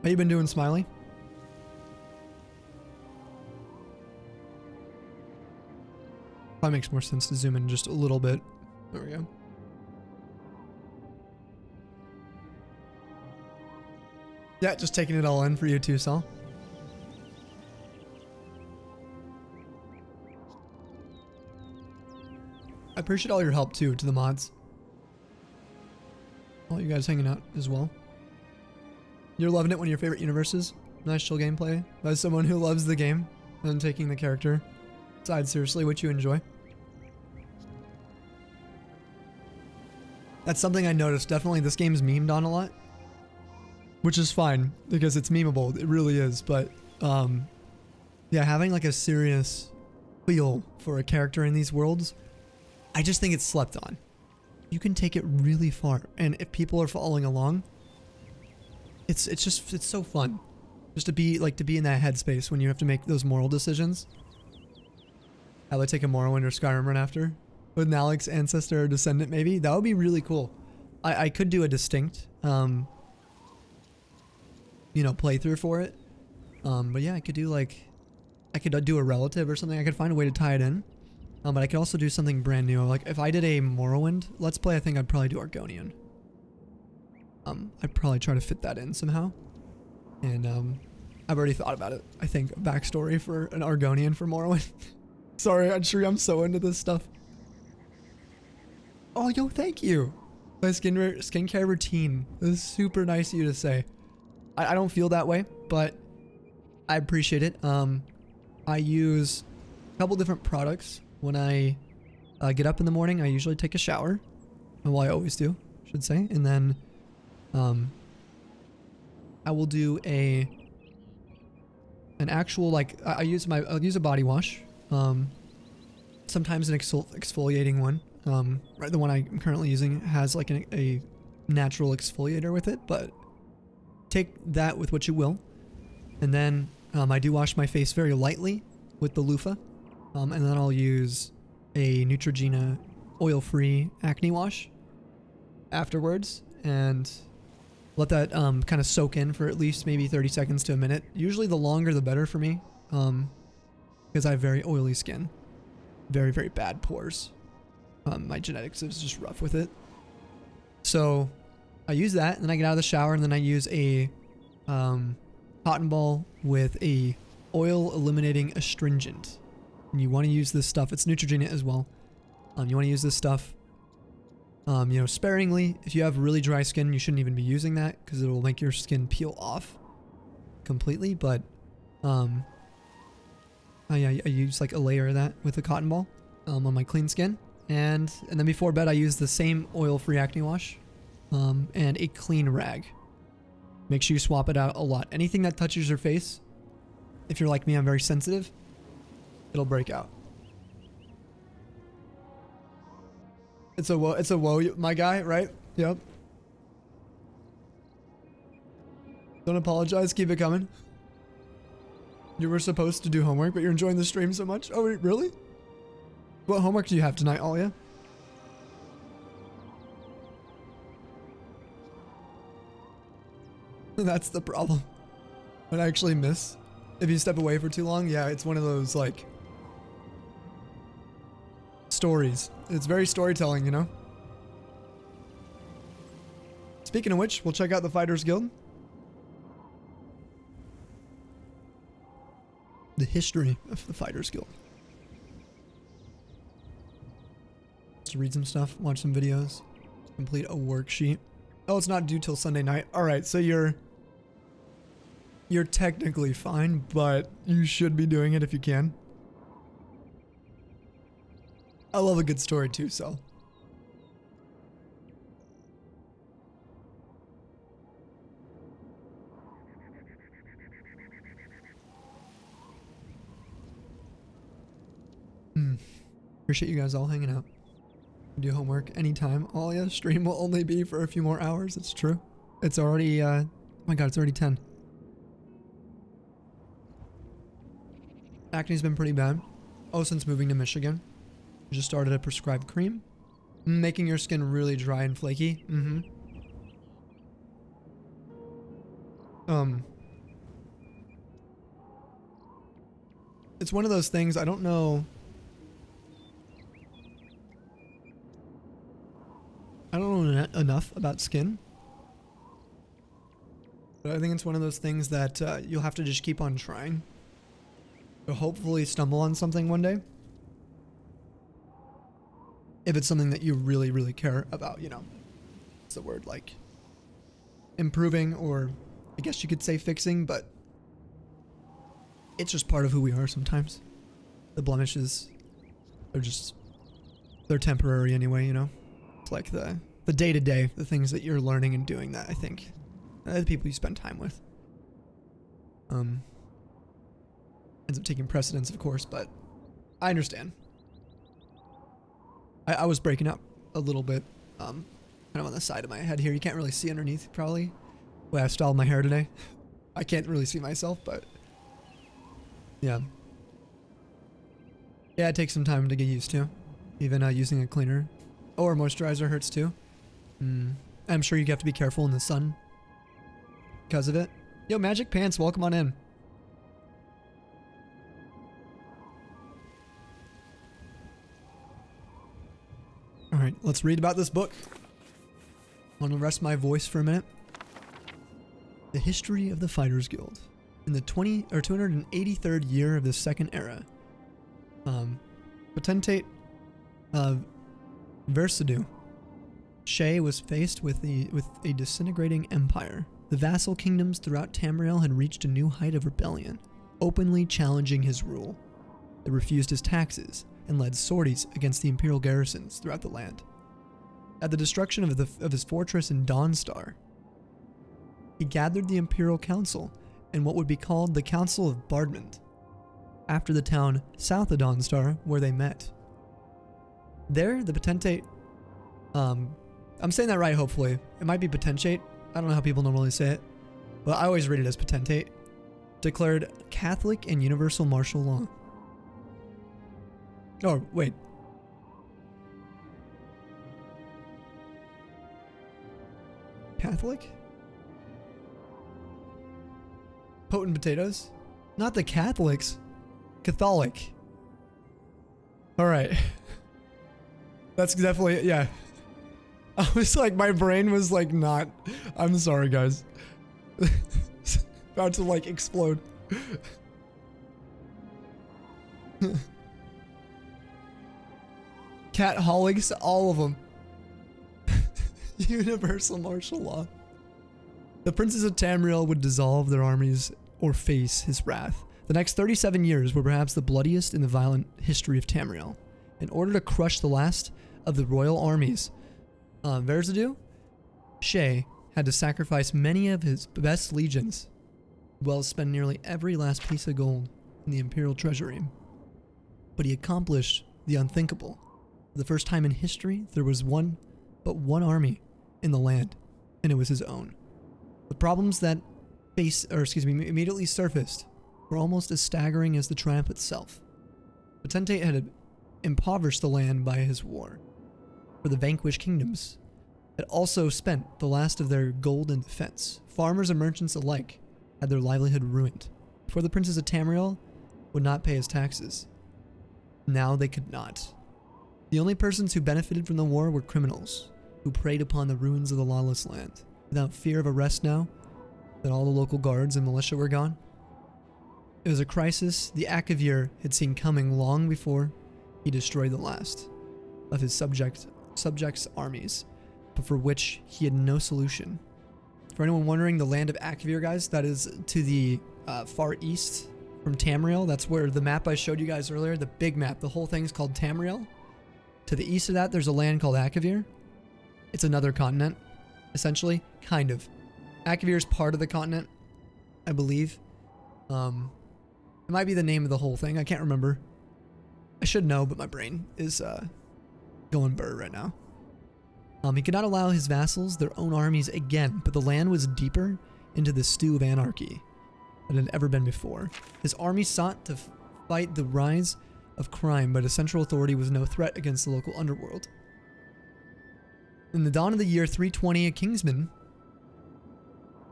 How you been doing, Smiley? Probably makes more sense to zoom in just a little bit. There we go. Yeah, just taking it all in for you too, Sal. I appreciate all your help too to the mods. All you guys hanging out as well. You're loving it, one of your favorite universes. Nice chill gameplay by someone who loves the game and taking the character side seriously, which you enjoy. That's something I noticed. Definitely this game's memed on a lot, which is fine because it's memeable. It really is. But yeah, having like a serious feel for a character in these worlds, I just think it's slept on. You can take it really far, and if people are following along, it's so fun just to be in that headspace when you have to make those moral decisions. How I take a Morrowind or Skyrim run after with Nalec's ancestor or descendant, maybe that would be really cool. I could do a distinct you know, playthrough for it, but yeah, I could do a relative or something. I could find a way to tie it in, but I could also do something brand new. Like if I did a Morrowind Let's Play, I think I'd probably do Argonian. I'd probably try to fit that in somehow, and I've already thought about it. I think a backstory for an Argonian for Morrowind. Sorry, I'm so into this stuff. Oh, yo, thank you. My skincare routine. This is super nice of you to say. I don't feel that way, but I appreciate it. I use a couple different products when I get up in the morning. I usually take a shower. Well, I always do, I should say. And then I will do a an actual, like, I'll use a body wash. Sometimes an exfoliating one. Right, the one I'm currently using has like a natural exfoliator with it, but take that with what you will. And then I do wash my face very lightly with the loofah. And then I'll use a Neutrogena oil-free acne wash afterwards and let that kind of soak in for at least maybe 30 seconds to a minute. Usually the longer the better for me, because I have very oily skin. Very, very bad pores. My genetics is just rough with it. So I use that, and then I get out of the shower, and then I use a cotton ball with a oil eliminating astringent. And you want to use this stuff. It's Neutrogena as well. You want to use this stuff, you know, sparingly. If you have really dry skin, you shouldn't even be using that because it will make your skin peel off completely. But I use like a layer of that with a cotton ball on my clean skin. And then before bed, I use the same oil-free acne wash and a clean rag. Make sure you swap it out a lot. Anything that touches your face, if you're like me, I'm very sensitive, it'll break out. It's a woe, my guy, right? Yep. Don't apologize, keep it coming. You were supposed to do homework, but you're enjoying the stream so much. Oh, wait, really? What homework do you have tonight, Alia? That's the problem. When I actually miss. If you step away for too long, yeah, it's one of those, like, stories. It's very storytelling, you know? Speaking of which, we'll check out the Fighters Guild. The history of the Fighters Guild. Just read some stuff, watch some videos, complete a worksheet. Oh, it's not due till Sunday night. All right, so you're technically fine, but you should be doing it if you can. I love a good story too, so. Appreciate you guys all hanging out. Do homework anytime. Oh yeah, stream will only be for a few more hours. It's true. It's already, oh my god, it's already 10. Acne's been pretty bad. Oh, since moving to Michigan. Just started a prescribed cream. Making your skin really dry and flaky. It's one of those things, I don't know. I don't know enough about skin. But I think it's one of those things that you'll have to just keep on trying. To hopefully stumble on something one day. If it's something that you really, really care about, you know. It's the word, like, improving, or I guess you could say fixing, but it's just part of who we are sometimes. The blemishes, they're temporary anyway, you know. It's like the day-to-day, the things that you're learning and doing that, I think, the people you spend time with. Ends up taking precedence, of course, but I understand. I was breaking up a little bit, kind of on the side of my head here. You can't really see underneath, probably, the way I styled my hair today. I can't really see myself, but yeah. Yeah, it takes some time to get used to. Even using a cleaner or moisturizer hurts too. I'm sure you have to be careful in the sun because of it. Yo, Magic Pants, welcome on in. Alright, let's read about this book. I want to rest my voice for a minute. The History of the Fighters Guild. In the 283rd year of the Second Era, Potentate of Versidue, Shay was faced with a disintegrating empire. The vassal kingdoms throughout Tamriel had reached a new height of rebellion, openly challenging his rule. They refused his taxes and led sorties against the Imperial garrisons throughout the land. At the destruction of his fortress in Dawnstar, he gathered the Imperial Council in what would be called the Council of Bardment, after the town south of Dawnstar where they met. There, the potentate, I'm saying that right, hopefully. It might be potentate. I don't know how people normally say it, but I always read it as potentate. Declared Catholic and universal martial law. Oh, wait. Catholic? Potent potatoes? Not the Catholics. Catholic. Alright. That's definitely, yeah. I was like, my brain was like not. I'm sorry, guys. About to like explode. Catholics, all of them. Universal martial law. The princes of Tamriel would dissolve their armies or face his wrath. The next 37 years were perhaps the bloodiest in the violent history of Tamriel. In order to crush the last of the royal armies, Verzadu, Shay had to sacrifice many of his best legions, as well as spend nearly every last piece of gold in the Imperial treasury. But he accomplished the unthinkable. For the first time in history, there was but one army in the land, and it was his own. The problems that immediately surfaced were almost as staggering as the triumph itself. Potentate had impoverished the land by his war, for the vanquished kingdoms had also spent the last of their gold in defense. Farmers and merchants alike had their livelihood ruined, for the princes of Tamriel would not pay his taxes. Now they could not. The only persons who benefited from the war were criminals, who preyed upon the ruins of the lawless land. Without fear of arrest now that all the local guards and militia were gone, it was a crisis the Akavir had seen coming long before he destroyed the last of his subjects' armies, but for which he had no solution. For anyone wondering, the land of Akavir, guys, that is to the far east from Tamriel. That's where the map I showed you guys earlier, the big map, the whole thing's called Tamriel. To the east of that, there's a land called Akavir. It's another continent, essentially, kind of. Akavir is part of the continent, I believe. It might be the name of the whole thing. I can't remember. I should know, but my brain is going burr right now. He could not allow his vassals their own armies again, but the land was deeper into the stew of anarchy than it had ever been before. His army sought to fight the rise of crime, but a central authority was no threat against the local underworld. In the dawn of the year 320, a kingsman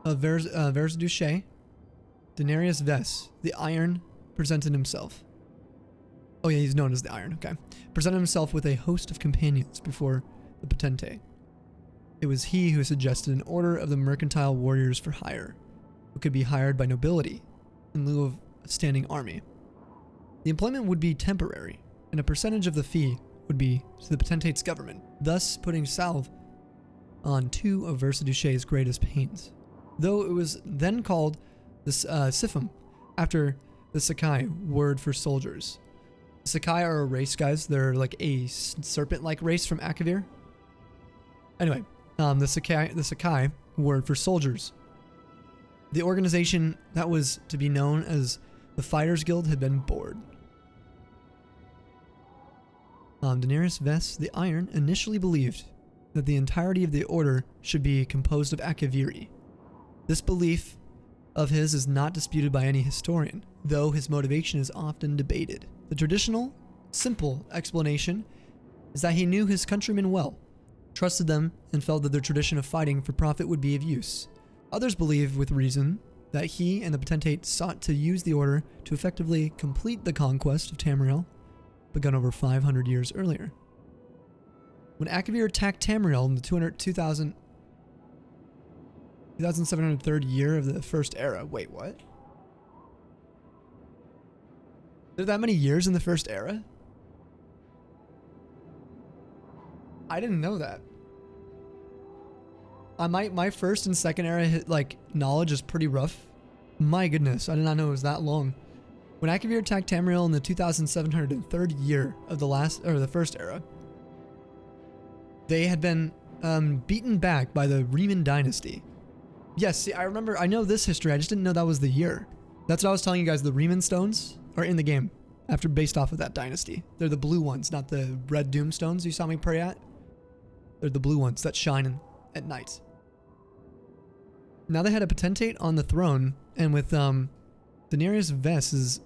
of Verzadu, Denarius Ves, the Iron, presented himself. Oh yeah, he's known as the Iron, okay. Presented himself with a host of companions before the Potentate. It was he who suggested an order of the mercantile warriors for hire, who could be hired by nobility in lieu of a standing army. The employment would be temporary, and a percentage of the fee would be to the Potentate's government, thus putting salve on two of Verzadushe's greatest pains. Though it was then called the Sifim, after the Sakai, word for soldiers. The Sakai are a race, guys. They're like a serpent-like race from Akavir. Anyway, the Sakai, word for soldiers. The organization that was to be known as the Fighters Guild had been bored. Daenerys Ves, the Iron, initially believed that the entirety of the order should be composed of Akaviri. This belief of his is not disputed by any historian, though his motivation is often debated. The traditional, simple explanation is that he knew his countrymen well, trusted them, and felt that their tradition of fighting for profit would be of use. Others believe, with reason, that he and the Potentate sought to use the order to effectively complete the conquest of Tamriel, begun over 500 years earlier. When Akavir attacked Tamriel in the 2703rd year of the First Era. Wait, what? There that many years in the First Era? I didn't know that. My first and second era knowledge is pretty rough. My goodness, I did not know it was that long. When Akavir attacked Tamriel in the 2703rd year of the First Era, they had been beaten back by the Riemann dynasty. Yes, see, I know this history, I just didn't know that was the year. That's what I was telling you guys, the Riemann stones are in the game, based off of that dynasty. They're the blue ones, not the red doom stones you saw me pray at. They're the blue ones that shine at night. Now they had a potentate on the throne, and with Daenerys Vess's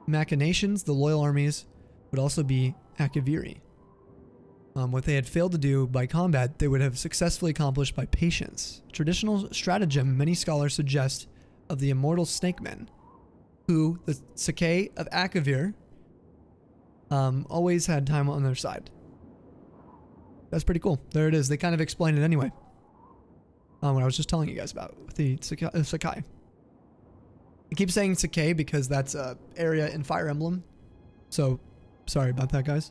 machinations, the loyal armies would also be Akaviri. What they had failed to do by combat, they would have successfully accomplished by patience. Traditional stratagem many scholars suggest of the immortal snakemen, who, the Sakai of Akavir, always had time on their side. That's pretty cool. There it is. They kind of explained it anyway. What I was just telling you guys about with the Sakai. I keep saying Sakai because that's a area in Fire Emblem. So, sorry about that, guys.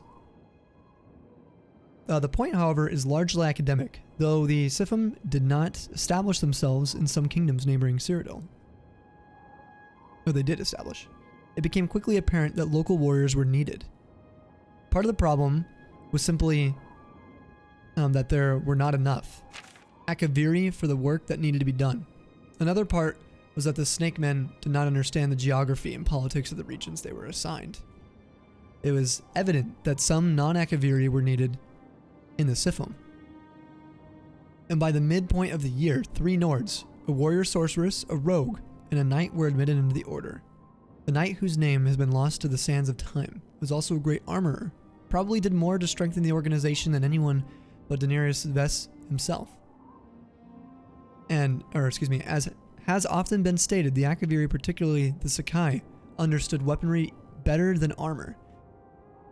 The point, however, is largely academic, though the Sifim did not establish themselves in some kingdoms neighboring Cyrodiil. Though they did establish. It became quickly apparent that local warriors were needed. Part of the problem was simply that there were not enough Akaviri for the work that needed to be done. Another part was that the Snake Men did not understand the geography and politics of the regions they were assigned. It was evident that some non-Akaviri were needed in the Sifim. And by the midpoint of the year, 3 Nords, a warrior sorceress, a rogue, and a knight were admitted into the order. The knight, whose name has been lost to the sands of time, was also a great armorer, probably did more to strengthen the organization than anyone but Daenerys Vess himself. As has often been stated, the Akaviri, particularly the Sakai, understood weaponry better than armor.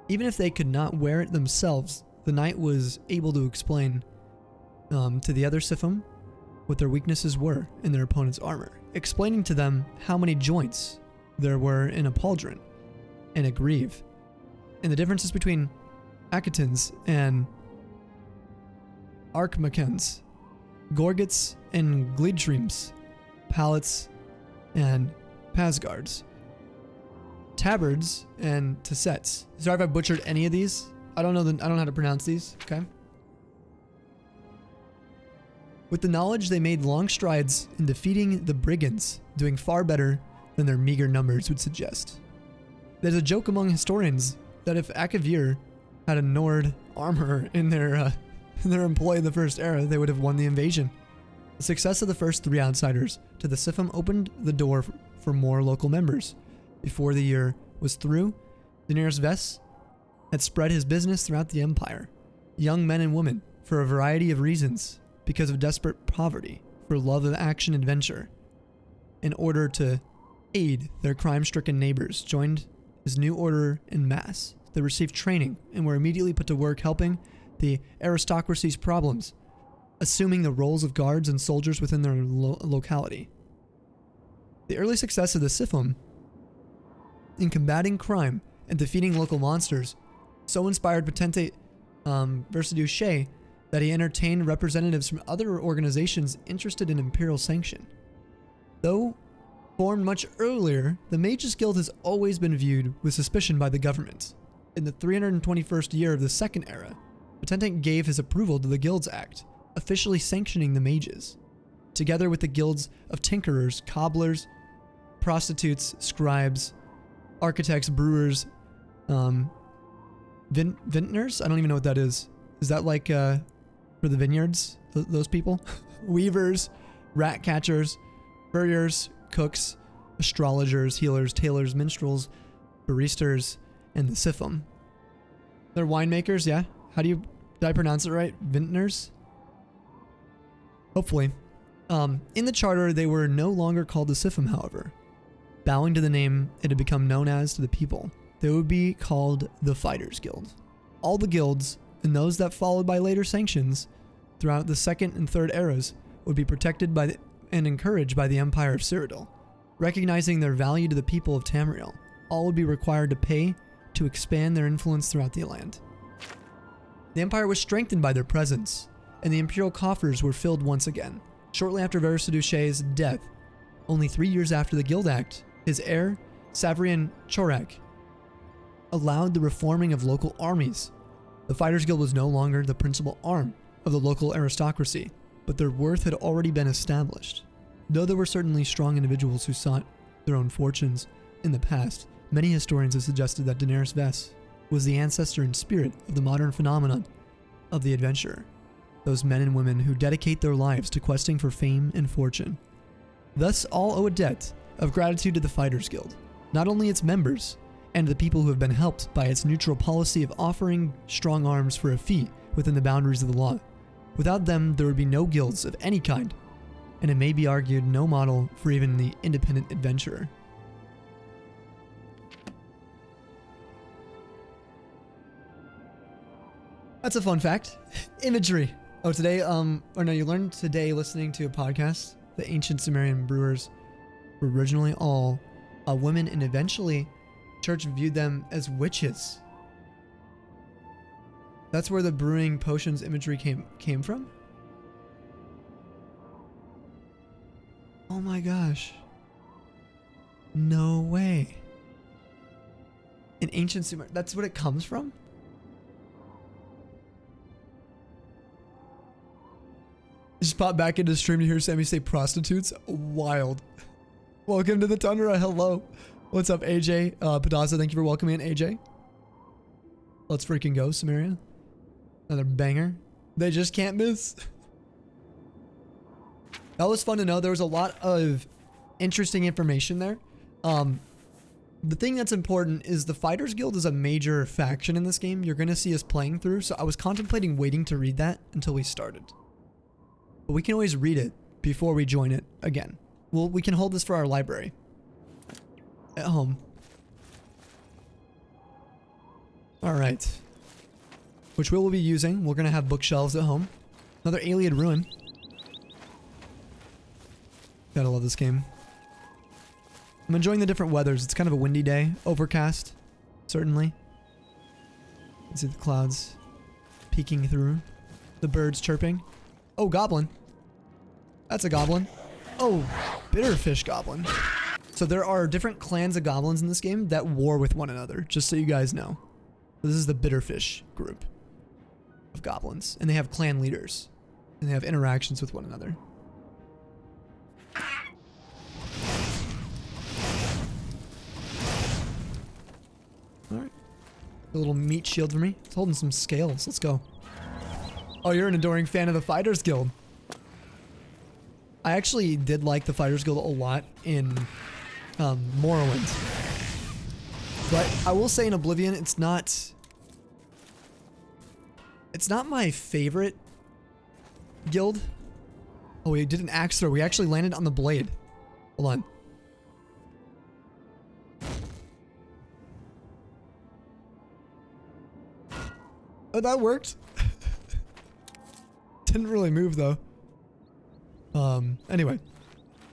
Even if they could not wear it themselves, the knight was able to explain to the other Sifim what their weaknesses were in their opponent's armor, explaining to them how many joints there were in a pauldron and a greave, and the differences between Akatins and Arkmakens, Gorgets and Gleedstreams, Pallets and Pasgards, Tabards and Tassets. Sorry if I butchered any of these. I don't know how to pronounce these, okay? With the knowledge, they made long strides in defeating the brigands, doing far better than their meager numbers would suggest. There's a joke among historians that if Akavir had a Nord armorer in their employ in the First Era, they would have won the invasion. The success of the first 3 outsiders to the Sifim opened the door for more local members. Before the year was through, Daenerys Vess had spread his business throughout the Empire. Young men and women, for a variety of reasons, because of desperate poverty, for love of action adventure, in order to aid their crime-stricken neighbors, joined his new order en masse. They received training and were immediately put to work helping the aristocracy's problems, assuming the roles of guards and soldiers within their locality. The early success of the Sifim in combating crime and defeating local monsters so inspired Potentate Versidue Shea that he entertained representatives from other organizations interested in Imperial sanction. Though formed much earlier, the Mages Guild has always been viewed with suspicion by the government. In the 321st year of the Second Era, Potentate gave his approval to the Guilds Act, officially sanctioning the mages, together with the guilds of tinkerers, cobblers, prostitutes, scribes, architects, brewers, vintners? I don't even know what that is. Is that like for the vineyards? Those people? Weavers, rat catchers, furriers, cooks, astrologers, healers, tailors, minstrels, baristas, and the Sifim. They're winemakers, yeah? Did I pronounce it right? Vintners? Hopefully. In the charter, they were no longer called the Sifim, however. Bowing to the name it had become known as to the people, they would be called the Fighters Guild. All the guilds, and those that followed by later sanctions throughout the Second and Third Eras, would be protected by and encouraged by the Empire of Cyrodiil. Recognizing their value to the people of Tamriel, all would be required to pay to expand their influence throughout the land. The Empire was strengthened by their presence, and the Imperial coffers were filled once again. Shortly after Versidue Shea's death, only 3 years after the Guild Act, his heir, Savrian Chorak, allowed the reforming of local armies. The Fighters Guild was no longer the principal arm of the local aristocracy, but their worth had already been established. Though there were certainly strong individuals who sought their own fortunes in the past, many historians have suggested that Daenerys Vess was the ancestor and spirit of the modern phenomenon of the adventurer, those men and women who dedicate their lives to questing for fame and fortune. Thus, all owe a debt of gratitude to the Fighters Guild, not only its members, and the people who have been helped by its neutral policy of offering strong arms for a fee within the boundaries of the law. Without them, there would be no guilds of any kind, and it may be argued no model for even the independent adventurer. That's a fun fact. Imagery. Oh, today, you learned today listening to a podcast. The ancient Sumerian brewers were originally all women, and eventually, church viewed them as witches. That's where the brewing potions imagery came from? Oh my gosh. No way. In ancient Sumer, that's what it comes from? Just pop back into the stream to hear Sammy say prostitutes. Wild. Welcome to the Tundra. Hello. What's up, AJ? Padaza, thank you for welcoming in, AJ. Let's freaking go, Samaria. Another banger. They just can't miss. That was fun to know. There was a lot of interesting information there. The thing that's important is the Fighters Guild is a major faction in this game. You're going to see us playing through, so I was contemplating waiting to read that until we started. But we can always read it before we join it again. Well, we can hold this for our library at home. All right. Which we will be using. We're going to have bookshelves at home. Another Alien Ruin. Gotta love this game. I'm enjoying the different weathers. It's kind of a windy day. Overcast, certainly. You can see the clouds peeking through. The birds chirping. Oh, goblin. That's a goblin. Oh, bitterfish goblin. So there are different clans of goblins in this game that war with one another, just so you guys know. This is the bitterfish group of goblins. And they have clan leaders. And they have interactions with one another. Alright. A little meat shield for me. It's holding some scales. Let's go. Oh, you're an adoring fan of the Fighters Guild. I actually did like the Fighters Guild a lot in Morrowind. But I will say in Oblivion, it's not my favorite guild. Oh, we did an axe throw. We actually landed on the blade. Hold on. Oh, that worked. Didn't really move though. Anyway.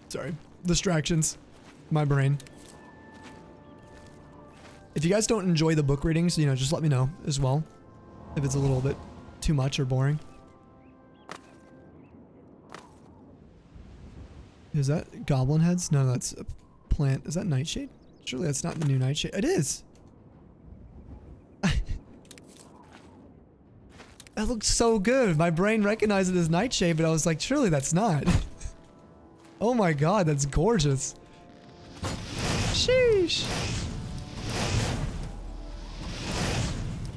Sorry. Distractions. My brain. If you guys don't enjoy the book readings, you know, just let me know as well. If it's a little bit too much or boring. Is that goblin heads? No, that's a plant. Is that Nightshade? Surely that's not the new Nightshade. It is. That looks so good. My brain recognized it as Nightshade, but I was like, surely that's not. Oh my god, that's gorgeous. Sheesh.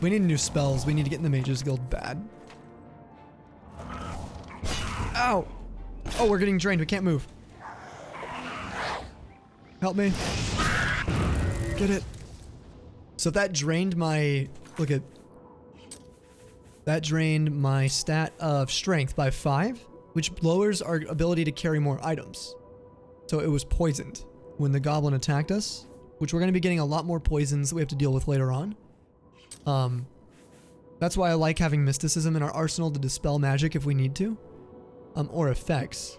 We need new spells. We need to get in the Mages Guild bad. Ow! Oh, we're getting drained. We can't move. Help me. Get it. So that drained my... Look at... That drained my stat of strength by 5, which lowers our ability to carry more items. So it was poisoned when the goblin attacked us, which we're going to be getting a lot more poisons that we have to deal with later on. That's why I like having mysticism in our arsenal to dispel magic if we need to, or effects.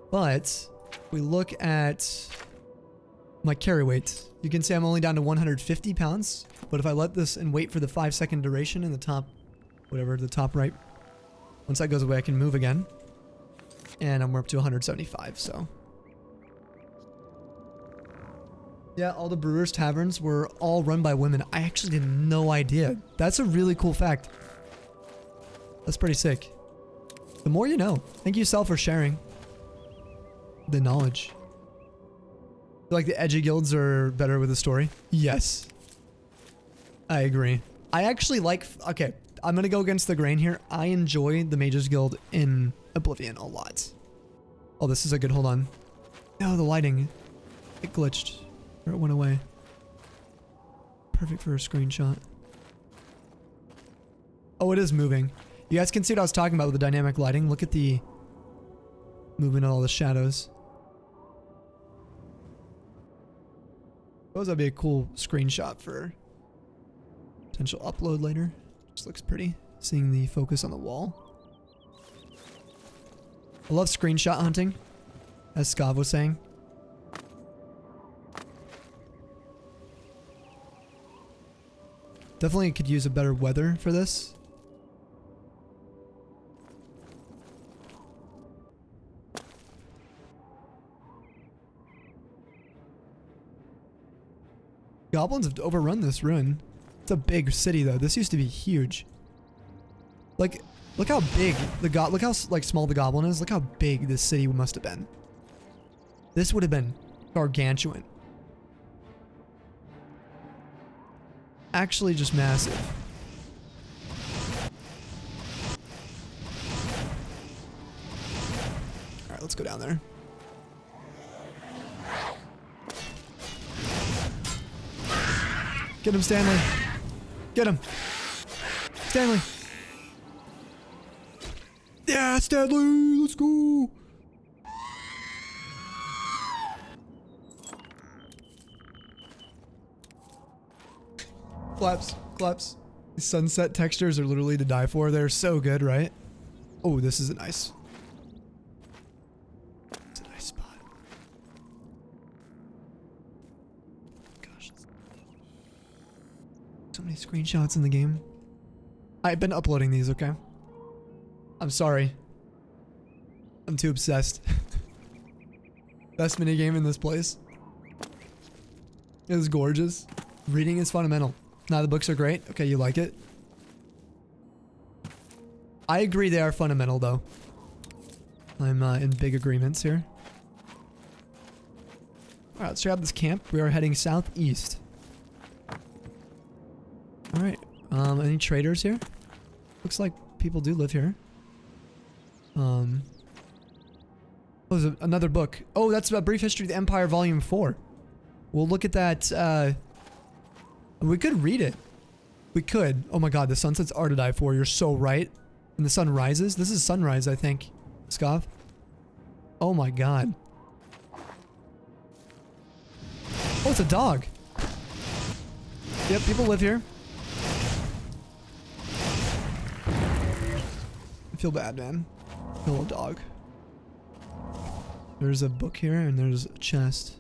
But if we look at my carry weight, you can see I'm only down to 150 pounds. But if I let this and wait for the 5-second duration in the top, whatever, the top right, once that goes away, I can move again. And I'm up to 175, so. Yeah, all the brewers' taverns were all run by women. I actually had no idea. That's a really cool fact. That's pretty sick. The more you know. Thank you, Sel, for sharing. the knowledge. I feel like the edgy guilds are better with the story. Yes. I agree. I actually like... Okay, I'm gonna go against the grain here. I enjoy the Mages Guild in Oblivion a lot. Oh, this is a good... Hold on. No, the lighting. It glitched. Or it went away. Perfect for a screenshot. Oh, it is moving. You guys can see what I was talking about with the dynamic lighting. Look at the movement of all the shadows. Suppose that'd be a cool screenshot for potential upload later. Just looks pretty. Seeing the focus on the wall. I love screenshot hunting, as Skav was saying. Definitely could use a better weather for this. Goblins have overrun this ruin. It's a big city though. This used to be huge. Like, look how big the look how like small the goblin is. Look how big this city must have been. This would have been gargantuan. Actually just massive. Alright, let's go down there. Get him, Stanley. Get him. Stanley. Yeah, Stanley. Let's go. Claps. Claps. These sunset textures are literally to die for. They're so good, right? Oh, this is a nice... It's a nice spot. Gosh. So many screenshots in the game. I've been uploading these, okay? I'm sorry. I'm too obsessed. Best minigame in this place. It was gorgeous. Reading is fundamental. Now the books are great. Okay, you like it? I agree they are fundamental though. I'm in big agreements here. Alright, let's check out this camp. We are heading southeast. Alright. Any traders here? Looks like people do live here. Oh, there's another book. Oh, that's a Brief History of the Empire Volume 4. We'll look at that, we could read it. We could. Oh my god, the sunsets are to die for. You're so right. And the sun rises. This is sunrise, I think. Skav. Oh my god. Oh, it's a dog. Yep, people live here. I feel bad, man. Little dog. There's a book here and there's a chest.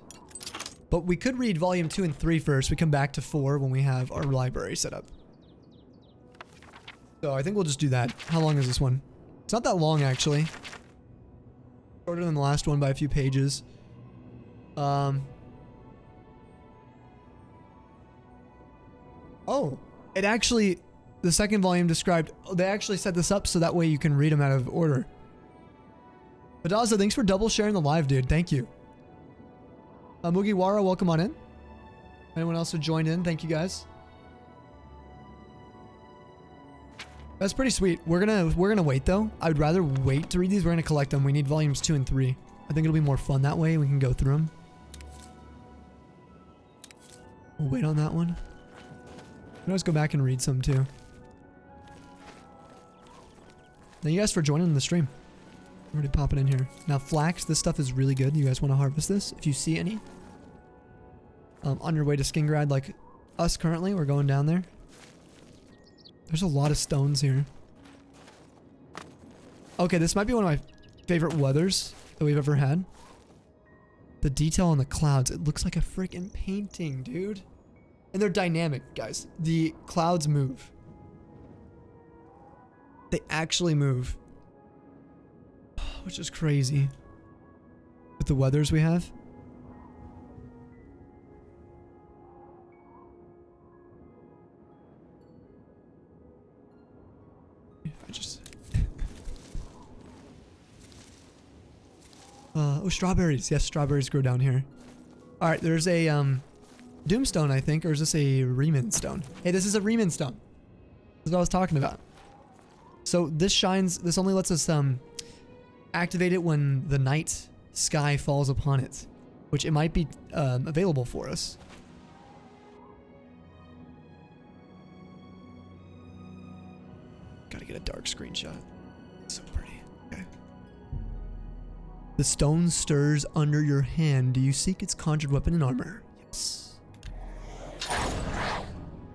But we could read volume 2 and 3 first. We come back to 4 when we have our library set up. So I think we'll just do that. How long is this one? It's not that long, actually. Shorter than the last one by a few pages. Oh. It actually... The second volume described... Oh, they actually set this up so that way you can read them out of order. Badaza, thanks for double sharing the live, dude. Thank you. Mugiwara, welcome on in. Anyone else who joined in, thank you guys. That's pretty sweet. We're gonna wait though. I would rather wait to read these. We're gonna collect them. We need volumes 2 and 3. I think it'll be more fun that way. We can go through them. We'll wait on that one. We can always go back and read some too. Thank you guys for joining the stream. I'm already popping in here. Now flax, this stuff is really good. You guys want to harvest this? If you see any. On your way to Skingrad like us currently, we're going down there. There's a lot of stones here. Okay, this might be one of my favorite weathers that we've ever had. The detail on the clouds, it looks like a freaking painting, dude. And they're dynamic, guys. The clouds move. They actually move. Which is crazy. With the weathers we have. Oh, strawberries. Yes, strawberries grow down here. All right, there's a Doomstone, I think, or is this a Riemann stone? Hey, this is a Riemann stone. This is what I was talking about. So this shines. This only lets us activate it when the night sky falls upon it, which it might be available for us. Gotta get a dark screenshot. So pretty. Okay. The stone stirs under your hand. Do you seek its conjured weapon and armor? Yes.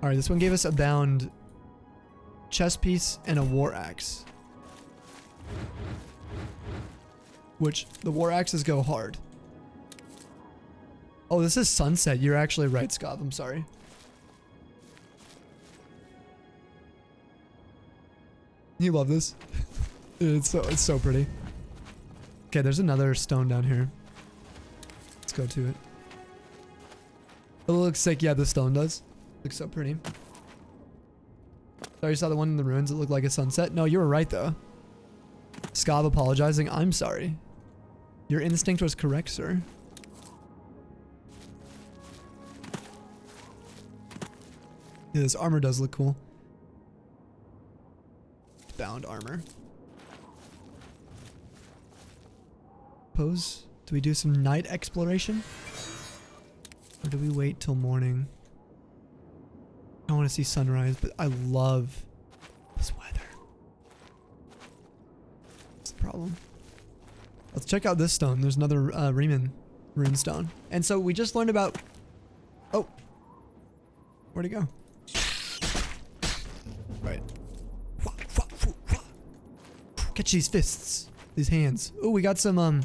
Alright, this one gave us a bound chest piece and a war axe. Which, the war axes go hard. Oh, this is sunset. You're actually right, Scott. I'm sorry. You love this? It's so pretty. Okay, there's another stone down here. Let's go to it. It looks sick. Yeah, the stone does. Looks so pretty. Sorry, you saw the one in the ruins. It looked like a sunset. No, you were right, though. Scav apologizing. I'm sorry. Your instinct was correct, sir. Yeah, this armor does look cool. Bound armor. Pose. Do we do some night exploration? Or do we wait till morning? I want to see sunrise, but I love this weather. That's the problem. Let's check out this stone. There's another Riemann rune stone. And so we just learned about... Oh. Where'd it go? Right. Catch these fists. These hands. Oh, we got some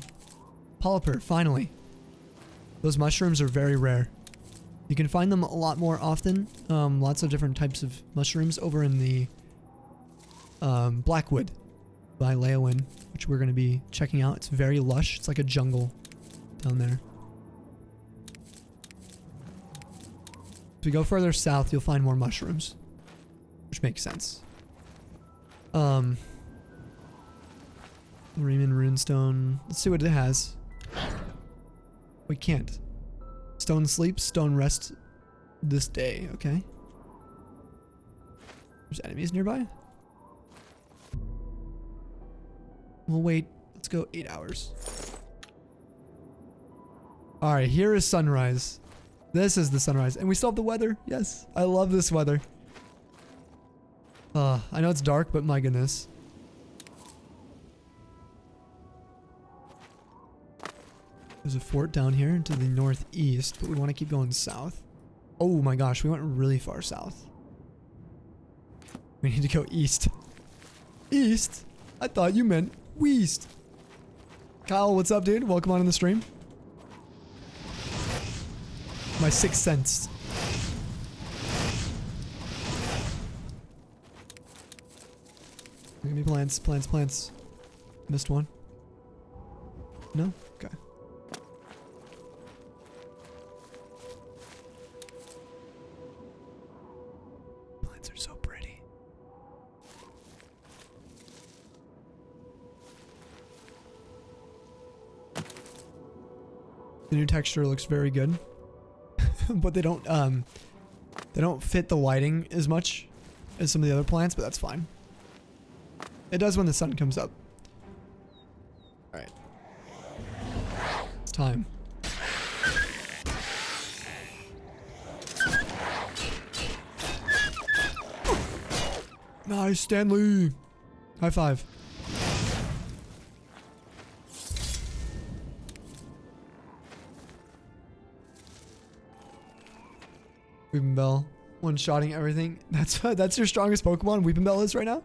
polyper, finally. Those mushrooms are very rare. You can find them a lot more often. Lots of different types of mushrooms over in the Blackwood by Leowin, which we're going to be checking out. It's very lush. It's like a jungle down there. If we go further south, you'll find more mushrooms, which makes sense. Riemann runestone. Let's see what it has. We can't. Stone sleeps, stone rests this day. Okay. There's enemies nearby. We'll wait. Let's go 8 hours. Alright, here is sunrise. This is the sunrise. And we still have the weather. Yes. I love this weather. I know it's dark, but my goodness. There's a fort down here to the northeast, but we want to keep going south. Oh my gosh, we went really far south. We need to go east. East? I thought you meant west. Kyle, what's up, dude? Welcome on in the stream. My sixth sense. Give me plants, plants, plants. Missed one. No? Okay. Plants are so pretty. The new texture looks very good. But they don't fit the lighting as much as some of the other plants, but that's fine. It does when the sun comes up. Alright. It's time. Nice, Stanley! High five. Weeping Bell. One-shotting everything. That's your strongest Pokemon? Weeping Bell is right now?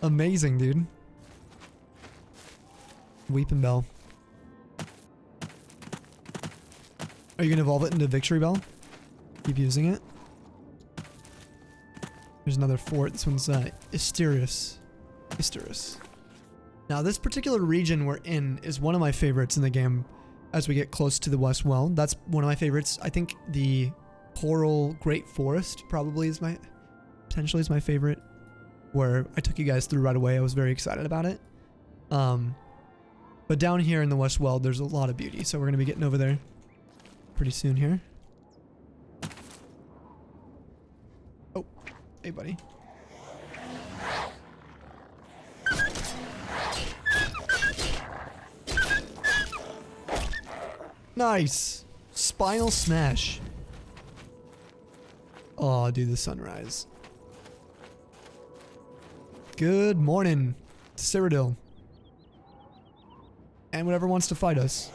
Amazing, dude. Weeping Bell. Are you gonna evolve it into Victory Bell? Keep using it. There's another fort. This one's Isterius. Now, this particular region we're in is one of my favorites in the game as we get close to the West Well. That's one of my favorites. I think the Coral Great Forest probably is potentially is my favorite, where I took you guys through right away. I was very excited about it. But down here in the West World, there's a lot of beauty. So we're going to be getting over there pretty soon here. Oh, hey, buddy. Nice. Spinal smash. Oh, dude, the sunrise. Good morning, Cyrodiil. And whatever wants to fight us.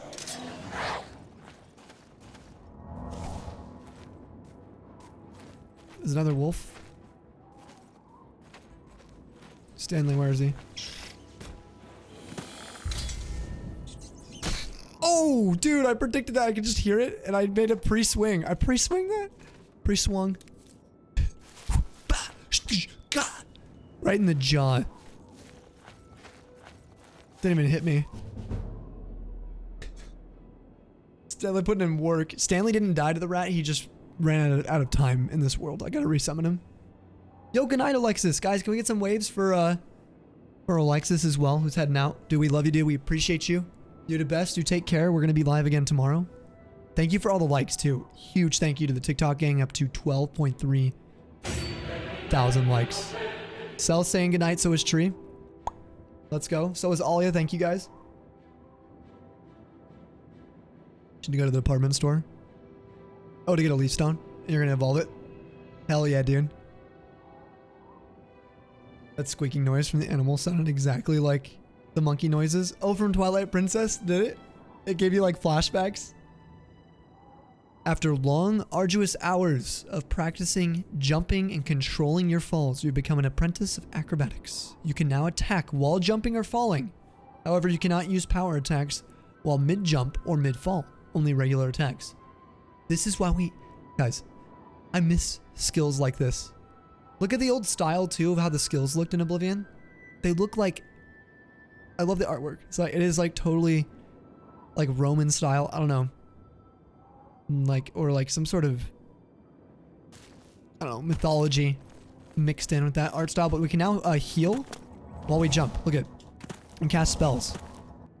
There's another wolf. Stanley, where is he? Oh, dude, I predicted that. I could just hear it, and I made a pre-swing. I pre-swing that? Pre-swung. Right in the jaw. Didn't even hit me. Stanley putting in work. Stanley didn't die to the rat. He just ran out of time in this world. I gotta resummon him. Yo, good night, Alexis. Guys, can we get some waves for Alexis as well, who's heading out? Dude, we love you, dude. We appreciate you. You're the best. You take care. We're gonna be live again tomorrow. Thank you for all the likes, too. Huge thank you to the TikTok gang, up to 12.3 thousand likes. Cell saying goodnight, so is Tree. Let's go. So is Alia. Thank you, guys. Should you go to the department store? Oh, to get a leaf stone? You're gonna evolve it? Hell yeah, dude. That squeaking noise from the animal sounded exactly like the monkey noises. Oh, from Twilight Princess? Did it? It gave you like flashbacks? After long, arduous hours of practicing jumping and controlling your falls, you become an apprentice of acrobatics. You can now attack while jumping or falling. However, you cannot use power attacks while mid-jump or mid-fall. Only regular attacks. This is why guys, I miss skills like this. Look at the old style too of how the skills looked in Oblivion. They look like, I love the artwork. It's like, it is like totally like Roman style. I don't know. Like, or like some sort of, I don't know, mythology mixed in with that art style. But we can now heal while we jump. Look at, and cast spells.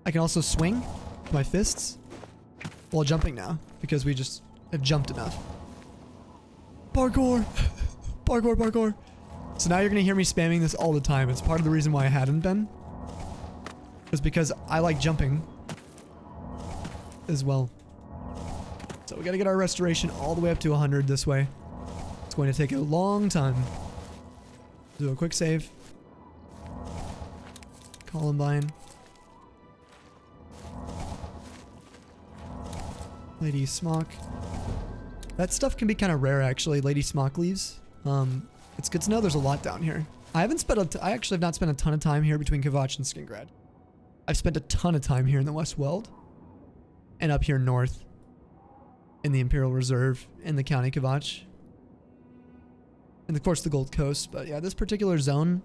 I can also swing with my fists while jumping now because we just have jumped enough. Parkour, parkour, parkour. So now you're gonna hear me spamming this all the time. It's part of the reason why I hadn't been. It's because I like jumping as well. So we gotta get our restoration all the way up to 100 this way. It's going to take a long time. Do a quick save. Columbine. Lady Smock. That stuff can be kind of rare actually, Lady Smock leaves. It's good to know there's a lot down here. I actually have not spent a ton of time here between Kvatch and Skingrad. I've spent a ton of time here in the West Weld. And up here north. In the Imperial Reserve, in the County Kvatch. And of course the Gold Coast. But yeah, this particular zone,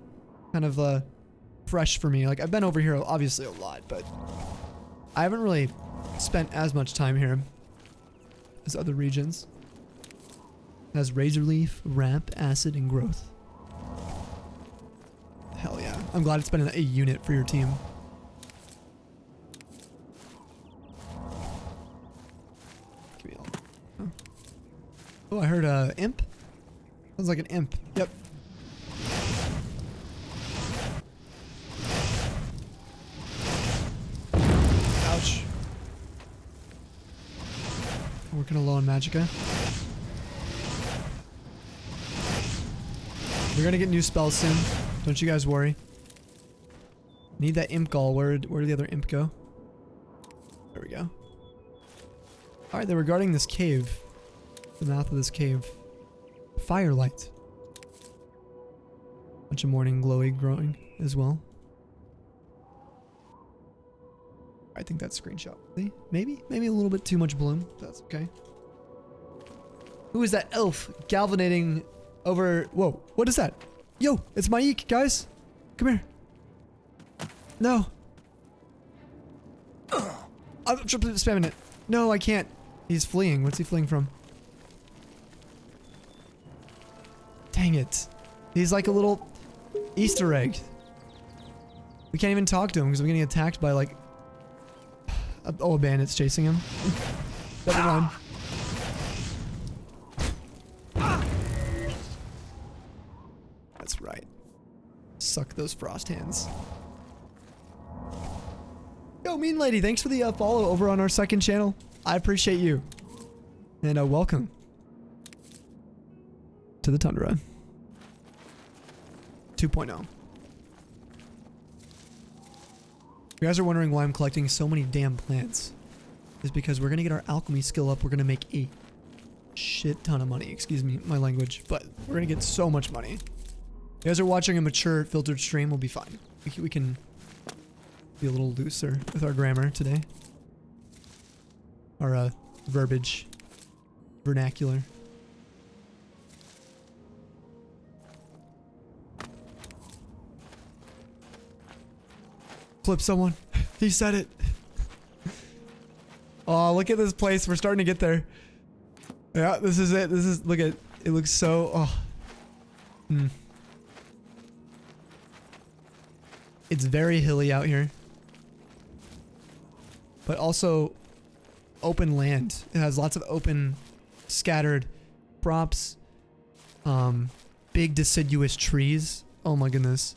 kind of fresh for me. Like I've been over here obviously a lot, but I haven't really spent as much time here as other regions. It has Razor Leaf, Ramp, Acid, and Growth. Hell yeah. I'm glad it's been a unit for your team. Oh, I heard imp. Sounds like an imp. Yep. Ouch. Working low on Magicka. We're gonna get new spells soon. Don't you guys worry. Need that imp gall. Where did the other imp go? There we go. Alright, they were guarding this cave. The mouth of this cave. Firelight. Bunch of morning glowy growing as well. I think that's screenshot. Maybe a little bit too much bloom. That's okay. Who is that elf galvanating over? Whoa, what is that? Yo, it's Maik, guys. Come here. No. I'm spamming it. No, I can't. He's fleeing. What's he fleeing from? Dang it. He's like a little Easter egg. We can't even talk to him because we're getting attacked by like Oh, a bandit's chasing him. Never mind. That's right. Suck those frost hands. Yo, Mean Lady, thanks for the follow over on our second channel. I appreciate you. And welcome to the Tundra 2.0. If you guys are wondering why I'm collecting so many damn plants, is because we're going to get our alchemy skill up. We're going to make a shit ton of money. Excuse me, my language, but we're going to get so much money. If you guys are watching a mature filtered stream, we'll be fine. We can be a little looser with our grammar today. Our verbiage, vernacular. Flip someone. He said it. Oh, look at this place. We're starting to get there. Yeah, this is it. Look at it. Looks so, It's very hilly out here. But also open land. It has lots of open, scattered crops. Big deciduous trees. Oh my goodness.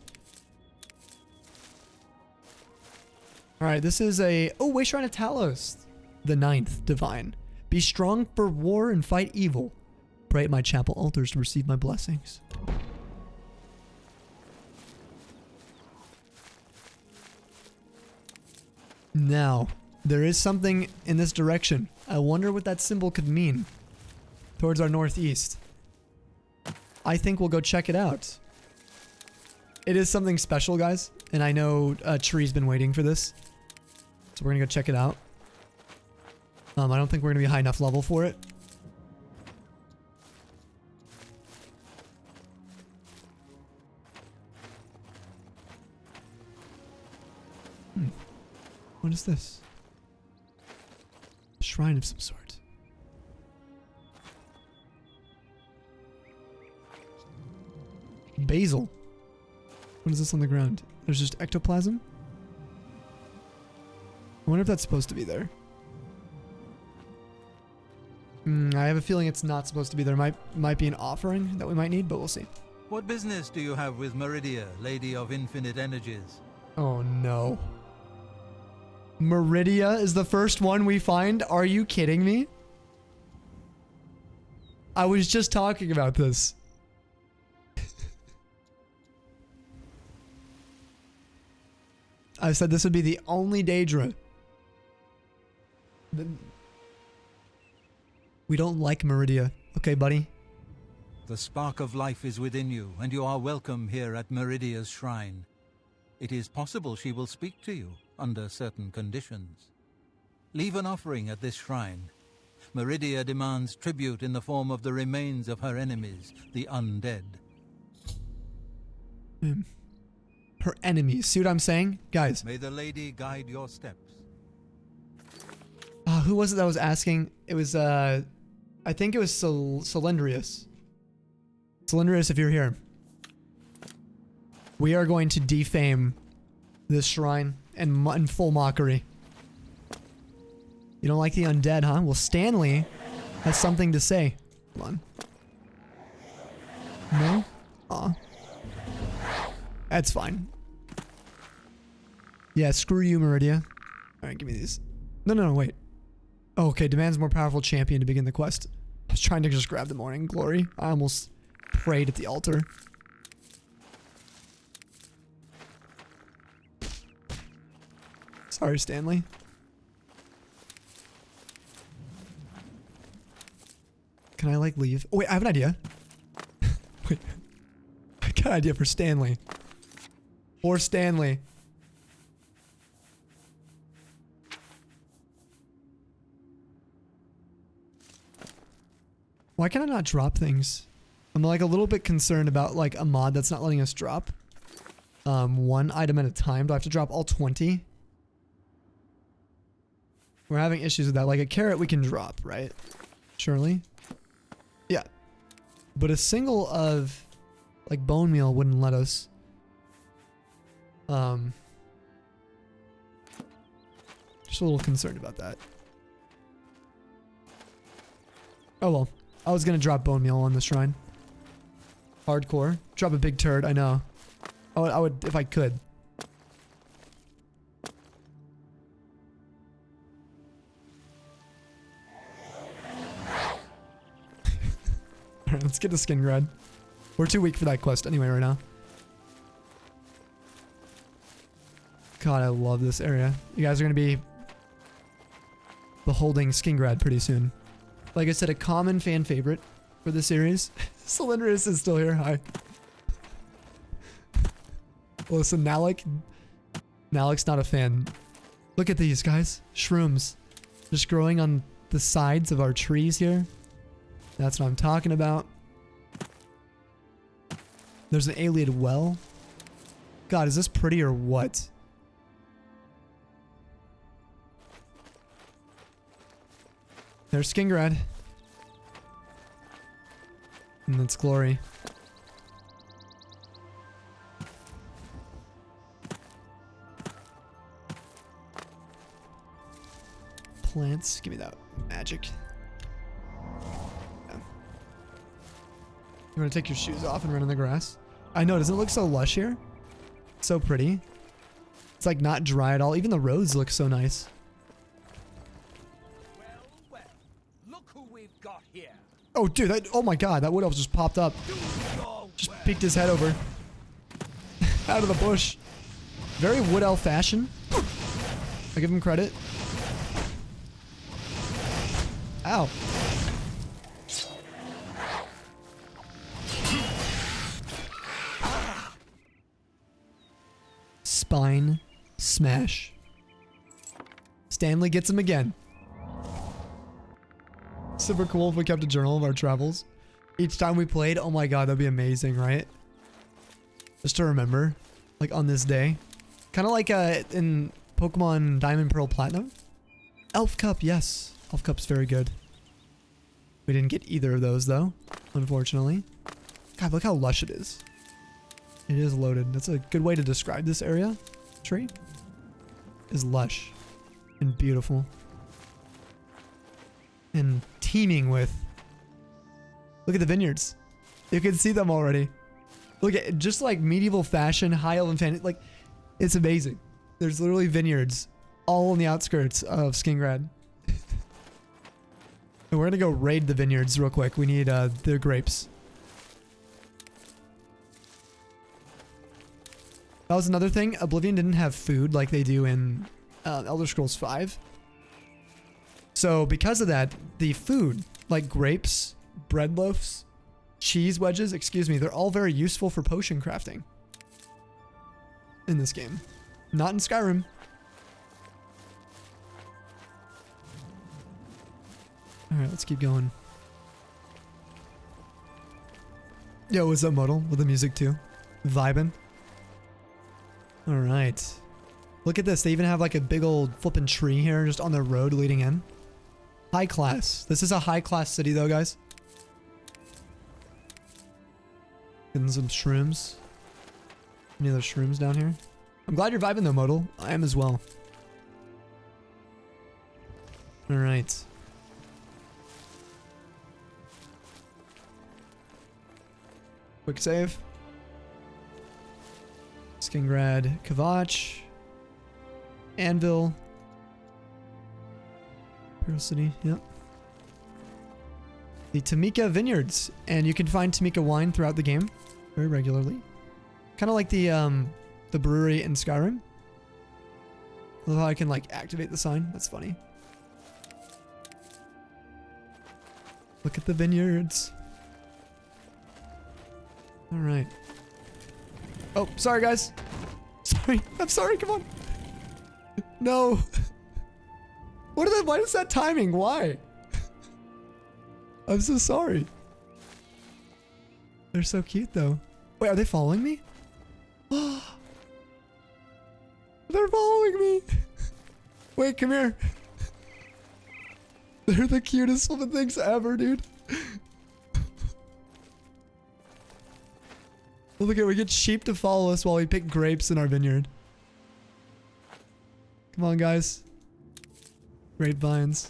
Alright, this is a... Oh, Wayshrine of Talos. The 9th Divine. Be strong for war and fight evil. Pray at my chapel altars to receive my blessings. Now, there is something in this direction. I wonder what that symbol could mean. Towards our northeast. I think we'll go check it out. It is something special, guys. And I know Tree's been waiting for this. So we're gonna go check it out. I don't think we're gonna be high enough level for it. What is this? A shrine of some sort. Basil. What is this on the ground? There's just ectoplasm? I wonder if that's supposed to be there. I have a feeling it's not supposed to be there. Might be an offering that we might need, but we'll see. What business do you have with Meridia, Lady of Infinite Energies? Oh no. Meridia is the first one we find? Are you kidding me? I was just talking about this. I said this would be the only Daedra. We don't like Meridia. Okay, buddy? The spark of life is within you, and you are welcome here at Meridia's shrine. It is possible she will speak to you under certain conditions. Leave an offering at this shrine. Meridia demands tribute in the form of the remains of her enemies, the undead. Her enemies. See what I'm saying? Guys. May the lady guide your steps. Who was it that was asking? It was, I think it was Cylindrius. Cylindrius, if you're here. We are going to defame this shrine in full mockery. You don't like the undead, huh? Well, Stanley has something to say. Come on. No? Aw. That's fine. Yeah, screw you, Meridia. Alright, give me these. No, wait. Oh, okay, demands more powerful champion to begin the quest. I was trying to just grab the morning glory. I almost prayed at the altar. Sorry, Stanley. Can I, like, leave? Oh, wait, I have an idea. Wait. I got an idea for Stanley. Or Stanley. Why can I not drop things? I'm like a little bit concerned about like a mod that's not letting us drop one item at a time. Do I have to drop all 20? We're having issues with that. Like a carrot we can drop, right? Surely? Yeah. But a single of like bone meal wouldn't let us. Just a little concerned about that. Oh well. I was gonna drop bone meal on the shrine. Hardcore. Drop a big turd, I know. I would if I could. Alright, let's get to Skingrad. We're too weak for that quest anyway right now. God, I love this area. You guys are gonna be beholding Skingrad pretty soon. Like I said, a common fan favorite for the series. Cylindrus is still here. Hi. Listen, Nalec. Nalec's not a fan. Look at these, guys. Shrooms. Just growing on the sides of our trees here. That's what I'm talking about. There's an alien well. God, is this pretty or what? There's Skingrad. And that's glory. Plants. Give me that magic. Yeah. You want to take your shoes off and run in the grass? I know, doesn't it look so lush here? So pretty. It's like not dry at all. Even the roads look so nice. Well, look who we've got here. Oh, dude, that, oh my god, that wood elf just popped up. Just peeked his head over. Out of the bush. Very wood elf fashion. I give him credit. Ow. Spine smash. Stanley gets him again. Super cool if we kept a journal of our travels. Each time we played, oh my god, that'd be amazing, right? Just to remember, like on this day. Kind of like in Pokemon Diamond, Pearl, Platinum. Elf Cup, yes. Elf Cup's very good. We didn't get either of those though, unfortunately. God, look how lush it is. It is loaded. That's a good way to describe this area. Tree is lush and beautiful. And teeming with, look at the vineyards. You can see them already. Look at just like medieval fashion, high elven fantasy. Like, it's amazing. There's literally vineyards all on the outskirts of Skingrad. And we're gonna go raid the vineyards real quick. We need their grapes. That was another thing. Oblivion didn't have food like they do in ElderScrolls 5. So because of that, the food, like grapes, bread loaves, cheese wedges, excuse me, they're all very useful for potion crafting in this game. Not in Skyrim. Alright, let's keep going. Yo, what's up, Modal? With the music too. Vibin'. Alright. Look at this. They even have like a big old flippin' tree here just on the road leading in. High class. This is a high class city though, guys. Getting some shrooms. Any other shrooms down here? I'm glad you're vibing though, Modal. I am as well. Alright. Quick save. Skingrad, Kavach, Anvil, Imperial City, yep. The Tamika Vineyards, and you can find Tamika wine throughout the game very regularly. Kind of like the brewery in Skyrim. I love how I can like activate the sign. That's funny. Look at the vineyards. All right. Oh, sorry guys. Sorry. I'm sorry. Come on. No. Why is that timing? Why? I'm so sorry. They're so cute though. Wait, are they following me? They're following me. Wait, come here. They're the cutest little things ever, dude. Look at, we get sheep to follow us while we pick grapes in our vineyard. Come on, guys. Grapevines.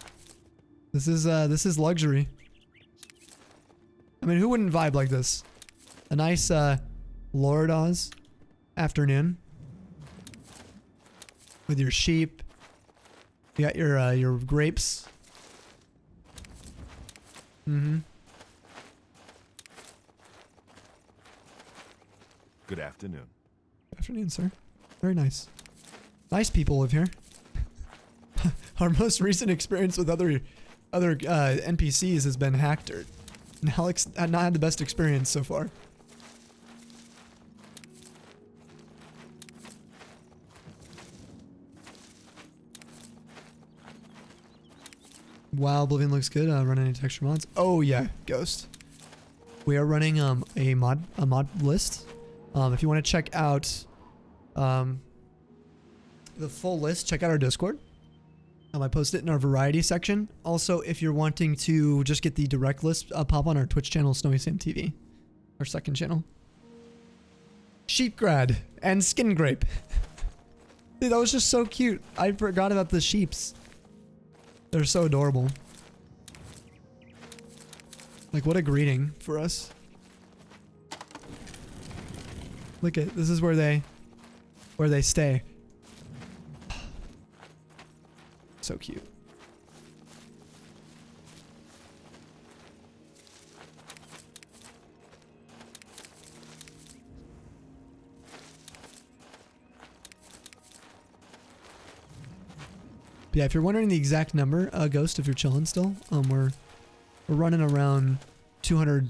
This is luxury. I mean, who wouldn't vibe like this? A nice Lorda's afternoon with your sheep. You got your grapes. Good afternoon. Good afternoon, sir. Very nice. Nice people live here. Our most recent experience with other NPCs has been hacked. Nalec's had not had the best experience so far. Wow, Oblivion looks good. Run any texture mods? Oh yeah, Ghost. We are running a mod list. If you want to check out the full list, check out our Discord. I post it in our variety section. Also, if you're wanting to just get the direct list, pop on our Twitch channel, Snowy Sam TV, our second channel. Sheepgrad and Skin Grape. Dude, that was just so cute. I forgot about the sheeps. They're so adorable. Like, what a greeting for us. Look at this is where they stay. So cute. But yeah, if you're wondering the exact number, Ghost, if you're chilling still, we're running around 200,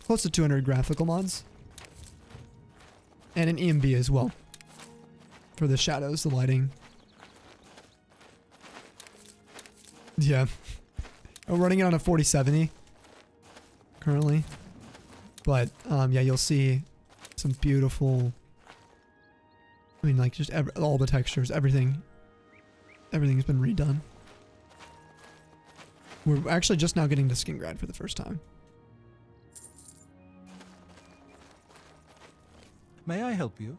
close to 200 graphical mods, and an EMB as well for the shadows, the lighting. Yeah, I'm running it on a 4070 currently, but yeah, you'll see some beautiful. I mean, like just all the textures, everything's been redone. We're actually just now getting to Skingrad for the first time. May I help you?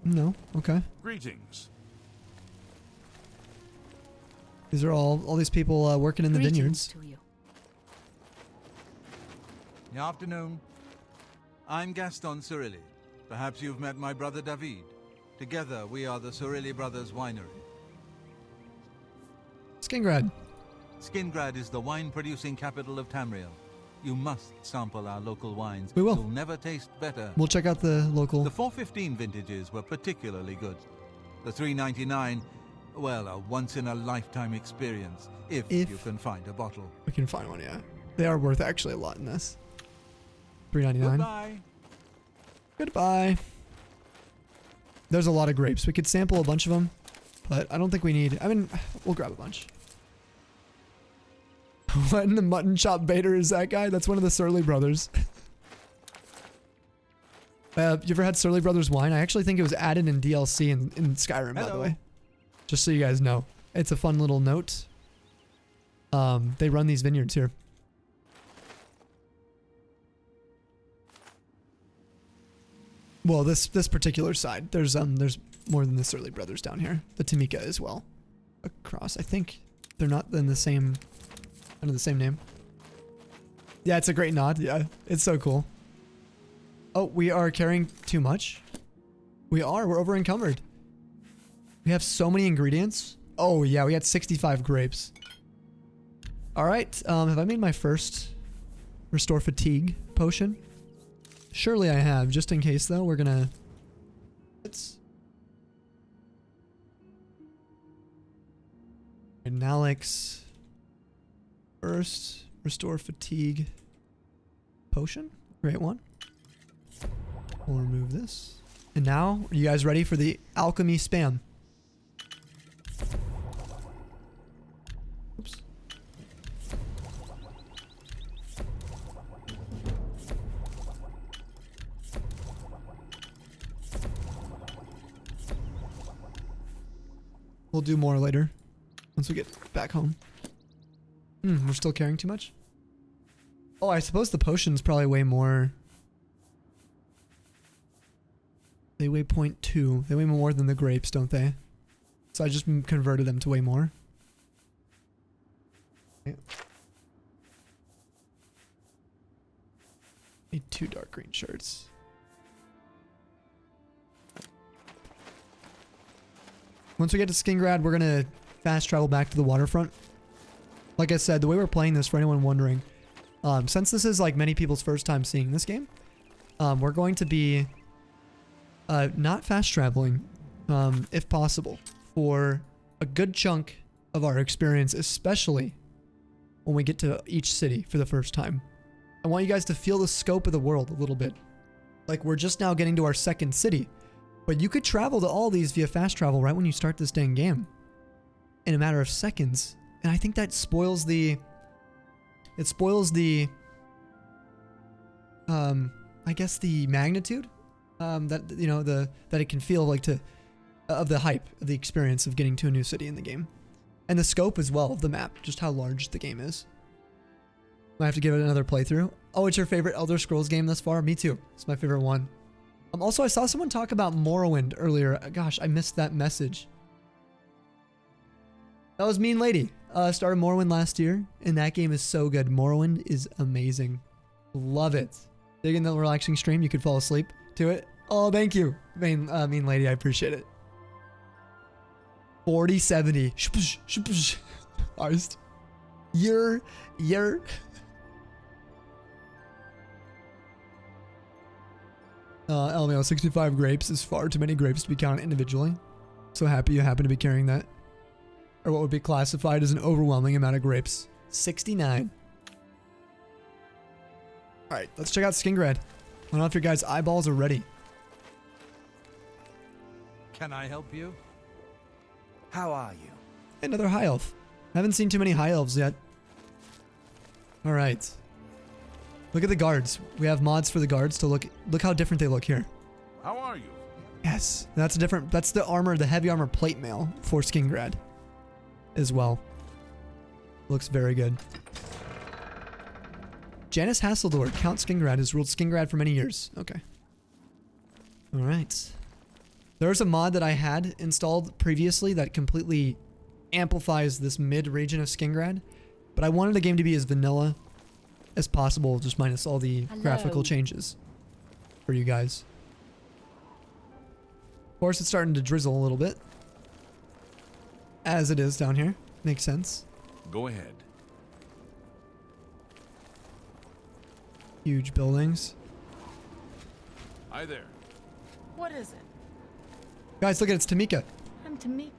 No, okay. Greetings. These are all these people working in the vineyards. To you. Good afternoon. I'm Gaston Cyrodiil. Perhaps you've met my brother David. Together, we are the Cyrodiil Brothers Winery. Skingrad. Skingrad is the wine-producing capital of Tamriel. You must sample our local wines. We will. You'll never taste better. We'll check out the local. The 415 vintages were particularly good. The 399, well, a once-in-a-lifetime experience, if you can find a bottle. We can find one, yeah. They are worth actually a lot in this. $3.99. Goodbye. Goodbye. There's a lot of grapes. We could sample a bunch of them, but I don't think we need. I mean, we'll grab a bunch. What in the mutton chop baiter is that guy? That's one of the Surly brothers. You ever had Surly Brothers wine? I actually think it was added in DLC in Skyrim, by the way. Just so you guys know. It's a fun little note. They run these vineyards here. Well, this particular side, there's more than the Surly Brothers down here. The Tamika as well. Across, I think they're not in the same, under the same name. Yeah, it's a great nod. Yeah, it's so cool. Oh, we are carrying too much. We're over encumbered. We have so many ingredients. Oh yeah, we had 65 grapes. All right, have I made my first restore fatigue potion? Surely I have. Just in case though, we're gonna. Nalec's first restore fatigue potion. Great one. We'll remove this. And now, are you guys ready for the alchemy spam? Oops. We'll do more later, once we get back home. We're still carrying too much? Oh, I suppose the potion's probably way more. They weigh 0.2. They weigh more than the grapes, don't they? So I just converted them to way more. Okay. Need 2 dark green shirts. Once we get to Skingrad, we're gonna fast travel back to the waterfront. Like I said, the way we're playing this, for anyone wondering, since this is like many people's first time seeing this game, we're going to be not fast traveling, if possible, for a good chunk of our experience, especially when we get to each city for the first time. I want you guys to feel the scope of the world a little bit. Like, we're just now getting to our second city, but you could travel to all these via fast travel right when you start this dang game in a matter of seconds. And I think that spoils the, I guess the magnitude, that, you know, that it can feel like of the hype of the experience of getting to a new city in the game. And the scope as well of the map, just how large the game is. Might have to give it another playthrough. Oh, it's your favorite Elder Scrolls game thus far? Me too. It's my favorite one. Also, I saw someone talk about Morrowind earlier. Gosh, I missed that message. That was Mean Lady. Started Morrowind last year, and that game is so good. Morrowind is amazing. Love it. Digging the relaxing stream, you could fall asleep to it. Oh, thank you, Mean Lady. I appreciate it. 4070. Arst. You're. LMAO 65 grapes is far too many grapes to be counted individually. So happy you happen to be carrying that. Or what would be classified as an overwhelming amount of grapes. 69. Alright, let's check out Skingrad. I don't know if your guys' eyeballs are ready. Can I help you? How are you? Another high elf. I haven't seen too many high elves yet. Alright. Look at the guards. We have mods for the guards to look how different they look here. How are you? Yes, that's the armor, the heavy armor plate mail for Skingrad as well. Looks very good. Janice Hasseldor, Count Skingrad, has ruled Skingrad for many years. Okay. Alright. There's a mod that I had installed previously that completely amplifies this mid-region of Skingrad, but I wanted the game to be as vanilla as possible, just minus all the graphical changes for you guys. Of course, it's starting to drizzle a little bit, as it is down here. Makes sense. Go ahead. Huge buildings. Hi there. What is it? Guys, look at it, it's Tamika. I'm Tamika.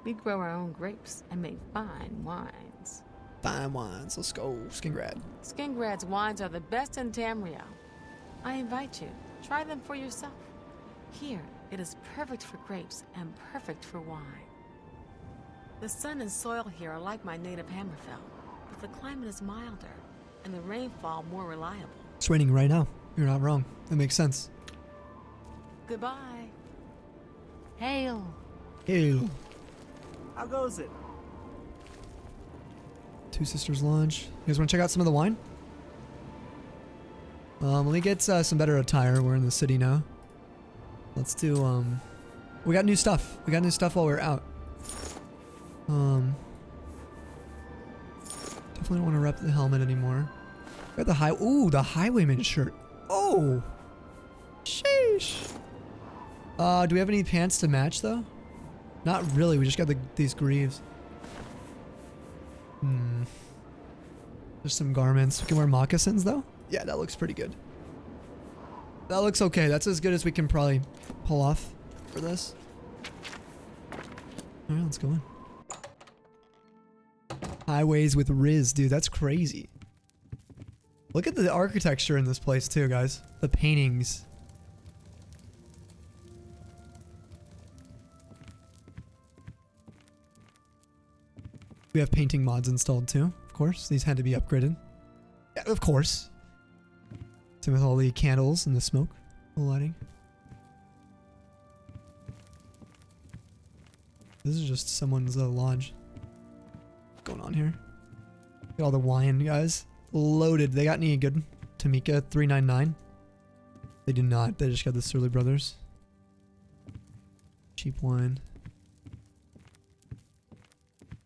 We grow our own grapes and make fine wines. Fine wines. Let's go, Skingrad. Skingrad's wines are the best in Tamriel. I invite you. Try them for yourself. Here, it is perfect for grapes and perfect for wine. The sun and soil here are like my native Hammerfell, but the climate is milder and the rainfall more reliable. It's raining right now. You're not wrong. That makes sense. Goodbye. Hail. Hail. How goes it? Two Sisters Lodge. You guys want to check out some of the wine? Let me get some better attire. We're in the city now. Let's do, we got new stuff. We got new stuff while we're out. Definitely don't want to rep the helmet anymore. We got the the Highwayman shirt. Oh! Sheesh! Do we have any pants to match, though? Not really. We just got these greaves. There's some garments. We can wear moccasins, though? Yeah, that looks pretty good. That looks okay. That's as good as we can probably pull off for this. Alright, let's go in. Highways with Riz, dude. That's crazy. Look at the architecture in this place, too, guys. The paintings. We have painting mods installed, too. Of course. These had to be upgraded. Yeah, of course. Same with all the candles and the smoke. The lighting. This is just someone's lodge. What's going on here? Look at all the wine, guys. Loaded. They got any good Tamika 399? They do not. They just got the Surly Brothers. Cheap wine.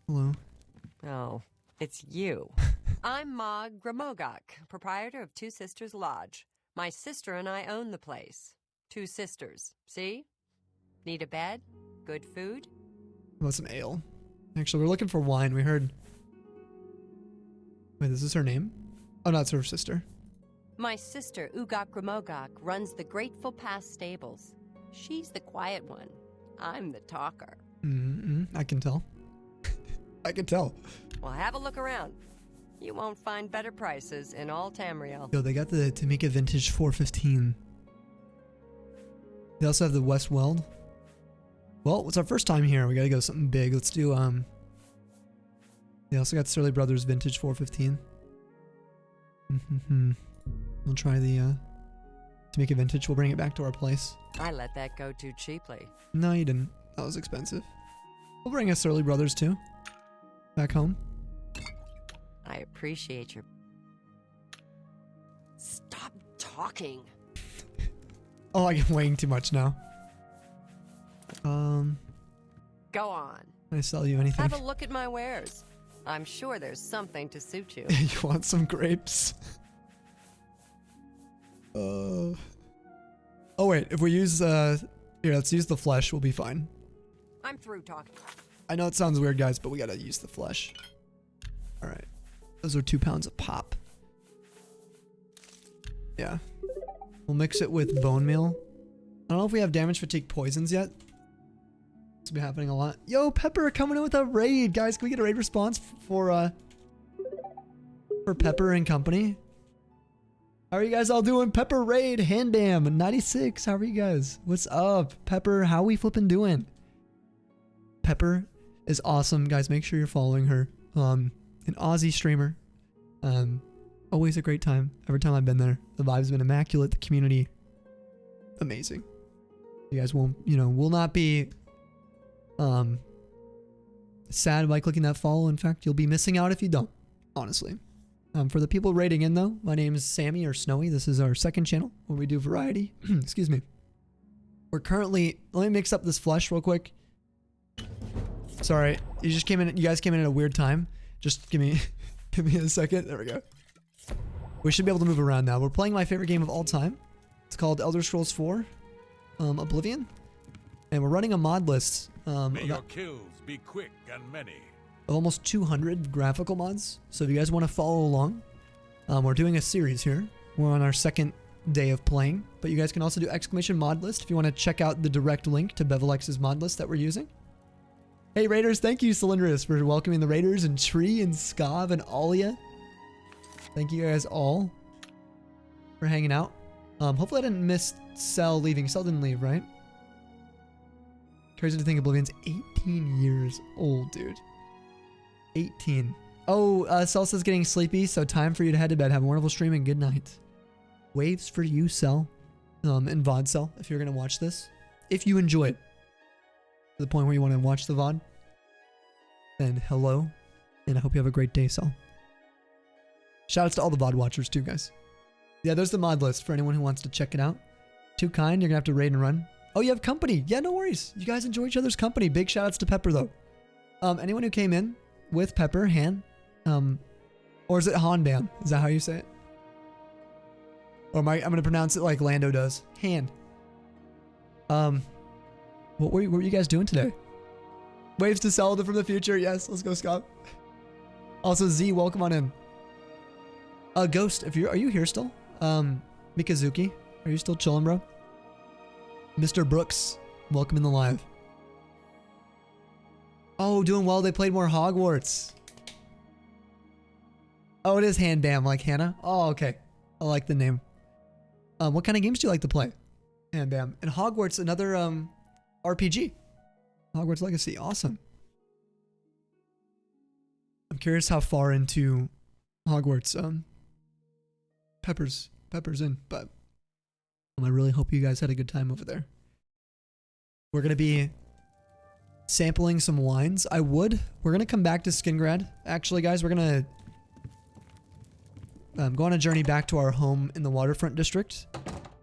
Hello. Oh, It's you. I'm Mog Gramogok, proprietor of Two Sisters Lodge. My sister and I own the place. Two sisters. See? Need a bed? Good food? How about some ale? Actually, we're looking for wine. We heard... Wait, is this her name? Oh, no, it's her sister. My sister, Ugok Gramogok, runs the Grateful Pass stables. She's the quiet one. I'm the talker. I can tell. I can tell. Well, have a look around. You won't find better prices in all Tamriel. Yo, they got the Tamika Vintage 415. They also have the West Weld. Well, it's our first time here. We gotta go something big. Let's do, They also got Surly Brothers Vintage 415. We'll try the, Tamika Vintage. We'll bring it back to our place. I let that go too cheaply. No, you didn't. That was expensive. We'll bring us Surly Brothers, too. Back home. I appreciate your... Stop talking. Oh, I'm weighing too much now. Go on. Can I sell you anything? Have a look at my wares. I'm sure there's something to suit you. You want some grapes? Oh wait, if we use here, let's use the flesh, we'll be fine. I'm through talking. I know it sounds weird, guys, but we gotta use the flesh. Alright. Those are 2 pounds of pop. Yeah. We'll mix it with bone meal. I don't know if we have damage fatigue poisons yet. This will be happening a lot. Yo, Pepper coming in with a raid. Guys, can we get a raid response for Pepper and company? How are you guys all doing? Pepper raid, Handam, 96. How are you guys? What's up? Pepper, how we flipping doing? Pepper is awesome. Guys, make sure you're following her. An Aussie streamer. Always a great time. Every time I've been there. The vibe's been immaculate. The community, amazing. You guys won't, will not be sad by clicking that follow. In fact, you'll be missing out if you don't, honestly. For the people raiding in though, my name is Sammy or Snowy. This is our second channel where we do variety. Excuse me. We're currently, let me mix up this flesh real quick. Sorry, you guys came in at a weird time. Just give me a second. There we go. We should be able to move around now. We're playing my favorite game of all time. It's called ElderScrolls 4, Oblivion. And we're running a mod list. May your kills be quick and many. Of almost 200 graphical mods. So if you guys want to follow along, we're doing a series here. We're on our second day of playing, but you guys can also do exclamation mod list if you want to check out the direct link to Bevelex's mod list that we're using. Hey Raiders, thank you Cylindrus for welcoming the Raiders, and Tree and Skav and Alia. Thank you guys all for hanging out. Hopefully I didn't miss Cell leaving. Cell didn't leave, right? Crazy to think Oblivion's 18 years old, dude. 18. Oh, Celsa's getting sleepy, so time for you to head to bed. Have a wonderful stream and good night. Waves for you, Cell. And VOD Cell, if you're going to watch this. If you enjoy it. To the point where you want to watch the VOD. Then hello. And I hope you have a great day, Cell. Shoutouts to all the VOD watchers too, guys. Yeah, there's the mod list for anyone who wants to check it out. Too kind, you're going to have to raid and run. Oh, you have company. Yeah, no worries. You guys enjoy each other's company. Big shoutouts to Pepper, though. Anyone who came in with Pepper, Han, or is it Handam? Is that how you say it? Or I'm going to pronounce it like Lando does. Han. What were you guys doing today? Waves to Zelda from the future. Yes, let's go, Scott. Also, Z, welcome on in. Ghost, are you here still? Mikazuki, are you still chilling, bro? Mr. Brooks, welcome in the live. Oh, doing well. They played more Hogwarts. Oh, it is Handam, like Hannah. Oh, okay. I like the name. What kind of games do you like to play? Handam. And Hogwarts, another RPG. Hogwarts Legacy, awesome. I'm curious how far into Hogwarts Pepper's in, but I really hope you guys had a good time over there. We're gonna be sampling some wines. We're gonna come back to Skingrad. Actually, guys, we're gonna go on a journey back to our home in the waterfront district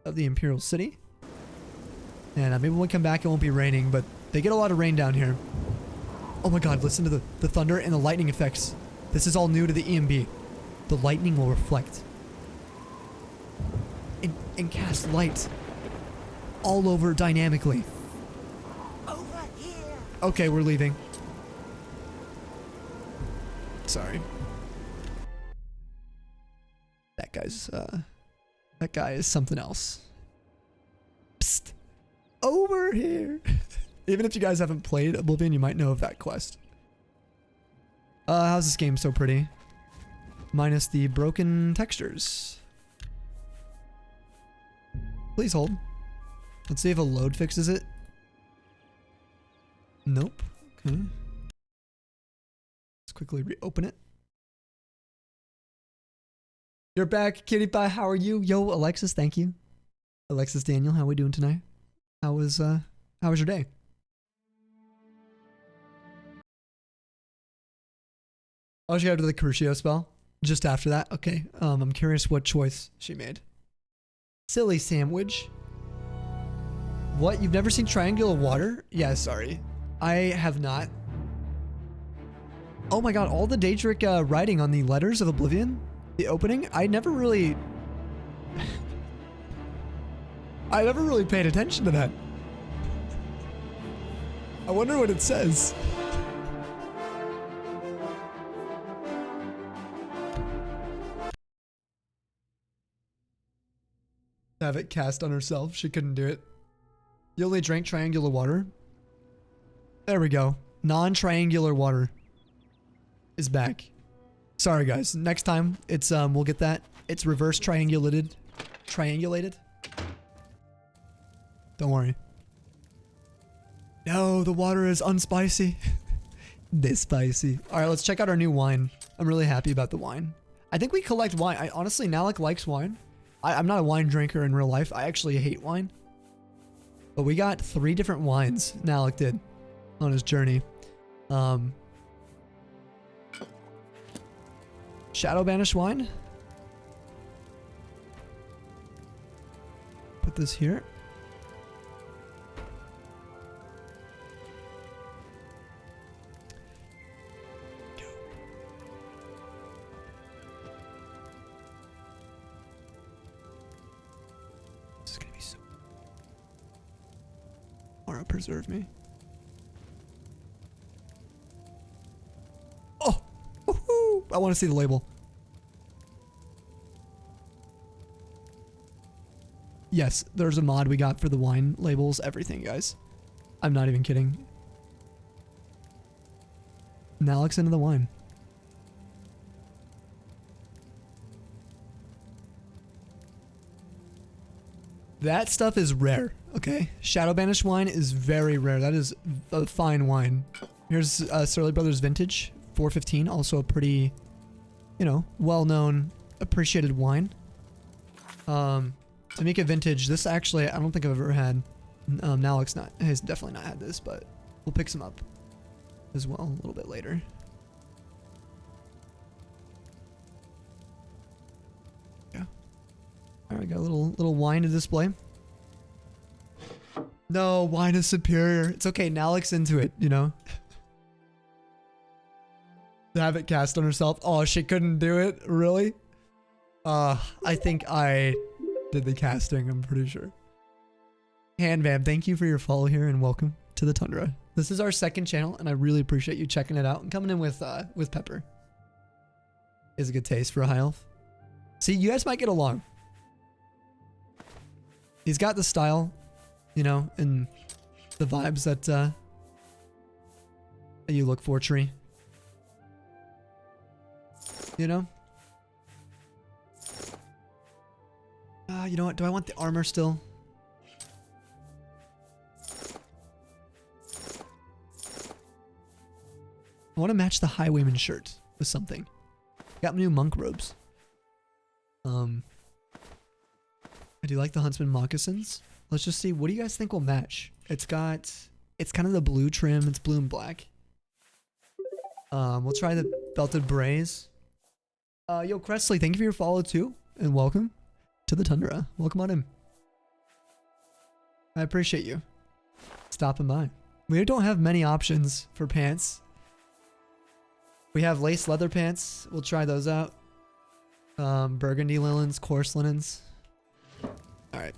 of the Imperial City. And maybe when we come back, it won't be raining, but they get a lot of rain down here. Oh my god, listen to the thunder and the lightning effects. This is all new to the EMB. The lightning will reflect and cast light all over dynamically. Over here. Okay, we're leaving. Sorry. That guy is something else. Psst. Over here. Even if you guys haven't played Oblivion, you might know of that quest. How's this game so pretty? Minus the broken textures. Please hold. Let's see if a load fixes it. Nope. Okay. Let's quickly reopen it. You're back, Kitty Pie. How are you? Yo, Alexis, thank you. Alexis Daniel, how are we doing tonight? How was your day? Oh, she got to the Crucio spell just after that. Okay. I'm curious what choice she made. Silly sandwich. What? You've never seen triangular water? Yeah, sorry. I have not. Oh my god, all the Daedric writing on the letters of Oblivion, the opening, I never really paid attention to that. I wonder what it says. Have it cast on herself. She couldn't do it. You only drank triangular water? There we go. Non-triangular water is back. Sorry guys. Next time it's we'll get that. It's reverse triangulated. Triangulated? Don't worry. No, the water is unspicy. This spicy. Alright, let's check out our new wine. I'm really happy about the wine. I think we collect wine. Honestly, Nalec likes wine. I'm not a wine drinker in real life. I actually hate wine. But we got 3 different wines Nalec did on his journey. Shadow Banish wine. Put this here. Aura preserve me. Oh! Woohoo! I want to see the label. Yes, there's a mod we got for the wine labels, everything, guys. I'm not even kidding. Nalec's into the wine. That stuff is rare, okay? Shadow Banish wine is very rare. That is a fine wine. Here's Surly Brothers Vintage, 415. Also a pretty, you know, well-known, appreciated wine. Tamika Vintage. This actually, I don't think I've ever had. Nalec's has definitely not had this, but we'll pick some up as well a little bit later. All right, got a little wine to display. No, wine is superior. It's okay. Nalec's into it, you know. To have it cast on herself. Oh, she couldn't do it. Really? I think I did the casting. I'm pretty sure. Handvam, thank you for your follow here and welcome to the Tundra. This is our second channel, and I really appreciate you checking it out and coming in with Pepper. Is a good taste for a high elf. See, you guys might get along. He's got the style, you know, and the vibes that you look for, Tree. You know? You know what? Do I want the armor still? I want to match the Highwayman shirt with something. Got new monk robes. I do like the Huntsman moccasins. Let's just see. What do you guys think will match? It's kind of the blue trim. It's blue and black. We'll try the belted brays. Yo, Cressley, thank you for your follow too. And welcome to the Tundra. Welcome on in. I appreciate you stopping by. We don't have many options for pants. We have lace leather pants. We'll try those out. Burgundy linens, coarse linens. All right.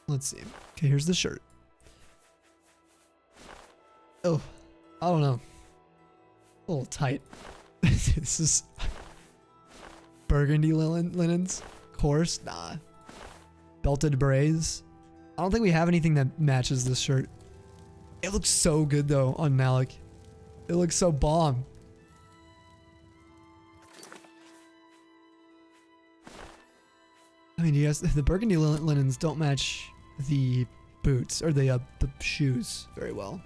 Let's see. Okay, here's the shirt. Oh, I don't know. A little tight. This is burgundy linens. Coarse, nah. Belted berets. I don't think we have anything that matches this shirt. It looks so good though on Nalec. It looks so bomb. I mean, yes, the burgundy linens don't match the boots or the shoes very well.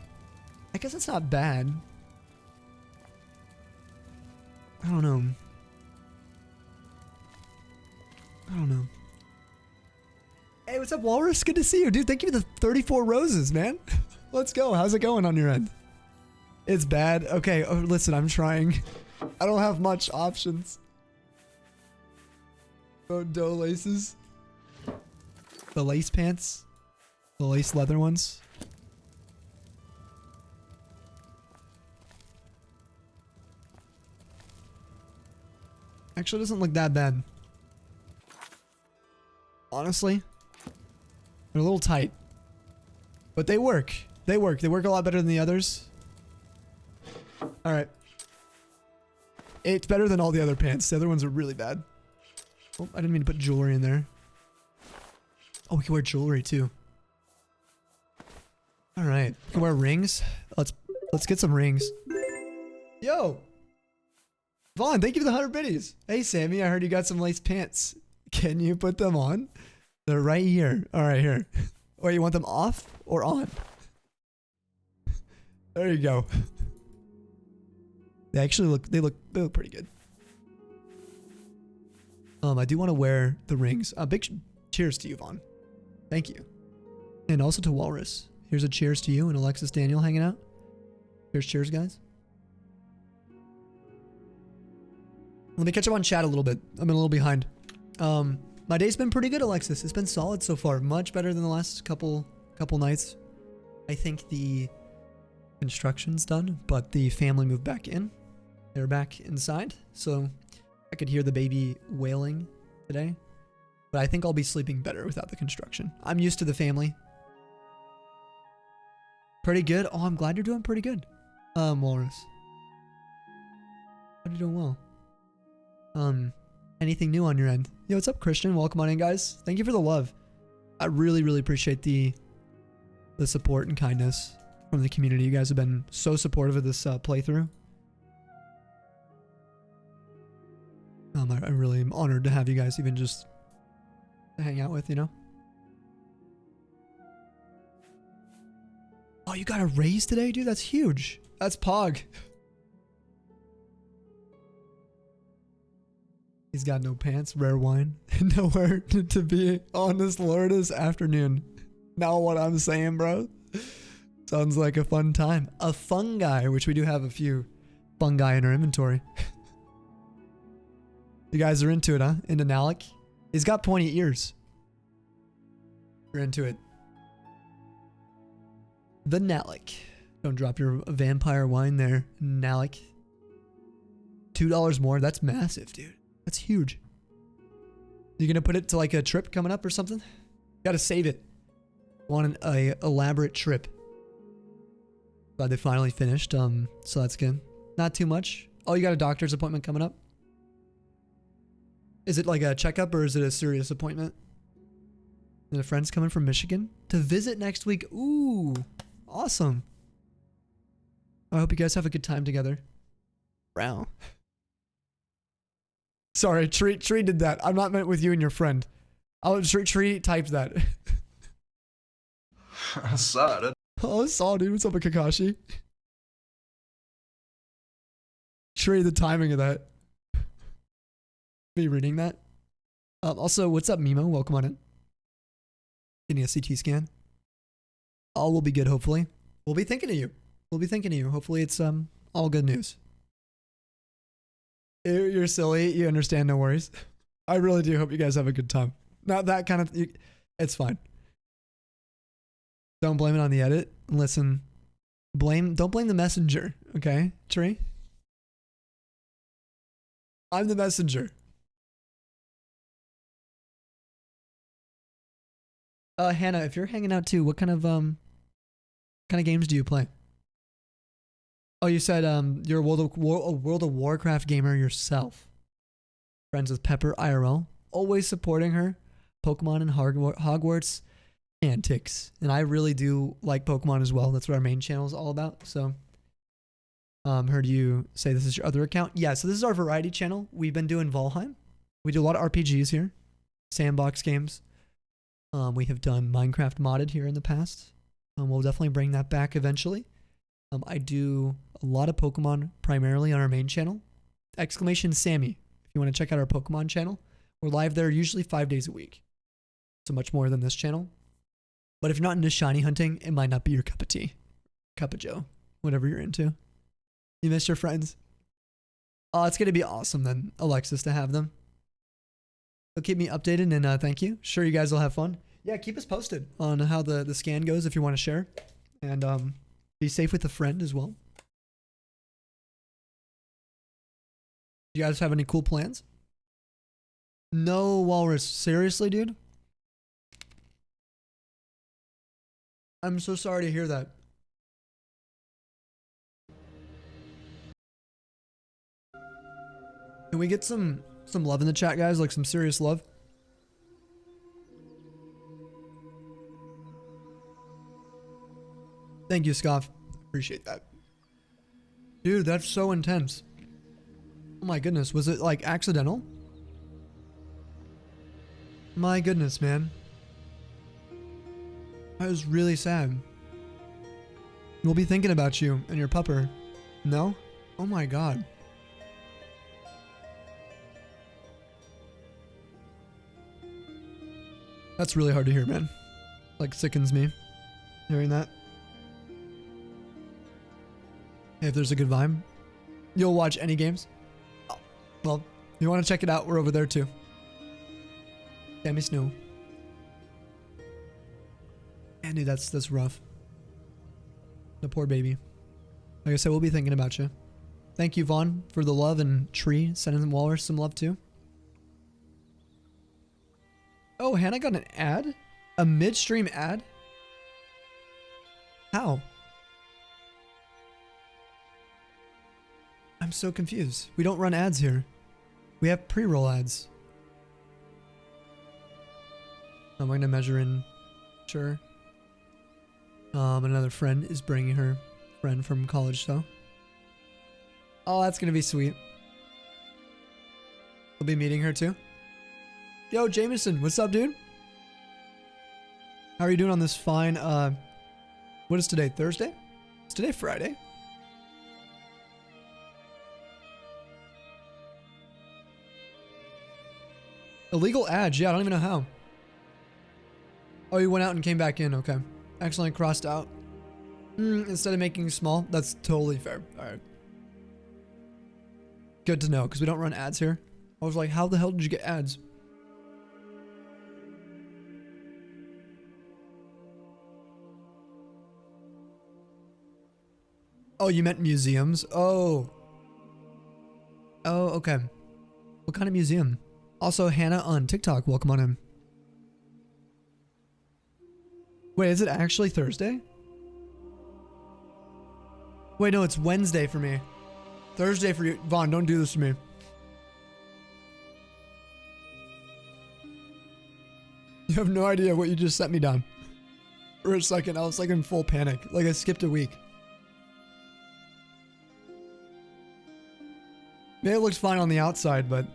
I guess it's not bad. I don't know. Hey, what's up, Walrus? Good to see you, dude. Thank you for the 34 roses, man. Let's go. How's it going on your end? It's bad. Okay, oh, listen, I'm trying. I don't have much options. Oh, dough laces. The lace pants. The lace leather ones. Actually, it doesn't look that bad. Honestly. They're a little tight. But they work. They work. They work a lot better than the others. Alright. It's better than all the other pants. The other ones are really bad. Oh, I didn't mean to put jewelry in there. Oh, we can wear jewelry too. Alright. We can wear rings. Let's get some rings. Yo! Vaughn, thank you for the 100 biddies. Hey, Sammy, I heard you got some lace pants. Can you put them on? They're right here. Alright, here. Or you want them off or on? There you go. They actually look pretty good. I do want to wear the rings. Big cheers to you, Vaughn. Thank you. And also to Walrus. Here's a cheers to you and Alexis Daniel hanging out. Here's cheers, guys. Let me catch up on chat a little bit. I'm a little behind. My day's been pretty good, Alexis. It's been solid so far. Much better than the last couple nights. I think the construction's done, but the family moved back in. They're back inside, so I could hear the baby wailing today. But I think I'll be sleeping better without the construction. I'm used to the family. Pretty good. Oh, I'm glad you're doing pretty good. Walrus. Glad you're doing well. Anything new on your end? Yo, what's up, Christian? Welcome on in, guys. Thank you for the love. I really, really appreciate the support and kindness from the community. You guys have been so supportive of this playthrough. I really am honored to have you guys even just to hang out with, you know? Oh, you got a raise today, dude? That's huge. That's Pog. He's got no pants, rare wine, nowhere to be on this Florida's afternoon. Now what I'm saying, bro? Sounds like a fun time. A fungi, which we do have a few fungi in our inventory. You guys are into it, huh? Into Nalec? He's got pointy ears. You're into it. The Nalec. Don't drop your vampire wine there, Nalec. $2 more. That's massive, dude. That's huge. You gonna put it to like a trip coming up or something? Gotta save it. Want an elaborate trip. Glad they finally finished. So that's good. Not too much. Oh, you got a doctor's appointment coming up? Is it like a checkup or is it a serious appointment? And a friend's coming from Michigan to visit next week. Ooh, awesome. I hope you guys have a good time together. Wow. Sorry, Tree did that. I'm not meant with you and your friend. Tree typed that. I saw it. Oh, I saw, dude. What's up with Kakashi? Tree, the timing of that. Be reading that. Also, what's up, Mimo? Welcome on in. Getting a CT scan. All will be good, hopefully. We'll be thinking of you. We'll be thinking of you. Hopefully it's all good news. You're silly. You understand. No worries. I really do hope you guys have a good time. Not that kind of... It's fine. Don't blame it on the edit. Listen, Don't blame the messenger, okay, Tree? I'm the messenger. Hannah, if you're hanging out too, what kind of games do you play? Oh, you said you're a World of Warcraft gamer yourself. Friends with Pepper IRL, always supporting her. Pokemon and Hogwarts antics, and I really do like Pokemon as well. That's what our main channel is all about. So, heard you say this is your other account. Yeah, so this is our variety channel. We've been doing Valheim. We do a lot of RPGs here, sandbox games. We have done Minecraft modded here in the past. We'll definitely bring that back eventually. I do a lot of Pokemon primarily on our main channel. Exclamation Sammy, if you want to check out our Pokemon channel. We're live there usually 5 days a week. So much more than this channel. But if you're not into shiny hunting, it might not be your cup of tea. Cup of joe. Whatever you're into. You miss your friends? Oh, it's going to be awesome then, Alexis, to have them. So keep me updated and thank you. Sure you guys will have fun. Yeah, keep us posted on how the scan goes if you want to share. And be safe with a friend as well. You guys have any cool plans? No, Walrus. Seriously, dude? I'm so sorry to hear that. Can we get some love in the chat, guys? Like some serious love? Thank you, Scoff. Appreciate that. Dude, that's so intense. Oh my goodness, was it like accidental? My goodness, man. That was really sad. We'll be thinking about you and your pupper. No? Oh my god. That's really hard to hear, man. Like, sickens me hearing that. Hey, if there's a good vibe, you'll watch any games? Oh, well, if you want to check it out, we're over there too. Sammy Snow. Man, dude, that's rough. The poor baby. Like I said, we'll be thinking about you. Thank you, Vaughn, for the love, and Tree sending Walrus some love too. Oh, Hannah got an ad? A midstream ad? How? I'm so confused. We don't run ads here. We have pre-roll ads. I'm going to measure in. Sure. Another friend is bringing her friend from college, so. Oh, that's going to be sweet. We'll be meeting her too. Yo, Jameson, what's up, dude? How are you doing on this fine, what is today, Thursday? Is today Friday? Illegal ads, yeah, I don't even know how. Oh, you went out and came back in, okay. Accidentally crossed out. Instead of making small, that's totally fair. Alright. Good to know, because we don't run ads here. I was like, how the hell did you get ads? Oh, you meant museums? Oh. Oh, okay. What kind of museum? Also, Hannah on TikTok, welcome on in. Wait, is it actually Thursday? Wait, no, it's Wednesday for me. Thursday for you. Vaughn, don't do this to me. You have no idea what you just set me down. For a second, I was like in full panic. Like I skipped a week. Maybe it looks fine on the outside, but...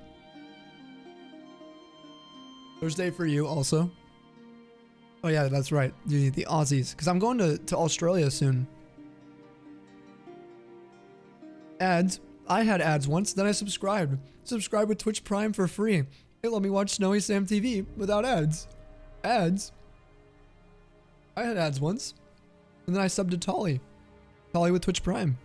Thursday for you also. Oh yeah, that's right. The Aussies. Because I'm going to Australia soon. Ads. I had ads once, then I subscribed. Subscribed with Twitch Prime for free. It let me watch Snowy Sam TV without ads. Ads? I had ads once. And then I subbed to Tolly. Tolly with Twitch Prime.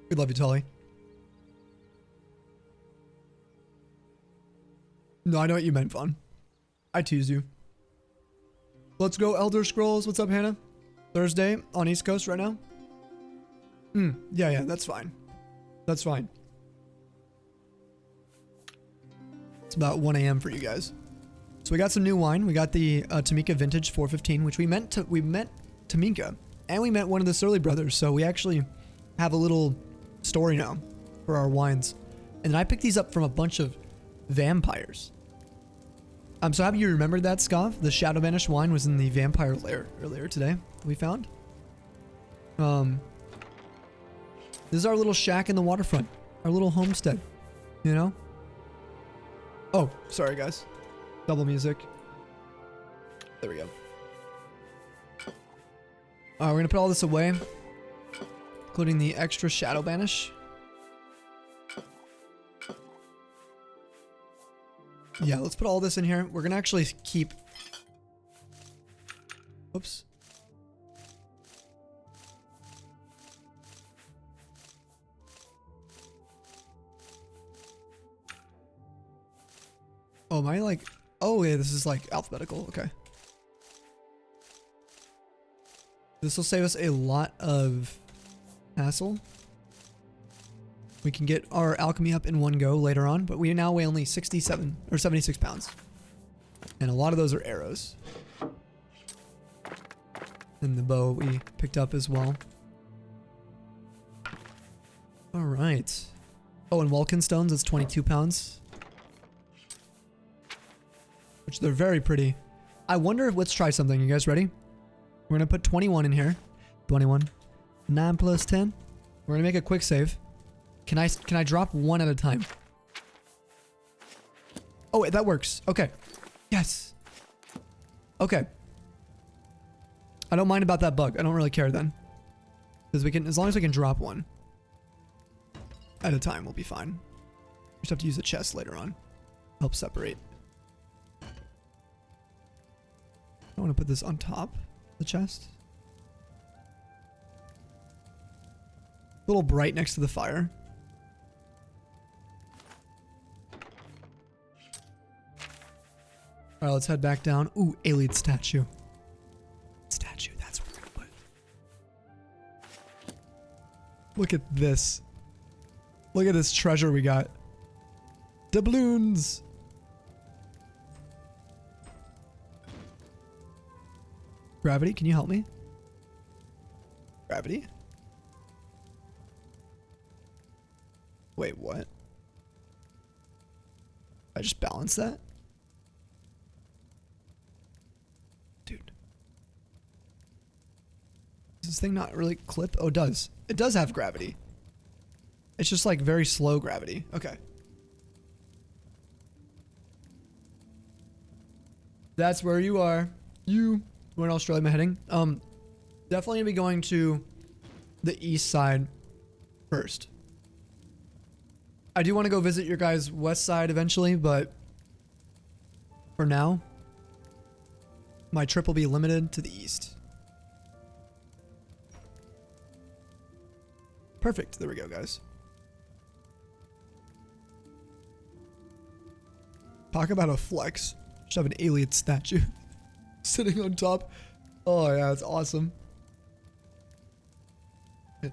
We love you, Tolly. No, I know what you meant, Vaughn. I tease you. Let's go Elder Scrolls. What's up, Hannah? Thursday on East Coast right now? Yeah, that's fine. That's fine. It's about 1 a.m. for you guys. So we got some new wine. We got the Tamika Vintage 415, which we met Tamika, and we met one of the Surly brothers. So we actually have a little story now for our wines. And then I picked these up from a bunch of vampires. I'm so happy you remembered that, Scav. The Shadow Banished wine was in the vampire lair earlier today. We found. This is our little shack in the waterfront. Our little homestead. You know? Oh, sorry guys. Double music. There we go. Alright, we're gonna put all this away. Including the extra Shadow Banish. Yeah, let's put all this in here. We're gonna actually keep... Oops. Oh, am I like... Oh, yeah, this is like alphabetical. Okay. This will save us a lot of hassle. We can get our alchemy up in one go later on, but we now weigh only 67 or 76 pounds. And a lot of those are arrows. And the bow we picked up as well. All right. Oh, and Vulcan stones, it's 22 pounds. Which they're very pretty. I wonder if, let's try something. You guys ready? We're going to put 21 in here. 21. 9 plus 10. We're going to make a quick save. Can I drop one at a time? Oh, wait, that works. Okay. Yes. Okay. I don't mind about that bug. I don't really care then. Because we can, as long as we can drop one at a time, we'll be fine. We just have to use the chest later on. Help separate. I want to put this on top of the chest. A little bright next to the fire. Alright, let's head back down. Ooh, alien statue. Statue, that's what we're gonna put. Look at this. Look at this treasure we got. Doubloons! Gravity, can you help me? Gravity? Wait, what? I just balanced that? Dude. Does this thing not really clip? Oh, it does. It does have gravity. It's just like very slow gravity. Okay. That's where you are. Where in Australia am I heading? Definitely gonna be going to the east side first. I do want to go visit your guys' west side eventually, but for now, my trip will be limited to the east. Perfect. There we go, guys. Talk about a flex. Just have an alien statue sitting on top. Oh yeah, that's awesome.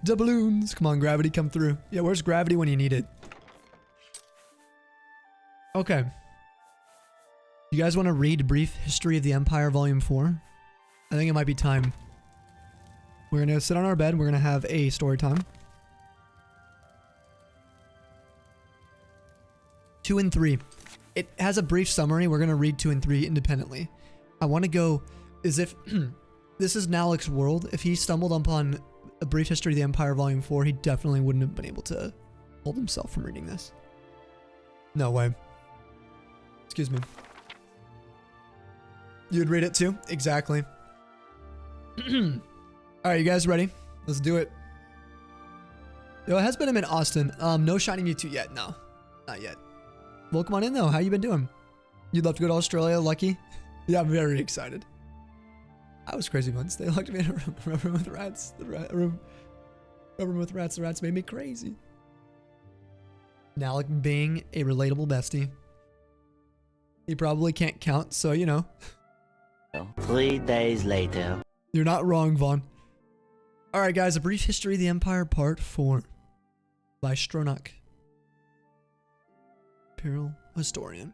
Doubloons. Come on, gravity, come through. Yeah, where's gravity when you need it? Okay. You guys want to read Brief History of the Empire Volume 4? I think it might be time. We're going to sit on our bed. We're going to have a story time. 2 and 3. It has a brief summary. We're going to read 2 and 3 independently. I want to go as if this is Nalec's world. If he stumbled upon A Brief History of the Empire Volume 4, he definitely wouldn't have been able to hold himself from reading this. No way. Excuse me. You'd read it too? Exactly. Alright, you guys ready? Let's do it. Yo, it has been in Austin. No Shiny Mewtwo yet. No. Not yet. Well, come on in though. How you been doing? You'd love to go to Australia, Lucky? Yeah, I'm very excited. I was crazy once. They locked me in a room with rats. The room with rats. The rats made me crazy. Nalec being a relatable bestie. He probably can't count, so you know. 3 days later. You're not wrong, Vaughn. Alright guys, A Brief History of the Empire Part 4 by Stronach, Imperial Historian.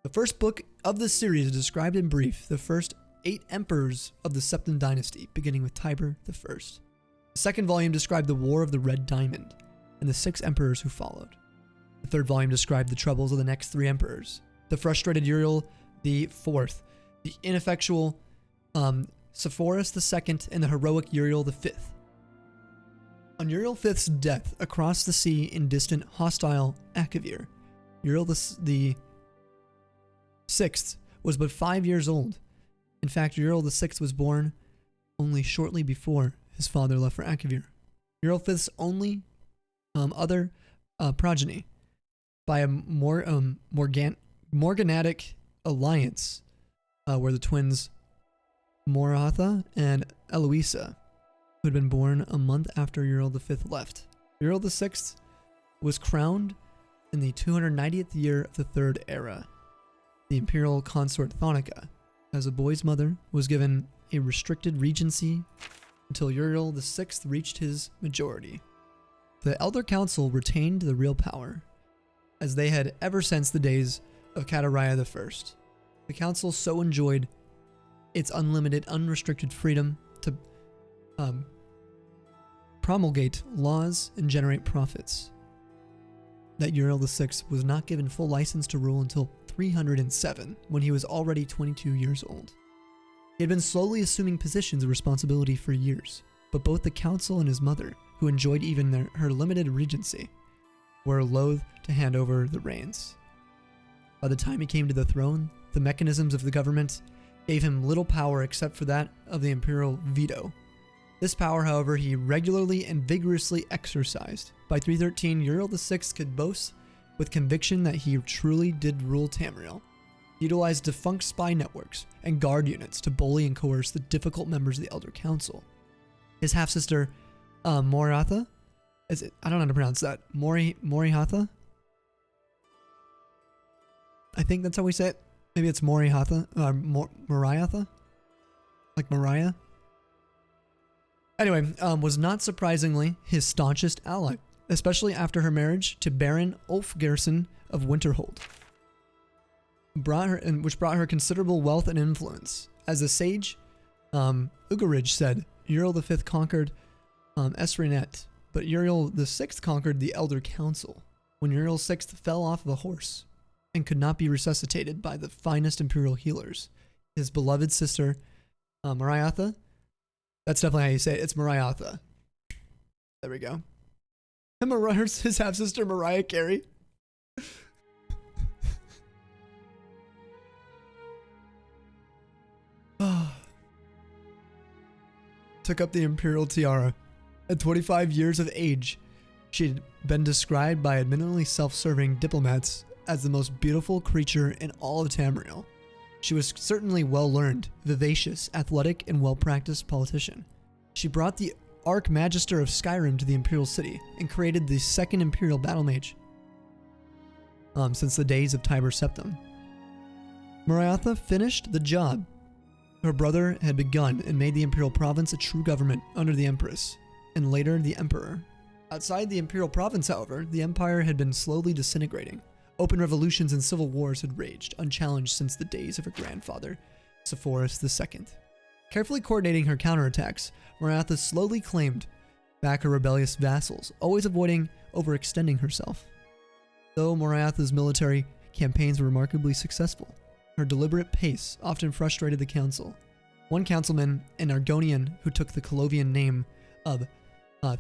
The first book of the series described in brief the first 8 emperors of the Septim dynasty, beginning with Tiber I. The second volume described the War of the Red Diamond and the 6 emperors who followed. The third volume described the troubles of the next 3 emperors, the frustrated Uriel IV, the ineffectual Sepphoris II, and the heroic Uriel V. On Uriel V's death across the sea in distant hostile Akavir, Uriel the Sixth was but 5 years old. In fact, Uriel VI was born only shortly before his father left for Akavir. Uriel V's only other progeny by a morganatic alliance were the twins Moratha and Eloisa, who had been born a month after Uriel V left. Uriel VI was crowned in the 290th year of the Third Era. The imperial consort Thonica, as a boy's mother, was given a restricted regency until Uriel VI reached his majority. The Elder Council retained the real power, as they had ever since the days of Catariah I. The council so enjoyed its unlimited, unrestricted freedom to promulgate laws and generate profits that Uriel VI was not given full license to rule until 307, when he was already 22 years old. He had been slowly assuming positions of responsibility for years, but both the council and his mother, who enjoyed even her limited regency, were loath to hand over the reins. By the time he came to the throne, the mechanisms of the government gave him little power except for that of the imperial veto. This power, however, he regularly and vigorously exercised. By 313, Uriel VI could boast with conviction that he truly did rule Tamriel. He utilized defunct spy networks and guard units to bully and coerce the difficult members of the Elder Council. His half-sister, Moratha, I don't know how to pronounce that. Morihatha? I think that's how we say it. Maybe it's Morihatha, Mariatha? Like Mariah? Anyway, was not surprisingly his staunchest ally, especially after her marriage to Baron Ulfgerson of Winterhold, which brought her considerable wealth and influence. As the sage Ugarij said, Uriel V conquered Esrinet, but Uriel VI conquered the Elder Council. When Uriel VI fell off of a horse and could not be resuscitated by the finest imperial healers, his beloved sister Mariatha, that's definitely how you say it, it's Mariatha. There we go. And his half-sister Mariah Carey. Took up the imperial tiara. At 25 years of age, she had been described by admittedly self-serving diplomats as the most beautiful creature in all of Tamriel. She was certainly well-learned, vivacious, athletic, and well-practiced politician. She brought the Archmagister of Skyrim to the Imperial City and created the second Imperial Battle Mage since the days of Tiber Septim. Mariatha finished the job her brother had begun and made the Imperial Province a true government under the Empress, and later the Emperor. Outside the Imperial Province, however, the Empire had been slowly disintegrating. Open revolutions and civil wars had raged, unchallenged since the days of her grandfather, Sepphoris II. Carefully coordinating her counterattacks, Mariatha slowly claimed back her rebellious vassals, always avoiding overextending herself. Though Mariatha's military campaigns were remarkably successful, her deliberate pace often frustrated the council. One councilman, an Argonian who took the Colovian name of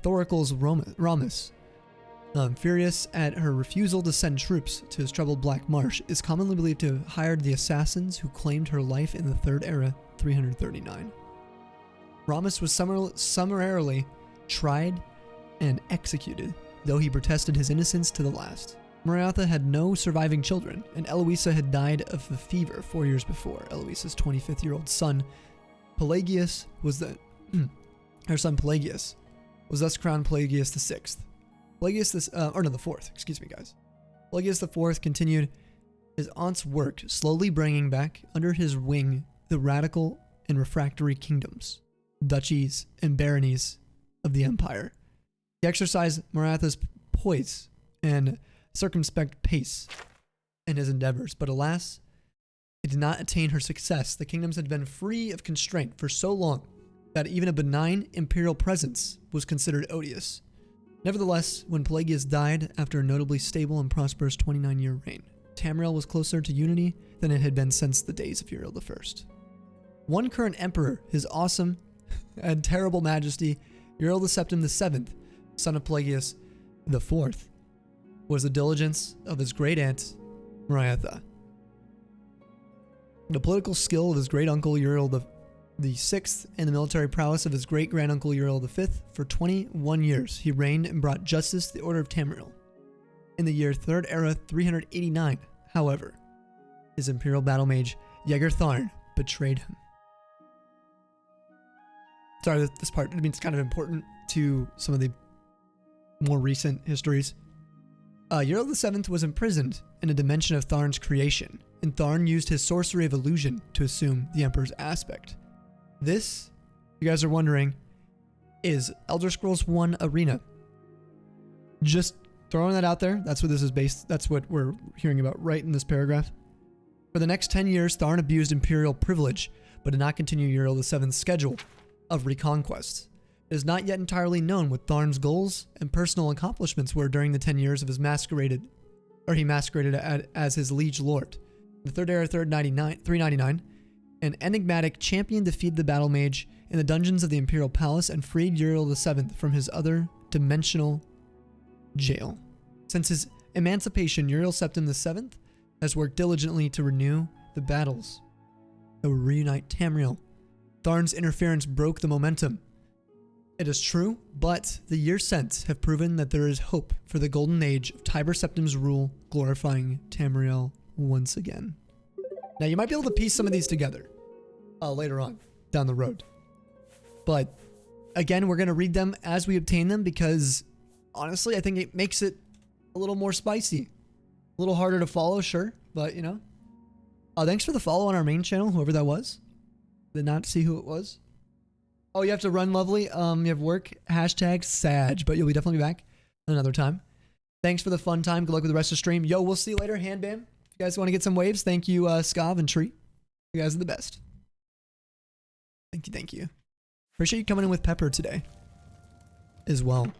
Thoricles Ramus, furious at her refusal to send troops to his troubled Black Marsh, is commonly believed to have hired the assassins who claimed her life in the Third Era, 339. Ramus was summarily tried and executed, though he protested his innocence to the last. Mariatha had no surviving children, and Eloisa had died of the fever 4 years before. Eloisa's 25-year-old son, Pelagius, her son Pelagius, was thus crowned Pelagius VI. The fourth, excuse me guys. Pelagius IV continued his aunt's work, slowly bringing back under his wing the radical and refractory kingdoms, duchies, and baronies of the empire. He exercised Maratha's poise and circumspect pace in his endeavors, but alas, he did not attain her success. The kingdoms had been free of constraint for so long that even a benign imperial presence was considered odious. Nevertheless, when Pelagius died after a notably stable and prosperous 29-year reign, Tamriel was closer to unity than it had been since the days of Uriel I. One current emperor, his awesome and terrible majesty, Uriel VII, son of Pelagius IV, was the diligence of his great aunt, Maratha. The political skill of his great uncle Uriel the Sixth and the military prowess of his great granduncle Uriel V. For 21 years, he reigned and brought justice to the order of Tamriel. In the year Third Era 389, however, his imperial battle mage Jaeger Tharn betrayed him. Sorry, this part it's kind of important to some of the more recent histories. Uriel VII was imprisoned in a dimension of Tharn's creation, and Tharn used his sorcery of illusion to assume the Emperor's aspect. This, you guys are wondering, is ElderScrolls 1 Arena. Just throwing that out there. That's what this is based. That's what we're hearing about right in this paragraph. For the next 10 years, Tharn abused Imperial privilege, but did not continue Uriel VII's schedule of reconquest. It is not yet entirely known what Tharn's goals and personal accomplishments were during the 10 years of his masqueraded as his liege lord. In the Third Era 399, an enigmatic champion defeated the battle mage in the dungeons of the Imperial Palace and freed Uriel VII from his other dimensional jail. Since his emancipation, Uriel VII has worked diligently to renew the battles that would reunite Tamriel. Tharn's interference broke the momentum. It is true, but the years since have proven that there is hope for the golden age of Tiber Septim's rule, glorifying Tamriel once again. Now, you might be able to piece some of these together later on down the road. But again, we're going to read them as we obtain them because honestly, I think it makes it a little more spicy. A little harder to follow, sure, but you know. Thanks for the follow on our main channel, whoever that was. Did not see who it was. Oh, you have to run, lovely. You have work. Hashtag Sag, but you'll be definitely back another time. Thanks for the fun time. Good luck with the rest of the stream. Yo, we'll see you later. Handbam. If you guys want to get some waves, thank you, Skav and Tree. You guys are the best. Thank you, thank you. Appreciate you coming in with Pepper today as well.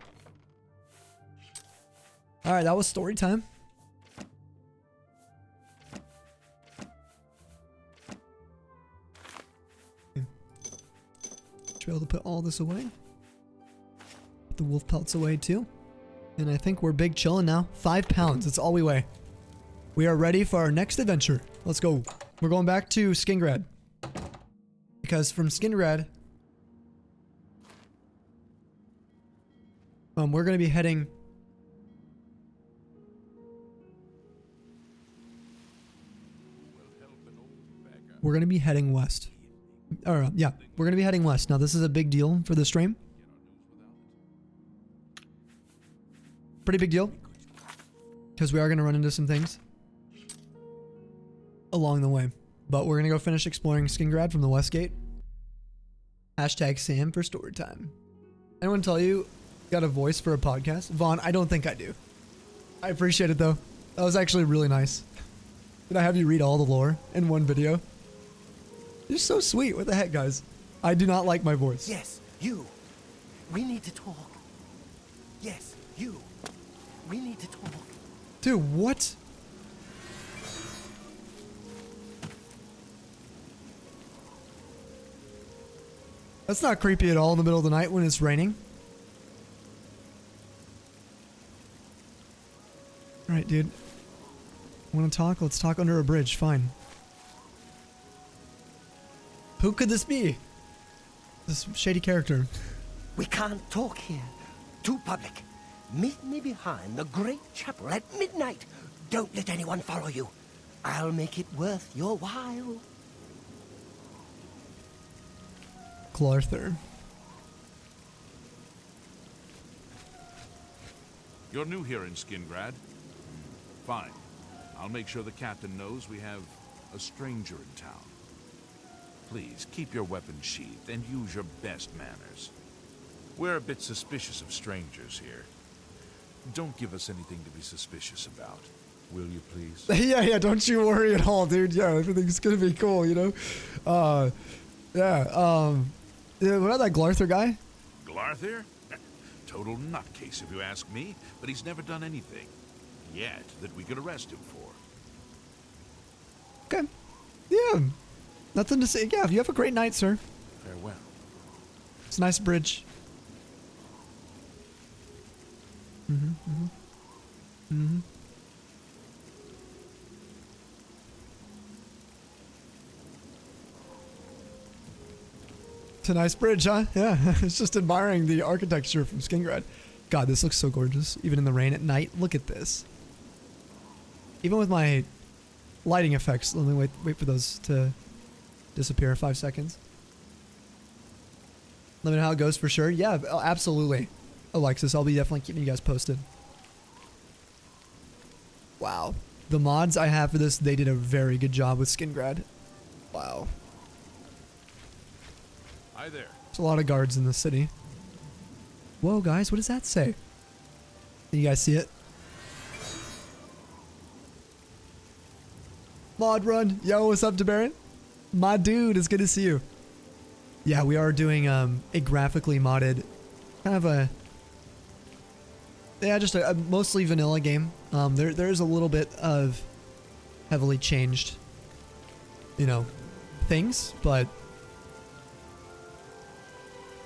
All right, that was story time. Should be able to put all this away. Put the wolf pelts away too. And I think we're big chilling now. 5 pounds, that's all we weigh. We are ready for our next adventure. Let's go. We're going back to Skingrad. Because from Skingrad, we're going to be heading... We're going to be heading west. Or, yeah, we're going to be heading west. Now, this is a big deal for the stream. Pretty big deal. Because we are going to run into some things along the way. But we're going to go finish exploring Skingrad from the west gate. Hashtag Sam for story time. Anyone tell you got a voice for a podcast? Vaughn, I don't think I do. I appreciate it, though. That was actually really nice. Did I have you read all the lore in one video? You're so sweet. What the heck, guys? I do not like my voice. Yes, you. We need to talk. Yes, you. We need to talk. Dude, what? That's not creepy at all in the middle of the night when it's raining. Alright, dude. Want to talk? Let's talk under a bridge. Fine. Who could this be? This shady character. We can't talk here. Too public. Meet me behind the great chapel at midnight. Don't let anyone follow you. I'll make it worth your while. Clarther. You're new here in Skingrad? Fine. I'll make sure the captain knows we have a stranger in town. Please, keep your weapons sheathed and use your best manners. We're a bit suspicious of strangers here. Don't give us anything to be suspicious about. Will you please? Yeah, don't you worry at all, dude. Yeah, everything's gonna be cool, you know? Yeah, what about that Glarther guy? Glarther? Total nutcase if you ask me, but he's never done anything yet that we could arrest him for. Okay. Yeah. Nothing to say. Yeah, you have a great night, sir. Farewell. It's a nice bridge. It's a nice bridge, huh? Yeah, it's just admiring the architecture from Skingrad. God, this looks so gorgeous. Even in the rain at night, look at this. Even with my lighting effects, let me wait for those to disappear. 5 seconds. Let me know how it goes for sure. Yeah, absolutely. Alexis, I'll be definitely keeping you guys posted. Wow. The mods I have for this, they did a very good job with Skingrad. Wow. Hi there. There's a lot of guards in the city. Whoa, guys, what does that say? You guys see it? Mod run. Yo, what's up, DeBaron? My dude, it's good to see you. Yeah, we are doing a graphically modded, kind of a, yeah, just a mostly vanilla game. There's a little bit of heavily changed, you know, things, but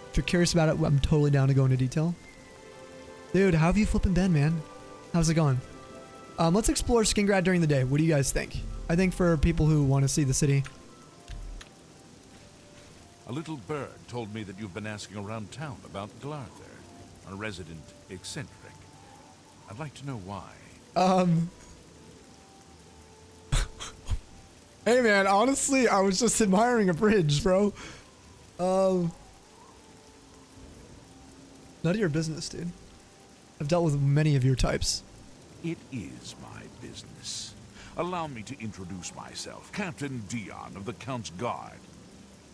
if you're curious about it, I'm totally down to go into detail. Dude, how have you flipping been, man? How's it going? Let's explore Skingrad during the day. What do you guys think? I think for people who want to see the city. A little bird told me that you've been asking around town about Glarther, a resident eccentric. I'd like to know why. Hey man, honestly, I was just admiring a bridge, bro. None of your business, dude. I've dealt with many of your types. It is my business. Allow me to introduce myself, Captain Dion of the Count's Guard,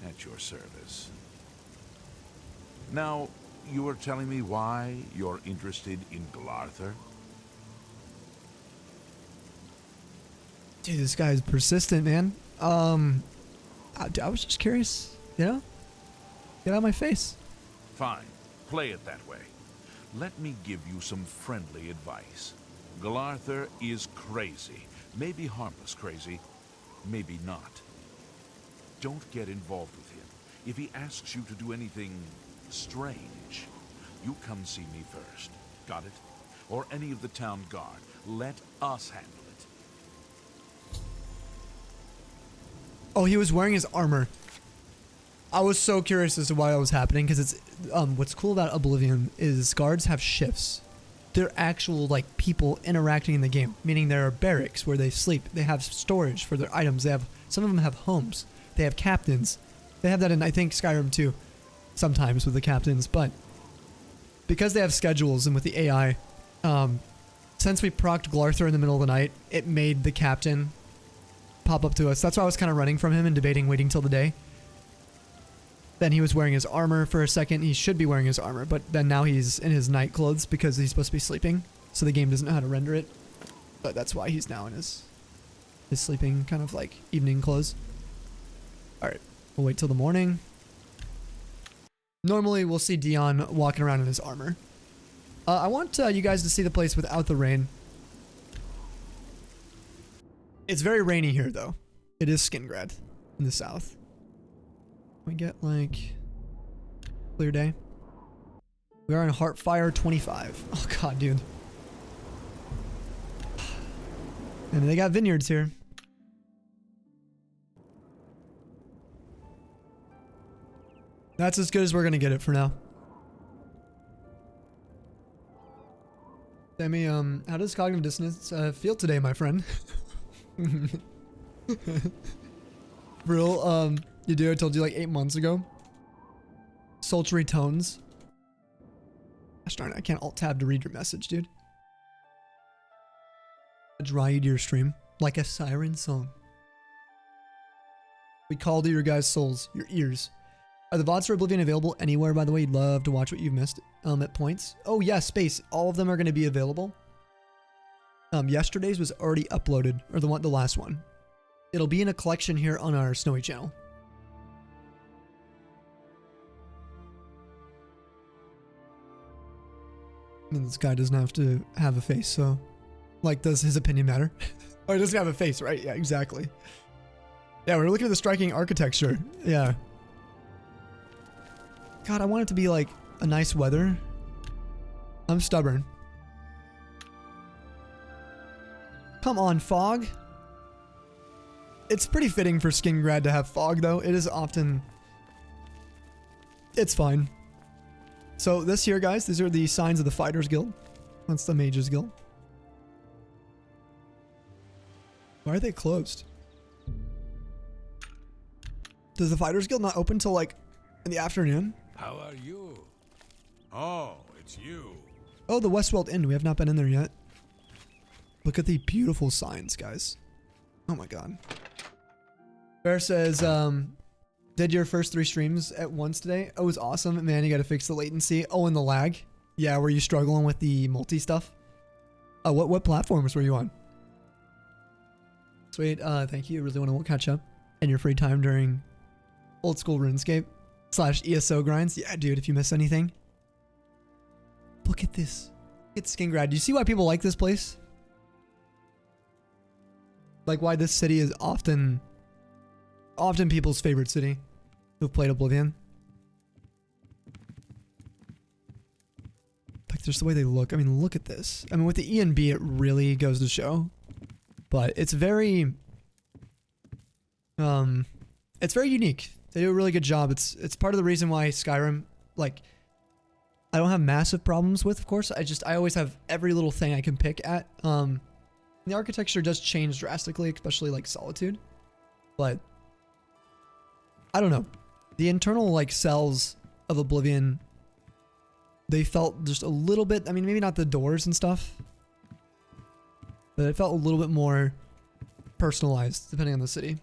at your service. Now, you were telling me why you're interested in Glarther? Dude, this guy is persistent, man. I was just curious, you know? Get out of my face. Fine. Play it that way. Let me give you some friendly advice. Glarther is crazy. Maybe harmless crazy, maybe not. Don't get involved with him. If he asks you to do anything strange, you come see me first. Got it? Or any of the town guard. Let us handle it. Oh, he was wearing his armor. I was so curious as to why that was happening, because it's what's cool about Oblivion is guards have shifts. They're actual like people interacting in the game, meaning there are barracks where they sleep. They have storage for their items. They have, some of them have homes. They have captains. They have that in, I think, Skyrim too, sometimes with the captains. But because they have schedules and with the AI, since we procced Glarther in the middle of the night, it made the captain pop up to us. That's why I was kind of running from him and debating waiting till the day. Then he was wearing his armor for a second. He should be wearing his armor, but then now he's in his night clothes because he's supposed to be sleeping. So the game doesn't know how to render it. But that's why he's now in his sleeping kind of like evening clothes. Alright, we'll wait till the morning. Normally we'll see Dion walking around in his armor. I want you guys to see the place without the rain. It's very rainy here though. It is Skingrad in the south. We get like clear day. We are in Heartfire 25. Oh god, dude. And they got vineyards here. That's as good as we're gonna get it for now. Sammy, how does cognitive dissonance feel today, my friend? Real, you do, I told you like 8 months ago. Sultry tones. Gosh darn it, I can't alt-tab to read your message, dude. A dry ear stream, like a siren song. We call to your guys' souls, your ears. Are the VODs for Oblivion available anywhere, by the way? You'd love to watch what you've missed. At points. Oh, yeah, Space. All of them are going to be available. Yesterday's was already uploaded, or the last one. It'll be in a collection here on our Snowy channel. I mean, this guy doesn't have to have a face, so... Like, does his opinion matter? Or he doesn't have a face, right? Yeah, exactly. Yeah, we're looking at the striking architecture. Yeah. God, I want it to be, like, a nice weather. I'm stubborn. Come on, fog. It's pretty fitting for Skingrad to have fog, though. It is often... It's fine. So this here, guys, these are the signs of the Fighters Guild. That's the Mages Guild. Why are they closed? Does the Fighters Guild not open till, like, in the afternoon? How are you? Oh, it's you. Oh, the Westworld Inn. We have not been in there yet. Look at the beautiful signs, guys. Oh my god. Bear says, did your first 3 streams at once today? Oh, it was awesome. Man, you gotta fix the latency. Oh, and the lag. Yeah, were you struggling with the multi stuff? Oh, what platforms were you on? Sweet, thank you. Really want to catch up in your free time during old school RuneScape / ESO grinds. Yeah, dude, if you miss anything. Look at this. Look at Skingrad. Do you see why people like this place? Like why this city is often people's favorite city who've played Oblivion. Like just the way they look. I mean, look at this. I mean, with the E and B, it really goes to show. But it's very unique. They do a really good job. It's part of the reason why Skyrim, like, I don't have massive problems with, of course. I always have every little thing I can pick at. The architecture does change drastically, especially like Solitude. But I don't know. The internal like cells of Oblivion, they felt just a little bit, I mean, maybe not the doors and stuff, but it felt a little bit more personalized depending on the city.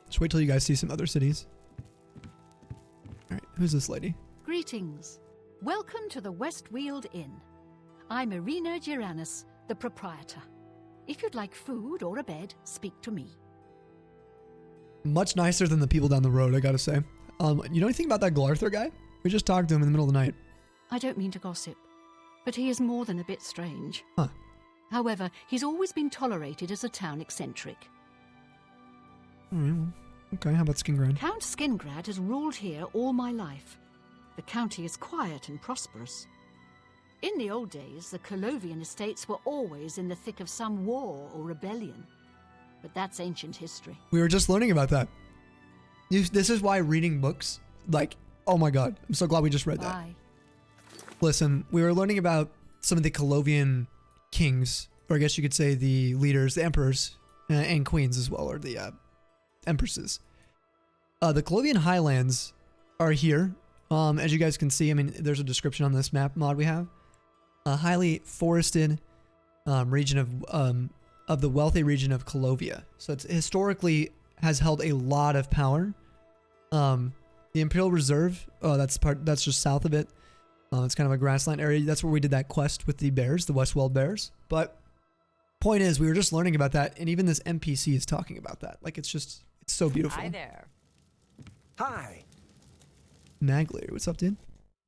Just wait till you guys see some other cities. Alright, who's this lady? Greetings. Welcome to the Westweald Inn. I'm Irina Giranus, the proprietor. If you'd like food or a bed, speak to me. Much nicer than the people down the road, I gotta say. You know anything about that Glarther guy? We just talked to him in the middle of the night. I don't mean to gossip, but he is more than a bit strange. Huh. However, he's always been tolerated as a town eccentric. Alright, well, okay, how about Skingrad? Count Skingrad has ruled here all my life. The county is quiet and prosperous. In the old days, the Colovian estates were always in the thick of some war or rebellion. But that's ancient history. We were just learning about that. This is why reading books, like, oh my god, I'm so glad we just read that. Listen, we were learning about some of the Colovian kings, or I guess you could say the leaders, the emperors, and queens as well, or the empresses. The Colovian Highlands are here. As you guys can see, I mean, there's a description on this map mod we have. A highly forested region of the wealthy region of Colovia. So it's historically has held a lot of power. The Imperial Reserve, that's just south of it. It's kind of a grassland area. That's where we did that quest with the bears, the Westweald bears. But point is, we were just learning about that, and even this NPC is talking about that. Like, it's so beautiful. Hi there. Hi. Nagler, what's up, dude?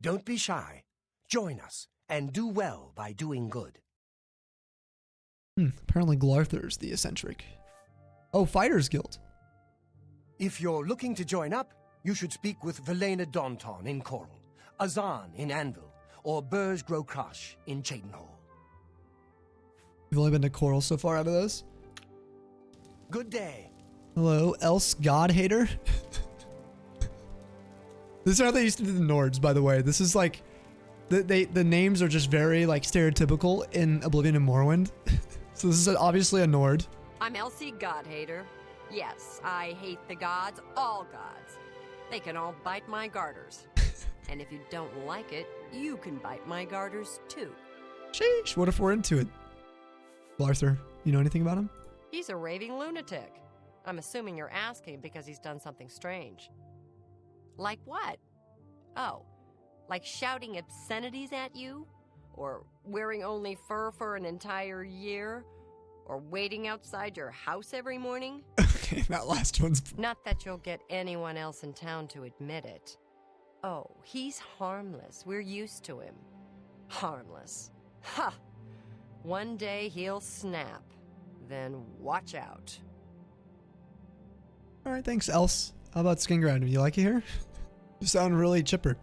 Don't be shy. Join us, and do well by doing good. Apparently Glarther's the eccentric. Oh, Fighters Guild. If you're looking to join up, you should speak with Velena Daunton in Coral, Azan in Anvil, or Burj Grokrash in Cheydinhall. You've only been to Coral so far out of those? Good day. Hello, Else God Hater? This is how they used to do the Nords, by the way. This is like, the names are just very like stereotypical in Oblivion and Morrowind. So this is obviously a Nord. I'm Elsie Godhater. Yes, I hate the gods, all gods. They can all bite my garters. And if you don't like it, you can bite my garters too. Sheesh, what if we're into it? Glarther, you know anything about him? He's a raving lunatic. I'm assuming you're asking because he's done something strange. Like what? Oh, like shouting obscenities at you? Or wearing only fur for an entire year? Or waiting outside your house every morning? Okay, that last one's... Not that you'll get anyone else in town to admit it. Oh, he's harmless. We're used to him. Harmless. Ha! One day he'll snap. Then watch out. Alright, thanks, Else. How about Skingrad? You like it here? You sound really chipper.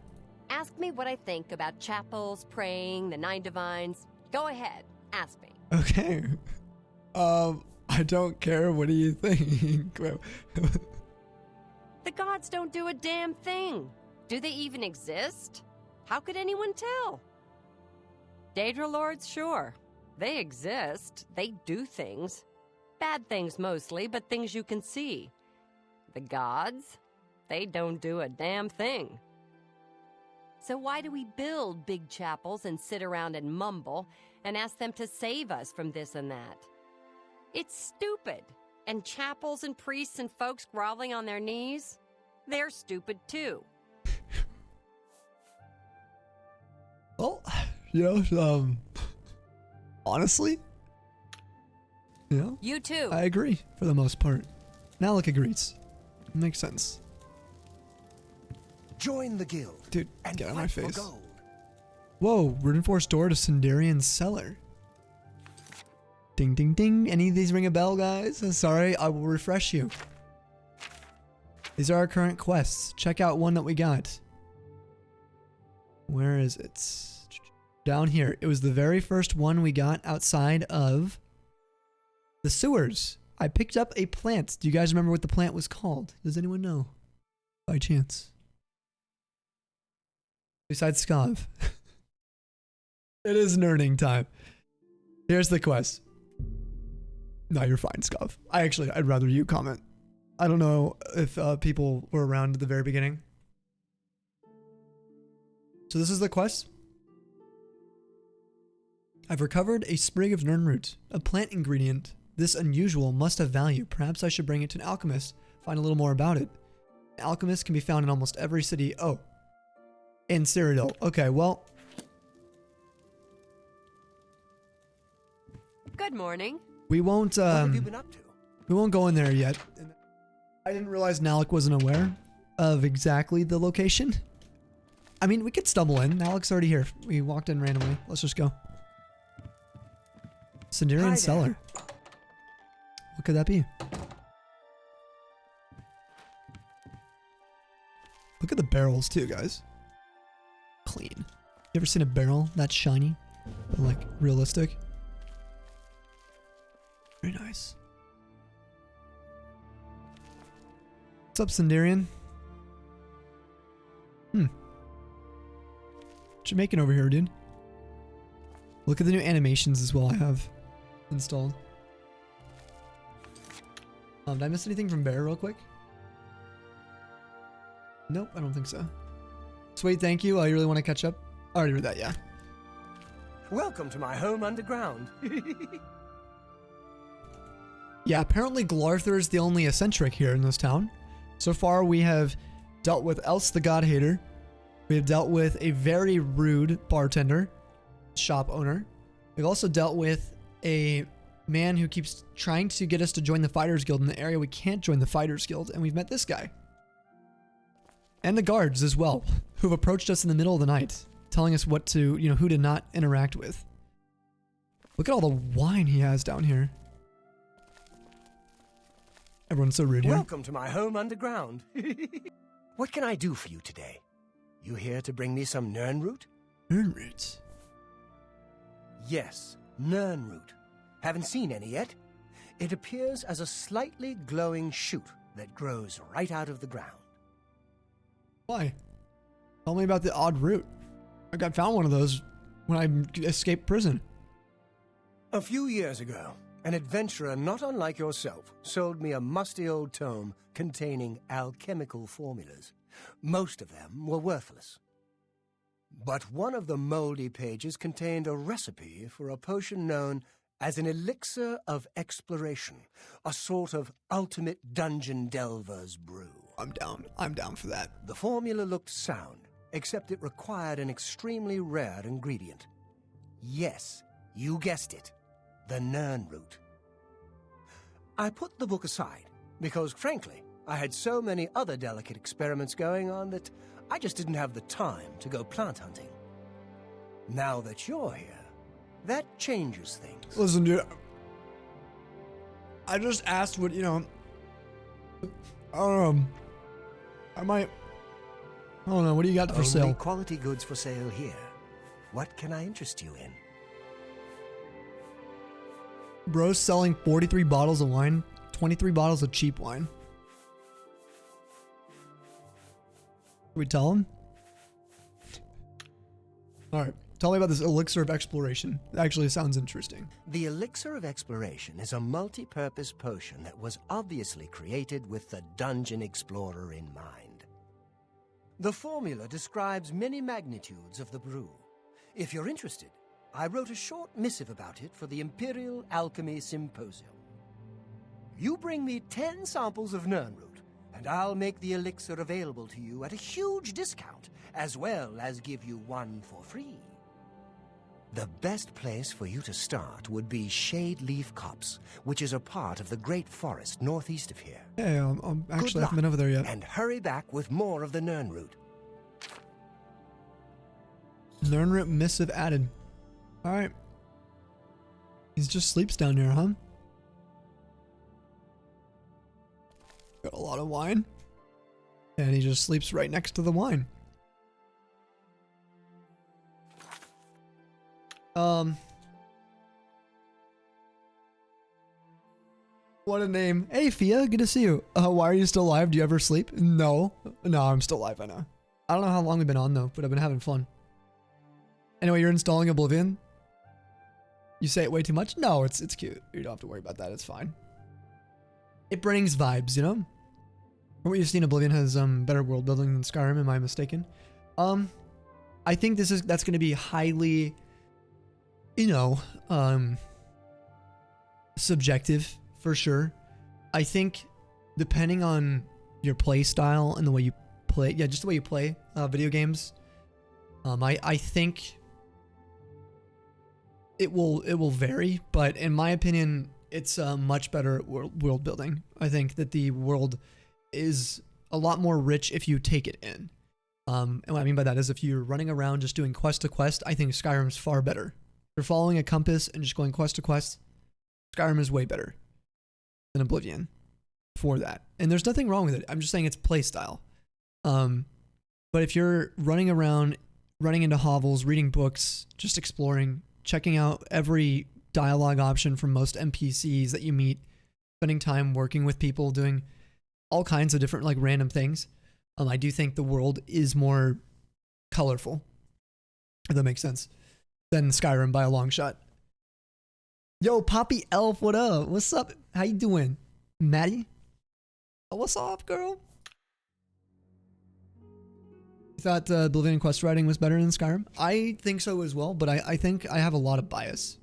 Ask me what I think about chapels, praying, the 9 divines. Go ahead, ask me. Okay. I don't care. What do you think? The gods don't do a damn thing. Do they even exist? How could anyone tell? Daedra lords, sure. They exist. They do things. Bad things mostly, but things you can see. The gods? They don't do a damn thing. So why do we build big chapels and sit around and mumble and ask them to save us from this and that? It's stupid. And chapels and priests and folks groveling on their knees, they're stupid too. Well, honestly, You too. I agree for the most part. Nalec agrees. Makes sense. Join the guild. Dude, and get out of my fight for face. gold. Whoa, reinforced door to Sindarian's cellar. Ding, ding, ding. Any of these ring a bell, guys? Sorry, I will refresh you. These are our current quests. Check out one that we got. Where is it? Down here. It was the very first one we got outside of the sewers. I picked up a plant. Do you guys remember what the plant was called? Does anyone know? By chance. Besides Skav. It is nerding time. Here's the quest. No, you're fine, Skav. I'd rather you comment. I don't know if people were around at the very beginning. So this is the quest. I've recovered a sprig of nernroot, a plant ingredient. This unusual must have value. Perhaps I should bring it to an alchemist, find a little more about it. An alchemist can be found in almost every city. Oh. In Cyrodiil. Okay, well. Good morning. We won't, What have you been up to? We won't go in there yet. I didn't realize Nalec wasn't aware of exactly the location. I mean, we could stumble in. Nalec's already here. We walked in randomly. Let's just go. Sindarian cellar. What could that be? Look at the barrels too, guys. Clean. You ever seen a barrel that shiny? But like realistic? Very nice. What's up, Sindarian? What you making over here, dude? Look at the new animations as well I have installed. Did I miss anything from Bear real quick? Nope, I don't think so. Sweet, thank you. You really want to catch up? I already read that, yeah. Welcome to my home underground. Yeah, apparently Glarther is the only eccentric here in this town. So far, we have dealt with Else the God Hater. We have dealt with a very rude bartender, shop owner. We've also dealt with a man who keeps trying to get us to join the Fighters Guild in the area we can't join the Fighters Guild, and we've met this guy. And the guards as well, who've approached us in the middle of the night, telling us what to, who to not interact with. Look at all the wine he has down here. Everyone's so rude here. Welcome to my home underground. What can I do for you today? You here to bring me some nernroot? Nernroot? Yes, nernroot. Haven't seen any yet? It appears as a slightly glowing shoot that grows right out of the ground. Why? Tell me about the odd root. I found one of those when I escaped prison. A few years ago, an adventurer not unlike yourself sold me a musty old tome containing alchemical formulas. Most of them were worthless. But one of the moldy pages contained a recipe for a potion known as an elixir of exploration, a sort of ultimate dungeon delver's brew. I'm down. I'm down for that. The formula looked sound, except it required an extremely rare ingredient. Yes, you guessed it, the Nern root. I put the book aside because, frankly, I had so many other delicate experiments going on that I just didn't have the time to go plant hunting. Now that you're here, that changes things. Listen, dude. I just asked what, I don't know. I don't know. What do you got for Only sale? quality goods for sale here. What can I interest you in? Bro's selling 43 bottles of wine, 23 bottles of cheap wine. Can we tell him? All right. Tell me about this elixir of exploration. It actually sounds interesting. The elixir of exploration is a multi-purpose potion that was obviously created with the dungeon explorer in mind. The formula describes many magnitudes of the brew. If you're interested, I wrote a short missive about it for the Imperial Alchemy Symposium. You bring me 10 samples of Nernroot, and I'll make the elixir available to you at a huge discount, as well as give you one for free. The best place for you to start would be Shade Leaf Copse, which is a part of the Great Forest northeast of here. Yeah, actually, I haven't been over there yet. And hurry back with more of the Nernroot. Nernroot missive added. All right. He just sleeps down there, huh? Got a lot of wine. And he just sleeps right next to the wine. What a name. Hey, Fia, good to see you. Why are you still alive? Do you ever sleep? No, I'm still alive, I know. I don't know how long we've been on, though, but I've been having fun. Anyway, you're installing Oblivion? You say it way too much? No, it's cute. You don't have to worry about that. It's fine. It brings vibes, you know? From what you've seen, Oblivion has better world building than Skyrim, am I mistaken? I think that's going to be highly, subjective for sure. I think depending on your play style and the way you play, just the way you play video games, I think it will vary, but in my opinion, it's much better world building. I think that the world is a lot more rich if you take it in. And what I mean by that is if you're running around just doing quest to quest, I think Skyrim's far better. If you're following a compass and just going quest to quest, Skyrim is way better than Oblivion for that. And there's nothing wrong with it. I'm just saying it's play style. But if you're running around, running into hovels, reading books, just exploring, checking out every dialogue option from most NPCs that you meet, spending time working with people, doing all kinds of different like random things, I do think the world is more colorful, if that makes sense, than Skyrim by a long shot. Yo, Poppy Elf, what up? What's up? How you doing? Maddie? Oh, what's up, girl? You thought Oblivion quest writing was better than Skyrim? I think so as well, but I think I have a lot of bias.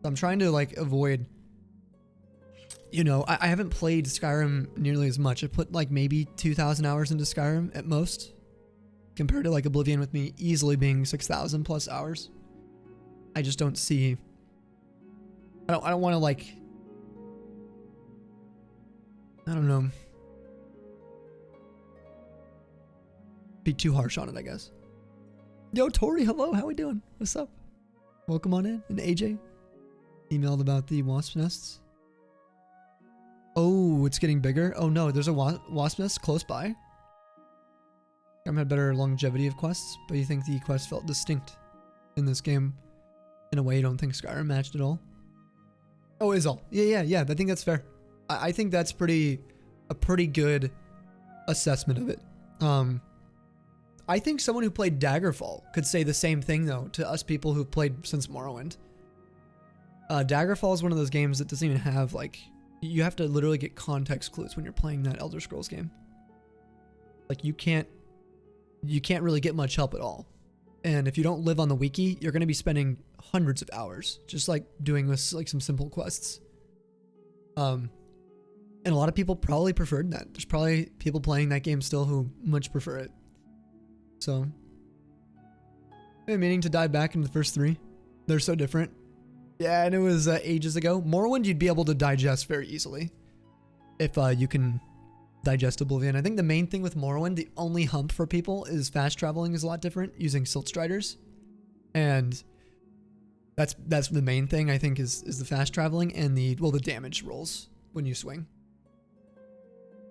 I'm trying to like avoid, I haven't played Skyrim nearly as much. I put like maybe 2,000 hours into Skyrim at most, compared to like Oblivion with me easily being 6,000 plus hours. I just don't see, I don't want to like, I don't know, be too harsh on it, I guess. Yo, Tori, hello, how we doing? What's up? Welcome on in. And AJ emailed about the wasp nests. Oh, it's getting bigger. Oh no, there's a wasp nest close by. Skyrim had better longevity of quests, but you think the quest felt distinct in this game in a way you don't think Skyrim matched at all? Oh, is all. Yeah. I think that's fair. I think that's a pretty good assessment of it. I think someone who played Daggerfall could say the same thing though to us people who've played since Morrowind. Daggerfall is one of those games that doesn't even have like, you have to literally get context clues when you're playing that ElderScrolls game. Like you can't really get much help at all. And if you don't live on the wiki, you're going to be spending hundreds of hours just like doing this, like some simple quests. And a lot of people probably preferred that. There's probably people playing that game still who much prefer it. So, I've been meaning to dive back into the first 3. They're so different. Yeah, and it was ages ago. Morrowind, you'd be able to digest very easily if you can digest Oblivion. I think the main thing with Morrowind, the only hump for people is fast traveling is a lot different using Silt Striders. And that's the main thing I think is the fast traveling and the damage rolls when you swing.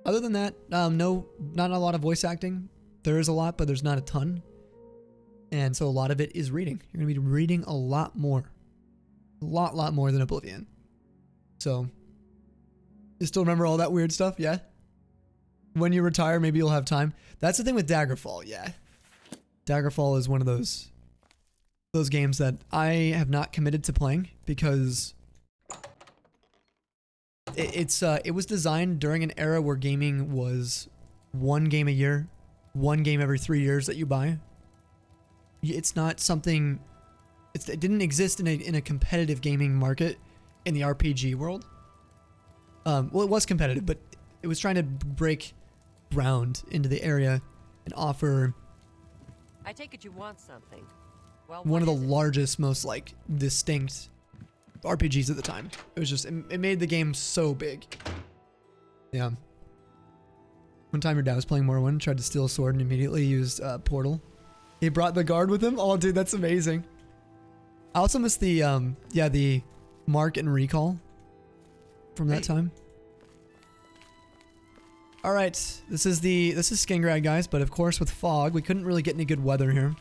Other than that, no, not a lot of voice acting. There is a lot, but there's not a ton. And so a lot of it is reading. You're going to be reading a lot more. A lot more than Oblivion. So, you still remember all that weird stuff? Yeah? When you retire, maybe you'll have time. That's the thing with Daggerfall, yeah. Daggerfall is one of those games that I have not committed to playing because it was designed during an era where gaming was 1 game a year, 1 game every 3 years that you buy. It's not something. It didn't exist in a competitive gaming market in the RPG world. Well, it was competitive, but it was trying to break ground into the area and offer. I take it you want something. Well, one of the largest, most like distinct RPGs at the time. It was just it made the game so big. Yeah. One time your dad was playing Morrowind, tried to steal a sword and immediately used Portal. He brought the guard with him. Oh, dude, that's amazing. I also missed the the mark and recall from that time. All right, this is Skingrad, guys, but of course with fog, we couldn't really get any good weather here.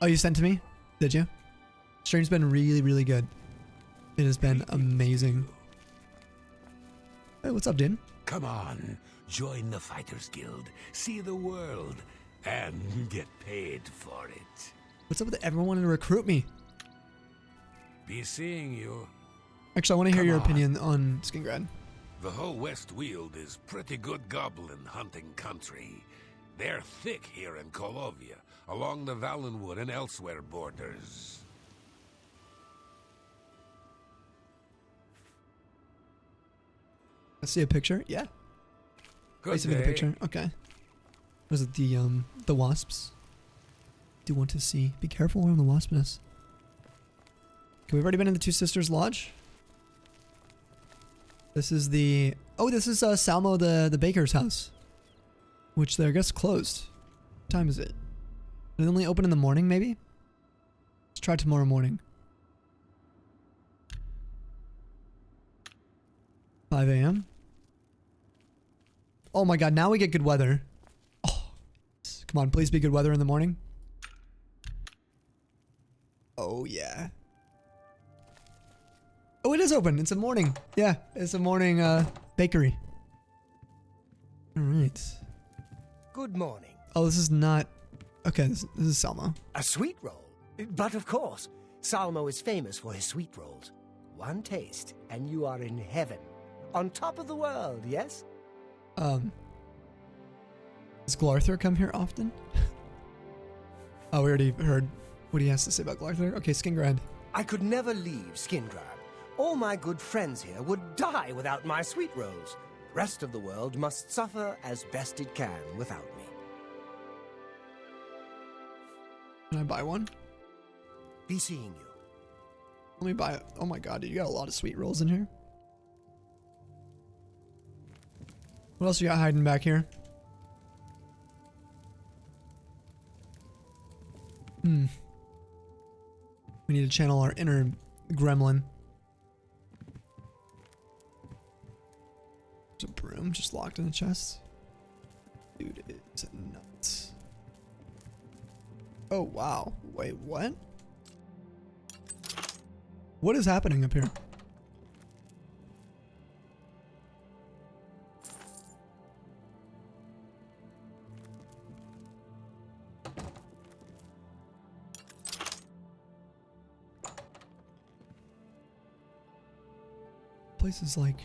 Oh, you sent to me? Did you? Stream's been really, really good. It has been amazing. Hey, what's up, dude? Come on, join the Fighters Guild, see the world, and get paid for it. What's up with everyone wanting to recruit me? Be seeing you. Actually, I want to hear your opinion on Skingrad. The whole West Weald is pretty good goblin hunting country. They're thick here in Colovia, along the Valenwood and elsewhere borders. I see a picture. Yeah. Good I see the picture. Okay. Was it the wasps? Do want to see. Be careful around the wasp nest. Okay, we've already been in the Two Sisters Lodge. This is the... Oh, this is Salmo the baker's house. Which I guess closed. What time is it? They only open in the morning, maybe? Let's try tomorrow morning. 5 a.m. Oh my god, now we get good weather. Oh, come on, please be good weather in the morning. Oh yeah. Oh, it is open. It's a morning. Yeah, it's a morning bakery. All right. Good morning. Oh, this is not... Okay, this is Salmo. A sweet roll? But of course, Salmo is famous for his sweet rolls. One taste, and you are in heaven. On top of the world, yes? Does Glarthur come here often? Oh, we already heard what he has to say about Glarthur. Okay, Skingrad. I could never leave Skingrad. All my good friends here would die without my sweet rolls. Rest of the world must suffer as best it can without me. Can I buy one? Be seeing you. Let me buy it. Oh my god, dude, you got a lot of sweet rolls in here. What else you got hiding back here? We need to channel our inner gremlin. There's a broom just locked in the chest. Dude, it's nuts. Oh, wow. Wait, what? What is happening up here? Place is like...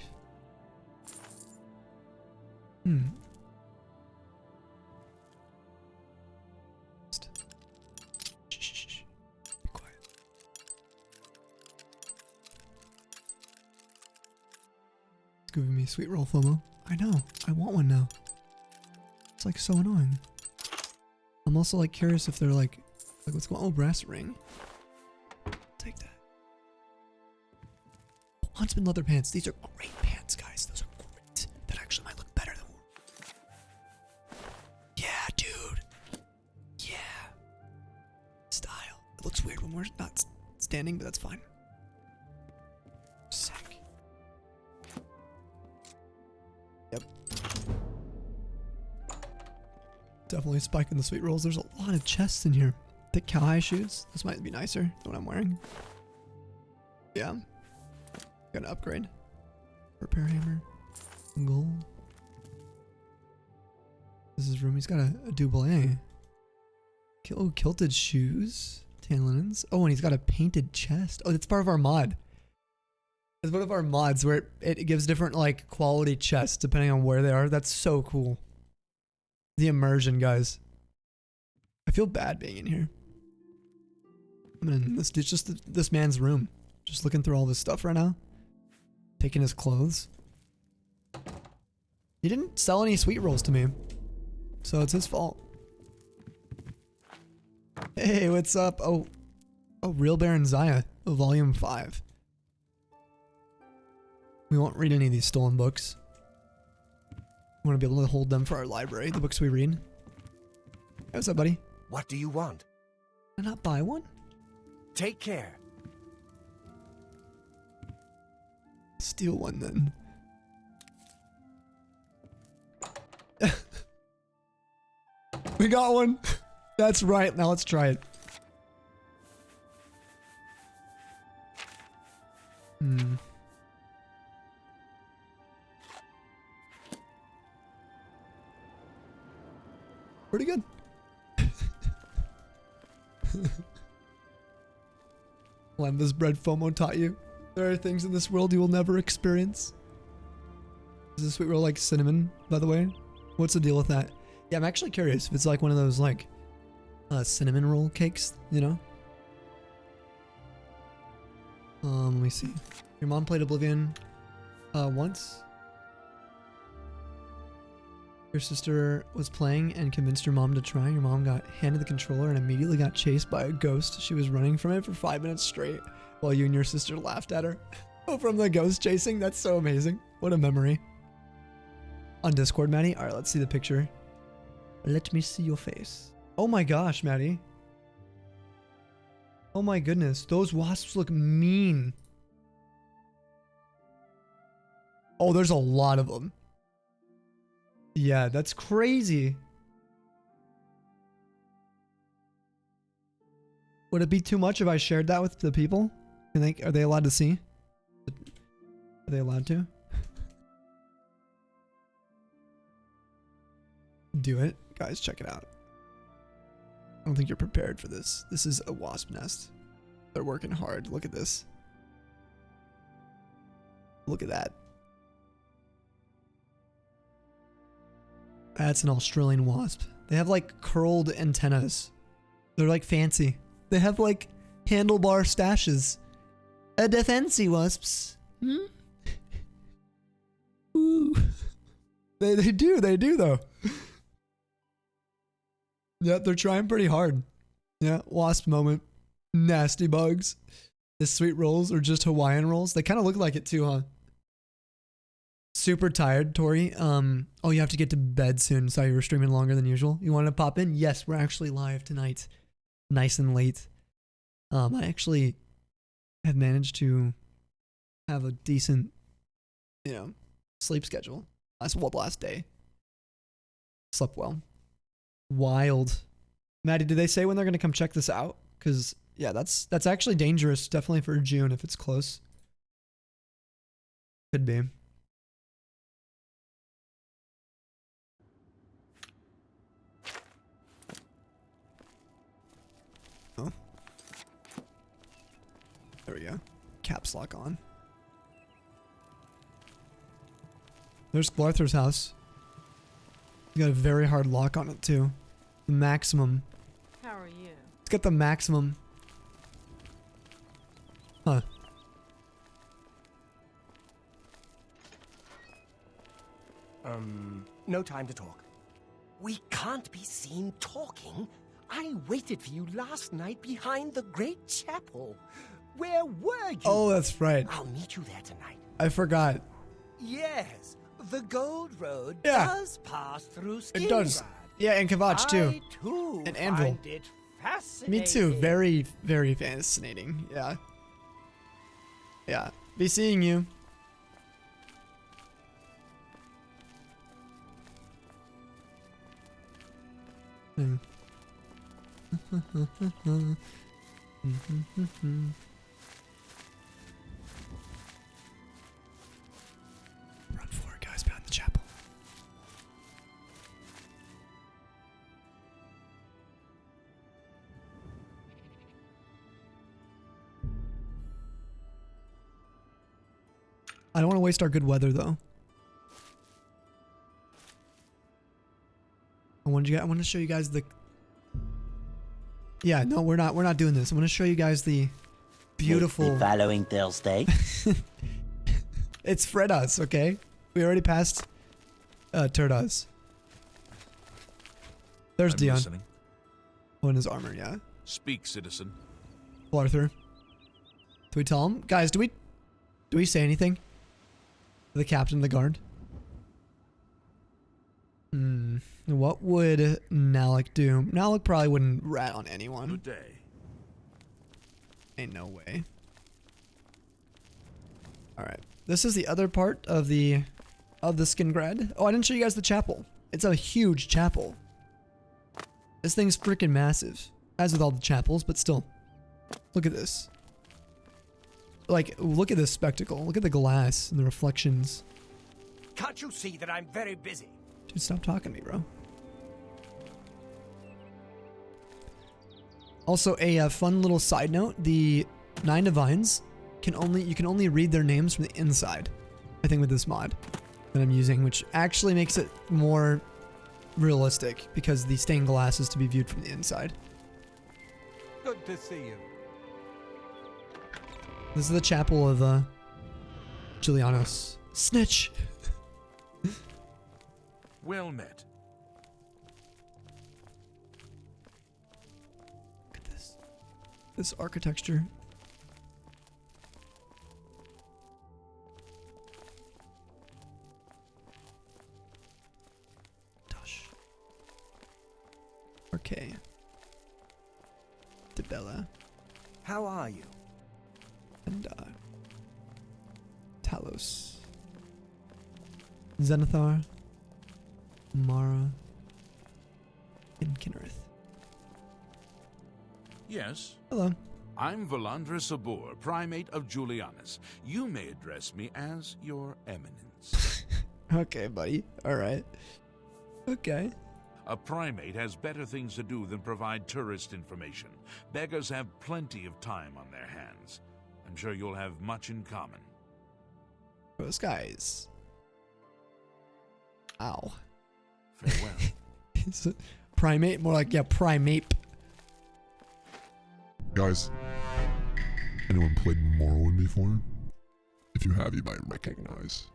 giving me sweet roll FOMO. I know. I want one now. It's like so annoying. I'm also like curious if they're like what's going on? Oh, brass ring. Take that. Oh, Huntsman leather pants. These are great pants, guys. Those are great. That actually might look better than. Yeah, dude. Yeah. Style. It looks weird when we're not standing, but that's fine. Sick. Yep. Definitely spiking the sweet rolls. There's a lot of chests in here. Thick cowhide shoes. This might be nicer than what I'm wearing. Yeah. Got an upgrade. Repair hammer. Gold. This is room. He's got a double A. Oh, kilted shoes. Tan linens. Oh, and he's got a painted chest. Oh, that's part of our mod. It's one of our mods where it gives different like quality chests depending on where they are. That's so cool. The immersion, guys. I feel bad being in here. I'm in this. It's just this man's room. Just looking through all this stuff right now. Taking his clothes. He didn't sell any sweet rolls to me, so it's his fault. Hey, what's up? Oh, Real Baron Zaya, Volume 5. We won't read any of these stolen books. We want to be able to hold them for our library, the books we read. Hey, what's up, buddy? What do you want? Can I not buy one? Take care. Steal one then. We got one. That's right. Now let's try it. Pretty good. Lembas bread FOMO taught you. There are things in this world you will never experience. Is this sweet roll like cinnamon, by the way? What's the deal with that? Yeah, I'm actually curious if it's like one of those like cinnamon roll cakes, you know? Let me see. Your mom played Oblivion once. Your sister was playing and convinced your mom to try. Your mom got handed the controller and immediately got chased by a ghost. She was running from it for 5 minutes straight while you and your sister laughed at her. Oh, from the ghost chasing? That's so amazing. What a memory. On Discord, Maddie? Alright, let's see the picture. Let me see your face. Oh my gosh, Maddie. Oh my goodness. Those wasps look mean. Oh, there's a lot of them. Yeah, that's crazy. Would it be too much if I shared that with the people? Are they allowed to see? Are they allowed to? Do it. Guys, check it out. I don't think you're prepared for this. This is a wasp nest. They're working hard. Look at this. Look at that. That's an Australian wasp. They have like curled antennas. They're like fancy. They have like handlebar stashes. A defensive wasps. Hmm? Ooh. They do though. Yeah, they're trying pretty hard. Yeah, wasp moment. Nasty bugs. The sweet rolls are just Hawaiian rolls. They kind of look like it too, huh? Super tired, Tori. Oh, you have to get to bed soon. Sorry, you were streaming longer than usual. You wanted to pop in? Yes, we're actually live tonight. Nice and late. I actually have managed to have a decent, sleep schedule. Last day. Slept well. Wild. Maddie, did they say when they're going to come check this out? Because, yeah, that's actually dangerous. Definitely for June if it's close. Could be. Oh. There we go. Caps lock on. There's Glarther's house. You got a very hard lock on it too. The maximum. How are you? It's got the maximum. Huh. No time to talk. We can't be seen talking. I waited for you last night behind the great chapel. Where were you? Oh, that's right. I'll meet you there tonight. I forgot. Yes, the Gold Road Yeah. does pass through Skingrad. It does. Yeah, and Kavach too. I too And Anvil. find it fascinating. Me too. Very, very fascinating. Yeah. Yeah. Be seeing you. Hmm. Run for it, guys, behind the chapel. I don't want to waste our good weather though. I want to show you guys the. Yeah, no, we're not doing this. I want to show you guys the beautiful. The following Thursday. It's Fredas, okay? We already passed Turdas. There's I'm Dion. listening. Oh, in his armor, yeah. Speak, citizen. Arthur. Do we tell him? Guys, do we say anything? To the captain of the guard? What would Nalec do? Nalec probably wouldn't rat on anyone. Good day. Ain't no way. Alright. This is the other part of the Skingrad. Oh, I didn't show you guys the chapel. It's a huge chapel. This thing's freaking massive. As with all the chapels, but still. Look at this. Like, look at this spectacle. Look at the glass and the reflections. Can't you see that I'm very busy? Dude, stop talking to me, bro. Also, a fun little side note: the 9 Divines you can only read their names from the inside. I think with this mod that I'm using, which actually makes it more realistic because the stained glass is to be viewed from the inside. Good to see you. This is the chapel of Julianos. Snitch. Well met. Look at this. This architecture. Tush. Okay. Debella. How are you? And Talos. Zenithar. Mara. And Kinnereth. Yes. Hello. I'm Valandra Sabor, Primate of Julianus. You may address me as Your Eminence. Okay, buddy. Alright. Okay. A primate has better things to do than provide tourist information. Beggars have plenty of time on their hands. I'm sure you'll have much in common. Those guys. Ow. Farewell. Is it primate? More like, yeah, primate. Guys, anyone played Morrowind before? If you have, you might recognize.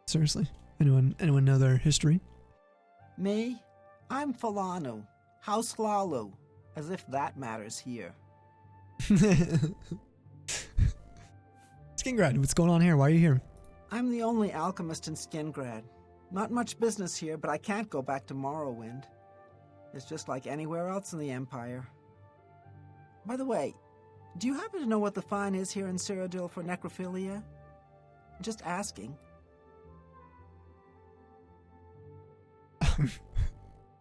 Seriously? Anyone know their history? Me? I'm Falanu. House Lalu. As if that matters here. Skingrad, what's going on here? Why are you here? I'm the only alchemist in Skingrad. Not much business here, but I can't go back to Morrowind. It's just like anywhere else in the Empire. By the way, do you happen to know what the fine is here in Cyrodiil for necrophilia? Just asking.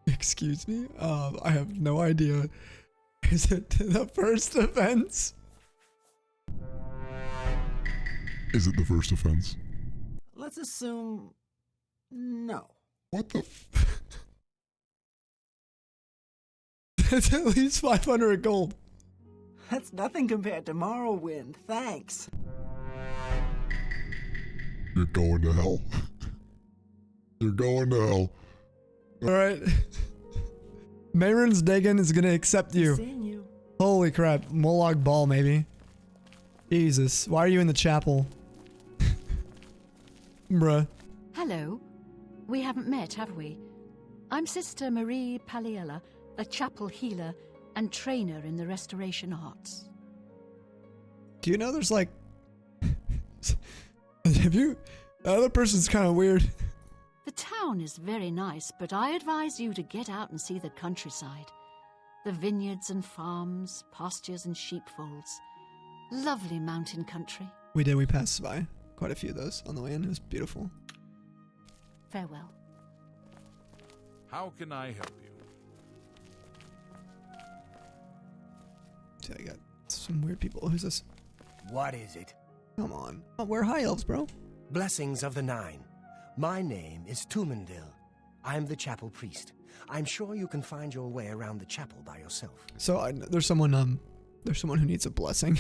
Excuse me? I have no idea. Is it the first offense? Is it the first offense? Let's assume... no. What the That's at least 500 gold. That's nothing compared to Morrowind, thanks. You're going to hell. You're going to hell. Alright. Mayron's Dagon is gonna accept you. Seeing you. Holy crap. Molag Ball, maybe. Jesus, why are you in the chapel? Bruh. Hello. We haven't met, have we? I'm Sister Marie Paliella, a chapel healer and trainer in the restoration arts. Do you know there's like... Have you... The other person's kind of weird. The town is very nice, but I advise you to get out and see the countryside. The vineyards and farms, pastures and sheepfolds. Lovely mountain country. We passed by quite a few of those on the way in. It was beautiful. Farewell. How can I help you? See, I got some weird people. Who's this? What is it? Come on. Oh, we're high elves, bro. Blessings of the Nine. My name is Tumendil. I'm the chapel priest. I'm sure you can find your way around the chapel by yourself. So there's someone who needs a blessing.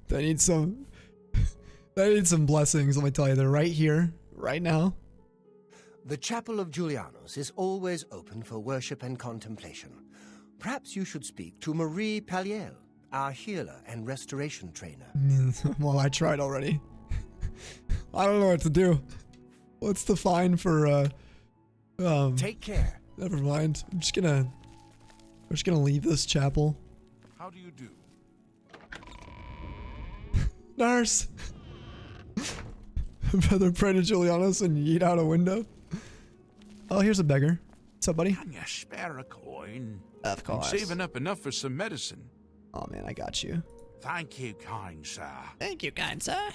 They need some blessings, let me tell you. They're right here, right now. The Chapel of Julianos is always open for worship and contemplation. Perhaps you should speak to Marie Paliel, our healer and restoration trainer. Well, I tried already. I don't know what to do. What's the fine for, Take care. Never mind. We're just gonna leave this chapel. How do you do? Nurse! Brother pray to Julianos and yeet out a window. Oh, here's a beggar. What's up, buddy? Can you spare a coin? Of course. I'm saving up enough for some medicine. Oh, man, I got you. Thank you, kind sir. Thank you, kind sir.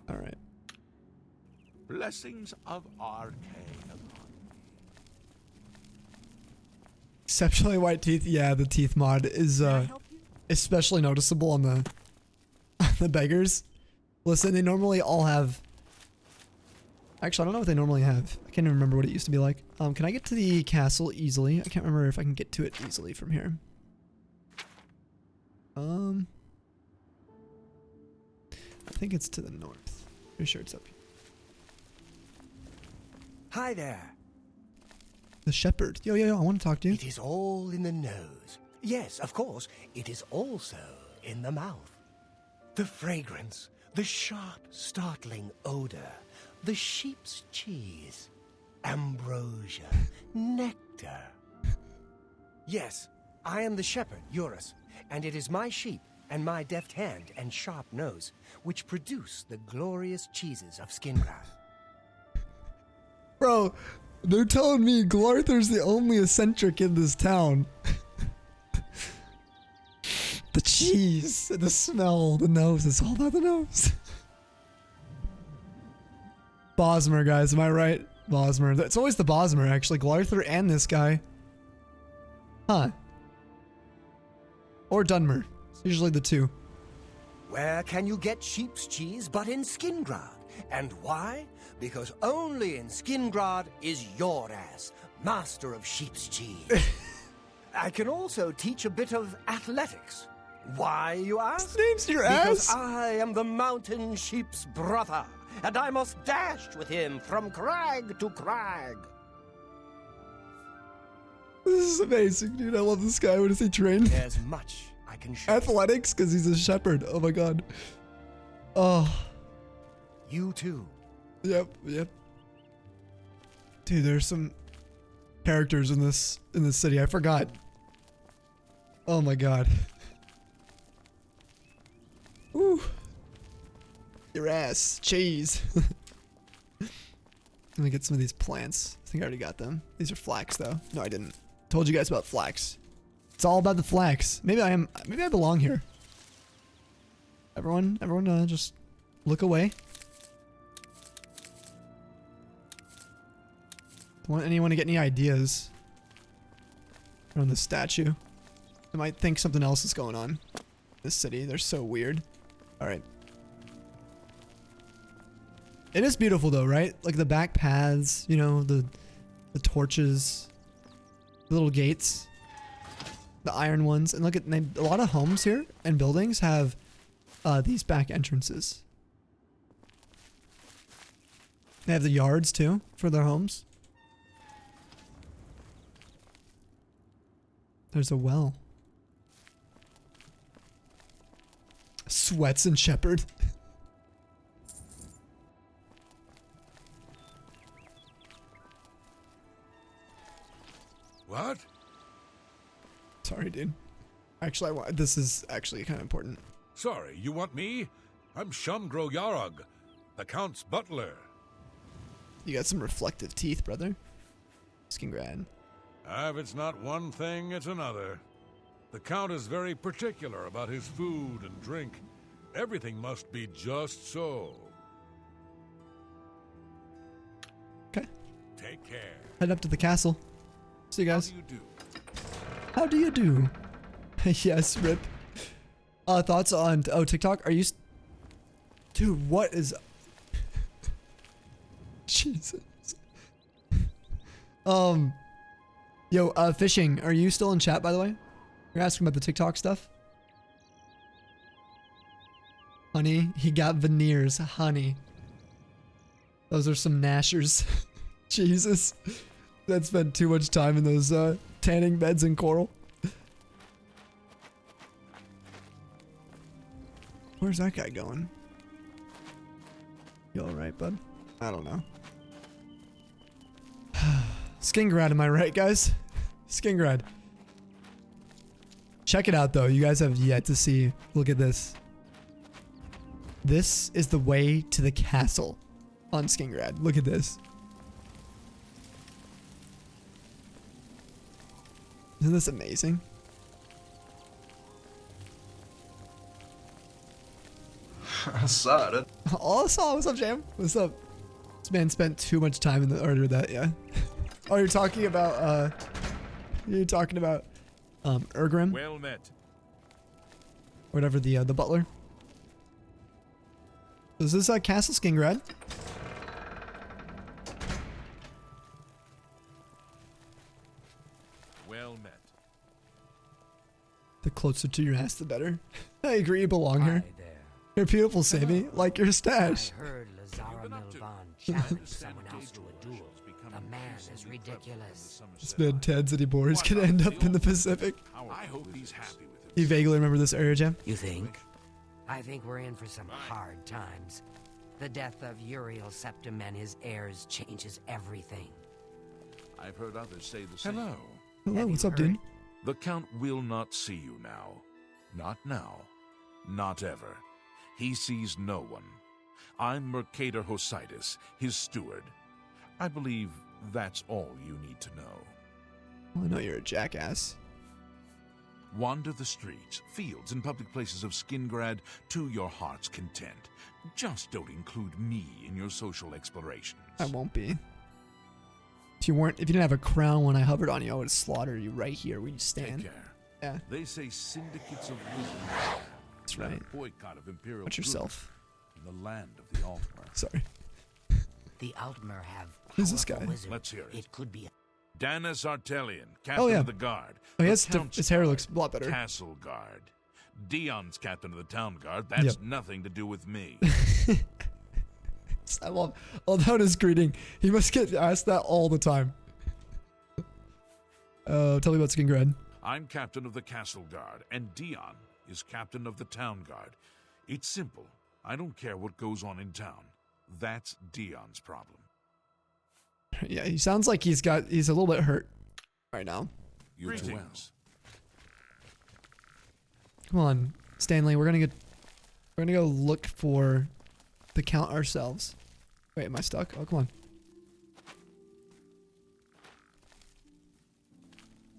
All right. Blessings of Arcane. Exceptionally white teeth. Yeah, the teeth mod is especially noticeable on the beggars. Listen, they normally all have... Actually, I don't know what they normally have. I can't even remember what it used to be like. Can I get to the castle easily? I can't remember if I can get to it easily from here. I think it's to the north. Pretty sure it's up here. Hi there. The shepherd. Yo, I want to talk to you. It is all in the nose. Yes, of course, it is also in the mouth. The fragrance, the sharp, startling odor, the sheep's cheese, ambrosia, nectar. Yes, I am the shepherd, Eurus, and it is my sheep and my deft hand and sharp nose which produce the glorious cheeses of Skingrad. Bro, they're telling me Glarther's the only eccentric in this town. The cheese, the smell, the nose, it's all about the nose. Bosmer, guys, am I right? Bosmer. It's always the Bosmer, actually. Glarther and this guy. Huh. Or Dunmer. It's usually the two. Where can you get sheep's cheese but in Skingrad? And why? Because only in Skingrad is your ass, master of sheep's cheese. I can also teach a bit of athletics. Why, you ask? His name's your because ass? I am the mountain sheep's brother, and I must dash with him from crag to crag. This is amazing, dude. I love this guy. What does he train? There's much I can show. Athletics, because he's a shepherd. Oh my god. Oh. You too. Yep. Dude, there's some characters in this city. I forgot. Oh my god. Ooh. Your ass. Cheese. Let me get some of these plants. I think I already got them. These are flax though. No, I didn't. Told you guys about flax. It's all about the flax. Maybe I belong here. Everyone, just look away. Want anyone to get any ideas around the statue? They might think something else is going on in this city. They're so weird. All right. It is beautiful though, right? Like the back paths, you know, the torches, the little gates, the iron ones, and look at a lot of homes here and buildings have these back entrances. They have the yards too for their homes. There's a well. Sweats and Shepherd. What? Sorry, dude. Actually, this is actually kind of important. Sorry, you want me? I'm Shumgro Yarog, the Count's butler. You got some reflective teeth, brother. Skingrad. If it's not one thing, it's another. The Count is very particular about his food and drink. Everything must be just so. Okay. Take care. Head up to the castle. See you guys. How do you do? How do you do? Yes, Rip. Thoughts on TikTok? Are you? Dude, what is? Jesus. Fishing. Are you still in chat, by the way? You're asking about the TikTok stuff. Honey, he got veneers. Honey. Those are some gnashers. Jesus. That spent too much time in those tanning beds in coral. Where's that guy going? You alright, bud? I don't know. Skingrad, am I right, guys? Skingrad. Check it out, though. You guys have yet to see. Look at this. This is the way to the castle on Skingrad. Look at this. Isn't this amazing? I saw it. Oh, I saw. What's up, Jam? What's up? This man spent too much time in the order of that, yeah. Oh, you're talking about, Urgrim? Well met. Whatever, the butler. Is this, Castle Skingrad? Well met. The closer to your ass, the better. I agree, you belong here. You're beautiful, Sammy. Like your stash. I heard Lazara Milvan challenge someone else to a duel. The man is ridiculous. This man, Ted City Boys, could end up in the Pacific. I hope he's happy with it. You vaguely remember this area, Jam? You think? I think we're in for some hard times. The death of Uriel Septim and his heirs changes everything. I've heard others say the same. Hello. Hello, what's up, dude? The Count will not see you now. Not now. Not ever. He sees no one. I'm Mercator Hositis, his steward. I believe that's all you need to know. Well, I know you're a jackass. Wander the streets, fields, and public places of Skingrad to your heart's content. Just don't include me in your social explorations. I won't be. If you didn't have a crown when I hovered on you, I would slaughter you right here where you stand. Take care. Yeah. They say syndicates of wisdom. That's right. A boycott of Imperial Watch yourself. goods in the land of the Altmer. Sorry. The Altmer have Who's this guy? wizards. Let's hear it. It could be Danis Artelian, captain of the guard. Oh, The his hair looks a lot better. Castle guard. Dion's captain of the town guard. That's Yep. nothing to do with me. I love his greeting. He must get asked that all the time. Tell me about Skingrad. I'm captain of the castle guard, and Dion is captain of the town guard. It's simple. I don't care what goes on in town. That's Dion's problem. Yeah, he sounds like he's a little bit hurt right now. You too. Come on, Stanley. We're gonna go look for the Count ourselves. Wait, am I stuck? Oh, come on.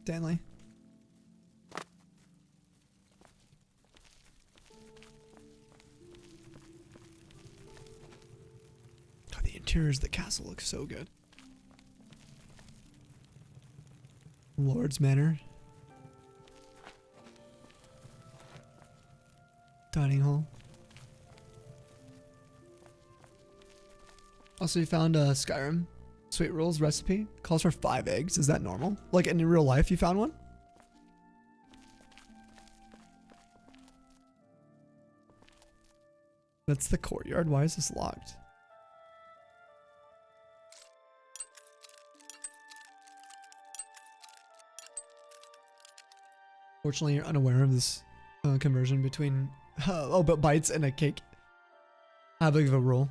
Stanley. God, the interiors of the castle look so good. Lord's Manor. Dining hall. Also, you found a Skyrim Sweet Rolls recipe. Calls for 5 eggs. Is that normal? Like in real life, you found one? That's the courtyard. Why is this locked? Fortunately, you're unaware of this conversion between Oh, but bites and a cake. How big of a roll?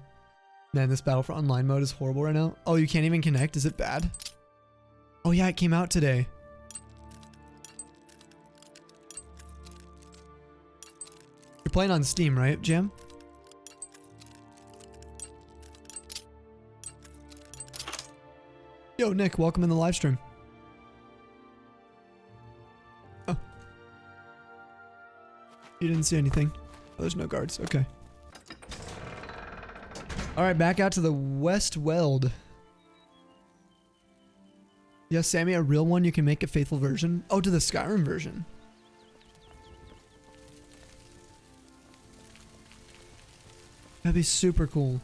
Man, this Battlefront Online mode is horrible right now. Oh, you can't even connect? Is it bad? Oh yeah, it came out today. You're playing on Steam, right, Jam? Yo, Nick, welcome in the live stream. Oh. You didn't see anything. Oh, there's no guards. Okay. Alright, back out to the West Weld. Yes, Sammy, a real one, you can make a faithful version. Oh, to the Skyrim version. That'd be super cool.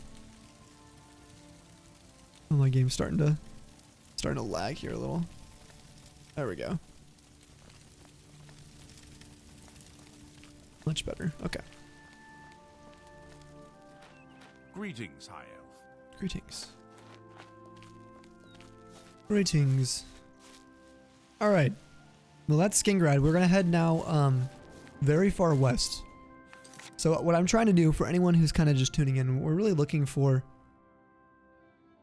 Oh, my game's starting to lag here a little. There we go. Much better. Okay. Greetings, High Elf. Greetings. Greetings. Alright. Well, that's Skingrad. We're gonna head now, very far west. So what I'm trying to do for anyone who's kind of just tuning in, we're really looking for,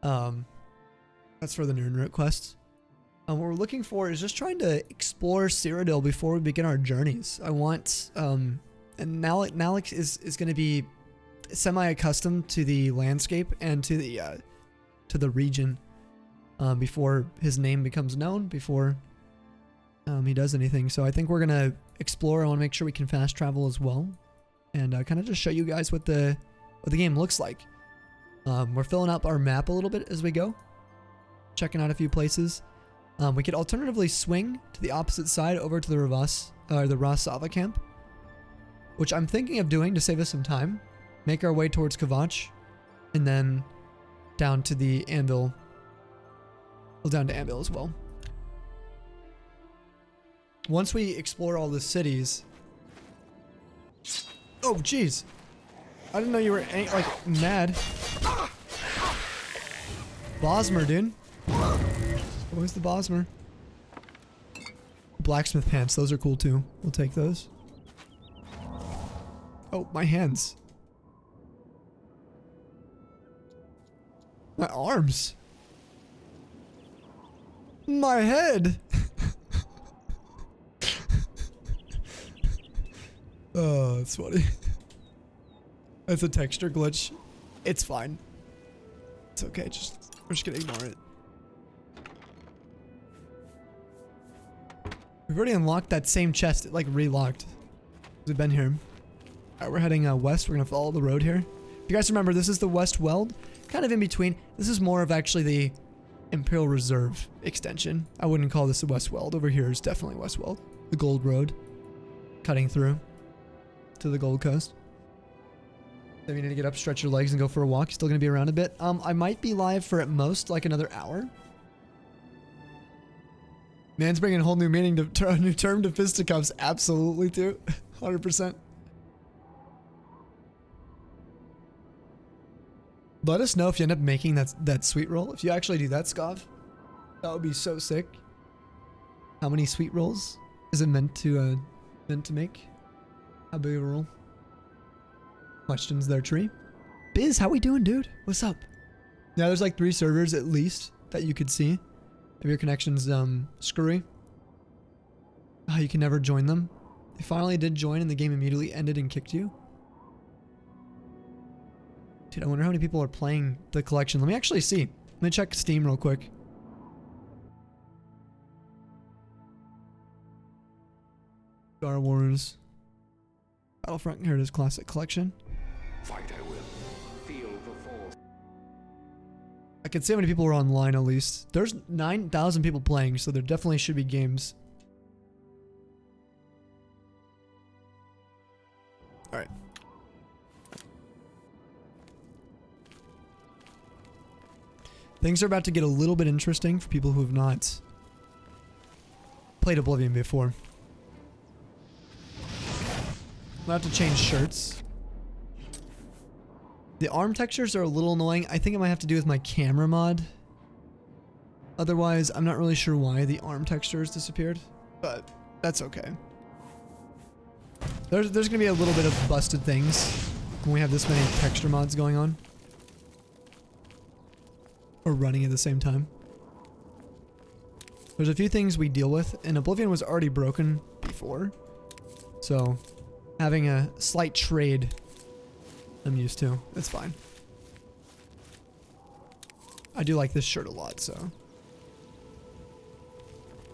that's for the Nernroot quests. What we're looking for is just trying to explore Cyrodiil before we begin our journeys. I want, and Nalec is going to be semi-accustomed to the landscape and to the region before his name becomes known, before he does anything. So I think we're going to explore. I want to make sure we can fast travel as well, and kind of just show you guys what the game looks like. We're filling up our map a little bit as we go, checking out a few places. We could alternatively swing to the opposite side over to the Rasava camp, which I'm thinking of doing to save us some time. Make our way towards Kavach, and then down to the Anvil. Well, down to Anvil as well. Once we explore all the cities. Oh, jeez. I didn't know you were like mad. Bosmer, dude. Where's the Bosmer? Blacksmith pants, those are cool too. We'll take those. Oh, my hands. My arms. My head. Oh, that's funny. That's a texture glitch. It's fine. It's okay, we're just gonna ignore it. We've already unlocked that same chest. It like relocked. We've been here. Alright, we're heading west. We're gonna follow the road here. If you guys remember, this is the West Weld. Kind of in between. This is more of actually the Imperial Reserve extension. I wouldn't call this the West Weld. Over here is definitely West Weld. The Gold Road. Cutting through to the Gold Coast. Then you need to get up, stretch your legs, and go for a walk. Still gonna be around a bit. I might be live for at most like another hour. Man's bringing a whole new meaning to a new term to fisticuffs. Absolutely, too. 100%. Let us know if you end up making that sweet roll. If you actually do that, Scav, that would be so sick. How many sweet rolls is it meant to make? How big of a roll? Questions there, Tree. Biz, how we doing, dude? What's up? Yeah, there's like 3 servers at least that you could see. If your connection's screwy, you can never join them. You finally did join and the game immediately ended and kicked you. Dude, I wonder how many people are playing the collection. Let me actually see. Let me check Steam real quick. Star Wars. Battlefront, here it is, Classic Collection. Fight I will. Feel the force. I can see how many people are online at least. There's 9,000 people playing, so there definitely should be games. Alright. Things are about to get a little bit interesting for people who have not played Oblivion before. I'll have to change shirts. The arm textures are a little annoying. I think it might have to do with my camera mod. Otherwise, I'm not really sure why the arm texture has disappeared, but that's okay. There's gonna be a little bit of busted things when we have this many texture mods going on. Or running at the same time. There's a few things we deal with, and Oblivion was already broken before. So, having a slight trade, I'm used to. It's fine. I do like this shirt a lot, so.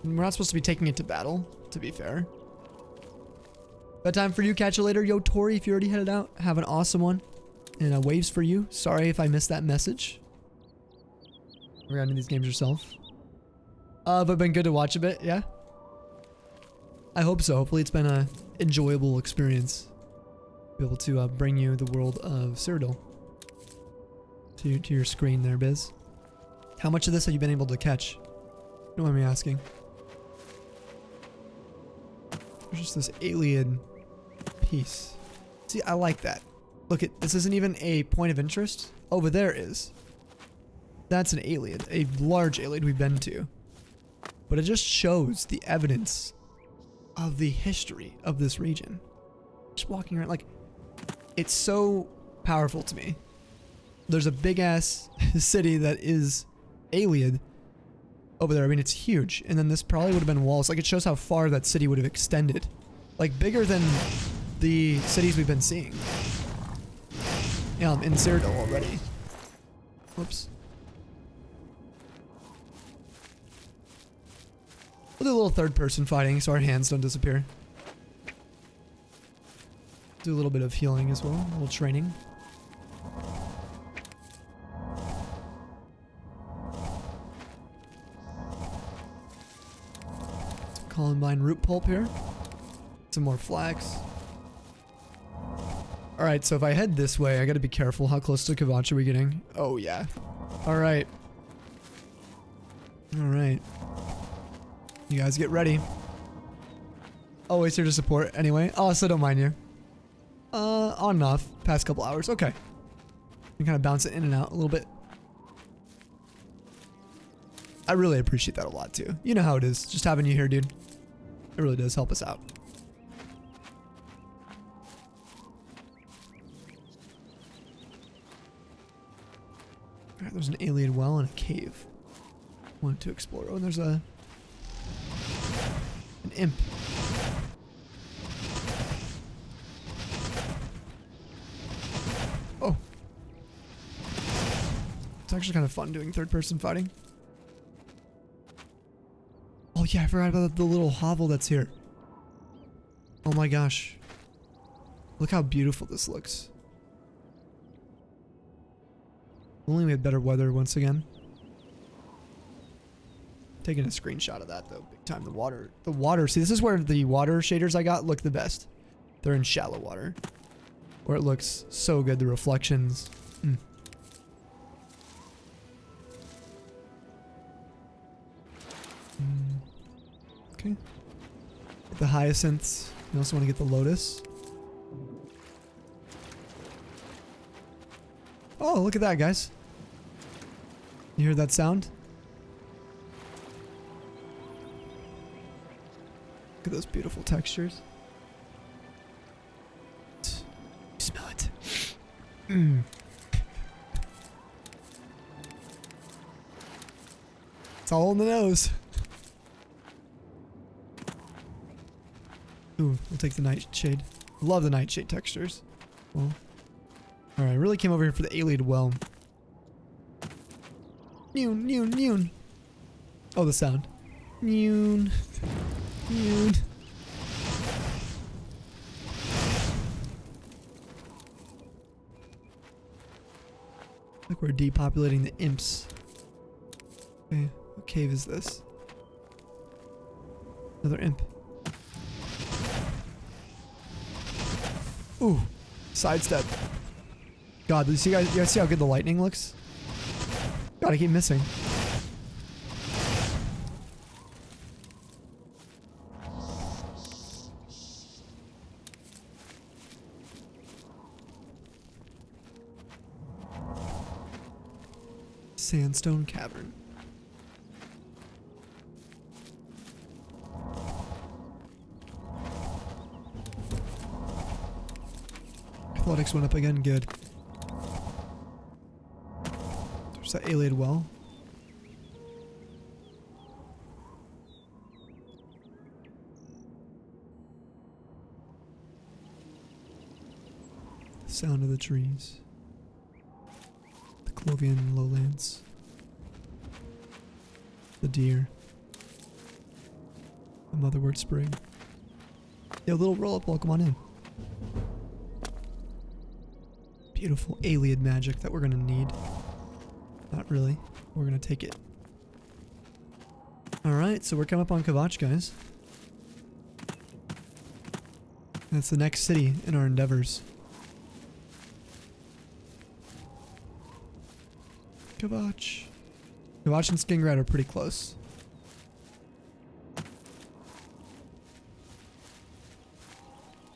We're not supposed to be taking it to battle, to be fair. Bedtime for you, catch you later. Yo, Tori, if you already headed out, have an awesome one. And waves for you. Sorry if I missed that message. We're into these games yourself. But been good to watch a bit, yeah? I hope so. Hopefully it's been a enjoyable experience. Be able to bring you the world of Cyrodiil to your screen there, Biz. How much of this have you been able to catch? Don't mind me asking. There's just this alien piece. See, I like that. Look, this isn't even a point of interest. Over there is. That's an alien, a large alien we've been to. But it just shows the evidence of the history of this region. Just walking around, like, it's so powerful to me. There's a big ass city that is alien over there. I mean, it's huge. And then this probably would have been walls. Like, it shows how far that city would have extended. Like, bigger than the cities we've been seeing. In Cyrodiil already. Whoops. We'll do a little third-person fighting so our hands don't disappear. Do a little bit of healing as well. A little training. Some Columbine root pulp here. Some more flax. Alright, so if I head this way, I gotta be careful. How close to Kavach are we getting? Oh, yeah. Alright. Alright. You guys get ready. Always here to support anyway. Oh, so don't mind you. On and off. Past couple hours. Okay. You kind of bounce it in and out a little bit. I really appreciate that a lot too. You know how it is. Just having you here, dude. It really does help us out. Alright, there's an alien well and a cave. Wanted to explore. Oh, and there's an imp. Oh. It's actually kind of fun doing third-person fighting. Oh yeah, I forgot about the little hovel that's here. Oh my gosh. Look how beautiful this looks. Only we had better weather once again. Taking a screenshot of that though, big time. The water, see this is where the water shaders I got look the best. They're in shallow water. Where it looks so good, the reflections. Okay. Get the hyacinths. You also want to get the lotus. Oh, look at that, guys. You hear that sound? Look at those beautiful textures. Smell it. It's all in the nose. Ooh, we'll take the nightshade. Love the nightshade textures. Well, all right, I really came over here for the alien well. Noon, noon, noon. Oh, the sound. Noon. Noon. Like we're depopulating the imps. Okay, what cave is this? Another imp. Ooh, sidestep. God, you guys see how good the lightning looks? God, I keep missing. Sandstone cavern. Athletics went up again. Good. There's that alien well. The sound of the trees. The Colovian lowlands. The deer. The motherwort spring. Yeah, little roll up wall, come on in. Beautiful alien magic that we're gonna need. Not really. We're gonna take it. Alright, so we're coming up on Kvatch, guys. That's the next city in our endeavors. Kvatch. Kvatch and Skingrad are pretty close.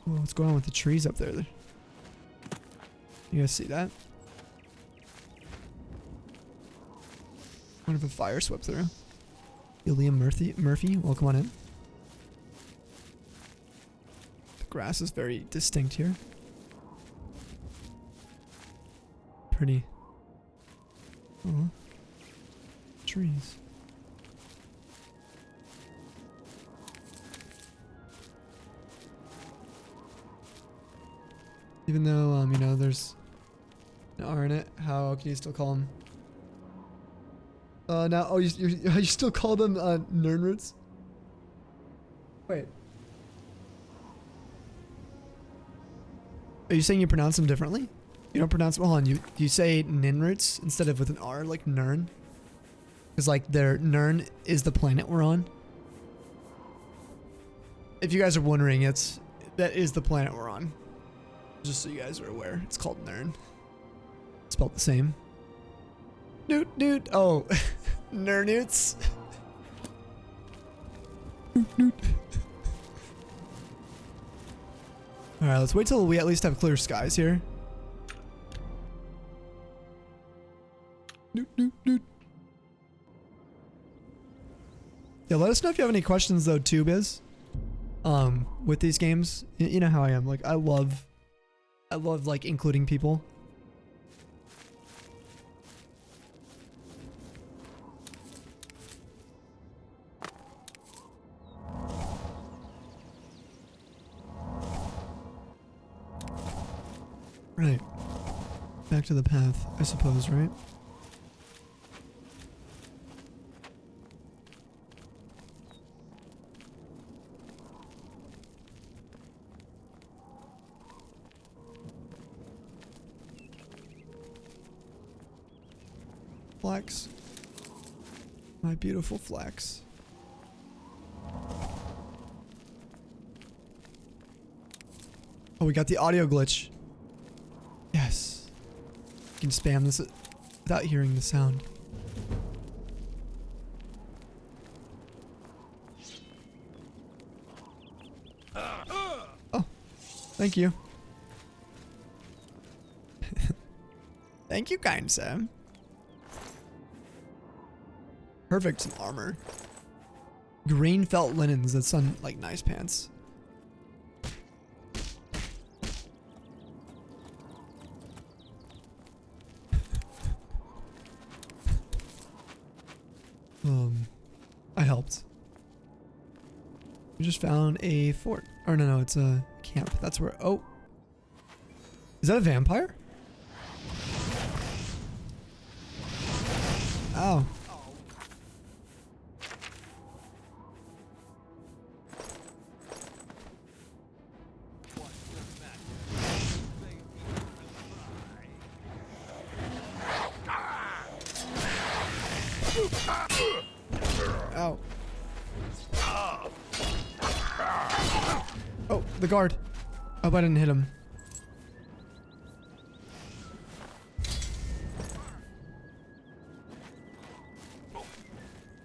Oh, what's going on with the trees up there? You guys see that? What if a fire swept through? Ilium Murphy, welcome on in. The grass is very distinct here. Pretty. Oh, trees. Even though, you know, there's an R in it, how can you still call them? Now, oh, you still call them, Nernroots? Wait. Are you saying you pronounce them differently? You don't pronounce, hold on, you say Ninroots instead of with an R, like Nern? Because, like, Nern is the planet we're on. If you guys are wondering, that is the planet we're on. Just so you guys are aware, it's called Nern. Spelled the same. Newt. Oh, Nernoots. Newt. All right, let's wait till we at least have clear skies here. Newt. Yeah, let us know if you have any questions though, too, Biz. With these games, you know how I am. Like, I love like including people. Right. Back to the path, I suppose, right? Flax. My beautiful flax. Oh, we got the audio glitch. Yes. You can spam this without hearing the sound. Oh, thank you. Thank you, kind sir. Perfect, some armor. Green felt linens, that's on like nice pants. I helped. We just found a fort. Or no, it's a camp. That's where, oh. Is that a vampire? Ow. Ow. Oh, the guard. I hope I didn't hit him.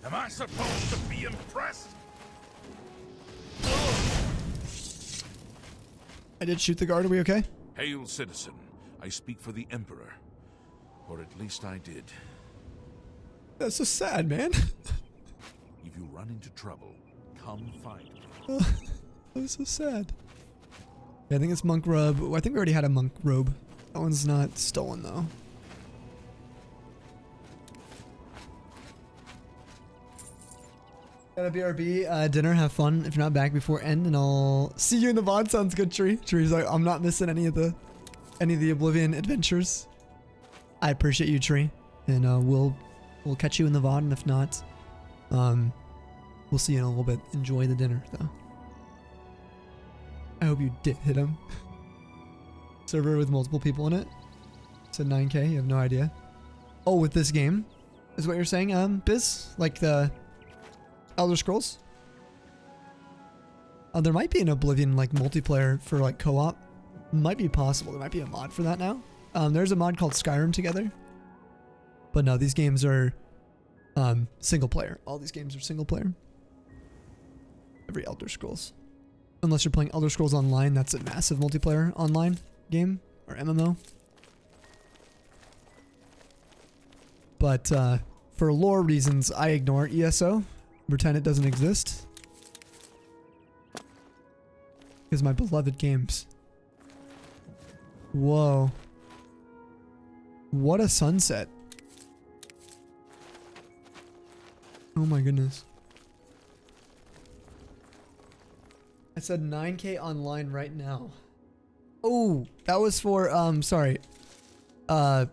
Am I supposed to be impressed? I did shoot the guard. Are we okay? Hail, citizen. I speak for the Emperor. Or at least I did. That's so sad, man. If you run into trouble, come find me. That was so sad. Yeah, I think it's monk robe. I think we already had a monk robe. That one's not stolen though. Got a BRB dinner. Have fun. If you're not back before end, and I'll see you in the VOD. Sounds good, Tree. Tree's like, I'm not missing any of the Oblivion adventures. I appreciate you, Tree, and we'll catch you in the VOD. And if not, we'll see you in a little bit. Enjoy the dinner, though. I hope you did hit him. Server with multiple people in it. Said 9K. You have no idea. Oh, with this game, is what you're saying, Biz? Like the ElderScrolls? There might be an Oblivion like multiplayer for like co-op. Might be possible. There might be a mod for that now. There's a mod called Skyrim Together. But no, these games are single player. All these games are single player. Every ElderScrolls. Unless you're playing ElderScrolls Online, that's a massive multiplayer online game or MMO. But for lore reasons, I ignore ESO. Pretend it doesn't exist. Because my beloved games. Whoa. What a sunset. Oh my goodness. I said 9K online right now. Oh, that was for, sorry. The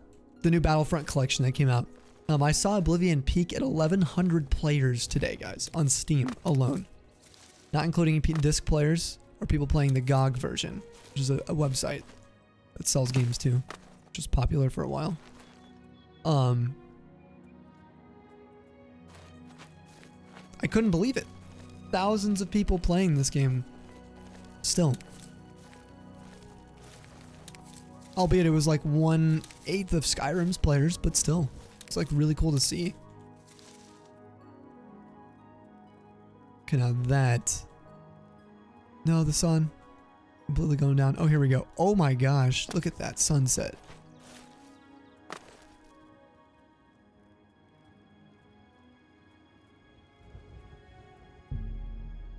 new Battlefront collection that came out. I saw Oblivion peak at 1,100 players today, guys, on Steam alone. Not including disc players or people playing the GOG version, which is a website that sells games too, which was popular for a while. I couldn't believe it. Thousands of people playing this game still. Albeit it was like 1/8 of Skyrim's players, but still. It's like really cool to see. Okay, now that. No, the sun. Completely going down. Oh, here we go. Oh my gosh. Look at that sunset.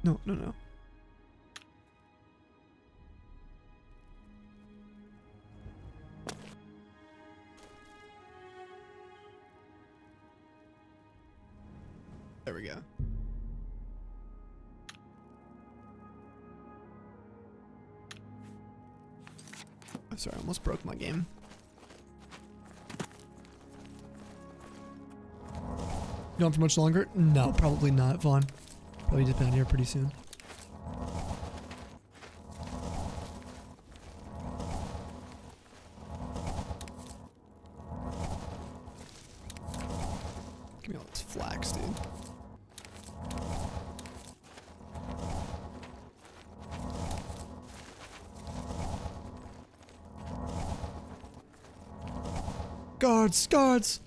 No, no, no. There we go. I'm sorry, I almost broke my game. Going for much longer? No, probably not, Vaughn. Probably just down here pretty soon. Give me all this flax, dude. Guards, guards!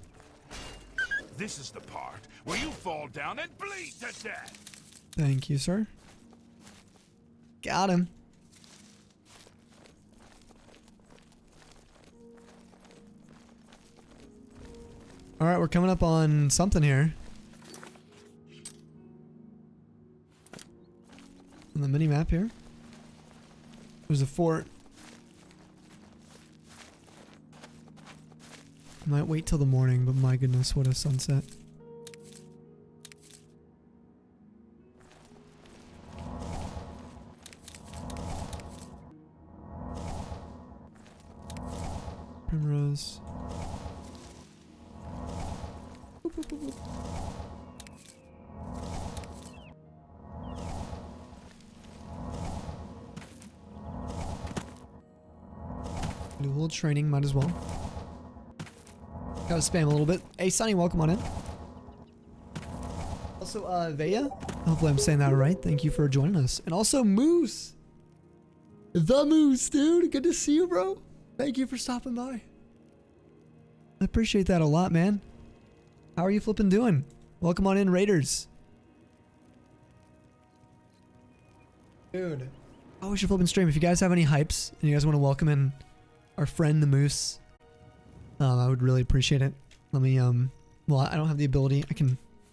This is the part where you fall down and bleed to death. Thank you, sir. Got him. All right, we're coming up on something here. On the mini map here. There's a fort. I might wait till the morning, but my goodness, what a sunset. Primrose. Boop, boop, boop, boop. Do a little training, might as well. Gotta spam a little bit. Hey, Sonny, welcome on in. Also, Vea. Hopefully I'm saying that right. Thank you for joining us. And also, Moose. The Moose, dude. Good to see you, bro. Thank you for stopping by. I appreciate that a lot, man. How are you flipping doing? Welcome on in, Raiders. Dude. Oh, we should flip and stream. If you guys have any hypes and you guys want to welcome in our friend, the Moose, I would really appreciate it. Let me, well, I don't have the ability. I can